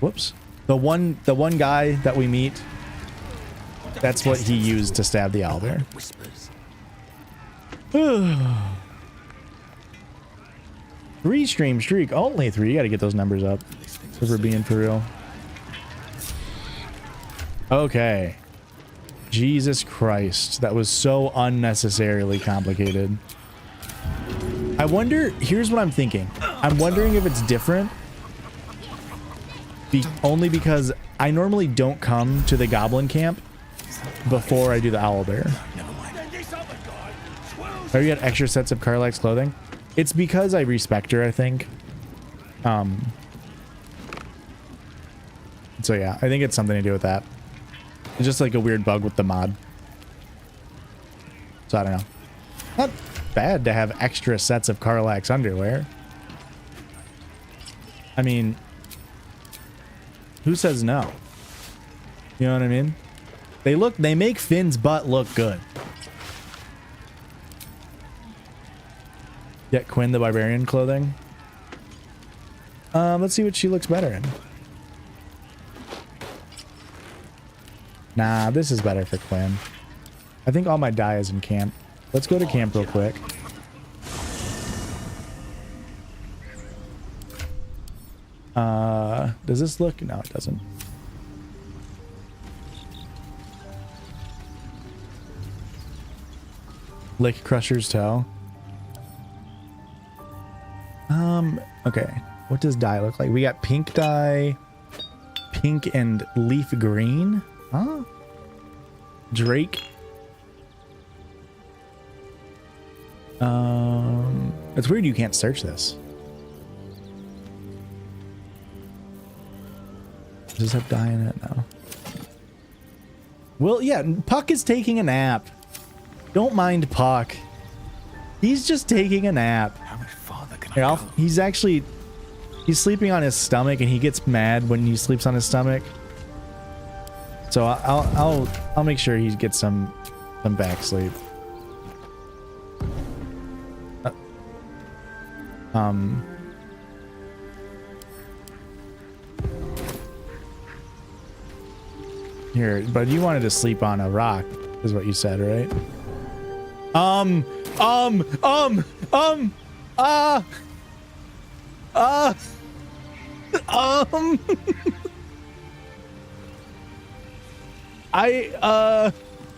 Whoops. The one guy that we meet, that's what he used to stab the owlbear. Three stream streak. Only 3. You gotta get those numbers up. If we're being for real. Okay. Jesus Christ. That was so unnecessarily complicated. I wonder, here's what I'm thinking. I'm wondering if it's different. Only because I normally don't come to the goblin camp before I do the owlbear. Oh, you got extra sets of Karlach's clothing? It's because I respect her, I think. So yeah, I think it's something to do with that. It's just like a weird bug with the mod. So I don't know. Not bad to have extra sets of Karlach's underwear. I mean, who says no? You know what I mean? They make Finn's butt look good. Get Quinn the barbarian clothing. Let's see what she looks better in. Nah, this is better for Quinn. I think all my dye is in camp. Let's go to camp real quick. Does this look? No, it doesn't. Lick Crusher's toe. Okay. What does dye look like? We got pink dye, pink and leaf green. Huh? Drake. It's weird you can't search this. Does this have dye in it? No. Well, yeah, Puck is taking a nap. Don't mind Puck. He's just taking a nap. How much farther can Here, he's sleeping on his stomach, and he gets mad when he sleeps on his stomach. So I'll make sure he gets some back sleep. Here, but you wanted to sleep on a rock, is what you said, right?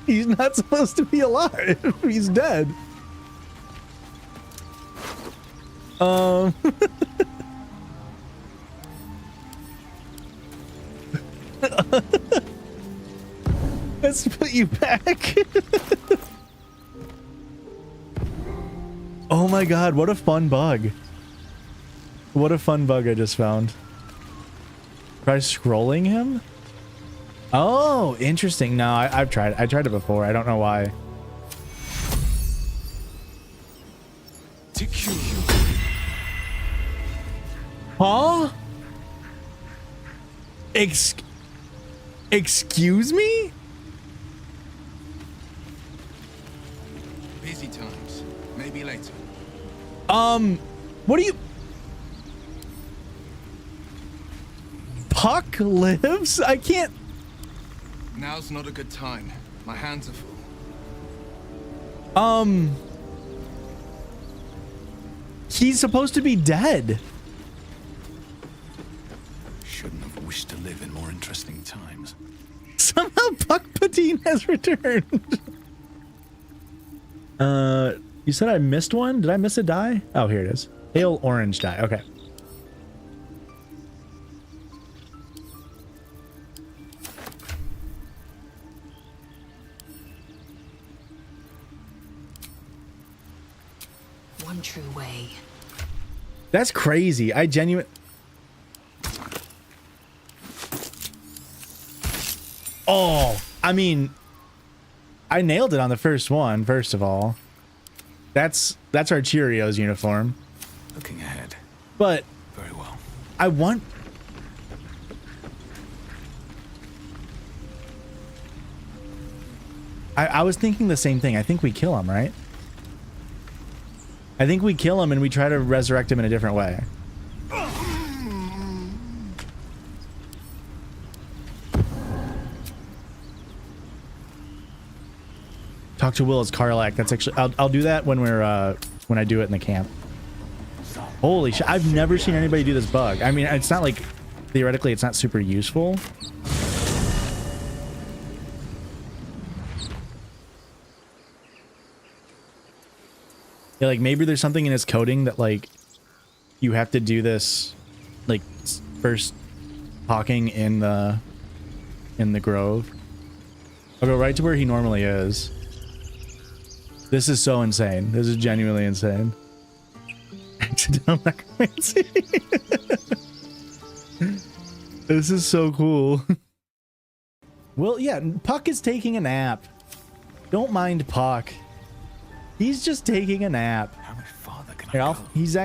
He's not supposed to be alive. He's dead. Let's put you back. Oh my god, what a fun bug. What a fun bug I just found. Try scrolling him? Oh, interesting. No, I've tried. I tried it before. I don't know why. Huh? Excuse me? Busy times. Maybe later. What do you... Puck lives? I can't... Now's not a good time. My hands are full. He's supposed to be dead. Shouldn't have wished to live in more interesting times. Somehow Puck Patine has returned. You said I missed one? Did I miss a die? Oh, here it is. Pale orange die. Okay. One true way. That's crazy. I genuinely... Oh, I mean, I nailed it on the first one, first of all. That's our Cheerios uniform. Looking ahead. But very well. I want... I was thinking the same thing. I think we kill him, right? I think we kill him and we try to resurrect him in a different way. Talk to Will as Karlak. That's actually I'll do that when we're when I do it in the camp. Holy shit! I've never seen anybody do this bug. I mean, it's not like theoretically it's not super useful. Yeah, like maybe there's something in his coding that like you have to do this like first talking in the grove. I'll go right to where he normally is. This is so insane. This is genuinely insane. Accidental necromancy. This is so cool. Well, yeah, Puck is taking a nap. Don't mind Puck. He's just taking a nap. How much farther can I go? He's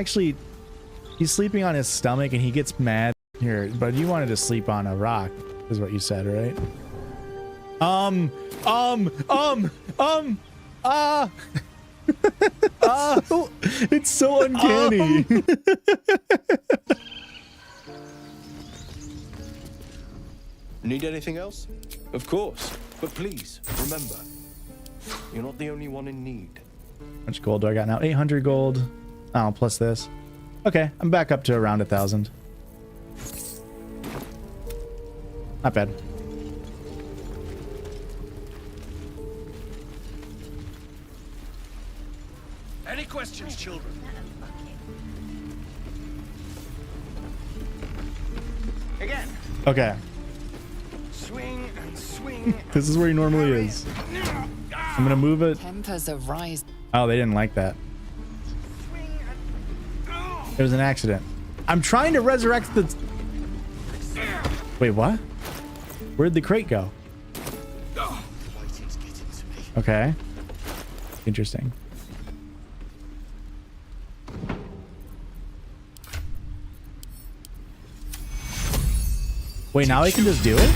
sleeping on his stomach and he gets mad. Here, but you wanted to sleep on a rock, is what you said, right? It's so uncanny. Need anything else? Of course. But please, remember, you're not the only one in need. How much gold do I got now? 800 gold. Oh, plus this. Okay, I'm back up to around 1,000. Not bad. Any questions, children? Again. Okay. Swing and swing. This is where he normally is. I'm gonna move it. Tempers are rising. Oh, they didn't like that. It was an accident. I'm trying to resurrect the... Wait, what? Where'd the crate go? Okay. Interesting. Wait, now I can just do it?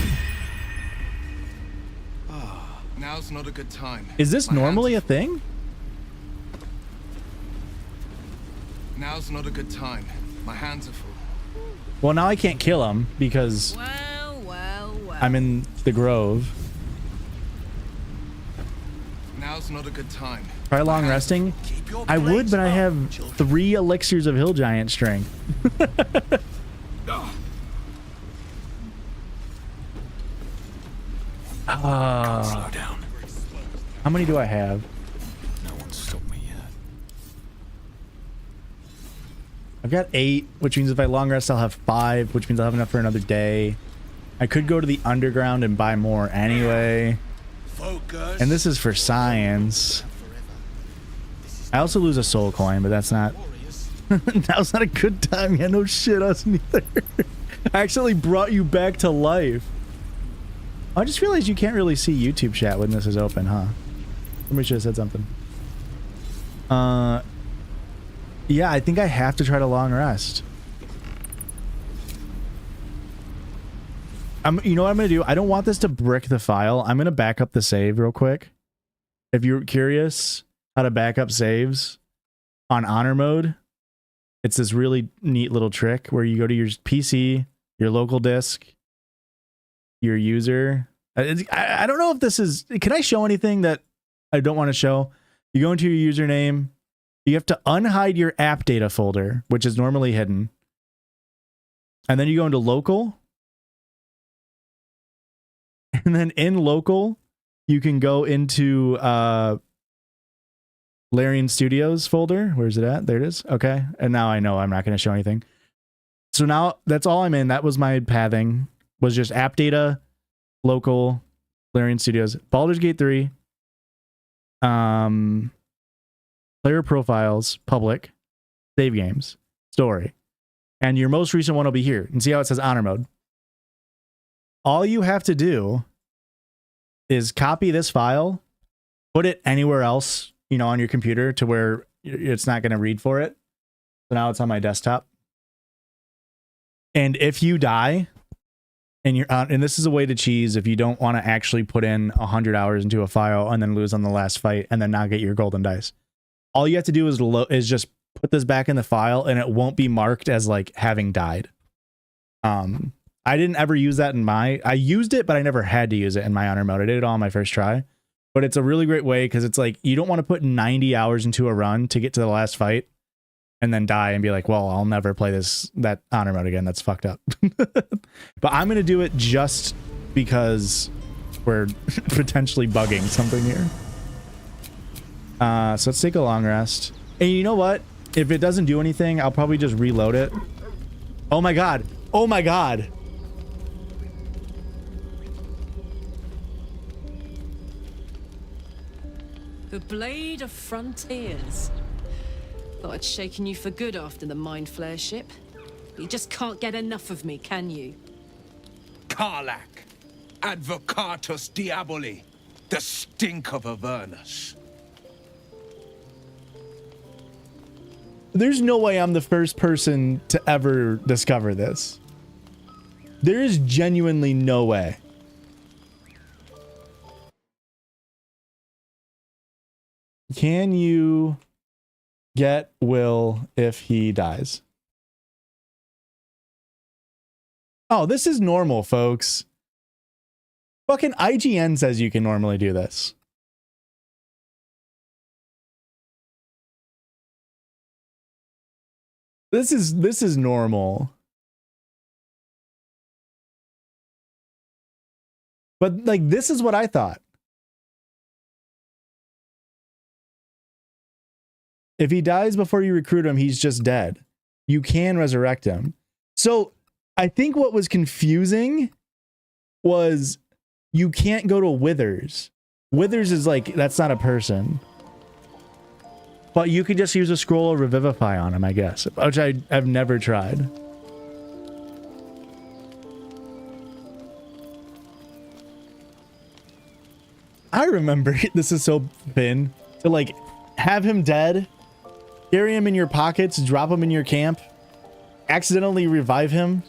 Now's not a good time. Is this normally a thing? Now's not a good time. My hands are full. Well, now I can't kill him because I'm in the grove. Now's not a good time. Try long resting? I would, but I have 3 elixirs of hill giant strength. Slow down. How many do I have? No one's stopped me yet. I've got 8, which means if I long rest, I'll have 5, which means I'll have enough for another day. I could go to the underground and buy more anyway. Focus. And this is for science. I also lose a soul coin, but that's not... Now's not a good time. Yeah, no shit, us neither. I accidentally brought you back to life. I just realized you can't really see YouTube chat when this is open, huh? Somebody should have said something. Yeah, I think I have to try to long rest. You know what I'm going to do? I don't want this to brick the file. I'm going to back up the save real quick. If you're curious how to back up saves on honor mode, it's this really neat little trick where you go to your PC, your local disk, your user. I don't know if this is... Can I show anything that I don't want to show? You go into your username. You have to unhide your app data folder, which is normally hidden. And then you go into local. And then in local, you can go into Larian Studios folder. Where's it at? There it is. Okay. And now I know I'm not going to show anything. So now that's all I'm in. That was my pathing. Was just app data, local, Larian Studios, Baldur's Gate 3, player profiles, public, save games, story. And your most recent one will be here. And see how it says honor mode. All you have to do is copy this file, put it anywhere else, you know, on your computer to where it's not going to read for it. So now it's on my desktop. And if you die, and you're and this is a way to cheese if you don't want to actually put in 100 hours into a file and then lose on the last fight and then not get your golden dice. All you have to do is just put this back in the file and it won't be marked as like having died. I didn't ever use that in I used it, but I never had to use it in my honor mode. I did it all on my first try. but it's a really great way because it's like you don't want to put 90 hours into a run to get to the last fight and then die and be like, well, I'll never play that honor mode again. That's fucked up. But I'm going to do it just because we're potentially bugging something here. So let's take a long rest. And you know what? If it doesn't do anything, I'll probably just reload it. Oh my god. Oh my god. The Blade of Frontiers. Thought I'd shaken you for good after the Mind Flare ship. You just can't get enough of me, can you? Karlach, Advocatus Diaboli, the stink of Avernus. There's no way I'm the first person to ever discover this. There is genuinely no way. Can you get Will if he dies? Oh, this is normal, folks. Fucking IGN says you can normally do this. This is normal. But like this is what I thought. If he dies before you recruit him, he's just dead. You can resurrect him. So I think what was confusing was you can't go to Withers. Withers is like, that's not a person. But you could just use a scroll of Revivify on him, I guess, which I've never tried. I remember, this is so thin, to like have him dead, carry him in your pockets, drop him in your camp, accidentally revive him,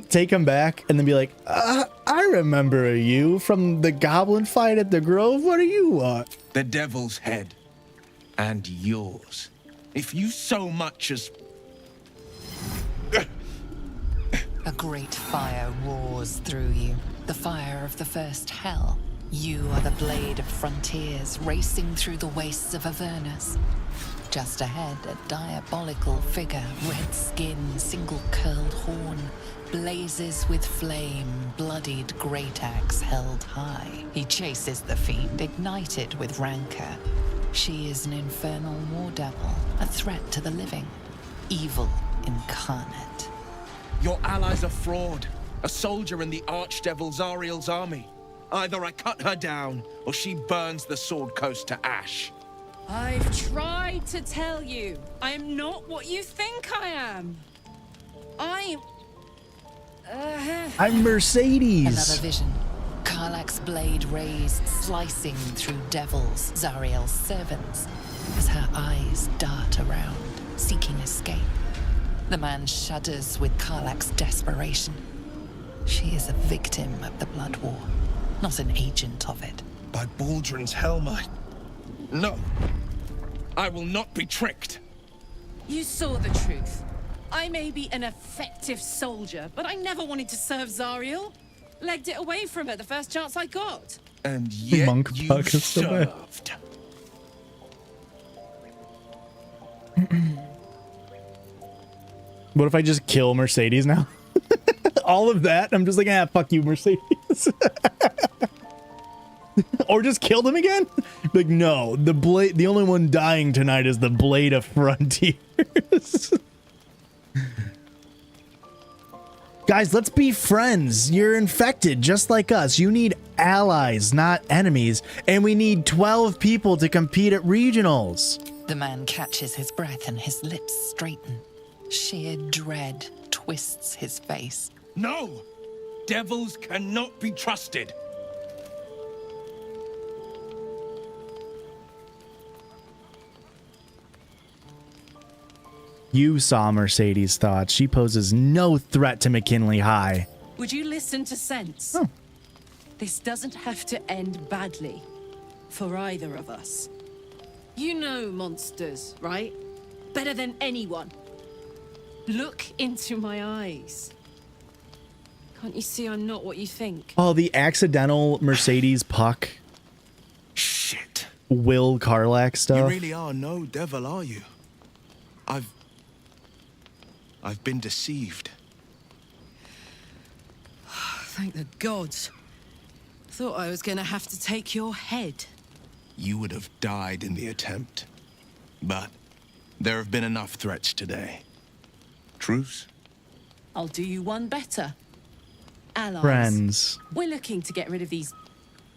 take him back, and then be like, I remember you from the goblin fight at the Grove. What do you want? The devil's head. And yours. If you so much as... A great fire roars through you. The fire of the first hell. You are the Blade of Frontiers racing through the wastes of Avernus. Just ahead, a diabolical figure, red skin, single curled horn, blazes with flame, bloodied great axe held high. He chases the fiend, ignited with rancor. She is an infernal war devil, a threat to the living, evil incarnate. Your ally's a fraud, a soldier in the Archdevil Zariel's army. Either I cut her down, or she burns the Sword Coast to ash. I've tried to tell you, I am not what you think I am. I'm Mercedes. Another vision. Karlach's blade raised, slicing through devils, Zariel's servants, as her eyes dart around, seeking escape. The man shudders with Karlach's desperation. She is a victim of the Blood War, not an agent of it. By Baldrin's helm, No. I will not be tricked. You saw the truth. I may be an effective soldier, but I never wanted to serve Zariel. Legged it away from her the first chance I got. And yet Monk you Puck is so bad. served. What if I just kill Mercedes now? All of that? I'm just like, fuck you, Mercedes. Or just kill them again? Like, no, the only one dying tonight is the Blade of Frontiers. Guys, let's be friends. You're infected just like us. You need allies, not enemies. And we need 12 people to compete at regionals. The man catches his breath and his lips straighten. Sheer dread twists his face. No! Devils cannot be trusted. You saw Mercedes' thoughts. She poses no threat to McKinley High. Would you listen to sense? Oh. This doesn't have to end badly. For either of us. You know monsters, right? Better than anyone. Look into my eyes. Can't you see I'm not what you think? Oh, the accidental Mercedes Puck Will Karlak stuff. You really are no devil, are you? I've been deceived. Thank the gods. Thought I was gonna have to take your head. You would have died in the attempt. But there have been enough threats today. Truce? I'll do you one better. Allies. Friends. We're looking to get rid of these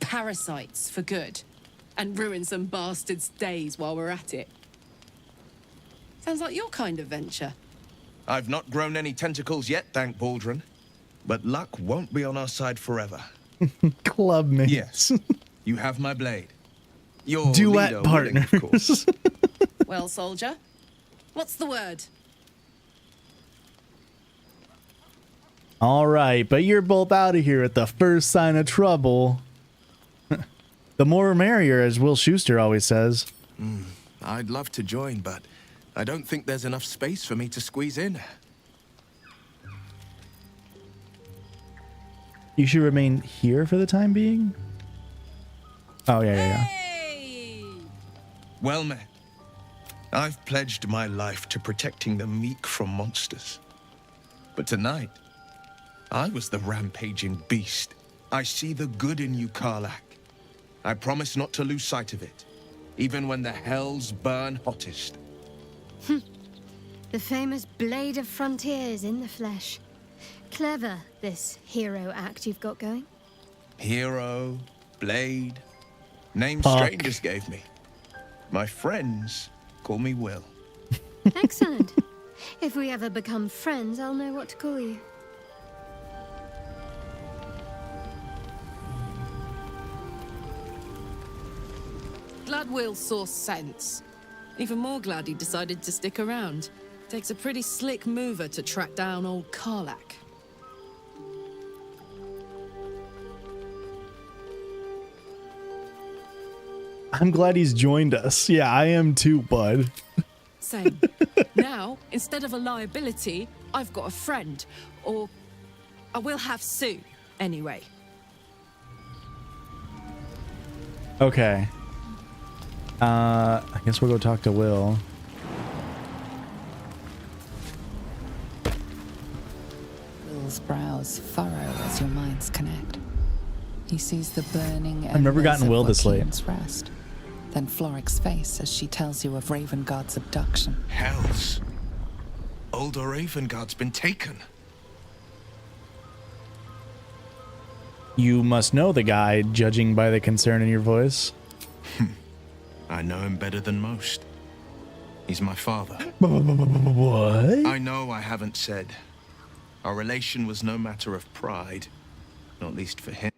parasites for good and ruin some bastards' days while we're at it. Sounds like your kind of venture. I've not grown any tentacles yet, thank Baldrin. But luck won't be on our side forever. Club mates. Yes. You have my blade. Your duet leader partners. willing, of course. Well, soldier, what's the word? All right, but you're both out of here at the first sign of trouble. The more merrier, as Will Schuster always says. I'd love to join, but I don't think there's enough space for me to squeeze in. You should remain here for the time being? Oh, yeah. Well met. I've pledged my life to protecting the meek from monsters. But tonight, I was the rampaging beast. I see the good in you, Karlak. I promise not to lose sight of it, even when the hells burn hottest. The famous Blade of Frontiers in the flesh. Clever, this hero act you've got going. Hero, Blade, names Fuck. strangers gave me. My friends call me Will. Excellent. If we ever become friends, I'll know what to call you. Glad Will saw sense. Even more glad he decided to stick around. Takes a pretty slick mover to track down old Karlak. I'm glad he's joined us. Yeah, I am too, bud. Same. Now, instead of a liability, I've got a friend. Or I will have soon, anyway. Okay. I guess we'll go talk to Will. Will's brows furrow as your minds connect. He sees the burning I've never gotten embers Will of this late. Joaquin's rest. Then Floric's face as she tells you of Ravengard's abduction. Hells. Old Ravengard's been taken. You must know the guy, judging by the concern in your voice. I know him better than most. He's my father. What? I know I haven't said. Our relation was no matter of pride, not least for him.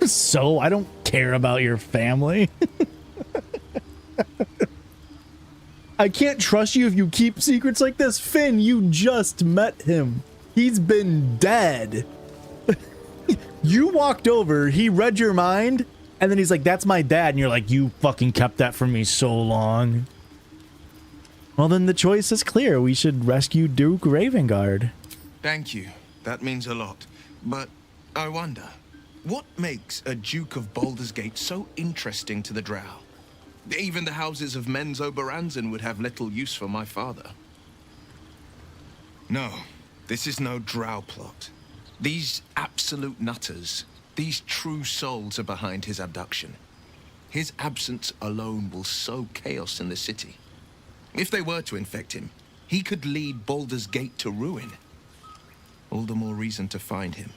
So, I don't care about your family. I can't trust you if you keep secrets like this. Finn, you just met him. He's been dead. You walked over, he read your mind, and then he's like, that's my dad. And you're like, you fucking kept that from me so long. Well, then the choice is clear. We should rescue Duke Ravengard. Thank you. That means a lot. But I wonder, what makes a Duke of Baldur's Gate so interesting to the Drow? Even the houses of Men's Oberanzen would have little use for my father. No, this is no Drow plot. These absolute nutters, these true souls are behind his abduction. His absence alone will sow chaos in the city. If they were to infect him, he could lead Baldur's Gate to ruin. All the more reason to find him.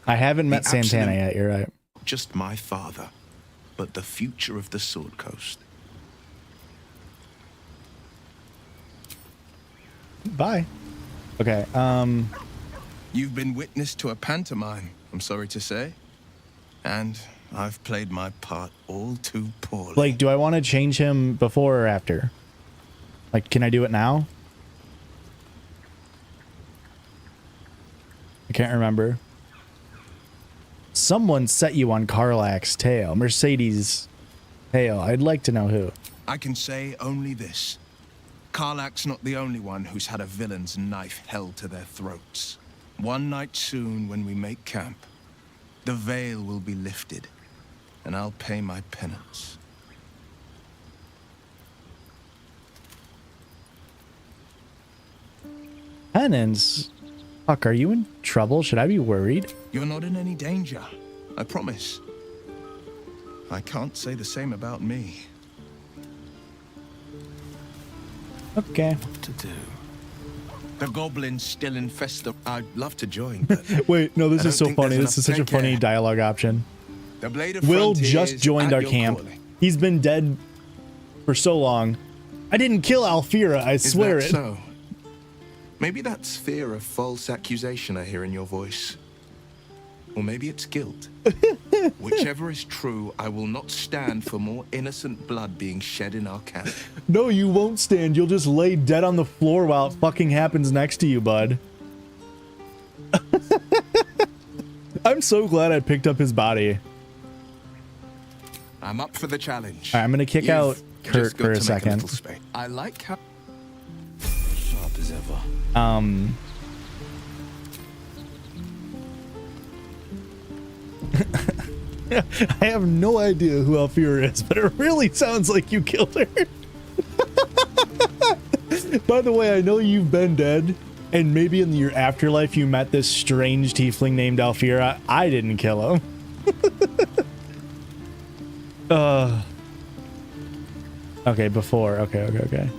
I haven't met The Santana absolute- yet, you're right. Just my father, but the future of the Sword Coast. Bye. Okay, You've been witness to a pantomime, I'm sorry to say. And I've played my part all too poorly. like, do I want to change him before or after? Like, can I do it now? I can't remember. Someone set you on Karlak's tail. Mercedes' tail. I'd like to know who. I can say only this. Karlak's not the only one who's had a villain's knife held to their throats. One night soon when we make camp, the veil will be lifted, and I'll pay my penance. Penance? Fuck, are you in trouble? Should I be worried? You're not in any danger, I promise. I can't say the same about me. Okay. What to do? The goblins still infest the... I'd love to join, but... Wait, no, this I is don't so think funny. there's This is such a enough funny take dialogue option. The Blade of Will Frontiers just joined at our your camp. calling. He's been dead for so long. I didn't kill Alfira, I swear Is it. that so? Maybe that's fear of false accusation I hear in your voice. Or maybe it's guilt. Whichever is true, I will not stand for more innocent blood being shed in our camp. No, you won't stand. You'll just lay dead on the floor while it fucking happens next to you, bud. I'm so glad I picked up his body. I'm up for the challenge. All right, I'm gonna kick out Kurt for a second. I like how Sharp as ever. I have no idea who Alfira is, but it really sounds like you killed her. By the way, I know you've been dead, and maybe in your afterlife you met this strange tiefling named Alfira. I didn't kill him. Okay, before. Okay.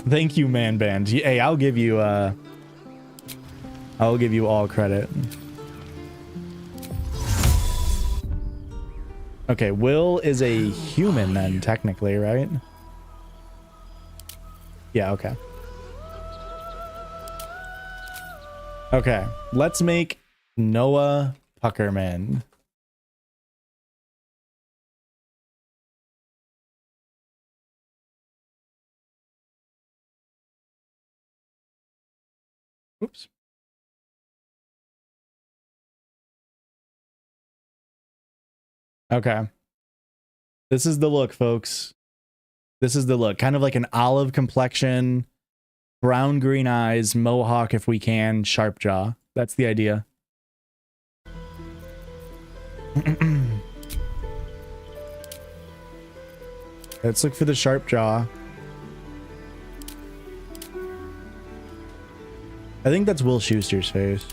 Thank you, Man Band. Hey, I'll give you all credit. Okay, Will is a human then, technically, right? Yeah, okay. Okay, let's make Noah Puckerman. Oops. Okay. This is the look, folks. This is the look. Kind of like an olive complexion, brown green eyes, mohawk if we can, sharp jaw. That's the idea. Let's look for the sharp jaw. I think that's Will Schuster's face.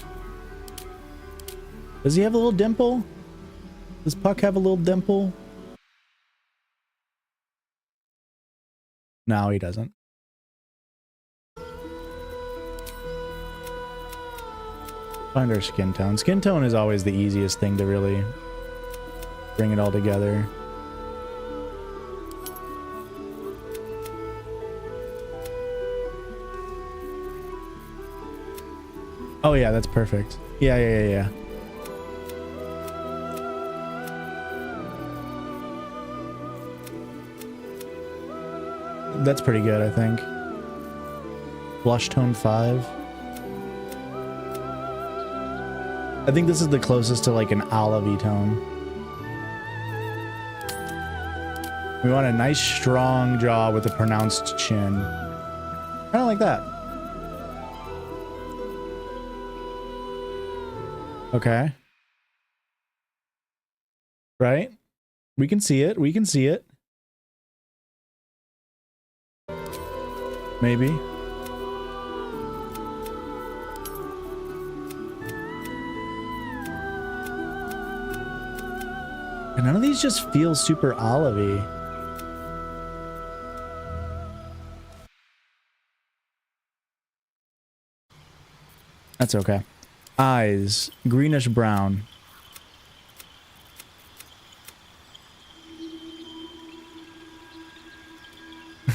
Does he have a little dimple? Does Puck have a little dimple? No, he doesn't. Find our skin tone. Skin tone is always the easiest thing to really bring it all together. Oh yeah, that's perfect. Yeah. That's pretty good, I think. Blush tone 5. I think this is the closest to like an olivey tone. We want a nice strong jaw with a pronounced chin. Kind of like that. Okay. Right? We can see it. We can see it. Maybe. And none of these just feel super olivey. That's okay. Eyes, greenish brown.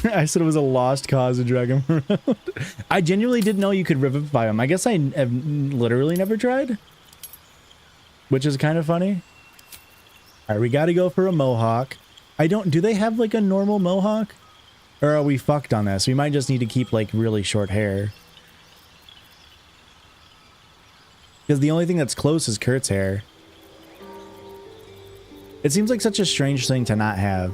I said it was a lost cause to drag him around. I genuinely didn't know you could revivify him. I guess I have literally never tried. Which is kind of funny. Alright, we gotta go for a mohawk. Do they have like a normal mohawk? Or are we fucked on this? We might just need to keep like really short hair. Because the only thing that's close is Kurt's hair. It seems like such a strange thing to not have.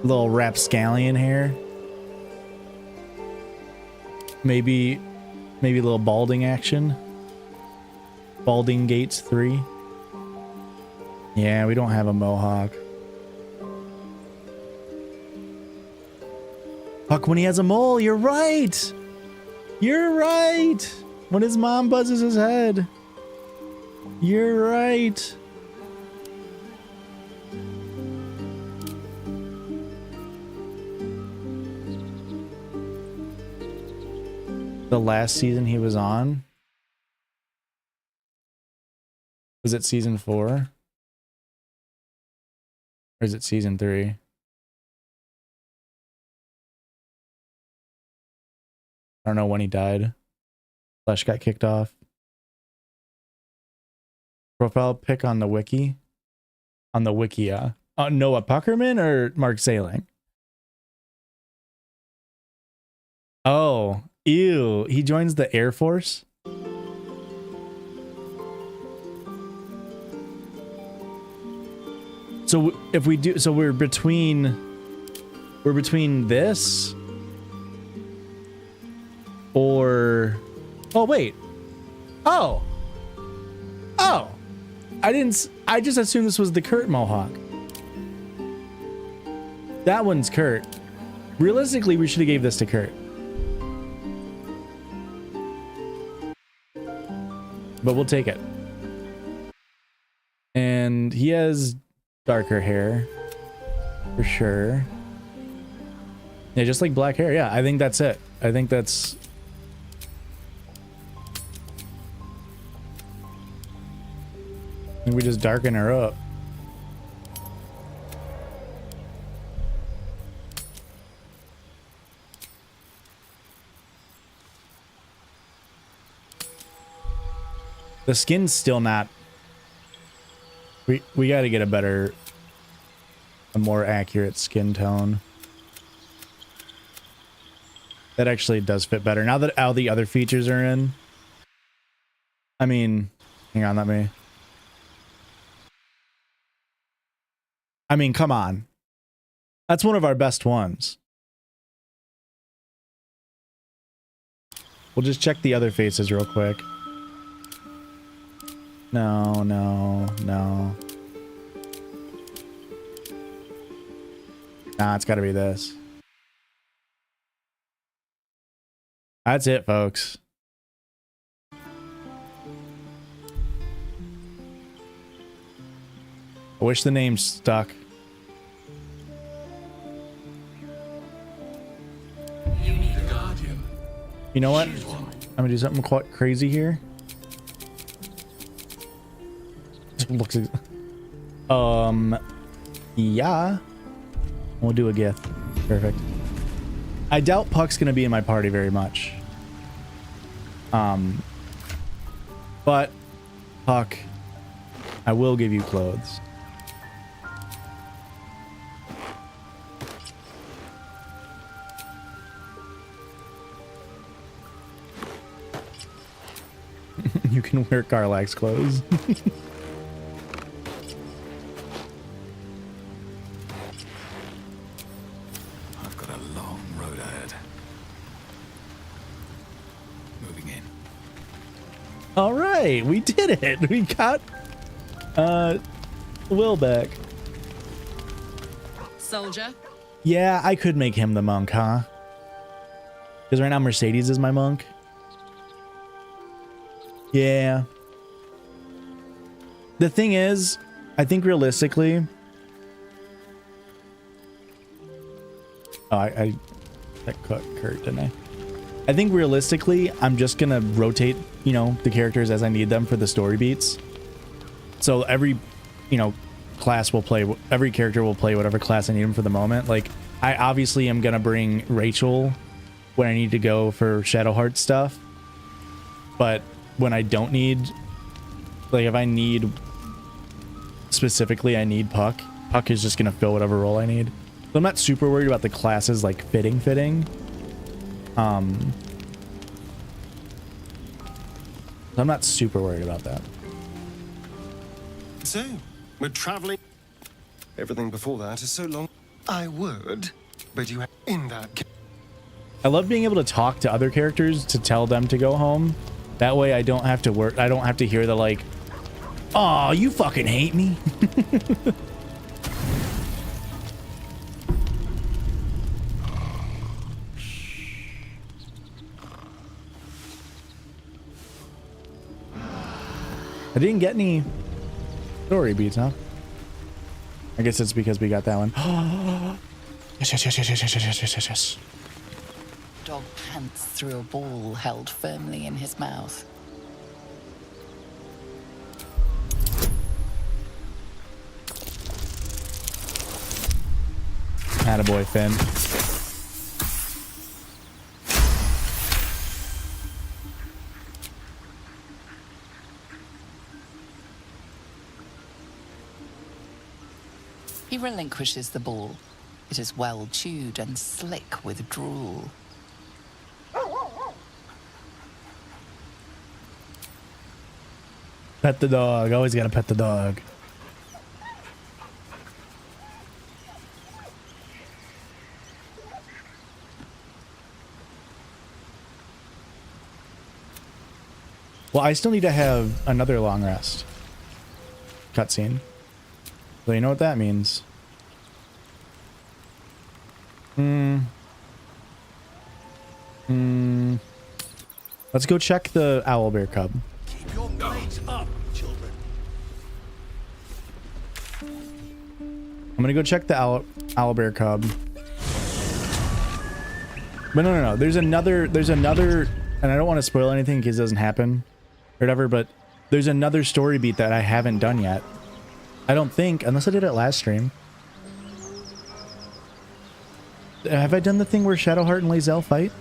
Little rapscallion hair. Maybe a little balding action. Balding Gates 3. Yeah, we don't have a mohawk. Fuck, when he has a mole, you're right! You're right! When his mom buzzes his head. You're right. The last season he was on? Was it season 4? Or is it season 3? I don't know when he died. Flesh got kicked off. Profile pic on the wiki. On the Wikia. Noah Puckerman or Mark Sailing? Oh, ew. He joins the Air Force? So if we do, so we're between this or, oh wait, oh, I just assumed this was the Kurt Mohawk. That one's Kurt. Realistically, we should have gave this to Kurt. But we'll take it. And he has darker hair. For sure. Yeah, just like black hair. Yeah, I think that's it. I think that's... I think we just darken her up. The skin's still not... We got to get a more accurate skin tone. That actually does fit better. Now that all the other features are in. I mean, hang on, let me... I mean, come on. That's one of our best ones. We'll just check the other faces real quick. No, no, no. Nah, it's gotta be this. That's it, folks. I wish the name stuck. You need a guardian. You know what? I'm gonna do something quite crazy here. Looks yeah, we'll do a gift. Perfect. I doubt Puck's gonna be in my party very much, but Puck, I will give you clothes. You can wear Karlach's clothes. All right, we did it. We got Will back. Soldier. Yeah, I could make him the monk, huh? Because right now Mercedes is my monk. Yeah. The thing is, I think realistically... Oh, I cut Kurt, didn't I? I think realistically, I'm just gonna rotate, you know, the characters as I need them for the story beats. So every, you know, class will play, every character will play whatever class I need them for the moment. Like, I obviously am gonna bring Rachel when I need to go for Shadowheart stuff. But when I don't need, like, if I need, specifically I need Puck, Puck is just gonna fill whatever role I need. So I'm not super worried about the classes, like, fitting. I'm not super worried about that. So, we're traveling. Everything before that is so long. I would, but you have in that case. I love being able to talk to other characters to tell them to go home. That way I don't have to work. I don't have to hear the like, "Oh, you fucking hate me." I didn't get any story beats, huh? I guess it's because we got that one. Yes. Dog pants through a ball held firmly in his mouth. Attaboy, Finn. He relinquishes the ball. It is well chewed and slick with drool. Pet the dog. Always gotta pet the dog. Well, I still need to have another long rest. Cutscene. So you know what that means. Let's go check the owlbear cub. Keep your blades up, children. I'm gonna go check the owlbear cub. But no. There's another, and I don't want to spoil anything because it doesn't happen or whatever, but there's another story beat that I haven't done yet. I don't think, unless I did it last stream. Have I done the thing where Shadowheart and Lae'zel fight?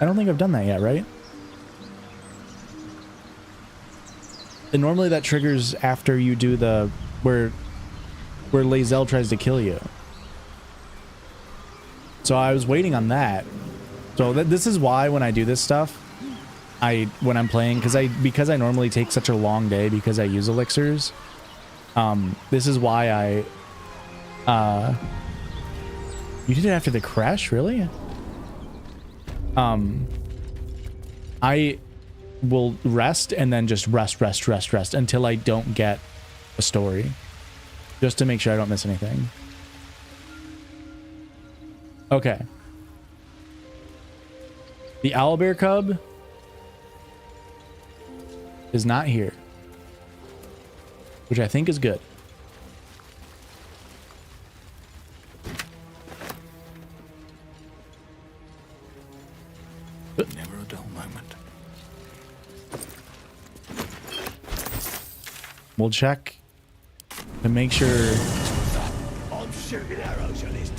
I don't think I've done that yet, right? And normally that triggers after you do the where Lae'zel tries to kill you. So I was waiting on that. So this is why when I do this stuff, when I'm playing, because I normally take such a long day because I use elixirs. This is why you did it after the crash, really? I will rest and then just rest until I don't get a story, just to make sure I don't miss anything. Okay. The owlbear cub is not here, which I think is good. Never a dull moment. We'll check to make sure. I'm shooting arrows at his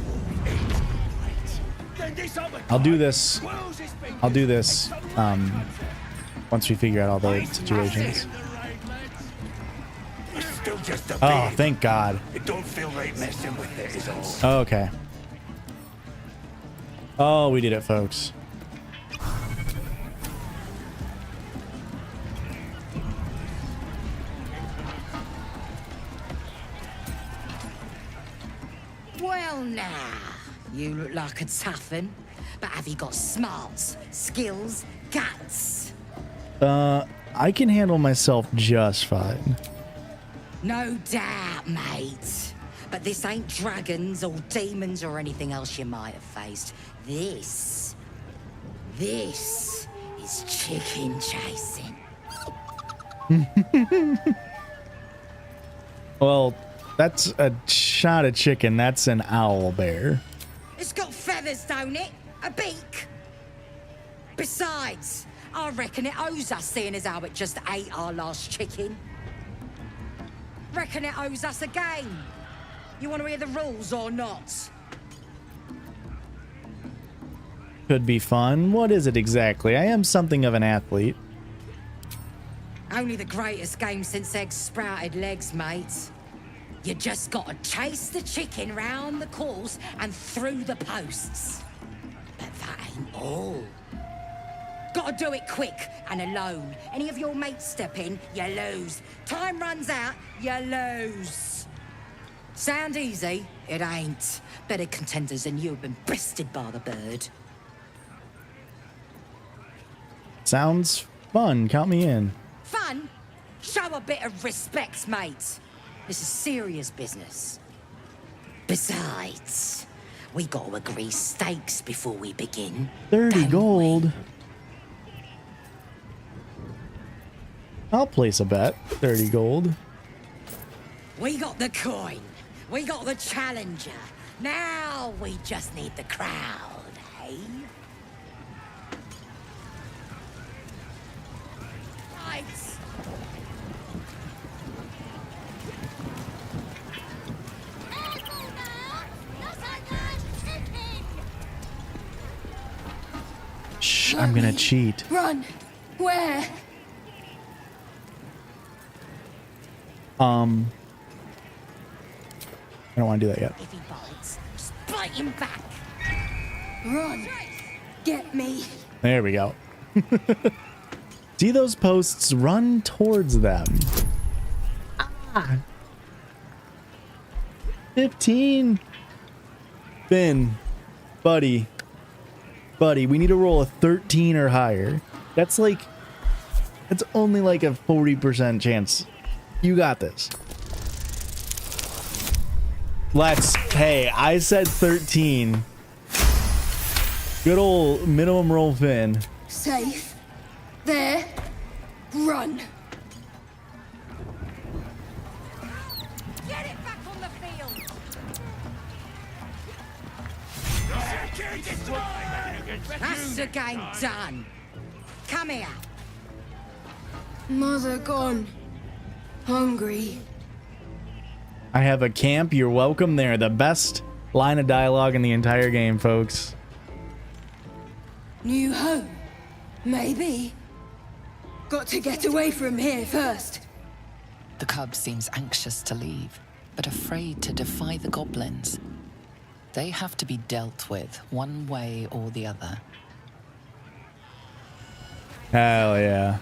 I'll do this. I'll do this once we figure out all the situations. Oh, thank God. It don't feel right messing with it, is all. Okay. Oh, we did it, folks. Well, now, you look like a tough un, but have you got smarts, skills, guts? I can handle myself just fine. No doubt, mate. But this ain't dragons or demons or anything else you might have faced. This is chicken chasing. Well, that's a shot of chicken. That's an owlbear. It's got feathers, don't it? A beak. Besides, I reckon it owes us, seeing as how it just ate our last chicken. Reckon it owes us a game. You want to hear the rules or not? Could be fun. What is it exactly? I am something of an athlete. Only the greatest game since eggs sprouted legs, mate. You just gotta chase the chicken round the course and through the posts. But that ain't all. Gotta do it quick and alone. Any of your mates step in, you lose. Time runs out, you lose. Sound easy? It ain't. Better contenders than you have been bested by the bird. Sounds fun. Count me in. Fun? Show a bit of respect, mate. This is serious business. Besides, we gotta agree stakes before we begin. 30 gold. I'll place a bet. 30 gold. We got the coin. We got the challenger. Now we just need the crowd, eh? Right. Shh, I'm gonna cheat. Run! Where? I don't want to do that yet. If he bites, just bite him back. Run! Get me! There we go. See those posts? Run towards them. Ah. 15. Finn, buddy, we need to roll a 13 or higher. That's only like a 40% chance. You got this. Hey, I said 13. Good old minimum roll Finn. Safe. There. Run. Get it back on the field. That's the game done. Come here. Mother gone. Hungry. I have a camp. You're welcome there. The best line of dialogue in the entire game, folks. New home. Maybe. Got to get away from here first. The cub seems anxious to leave, but afraid to defy the goblins. They have to be dealt with one way or the other. Hell yeah.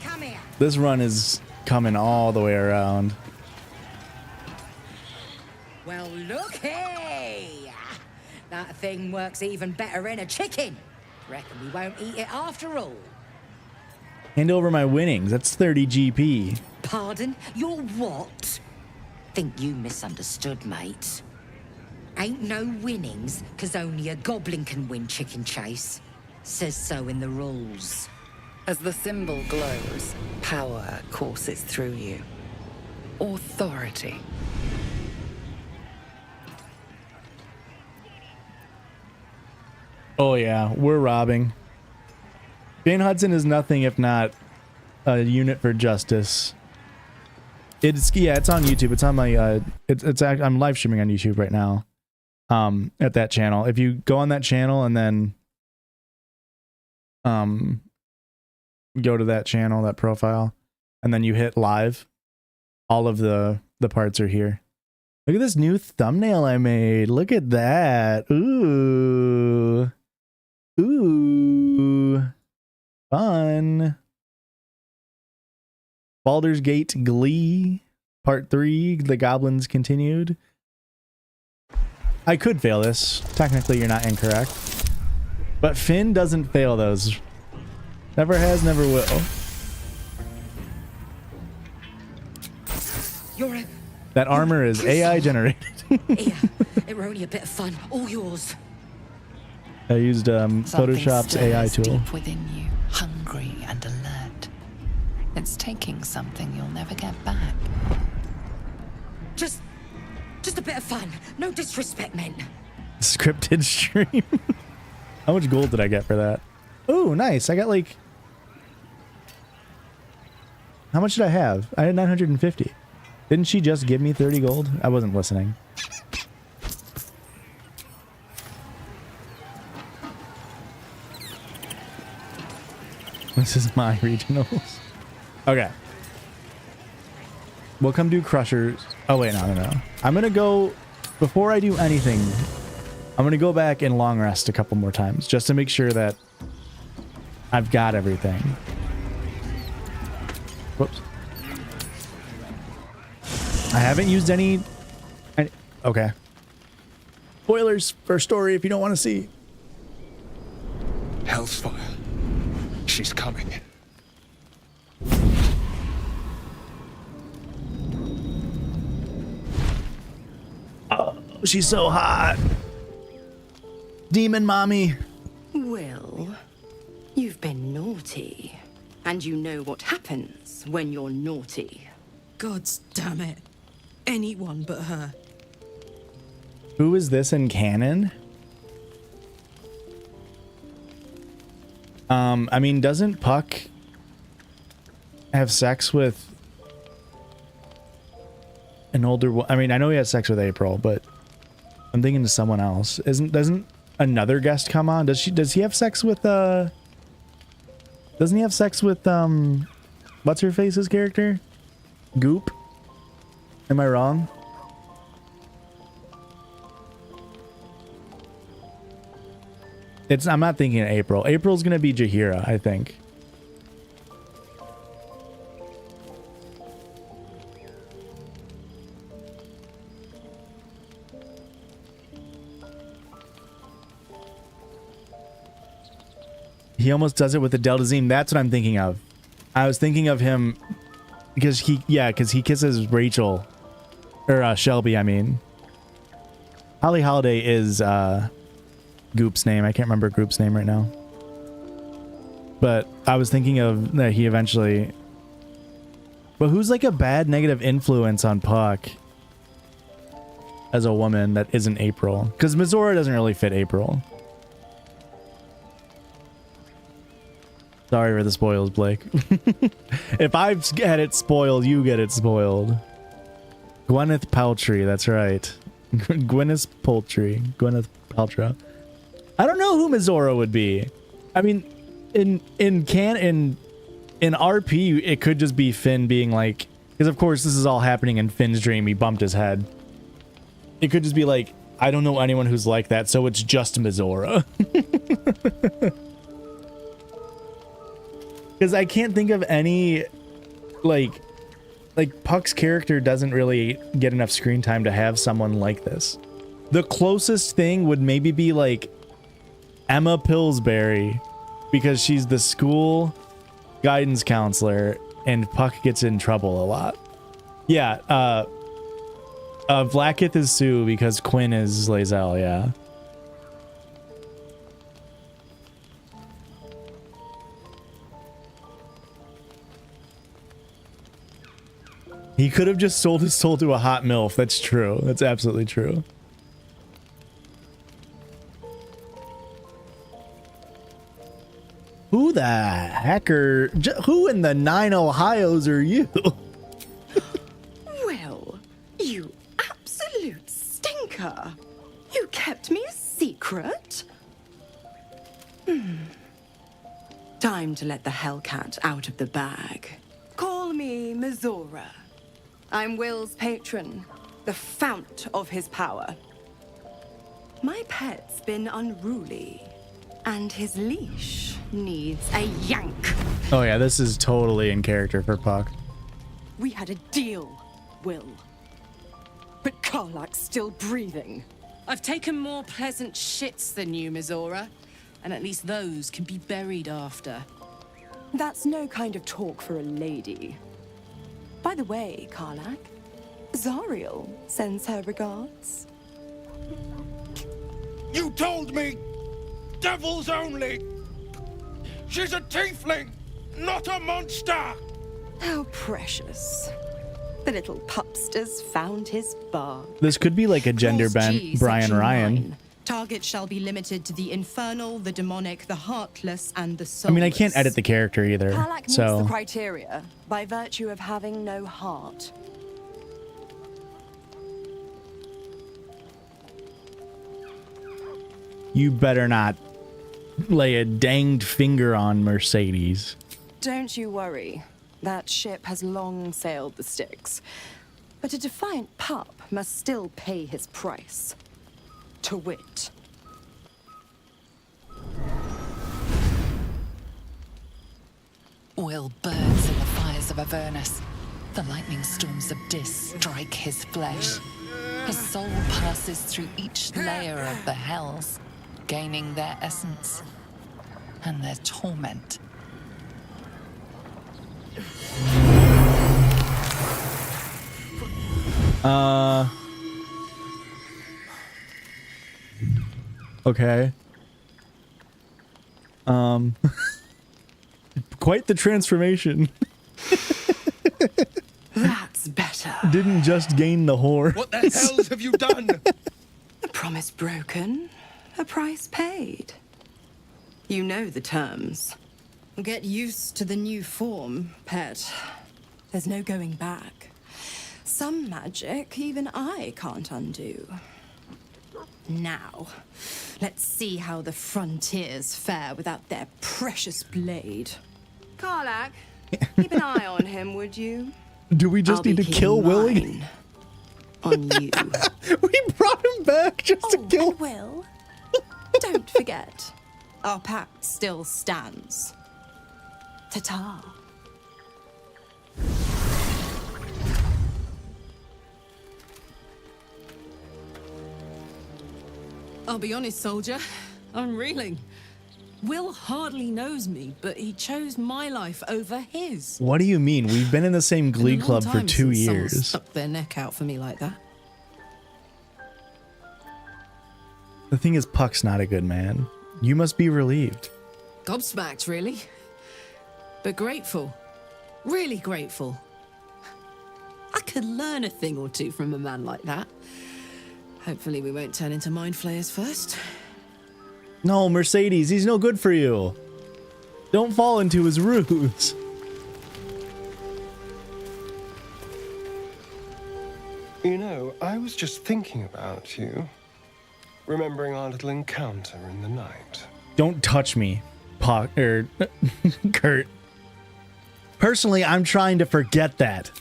Come here. This run is coming all the way around. Well, look here. That thing works even better in a chicken. Reckon we won't eat it after all. Hand over my winnings. That's 30 GP. Pardon? You're what? Think you misunderstood, mate. Ain't no winnings, 'cause only a goblin can win chicken chase. Says so in the rules. As the symbol glows, power courses through you. Authority. Oh yeah, we're robbing. Jane Hudson is nothing if not a unit for justice. It's on YouTube. It's on my I'm live streaming on YouTube right now. At that channel. If you go on that channel and then go to that channel, that profile, and then you hit live, all of the parts are here. Look at this new thumbnail I made. Look at that. Ooh. Ooh. Fun. Baldur's Gate GLEE Part 3, The Goblins Continued. I could fail this. Technically, you're not incorrect. But Finn doesn't fail those. Never has, never will. That armor is AI generated. Here, it were only a bit of fun. All yours. I used Photoshop's AI tool. Deep within you, hungry and alert. It's taking something you'll never get back. Just a bit of fun. No disrespect, men. Scripted stream. How much gold did I get for that? Oh, nice. I got like... How much did I have? I had 950. Didn't she just give me 30 gold? I wasn't listening. This is my regionals. Okay. We'll come do crushers. Oh, wait, no. I'm going to go... Before I do anything, I'm going to go back and long rest a couple more times just to make sure that I've got everything. Whoops. I haven't used any... Okay. Spoilers for story if you don't want to see. Hell's fire. She's coming. Oh, she's so hot. Demon mommy. Well, you've been naughty. And you know what happens when you're naughty. Gods damn it. Anyone but her. Who is this in canon? I mean, doesn't Puck have sex with an older? I mean, I know he has sex with April, but I'm thinking to someone else. Doesn't another guest come on? Does he have sex with doesn't he have sex with what's her face's character? Goop? Am I wrong? I'm not thinking of April. April's gonna be Jaheira, I think. He almost does it with the Deltazine. That's what I'm thinking of. I was thinking of him because he kisses Rachel. Or Shelby, I mean. Holly Holiday is Goop's name. I can't remember Goop's name right now. But I was thinking of that he eventually... But who's like a bad negative influence on Puck as a woman that isn't April? Because Mizora doesn't really fit April. Sorry for the spoils, Blake. If I've had it spoiled, you get it spoiled. Gwyneth Paltrow, that's right. Gwyneth Paltrow. I don't know who Mizora would be. I mean, in RP, it could just be Finn being like, because of course this is all happening in Finn's dream. He bumped his head. It could just be like, I don't know anyone who's like that, so it's just Mizora. Because I can't think of any, like Puck's character doesn't really get enough screen time to have someone like this. The closest thing would maybe be like Emma Pillsbury, because she's the school guidance counselor and Puck gets in trouble a lot. Yeah, Blackith is Sue because Quinn is Lae'zel, yeah. He could have just sold his soul to a hot MILF. That's true. That's absolutely true. Who the hecker? Who in the 9 Ohios are you? Well, you absolute stinker. You kept me a secret? Time to let the Hellcat out of the bag. Call me Mizora. I'm Will's patron, the fount of his power. My pet's been unruly, and his leash needs a yank. Oh yeah, this is totally in character for Puck. We had a deal, Will. But Karlak's still breathing. I've taken more pleasant shits than you, Mizora. And at least those can be buried after. That's no kind of talk for a lady. By the way, Karlak, Zariel sends her regards. You told me! Devils only! She's a tiefling, not a monster! How precious. The little pupster's found his bar. This could be like a gender bent Brian Ryan. Targets shall be limited to the infernal, the demonic, the heartless, and the soulless. I mean, I can't edit the character either, Karlak meets so... the criteria by virtue of having no heart. You better not lay a danged finger on Mercedes. Don't you worry. That ship has long sailed the Styx. But a defiant pup must still pay his price. To wit. Will burns in the fires of Avernus. The lightning storms of Dis strike his flesh. His soul passes through each layer of the hells, gaining their essence and their torment. Okay. Quite the transformation. That's better. Didn't just gain the horns. What the hells have you done? A promise broken, a price paid. You know the terms. Get used to the new form, pet. There's no going back. Some magic even I can't undo. Now, let's see how the frontiers fare without their precious blade. Karlach, keep an eye on him, would you? Do we just need to kill Willie? On you. We brought him back just to kill Will. Don't forget, our pact still stands. Ta-ta. I'll be honest, soldier. I'm reeling. Will hardly knows me, but he chose my life over his. What do you mean? We've been in the same Glee Been a club long for time 2 since someone years. stuck their neck out for me like that. The thing is, Puck's not a good man. You must be relieved. Gobsmacked, really. But grateful. Really grateful. I could learn a thing or two from a man like that. Hopefully we won't turn into mind flayers first. No, Mercedes, he's no good for you. Don't fall into his ruse. You know, I was just thinking about you. Remembering our little encounter in the night. Don't touch me, Puck, Kurt. Personally, I'm trying to forget that.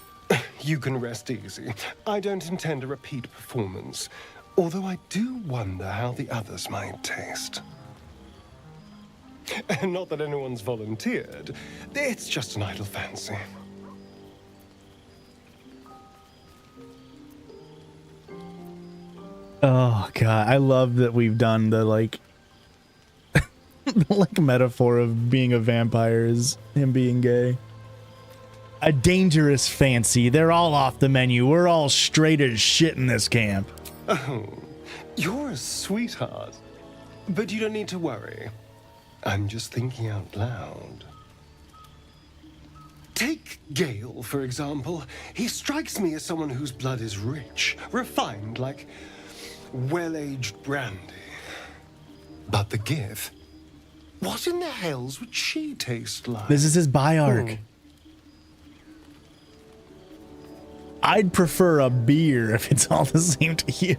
You can rest easy. I don't intend a repeat performance. Although I do wonder how the others might taste. Not that anyone's volunteered. It's just an idle fancy. Oh god, I love that we've done the like metaphor of being a vampire is him being gay. A dangerous fancy. They're all off the menu. We're all straight as shit in this camp. Oh, you're a sweetheart. But you don't need to worry. I'm just thinking out loud. Take Gale, for example. He strikes me as someone whose blood is rich, refined, like well-aged brandy. But the Gith, what in the hells would she taste like? This is his Biarc. I'd prefer a beer if it's all the same to you.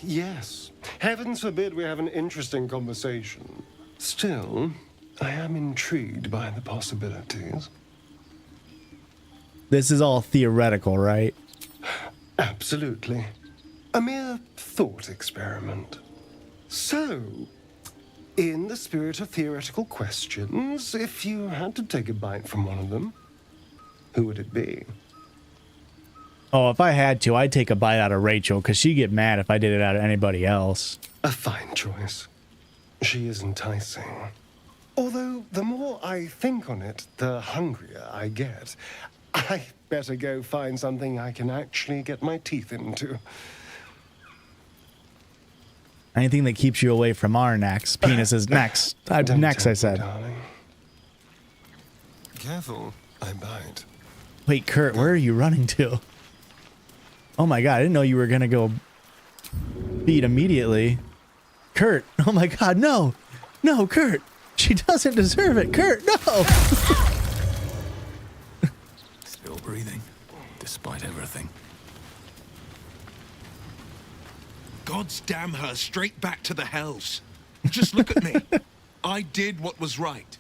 Yes. Heavens forbid we have an interesting conversation. Still, I am intrigued by the possibilities. This is all theoretical, right? Absolutely. A mere thought experiment. So, in the spirit of theoretical questions, if you had to take a bite from one of them, who would it be? Oh, if I had to, I'd take a bite out of Rachel, because she'd get mad if I did it out of anybody else. A fine choice. She is enticing. Although, the more I think on it, the hungrier I get. I better go find something I can actually get my teeth into. Anything that keeps you away from our necks. Penis is next. Next, I said. Darling. Careful, I bite. Wait, Kurt, where are you running to? Oh my god, I didn't know you were gonna go feed immediately. Kurt, oh my god, no! No, Kurt! She doesn't deserve it! Kurt, no! Still breathing, despite everything. God's damn her, straight back to the hells. Just look at me. I did what was right.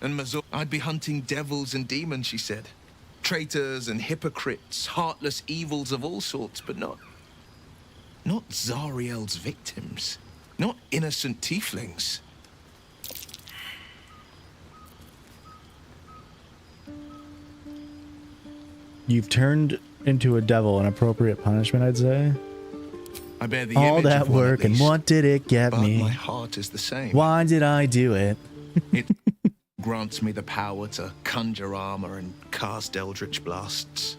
And I'd be hunting devils and demons, she said. Traitors and hypocrites, heartless evils of all sorts, but not Zariel's victims. Not innocent tieflings. You've turned into a devil an appropriate punishment, I'd say. I bear the All image that of one, work, at and least, what did it get but me? my heart is the same. Why did I do it? It grants me the power to conjure armor and cast eldritch blasts.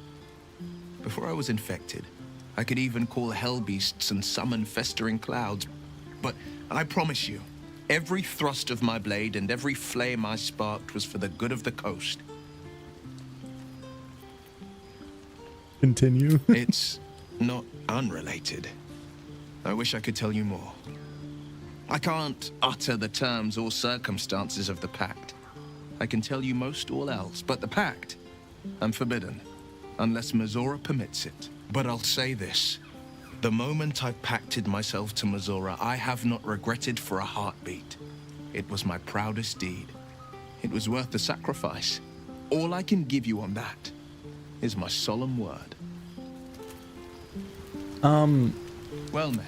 Before I was infected, I could even call hell beasts and summon festering clouds. But I promise you, every thrust of my blade and every flame I sparked was for the good of the coast. Continue. It's not unrelated. I wish I could tell you more. I can't utter the terms or circumstances of the pact. I can tell you most all else, but the pact, I'm forbidden, unless Mizora permits it. But I'll say this. The moment I pacted myself to Mizora, I have not regretted for a heartbeat. It was my proudest deed. It was worth the sacrifice. All I can give you on that is my solemn word. Well met.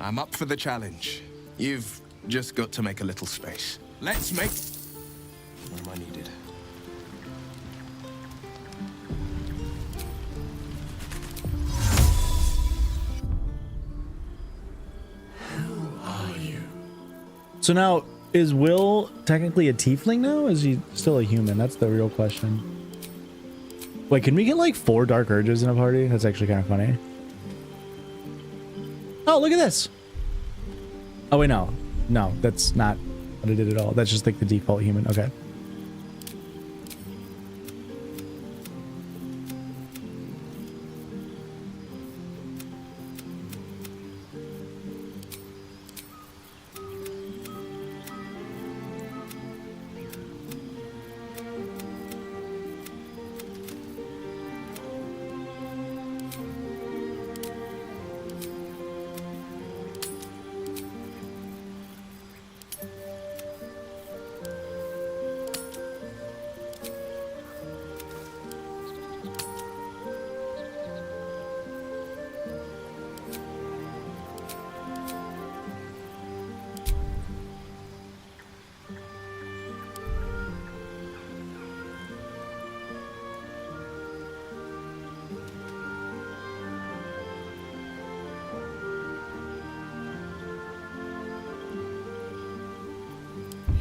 I'm up for the challenge. You've just got to make a little space. Let's make... Where am I needed? So now, is Will technically a tiefling now? Or is he still a human? That's the real question. Wait, can we get like 4 dark urges in a party? That's actually kind of funny. Oh, look at this. Oh, wait, no. No, that's not what I did at all. That's just like the default human. Okay.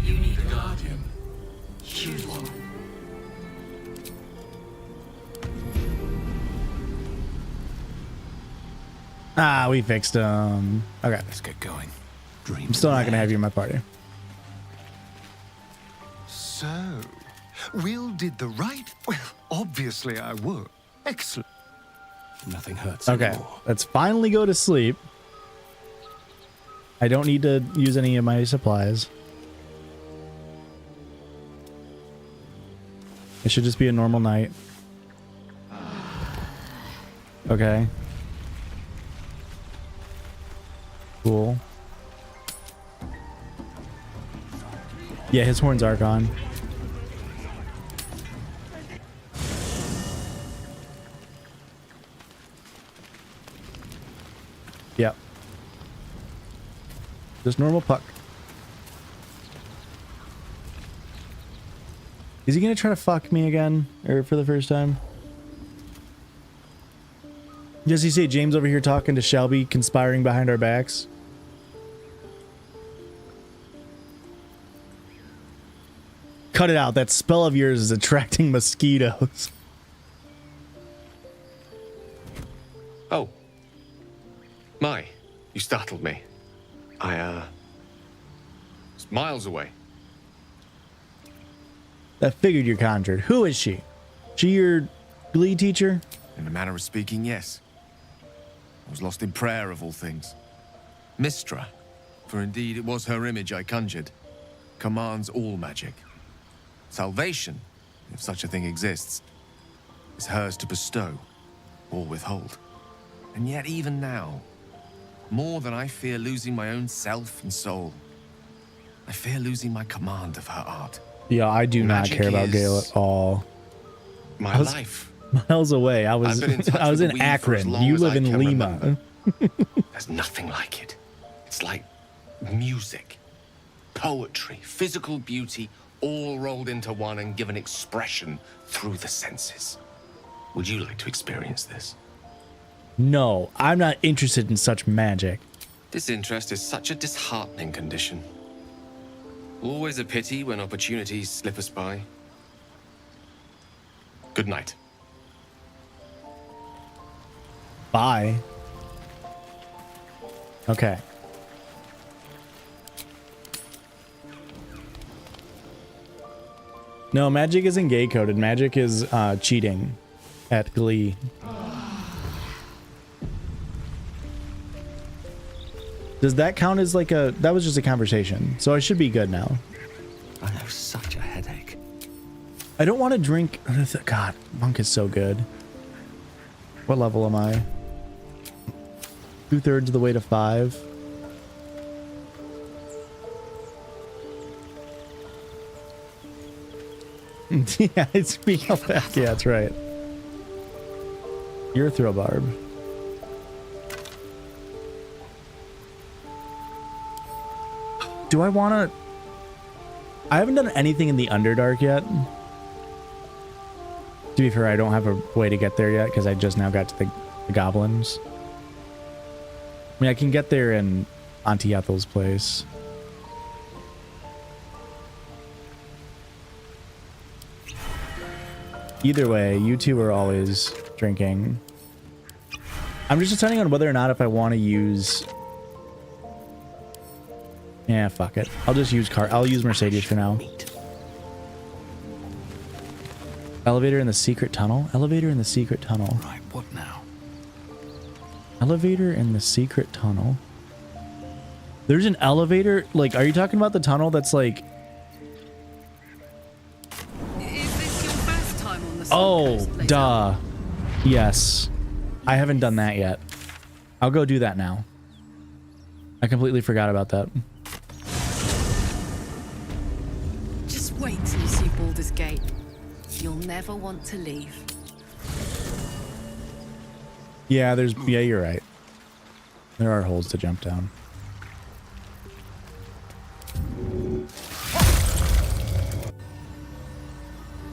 You need a guardian. Choose one. Ah, we fixed him. Okay. Let's get going. I'm still not going to have you in my party. So, Will did the right? Well, obviously I would. Excellent. Nothing hurts Okay, anymore. let's finally go to sleep. I don't need to use any of my supplies. It should just be a normal night. Okay. Cool. Yeah, his horns are gone. Yep. Just normal puck. Is he gonna try to fuck me again? Or for the first time? Does he say James over here talking to Shelby, conspiring behind our backs? Cut it out. That spell of yours is attracting mosquitoes. Oh. My, you startled me. I, was miles away. I figured you're conjured. Who is she? She your GLEE teacher? In a manner of speaking, yes. I was lost in prayer of all things. Mistra, for indeed it was her image I conjured, commands all magic. Salvation, if such a thing exists, is hers to bestow or withhold. And yet even now, more than I fear losing my own self and soul, I fear losing my command of her art. Yeah, I do not Magic care about is Gale at all. My life. Miles away. I was I've been in touch I was with in the weed for as Akron. long You as live I in can Lima. remember. There's nothing like it. It's like music, poetry, physical beauty, all rolled into one and given expression through the senses. Would you like to experience this? No, I'm not interested in such magic. Disinterest is such a disheartening condition. Always a pity when opportunities slip us by. Good night. Bye. Okay. No, magic isn't gay coded. Magic is cheating at GLEE. Does that count as like a... That was just a conversation. So I should be good now. I have such a headache. I don't want to drink... God, Monk is so good. What level am I? 2/3 of the way to 5. Yeah, it's me up back. Yeah, that's right. You're a throw barb. Do I want to... I haven't done anything in the Underdark yet. To be fair, I don't have a way to get there yet because I just now got to the Goblins. I mean, I can get there in Auntie Ethel's place. Either way, you two are always drinking. I'm just deciding on whether or not if I want to use... Yeah, fuck it. I'll just use I'll use Mercedes for now. Elevator in the secret tunnel? Elevator in the secret tunnel. Right, what now? Elevator in the secret tunnel. There's an elevator? Like, are you talking about the tunnel that's like... Is this your first time on the Oh, duh. Yes. I haven't done that yet. I'll go do that now. I completely forgot about that. Just wait till you see Baldur's Gate. You'll never want to leave. Yeah, yeah, you're right. There are holes to jump down.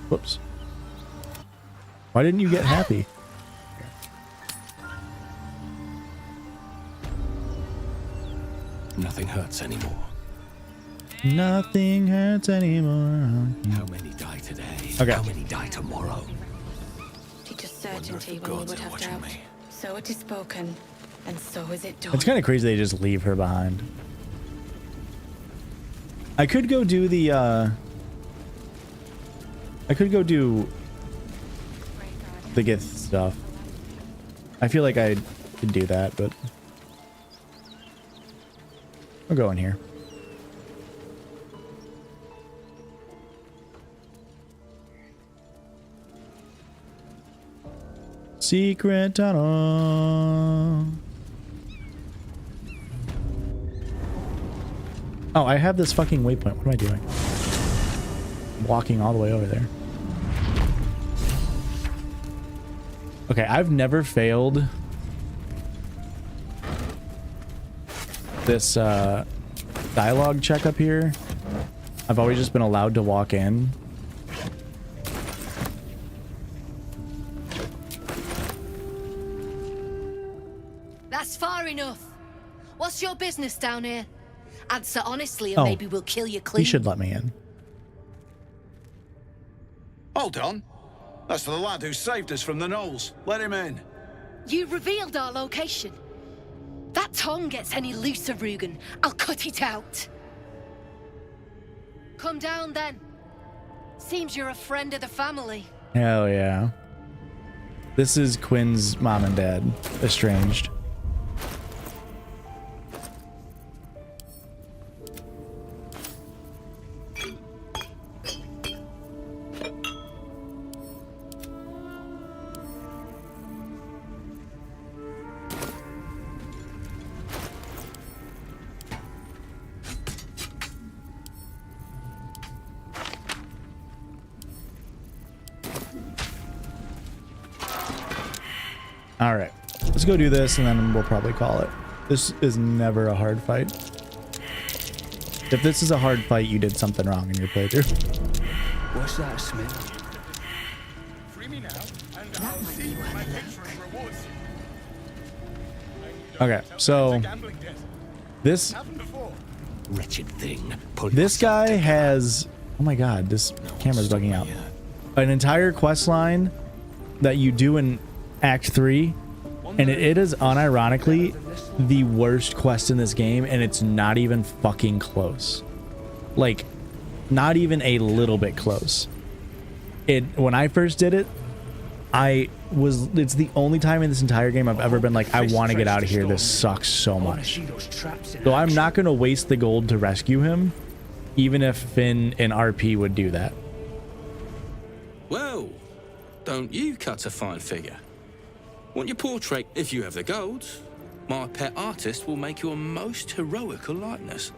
Whoops. Why didn't you get happy? Nothing hurts anymore. Nothing hurts anymore. How many die today? Okay. How many die tomorrow? Teach us certainty when we would have doubt. So it is spoken, and so is it done. It's kind of crazy they just leave her behind. I could go do the, I could go do the Gith stuff. I feel like I could do that, but I'll go in here. Secret tunnel. Oh, I have this fucking waypoint. What am I doing? I'm walking all the way over there. Okay, I've never failed this dialogue check up here. I've always just been allowed to walk in. That's far enough. What's your business down here? Answer honestly, and Oh, maybe we'll kill you clean. He should let me in. Hold on. That's the lad who saved us from the gnolls. Let him in. You revealed our location. That tongue gets any looser, Rugen, I'll cut it out. Come down then. Seems you're a friend of the family. Hell yeah. This is Quinn's mom and dad, estranged. All right, let's go do this and then we'll probably call it. This is never a hard fight. If this is a hard fight, you did something wrong in your playthrough. What's that smell? Free me now. Okay, so this wretched thing. This guy has, oh my god, this camera's bugging out. An entire quest line that you do in Act 3, and it is unironically the worst quest in this game, and it's not even fucking close. Like, not even a little bit close. When I first did it, it's the only time in this entire game I've ever been like, I want to get out of here. This sucks so much. So I'm not going to waste the gold to rescue him, even if Finn and RP would do that. Well, don't you cut a fine figure? Want your portrait if you have the gold? My pet artist will make you a most heroical likeness.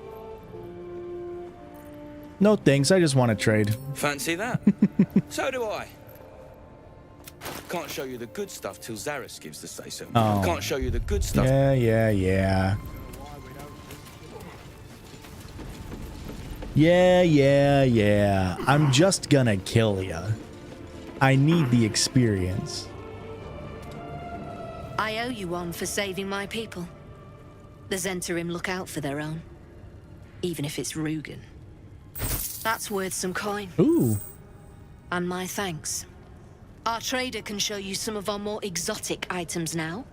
No thanks, I just want to trade. Fancy that? So do I. Can't show you the good stuff till Zaris gives the say-so. Oh. Can't show you the good stuff. Yeah. Yeah. I'm just gonna kill ya. I need the experience. I owe you one for saving my people. The Zentarim look out for their own, even if it's Rugen. That's worth some coin. Ooh. And my thanks. Our trader can show you some of our more exotic items now,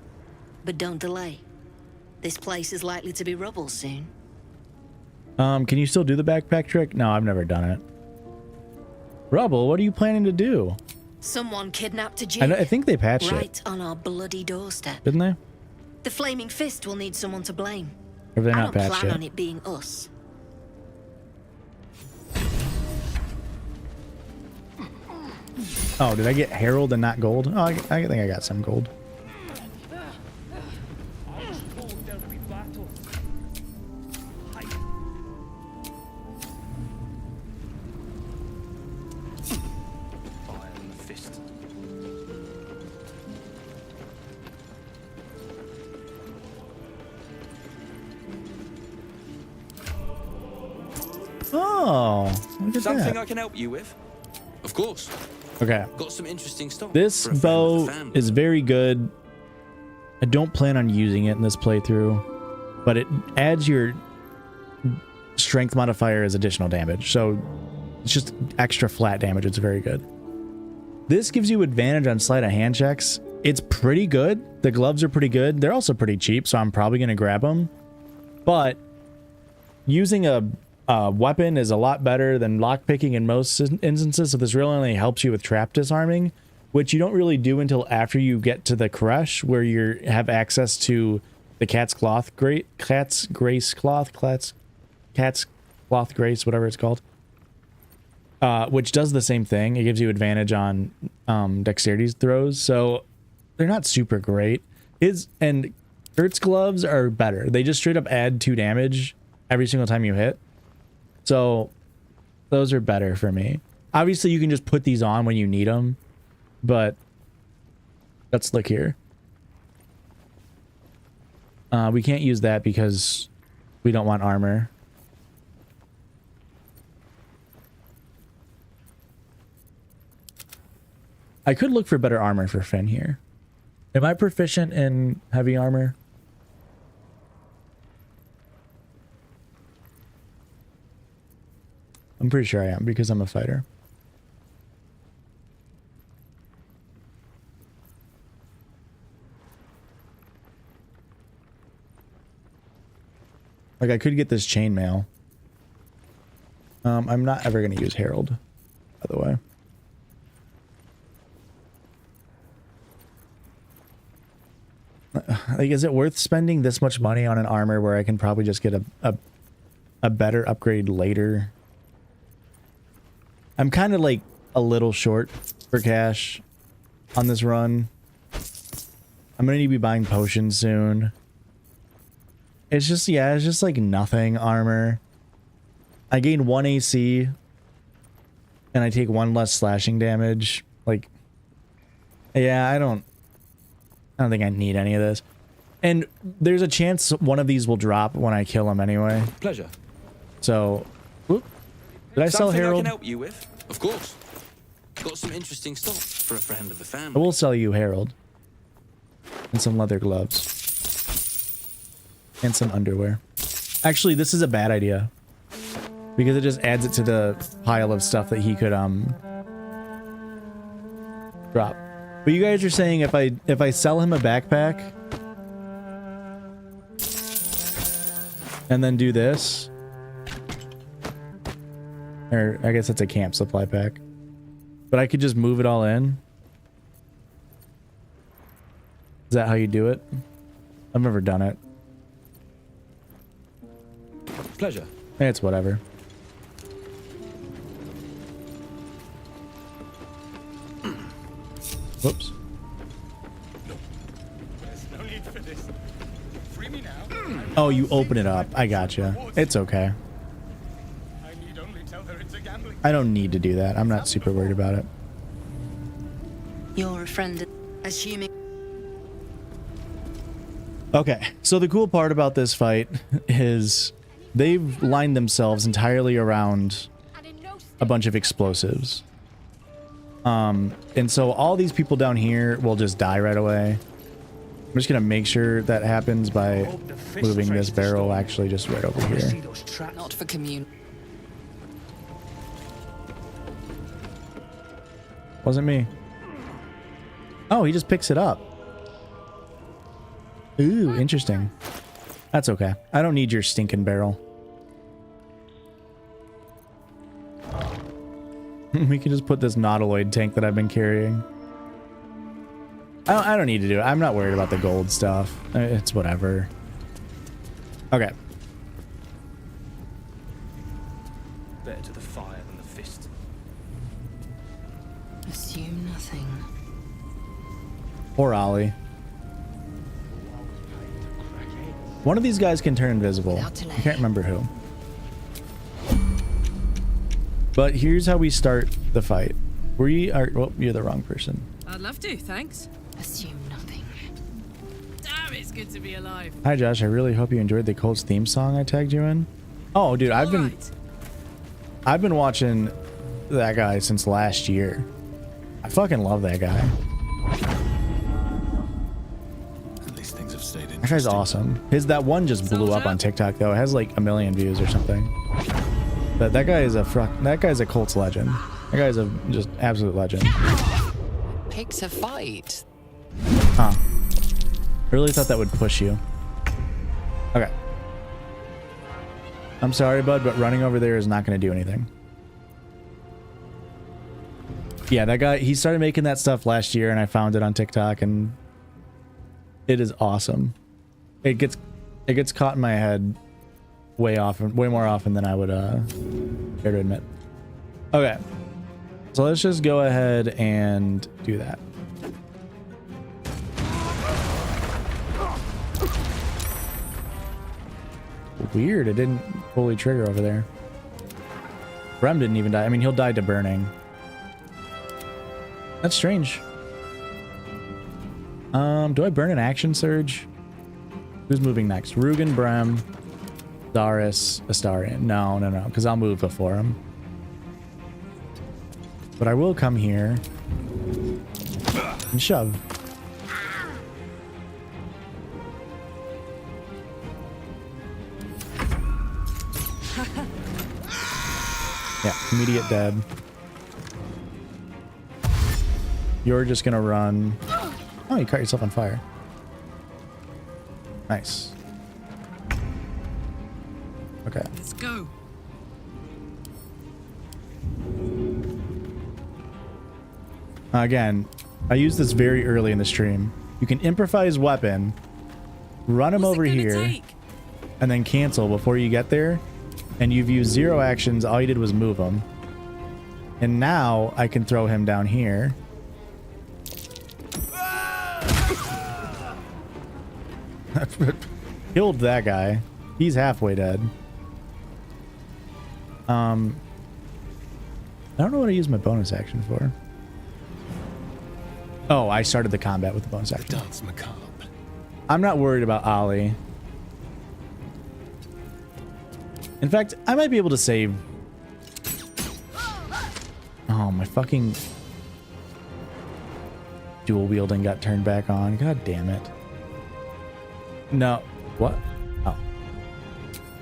but don't delay. This place is likely to be rubble soon. Can you still do the backpack trick? No, I've never done it. Rubble, what are you planning to do? Someone kidnapped a Jew. I think they patched right it. on our bloody doorstep. Didn't they? The Flaming Fist will need someone to blame. Or have they I not don't patched plan it? on it being us. Oh, did I get Herald and not gold? Oh, I think I got some gold. Oh, look at Something that. I can help you with? Of course. Okay. Got some interesting stuff. This for a friend of bow the family. is very good. I don't plan on using it in this playthrough, but it adds your strength modifier as additional damage. So it's just extra flat damage. It's very good. This gives you advantage on sleight of hand checks. It's pretty good. The gloves are pretty good. They're also pretty cheap, so I'm probably going to grab them. But using a weapon is a lot better than lockpicking in most instances, so this really only helps you with trap disarming, which you don't really do until after you get to the Koresh, where you have access to the cat's cloth grace, whatever it's called, which does the same thing. It gives you advantage on dexterity throws, so they're not super great. And Kurt's gloves are better. They just straight up add 2 damage every single time you hit. So those are better for me. Obviously, you can just put these on when you need them, but let's look here. We can't use that because we don't want armor. I could look for better armor for Finn here. Am I proficient in heavy armor? I'm pretty sure I am because I'm a fighter. Like, I could get this chainmail. I'm not ever going to use Herald, by the way. Like, is it worth spending this much money on an armor where I can probably just get a better upgrade later? I'm kind of like a little short for cash on this run. I'm gonna need to be buying potions soon. It's just, yeah, it's just like nothing armor. I gain 1 AC and I take 1 less slashing damage. Like, yeah, I don't think I need any of this. And there's a chance one of these will drop when I kill him anyway. Pleasure. So, whoop. Did I sell Something Herald? I can help you with? Of course. Got some interesting stuff for a friend of the I family. will sell you Harold. And some leather gloves. And some underwear. Actually, this is a bad idea. Because it just adds it to the pile of stuff that he could drop. But you guys are saying if I sell him a backpack and then do this, or I guess it's a camp supply pack, but I could just move it all in. Is that how you do it? I've never done it. Pleasure. It's whatever. Whoops. There's no need for this. Free me now. Oh, you open it up. I gotcha. It's okay. I need only tell her it's a gambling. I don't need to do that. I'm not super worried about it. You're a friend, assuming. Okay, so the cool part about this fight is they've lined themselves entirely around a bunch of explosives. And so all these people down here will just die right away. I'm just gonna make sure that happens by moving this barrel actually just right over here. Not for commune. Wasn't me. Oh, he just picks it up. Ooh, interesting. That's okay. I don't need your stinking barrel. We can just put this nautiloid tank that I've been carrying. I don't need to do it. I'm not worried about the gold stuff. It's whatever. Okay. Better to the fire than the fist. Assume nothing. Or Ollie. One of these guys can turn invisible. I can't remember who. But here's how we start the fight. We are... Well, you're the wrong person. I'd love to, thanks. Assume nothing. Damn, it's good to be alive. Hi, Josh. I really hope you enjoyed the Colts theme song I tagged you in. Oh, dude, I've been watching that guy since last year. I fucking love that guy. At least things have stayed in. That guy's awesome. That one just blew up on TikTok though. It has like 1 million views or something. But that guy is that guy's a Colts legend. That guy's a just absolute legend. Picked a fight. Huh. I really thought that would push you. Okay. I'm sorry, bud, but running over there is not going to do anything. Yeah, that guy, he started making that stuff last year and I found it on TikTok and it is awesome. It gets caught in my head way more often than I would care to admit. Okay. So let's just go ahead and do that. Weird, it didn't fully trigger over there. Brem didn't even die. I mean, he'll die to burning. That's strange. Do I burn an action surge? Who's moving next? Rugen, Brem, Darius, Astarion. No, because I'll move before him. But I will come here and shove. Yeah, immediate dead. You're just gonna run. Oh, you caught yourself on fire. Nice. Okay. Let's go. Again, I used this very early in the stream. You can improvise weapon, run him over here, and then cancel before you get there. And you've used 0 actions. All you did was move him. And now I can throw him down here. Killed that guy. He's halfway dead. I don't know what I use my bonus action for. Oh, I started the combat with the bonus action. Dance macabre. I'm not worried about Ollie. In fact, I might be able to save. Oh, my fucking dual wielding got turned back on. God damn it. No. What? Oh.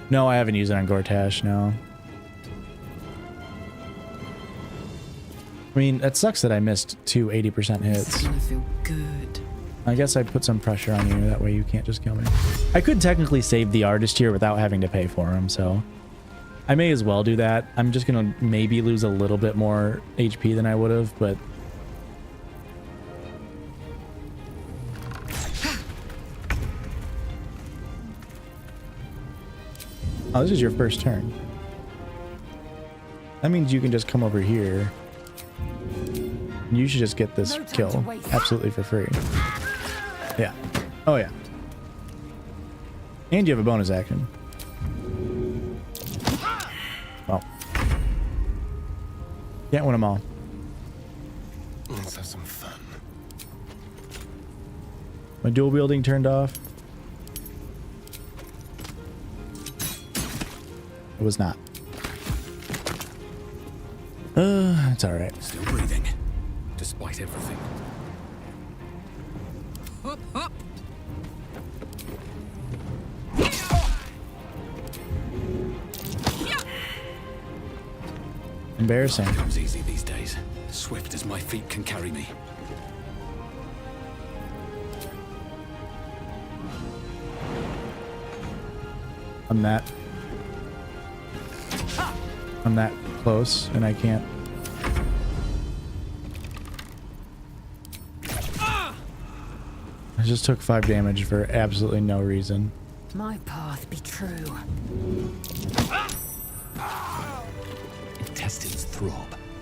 No, I haven't used it on Gortash, no. I mean, it sucks that I missed 2 80% hits. It's gonna feel good. I guess I put some pressure on you, that way you can't just kill me. I could technically save the artist here without having to pay for him, so I may as well do that. I'm just gonna maybe lose a little bit more HP than I would have, but oh, this is your first turn. That means you can just come over here. You should just get this kill absolutely for free. Yeah. Oh, yeah. And you have a bonus action. Well. Can't win them all. Let's have some fun. My dual wielding turned off. It was not. It's all right. Still breathing, despite everything. Hop, hop. Embarrassing. Comes easy these days. Swift as my feet can carry me. I'm that close, and I can't. I just took 5 damage for absolutely no reason. My path be true. Intestines throb.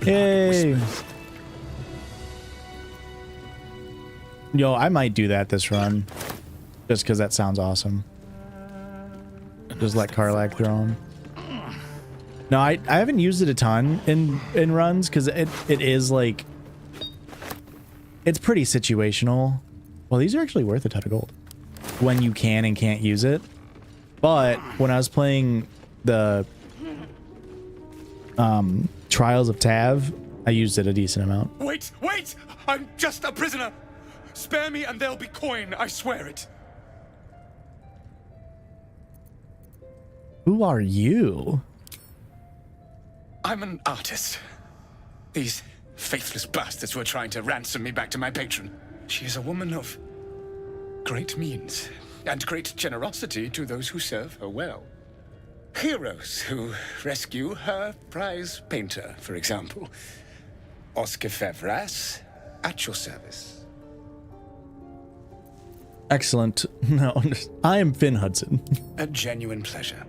Yay! Yo, I might do that this run, just because that sounds awesome. Just let Karlach throw him. No, I haven't used it a ton in runs because it is like, it's pretty situational. Well, these are actually worth a ton of gold when you can and can't use it. But when I was playing the Trials of Tav, I used it a decent amount. Wait! I'm just a prisoner! Spare me and there'll be coin, I swear it. Who are you? I'm an artist. These faithless bastards were trying to ransom me back to my patron. She is a woman of great means and great generosity to those who serve her well. Heroes who rescue her prize painter, for example. Oscar Fevras, at your service. Excellent. No, I am Finn Hudson. A genuine pleasure.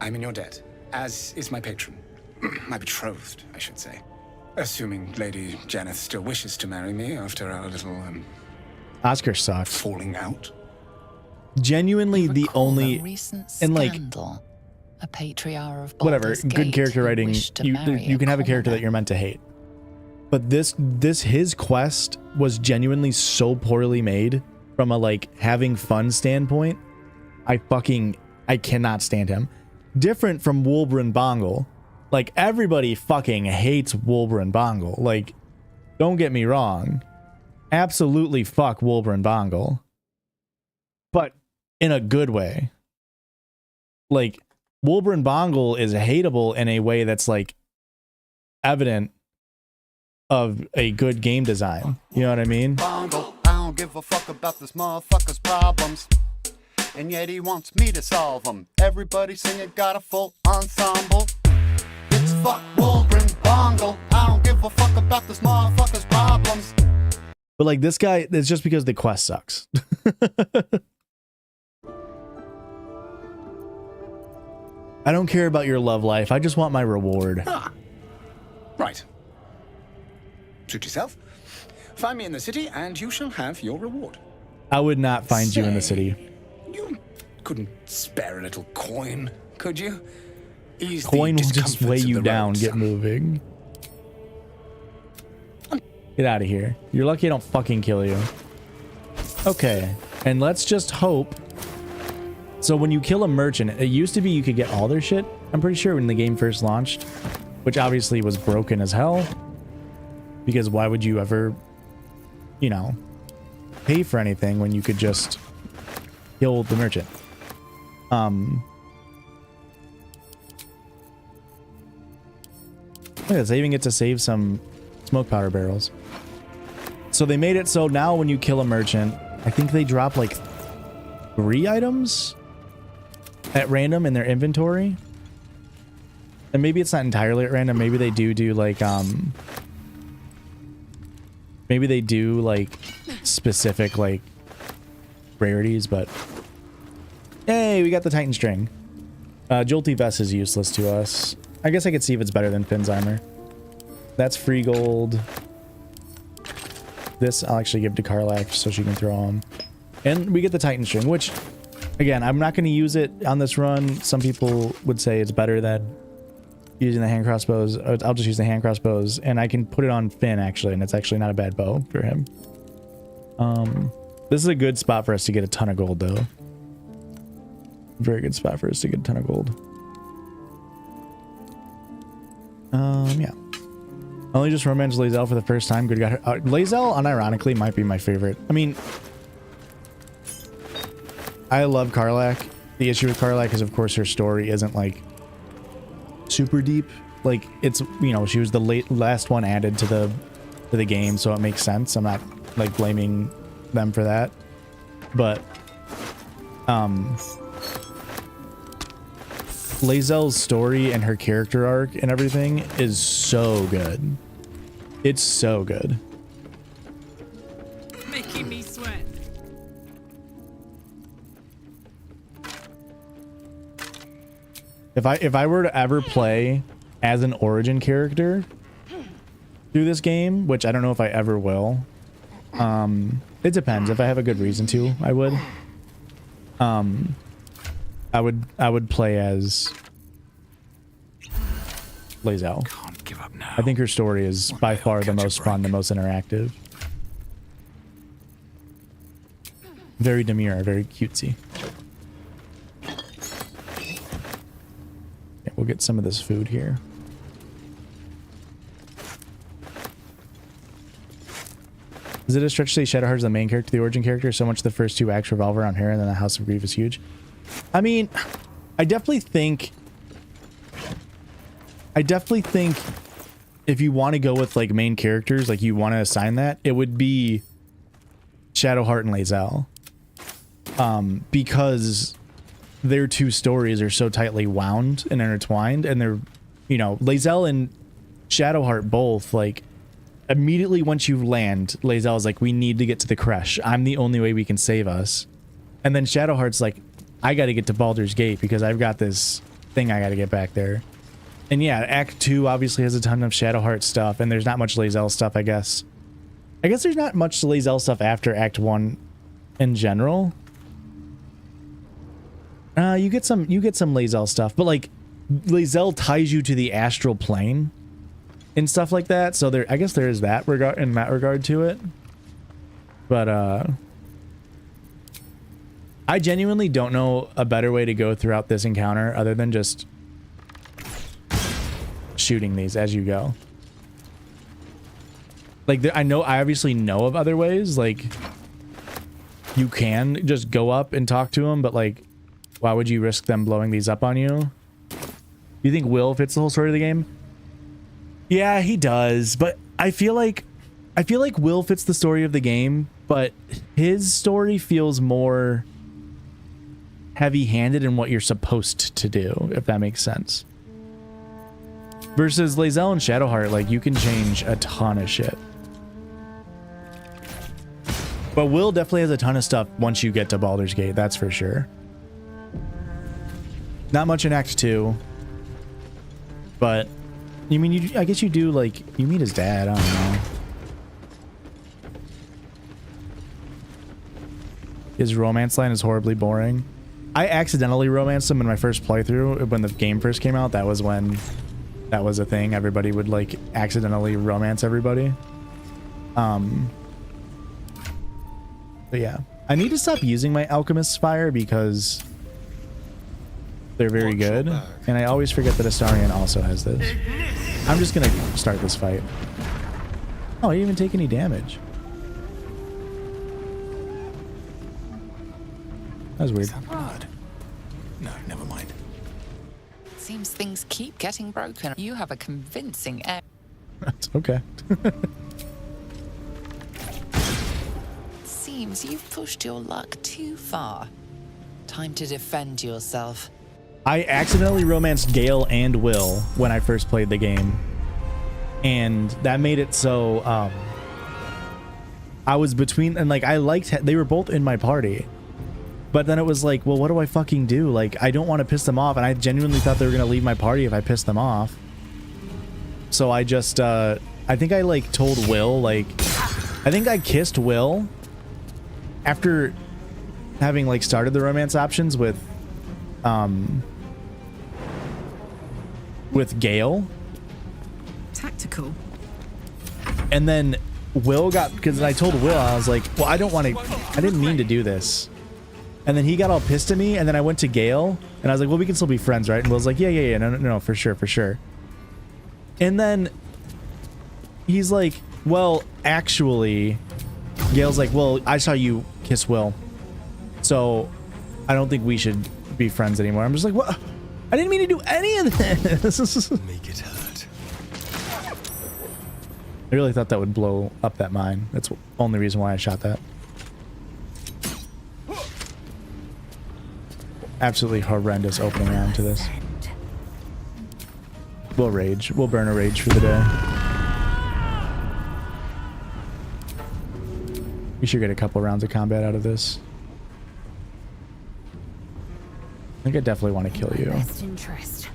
I'm in your debt, as is my patron. My betrothed, I should say. Assuming Lady Janeth still wishes to marry me after our little, Oscar sucks. falling out. Genuinely the only, recent and like, scandal. A patriarch of whatever, Baldur's good Gate character who writing, wished to you marry can a have a character commoner. that you're meant to hate. But his quest was genuinely so poorly made from a like having fun standpoint. I cannot stand him. Different from Wulbren Bongle. Like, everybody fucking hates Wulbren Bongle. Like, don't get me wrong. Absolutely fuck Wulbren Bongle. But in a good way. Like, Wulbren Bongle is hateable in a way that's, like, evident of a good game design. You know what I mean? Bongle, I don't give a fuck about this motherfucker's problems. And yet he wants me to solve them. Everybody singing got a full ensemble. It's fuck Wulbren Bongle. I don't give a fuck about this motherfucker's problems. But like this guy, it's just because the quest sucks. I don't care about your love life. I just want my reward. Ah. Right. Suit yourself. Find me in the city and you shall have your reward. I would not find you in the city. You couldn't spare a little coin, could you? Ease Coin the will just weigh discomforts of you the down. road, Get son. moving. Get out of here. You're lucky I don't fucking kill you. Okay. And let's just hope. So when you kill a merchant, it used to be you could get all their shit. I'm pretty sure when the game first launched, which obviously was broken as hell. Because why would you ever you know, pay for anything when you could just kill the merchant. Look at this, I even get to save some smoke powder barrels. So they made it so now when you kill a merchant, I think they drop like 3 items at random in their inventory. And maybe it's not entirely at random. Maybe they do like maybe they do like specific like rarities, but hey, we got the Titan string. Jolty vest is useless to us. I guess I could see if it's better than Finn's armor. That's free gold. This I'll actually give to Karlach so she can throw them. And we get the Titan string, which again, I'm not going to use it on this run. Some people would say it's better than using the hand crossbows. I'll just use the hand crossbows, and I can put it on Finn actually, and it's actually not a bad bow for him. This is a good spot for us to get a ton of gold though. Very good spot for us to get a ton of gold. Yeah. I only just romanced Lae'zel for the first time. Good got her. Lae'zel, unironically, might be my favorite. I mean, I love Karlach. The issue with Karlach is, of course, her story isn't like super deep. Like it's, you know, she was the last one added to the game, so it makes sense. I'm not like blaming them for that, but Lae'zel's story and her character arc and everything is so good. It's so good. Making me sweat. If I were to ever play as an origin character through this game, which I don't know if I ever will, it depends. If I have a good reason to, I would. I would play as Lae'zel. Can't give up now. I think her story is by far the most fun, the most interactive. Very demure, very cutesy. Yeah, we'll get some of this food here. Is it a stretch to say Shadowheart is the main character, the origin character? So much the first 2 acts revolve around her, and then the House of Grief is huge. I mean, I definitely think if you want to go with like main characters, like you want to assign that, it would be Shadowheart and Lae'zel. Because their 2 stories are so tightly wound and intertwined, and they're, you know, Lae'zel and Shadowheart both, like, immediately once you land, Lae'zel is like, we need to get to the creche. I'm the only way we can save us. And then Shadowheart's like, I got to get to Baldur's Gate because I've got this thing I got to get back there. And yeah, Act 2 obviously has a ton of Shadowheart stuff, and there's not much Lae'zel stuff, I guess. I guess there's not much Lae'zel stuff after Act 1 in general. You get some Lae'zel stuff, but like Lae'zel ties you to the astral plane and stuff like that. So there, I guess there is that regard in that regard to it. But I genuinely don't know a better way to go throughout this encounter other than just shooting these as you go. Like I obviously know of other ways. Like you can just go up and talk to them, but like, why would you risk them blowing these up on you? You think Will fits the whole story of the game? Yeah, he does, but I feel like Will fits the story of the game, but his story feels more heavy-handed in what you're supposed to do, if that makes sense. Versus Lae'zel and Shadowheart, like, you can change a ton of shit. But Will definitely has a ton of stuff once you get to Baldur's Gate, that's for sure. Not much in Act 2. But, I mean, I guess you do, like, you meet his dad, I don't know. His romance line is horribly boring. I accidentally romanced him in my first playthrough when the game first came out. That was when that was a thing. Everybody would, like, accidentally romance everybody. But yeah. I need to stop using my Alchemist's Fire because they're very good, and I always forget that Astarion also has this. I'm just gonna start this fight. Oh, I didn't even take any damage. That's weird. Is that blood? No, never mind. Seems things keep getting broken. You have a convincing air. That's okay. Seems you've pushed your luck too far. Time to defend yourself. I accidentally romanced Gale and Will when I first played the game. And that made it so I was between, and like I liked, they were both in my party. But then it was like, well, what do I fucking do? Like, I don't want to piss them off, and I genuinely thought they were going to leave my party if I pissed them off. So I just, I think I, like, told Will, like, I think I kissed Will after having, like, started the romance options with Gale. Tactical. And then Will got, because I told Will, I was like, well, I don't want to, I didn't mean to do this. And then he got all pissed at me, and then I went to Gale, and I was like, well, we can still be friends, right? And Will's like, yeah, no, for sure. And then he's like, well, actually, Gale's like, well, I saw you kiss Will, so I don't think we should be friends anymore. I'm just like, what? I didn't mean to do any of this. Make it hurt. I really thought that would blow up that mine. That's the only reason why I shot that. Absolutely horrendous opening round to this. We'll rage. We'll burn a rage for the day. We should get a couple rounds of combat out of this. I think I definitely want to kill you. Best interest.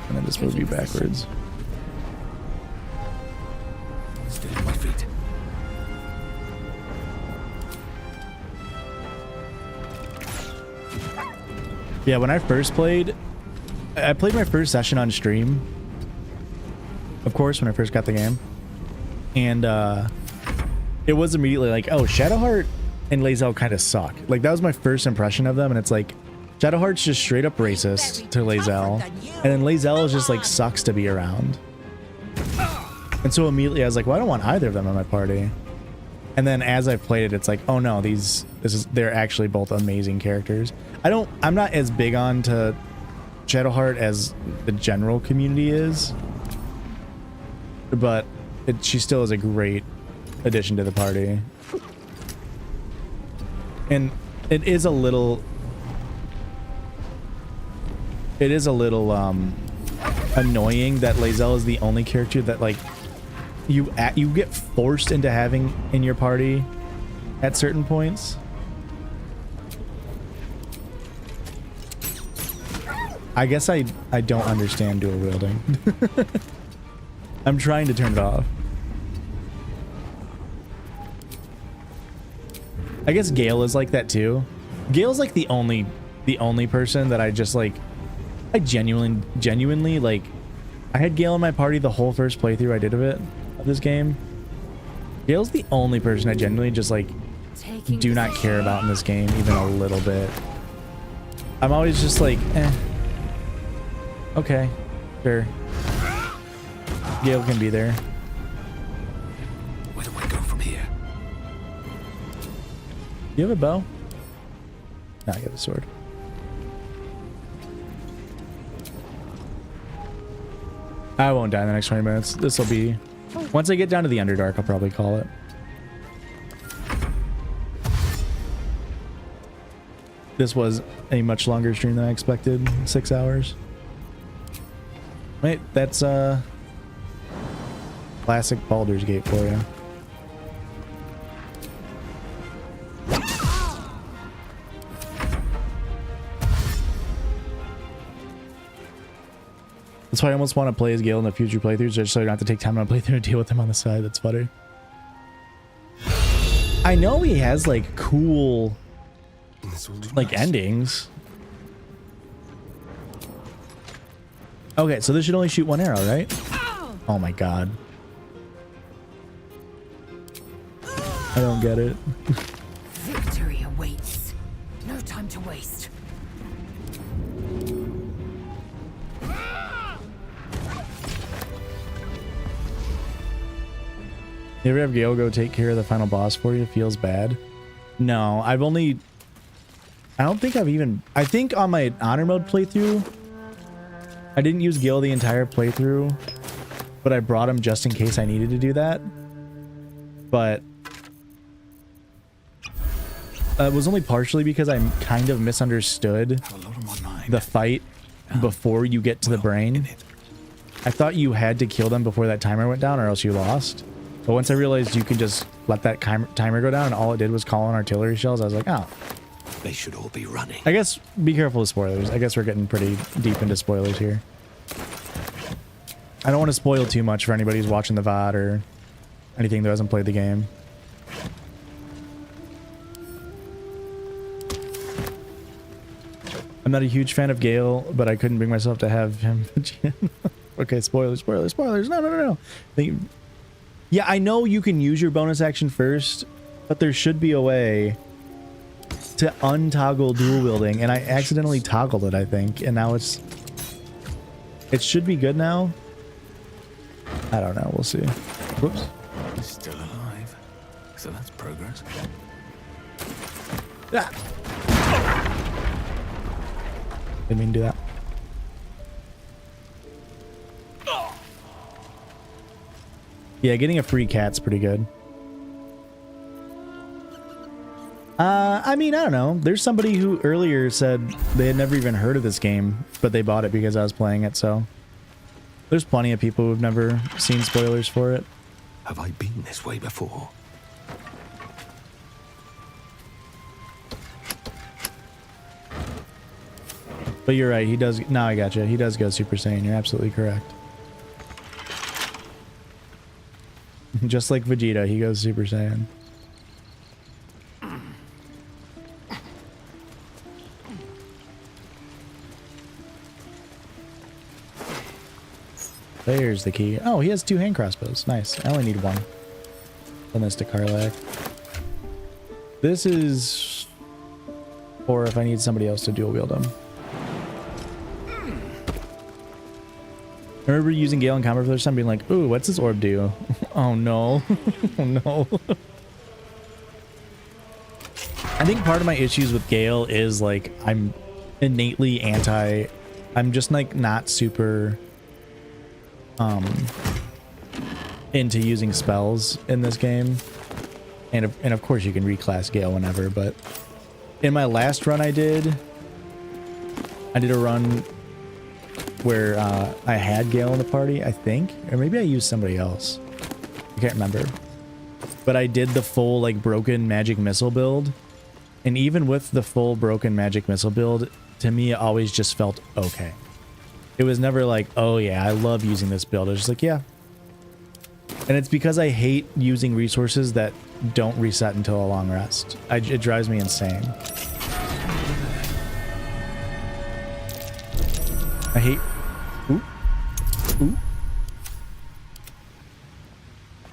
And then just move you backwards. Stay on my feet. Yeah, when I first played, I played my first session on stream. Of course, when I first got the game. And it was immediately like, oh, Shadowheart and Lae'zel kind of suck. Like, that was my first impression of them, and it's like, Shadowheart's just straight up racist to Lae'zel. And then Lae'zel is just like sucks to be around. And so immediately I was like, well, I don't want either of them in my party. And then as I've played it, it's like, oh no, they're actually both amazing characters. I'm not as big on to Shadowheart as the general community is, but she still is a great addition to the party. And it is a little annoying that Lae'zel is the only character that like you get forced into having in your party at certain points. I guess I don't understand dual wielding. I'm trying to turn it off. I guess Gale is like that too. Gale's like the only person that I just like, I genuinely like, I had Gale in my party the whole first playthrough I did of this game. Gale's the only person I genuinely just like do not care about in this game even a little bit. I'm always just like, okay, sure. Gale can be there. Where do I go from here? You have a bow? No, I got a sword. I won't die in the next 20 minutes. This will be... Once I get down to the Underdark, I'll probably call it. This was a much longer stream than I expected. 6 hours. Wait, that's classic Baldur's Gate for you. That's why I almost want to play as Gale in the future playthroughs, just so I don't have to take time on a playthrough and deal with him on the side. That's funny. I know he has like cool like endings. Okay, so this should only shoot one arrow, right? Oh my god. I don't get it. Victory awaits. No time to waste. You ever have Gale go take care of the final boss for you? Feels bad? No, I've only I don't think I've even... I think on my honor mode playthrough, I didn't use Gale the entire playthrough, but I brought him just in case I needed to do that. But it was only partially because I kind of misunderstood the fight before you get to the brain. I thought you had to kill them before that timer went down or else you lost. But once I realized you can just let that timer go down and all it did was call in artillery shells, I was like, oh. They should all be running. I guess be careful with spoilers. I guess we're getting pretty deep into spoilers here. I don't want to spoil too much for anybody who's watching the VOD or anything that hasn't played the game. I'm not a huge fan of Gale, but I couldn't bring myself to have him. Okay, spoilers. No. Yeah, I know you can use your bonus action first, but there should be a way to untoggle dual wielding, and I accidentally toggled it, I think, and now it should be good now. I don't know. We'll see. Whoops. He's still alive, so that's progress. Ah. Didn't mean to do that. Yeah, getting a free cat's pretty good. I mean, I don't know. There's somebody who earlier said they had never even heard of this game, but they bought it because I was playing it, so there's plenty of people who've never seen spoilers for it. Have I been this way before? But you're right, he does... Now I gotcha. He does go Super Saiyan. You're absolutely correct. Just like Vegeta, he goes Super Saiyan. There's the key. Oh, he has 2 hand crossbows. Nice. I only need 1. Send this to Karlach. This is... Or if I need somebody else to dual wield them. I remember using Gale in combat for the first time being like, ooh, what's this orb do? Oh no. Oh no. I think part of my issues with Gale is like I'm innately anti... I'm just like not super into using spells in this game. And of course you can reclass Gale whenever, but in my last run I did a run where I had Gale in the party, I think, or maybe I used somebody else. I can't remember. But I did the full like broken magic missile build, and even with the full broken magic missile build, to me it always just felt okay. It was never like, oh yeah, I love using this build. It was just like, yeah. And it's because I hate using resources that don't reset until a long rest. It drives me insane. I hate... Ooh. Ooh.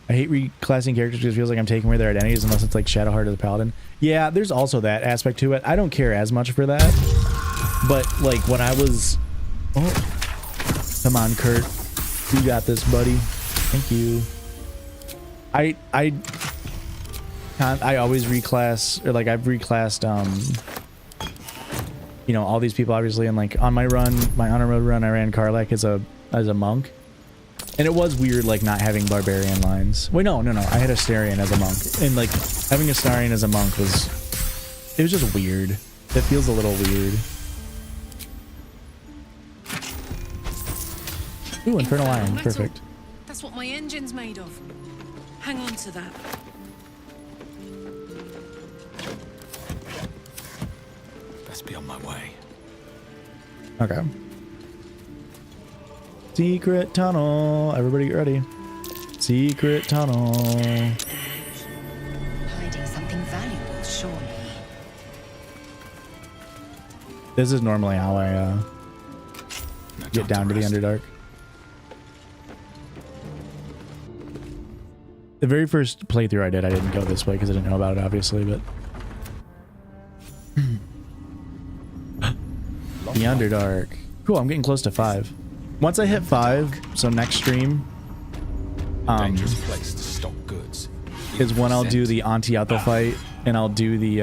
I hate reclassing characters because it feels like I'm taking away their identities unless it's like Shadowheart or the Paladin. Yeah, there's also that aspect to it. I don't care as much for that. But like when I was... Oh. Come on, Kurt. You got this, buddy. Thank you. I always reclass, or like I've reclassed you know, all these people obviously, and like on my run, my honor mode run, I ran Karlach as a monk. And it was weird like not having barbarian lines. Wait, no, I had Astarion as a monk. And like having Astarion as a monk was just weird. It feels a little weird. Ooh, Infernal Iron, perfect. That's what my engine's made of. Hang on to that. Best be on my way. Okay. Secret tunnel. Everybody get ready. Secret tunnel. Hiding something valuable, surely. This is normally how I get down to the Underdark. The very first playthrough I didn't go this way because I didn't know about it, obviously, but... The Underdark. Cool, I'm getting close to 5. Once I hit 5, so next stream... Dangerous place to stock goods. Is when I'll do the Auntie Ethel fight, and I'll do the,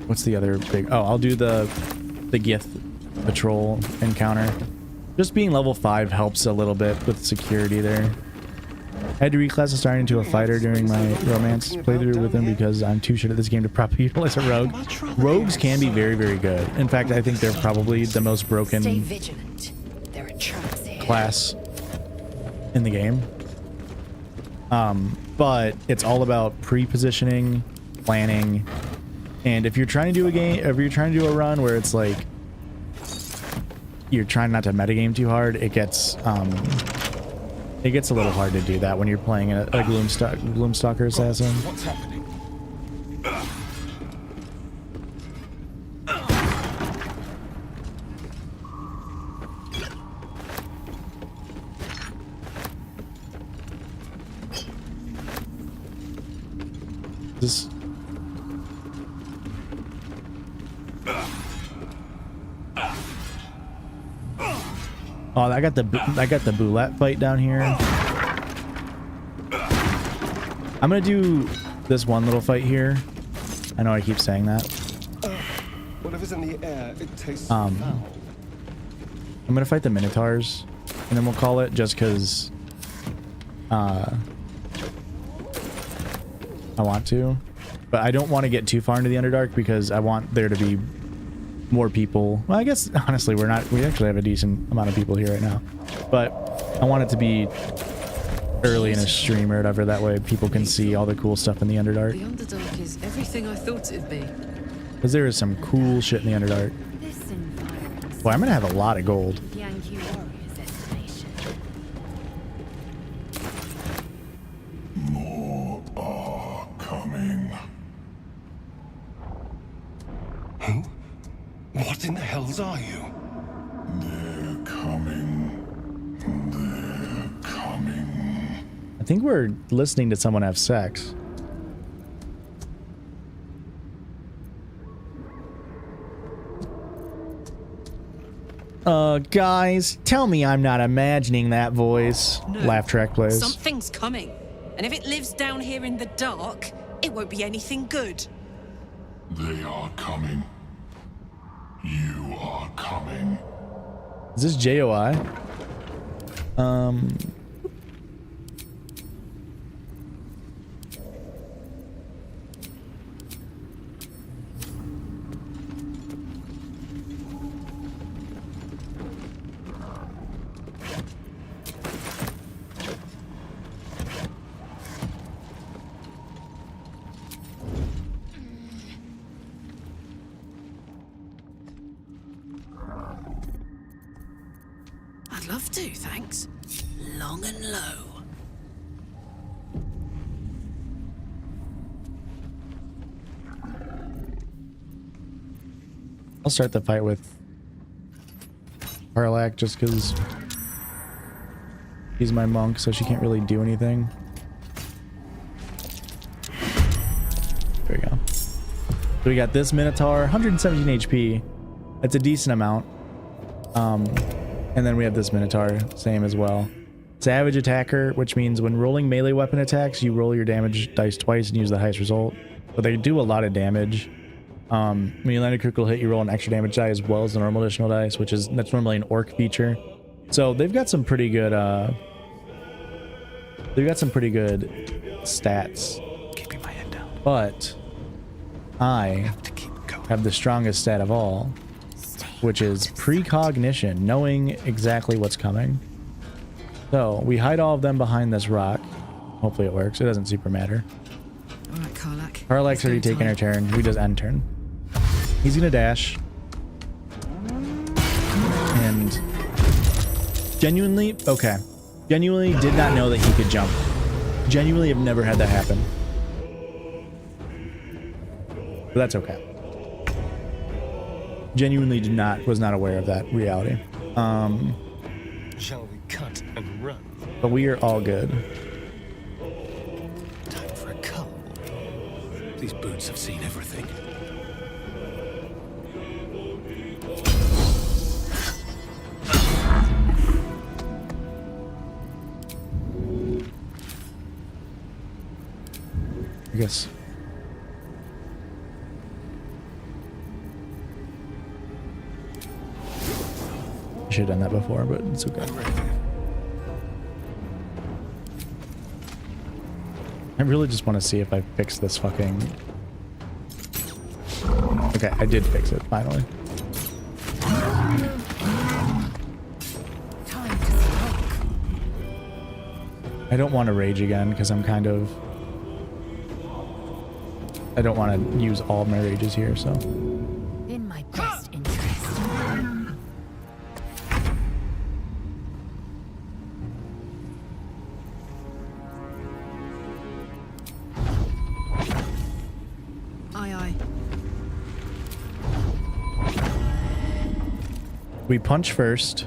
What's the other big... Oh, I'll do the Gith patrol encounter. Just being level 5 helps a little bit with security there. I had to reclass a star into a fighter during my romance playthrough with him because I'm too shit at this game to properly utilize a rogue. Rogues can be very, very good. In fact, I think they're probably the most broken class in the game. But it's all about pre-positioning, planning, and if you're trying to do a run where it's like you're trying not to metagame too hard, it gets a little hard to do that when you're playing a Gloomstalker assassin. What's happening? This... Oh, I got the boulette fight down here. I'm gonna do this one little fight here. I know I keep saying that. Whatever's in the air, it tastes I'm gonna fight the Minotaurs, and then we'll call it, just because I want to. But I don't want to get too far into the Underdark because I want there to be more people. Well, I guess honestly we actually have a decent amount of people here right now, but I want it to be early in a stream or whatever, that way people can see all the cool stuff in the Underdark. The Underdark is everything I thought it'd be. Because there is some cool shit in the Underdark. Boy, I'm gonna have a lot of gold. More are coming. Who? What in the hells are you? They're coming. They're coming. I think we're listening to someone have sex. Guys, tell me I'm not imagining that voice. No. Laugh track plays. Something's coming. And if it lives down here in the dark, it won't be anything good. They are coming. You are coming. Is this JOI? I'd love to, thanks. Long and low. I'll start the fight with Harlak just because he's my monk, so she can't really do anything. There we go. So we got this Minotaur, 117 HP. That's a decent amount. And then we have this Minotaur, same as well. Savage attacker, which means when rolling melee weapon attacks, you roll your damage dice twice and use the highest result. But they do a lot of damage. When you land a critical hit, you roll an extra damage die as well as the normal additional dice, that's normally an orc feature. So they've got some pretty good stats. Keeping my head down. But I have the strongest stat of all, which is precognition, knowing exactly what's coming. So we hide all of them behind this rock. Hopefully it works. It doesn't super matter. All right, Karlak. Karlak's already taken her turn. We just end turn. He's gonna dash. And genuinely did not know that he could jump. Genuinely have never had that happen. But that's okay. Genuinely was not aware of that reality. Shall we cut and run? But we are all good. Time for a cull. These boots have seen everything. I guess. I should have done that before, but it's okay. I really just want to see if I fix this fucking... Okay, I did fix it, finally. I don't want to rage again, because I'm kind of... I don't want to use all my rages here, so... In my best interest. Aye. We punch first.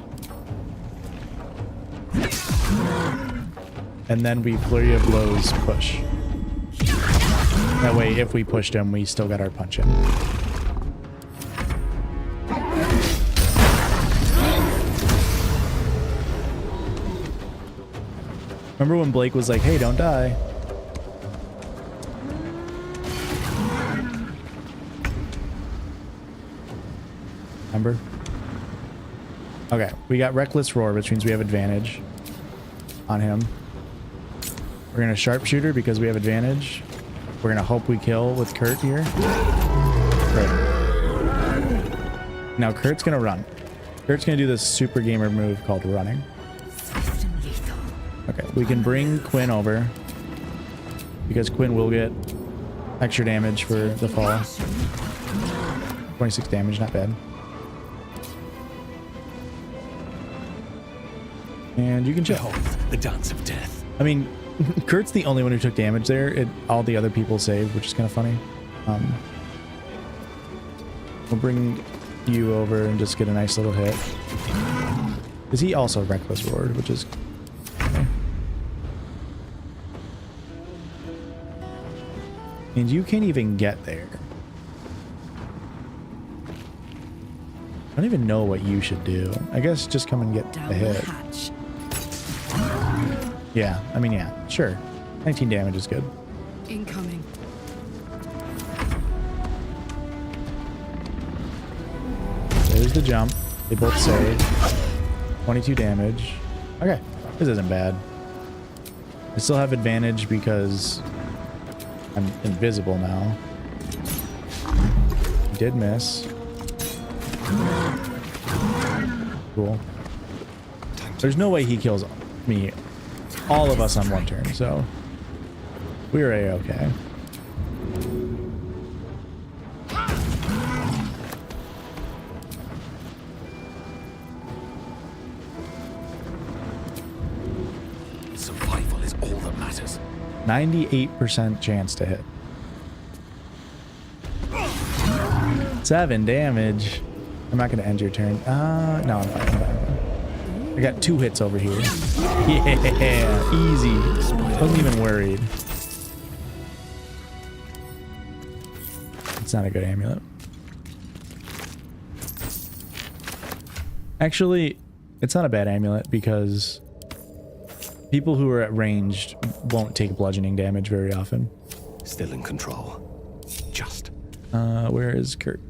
And then we flurry of blows push. That way, if we pushed him, we still got our punch in. Remember when Blake was like, hey, don't die? Remember? Okay, we got Reckless Roar, which means we have advantage on him. We're gonna Sharpshooter because we have advantage. We're gonna hope we kill with Kurt here. Great. Now Kurt's gonna run. Kurt's gonna do this super gamer move called running. Okay, we can bring Quinn over because Quinn will get extra damage for the fall. 26 damage, not bad. And you can chill. The dance of death. I mean, Kurt's the only one who took damage there. All the other people saved, which is kind of funny. We'll bring you over and just get a nice little hit. Is he also Reckless Roared, which is... Okay. And you can't even get there. I don't even know what you should do. I guess just come and get a hit. Yeah, I mean, yeah, sure. 19 damage is good. Incoming. There's the jump. They both save. 22 damage. Okay, this isn't bad. I still have advantage because I'm invisible now. Did miss. Cool. There's no way he kills me. All of us on one turn, so we're a-okay. Survival is all that matters. 98% chance to hit. 7 damage. I'm not going to end your turn. No, I'm not. I got 2 hits over here. Yeah, easy. Wasn't even worried. It's not a good amulet. Actually, it's not a bad amulet because people who are at ranged won't take bludgeoning damage very often. Still in control. Just. Where is Kurt?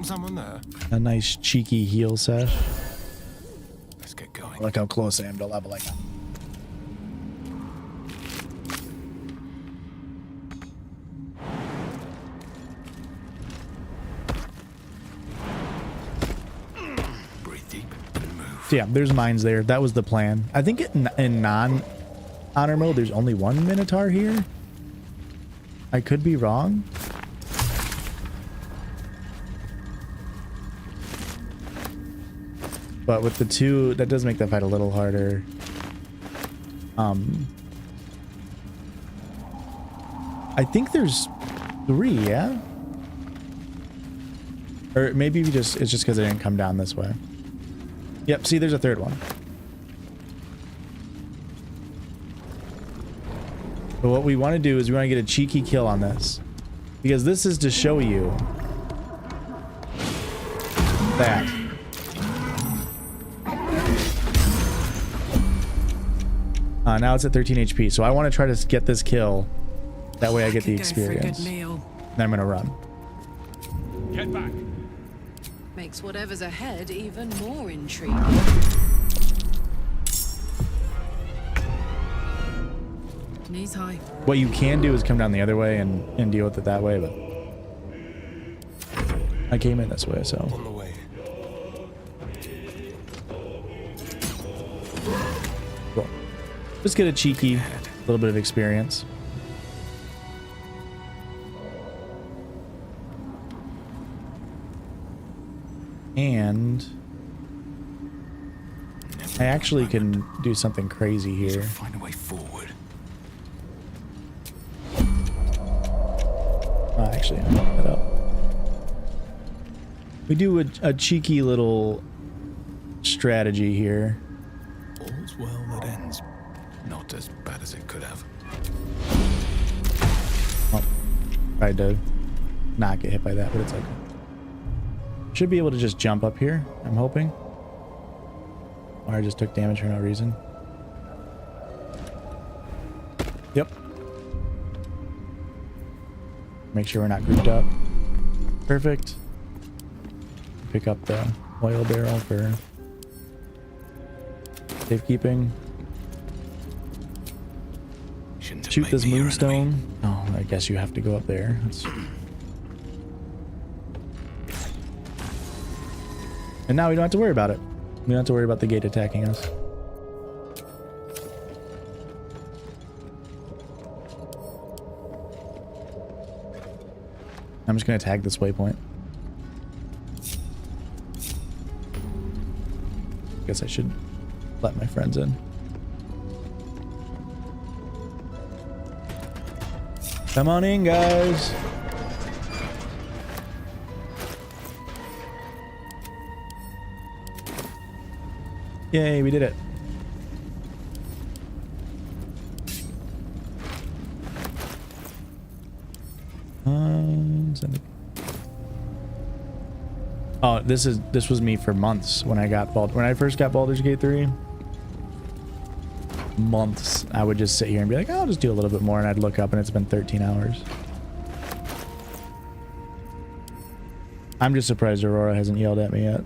Someone there. A nice cheeky heal sesh. Let's get going. Look how close I am to leveling up. Breathe deep and move. So yeah, there's mines there. That was the plan. I think in non-honor mode, there's only 1 Minotaur here. I could be wrong. But with the 2, that does make the fight a little harder. I think there's 3, yeah? Or maybe it's just because I didn't come down this way. Yep, see, there's a 3rd one. But what we want to do is we want to get a cheeky kill on this. Because this is to show you that. Now it's at 13 HP, so I want to try to get this kill. That way I get the experience. Then I'm gonna run. Get back. Makes whatever's ahead even more intriguing. Knees high. What you can do is come down the other way and deal with it that way, but I came in this way, so. On the way. Cool. Just get a cheeky little bit of experience. And I actually can do something crazy here. Find a way forward. Oh, actually, I'll look that up. We do a cheeky little strategy here. All's well that ends. Not as bad as it could have. Oh, tried to not get hit by that, but it's okay. Should be able to just jump up here, I'm hoping. Or I just took damage for no reason. Yep. Make sure we're not grouped up. Perfect. Pick up the oil barrel for safekeeping. Shoot this moonstone. Oh, I guess you have to go up there. And now we don't have to worry about it. We don't have to worry about the gate attacking us. I'm just going to tag this waypoint. Guess I should let my friends in. Come on in, guys. Yay, we did it. Oh, this was me for months when I first got Baldur's Gate 3. Months. I would just sit here and be like, oh, I'll just do a little bit more, and I'd look up and it's been 13 hours. I'm just surprised Aurora hasn't yelled at me yet.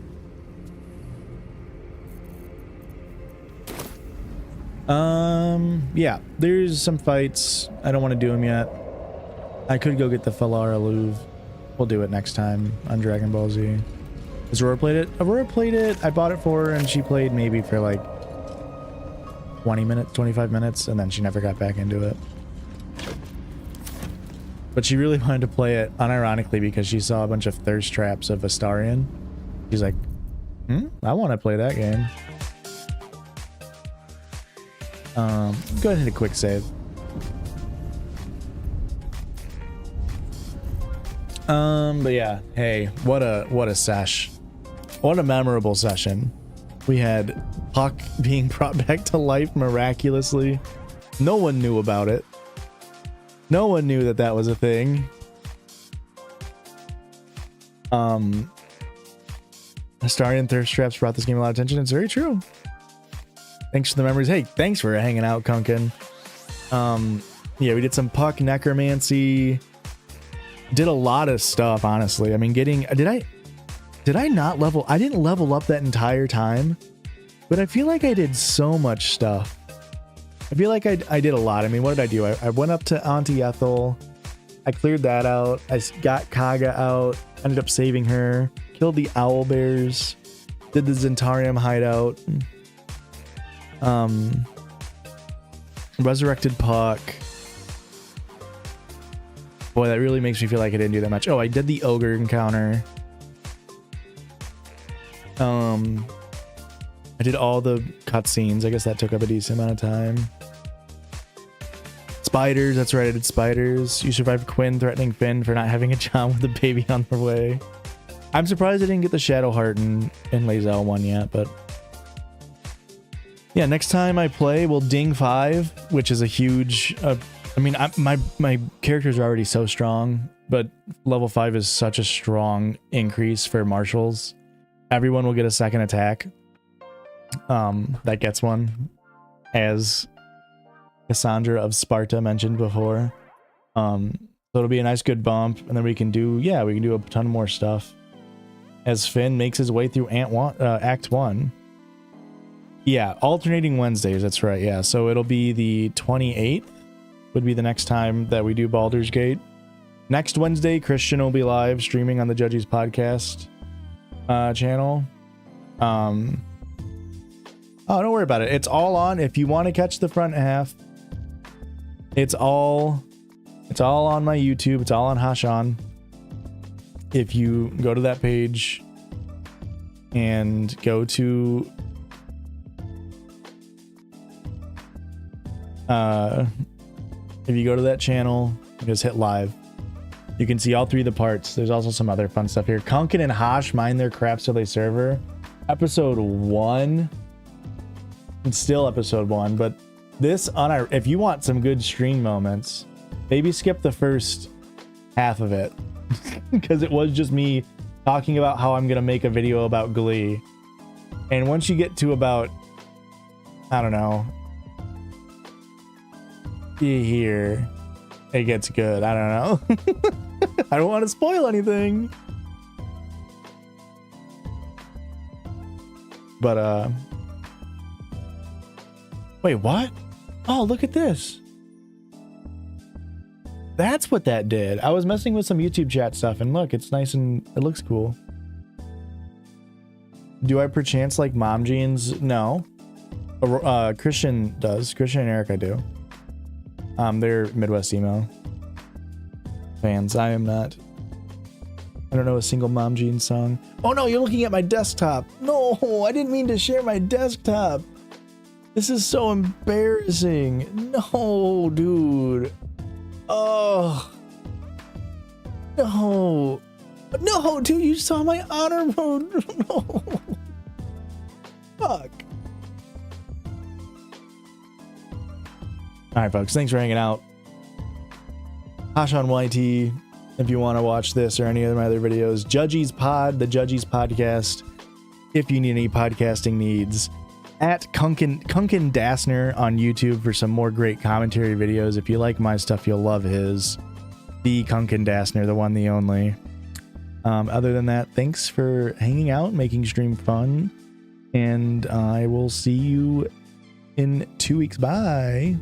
Yeah, there's some fights. I don't want to do them yet. I could go get the Flayer Louvre. We'll do it next time on Dragon Ball Z. Has Aurora played it? Aurora played it. I bought it for her and she played maybe for like 20 minutes, 25 minutes, and then she never got back into it. But she really wanted to play it, unironically, because she saw a bunch of thirst traps of Astarion. She's like, I want to play that game. Go ahead and hit a quick save. But yeah, hey, what a sesh. What a memorable session. We had Puck being brought back to life miraculously. No one knew about it. No one knew that was a thing. Astarion thirst traps brought this game a lot of attention. It's very true. Thanks for the memories. Hey, thanks for hanging out, Kunkin. Yeah, we did some Puck necromancy. Did a lot of stuff, honestly. I mean, did I not level? I didn't level up that entire time, but I feel like I did so much stuff. I feel like I did a lot. I mean, what did I do? I went up to Auntie Ethel. I cleared that out. I got Kaga out. Ended up saving her. Killed the owl bears. Did the Zentarium hideout. Resurrected Puck. Boy, that really makes me feel like I didn't do that much. Oh, I did the Ogre encounter. I did all the cutscenes. I guess that took up a decent amount of time. Spiders, that's right, I did spiders. You survived Quinn threatening Finn for not having a job with a baby on their way. I'm surprised I didn't get the Shadow Heart in Lae'zel one yet, but yeah, next time I play, we'll ding 5, which is a huge. I mean, my characters are already so strong, but level 5 is such a strong increase for marshals. Everyone will get a second attack. That gets one, as Cassandra of Sparta mentioned before. So it'll be a nice good bump, and then we can do a ton more stuff as Finn makes his way through Act 1. Yeah, alternating Wednesdays, that's right, yeah. So it'll be the 28th would be the next time that we do Baldur's Gate. Next Wednesday, Christian will be live streaming on the Judges Podcast channel. Oh, don't worry about it. It's all on. If you want to catch the front half, it's all on my YouTube. It's all on Hashan. If you go to that page and go to if you go to that channel, just hit live. You can see all 3 of the parts. There's also some other fun stuff here. Kunkin and Hosh mind their crap so they server. Episode 1. It's still episode 1, but this on our, if you want some good stream moments, maybe skip the first half of it. Because it was just me talking about how I'm gonna make a video about GLEE. And once you get to about, I don't know, here, it gets good. I don't know. I don't want to spoil anything. But wait, what? Oh, look at this. That's what that did. I was messing with some YouTube chat stuff, and look, it's nice and it looks cool. Do I perchance like mom jeans? No. Christian does. Christian and Eric, I do. They're Midwest emo fans. I am not. I don't know a single Mom Jeans song. Oh no, you're looking at my desktop. No, I didn't mean to share my desktop. This is so embarrassing. No, dude. Oh. No. No, dude, you saw my honor mode. No. Fuck. Alright, folks, thanks for hanging out. Hashan YT, if you want to watch this or any of my other videos. Judges Pod, the Judges Podcast, if you need any podcasting needs. At Kunkin Dassner on YouTube for some more great commentary videos. If you like my stuff, you'll love his. The Kunkin Dassner, the one, the only. Other than that, thanks for hanging out, making stream fun. And I will see you in 2 weeks. Bye.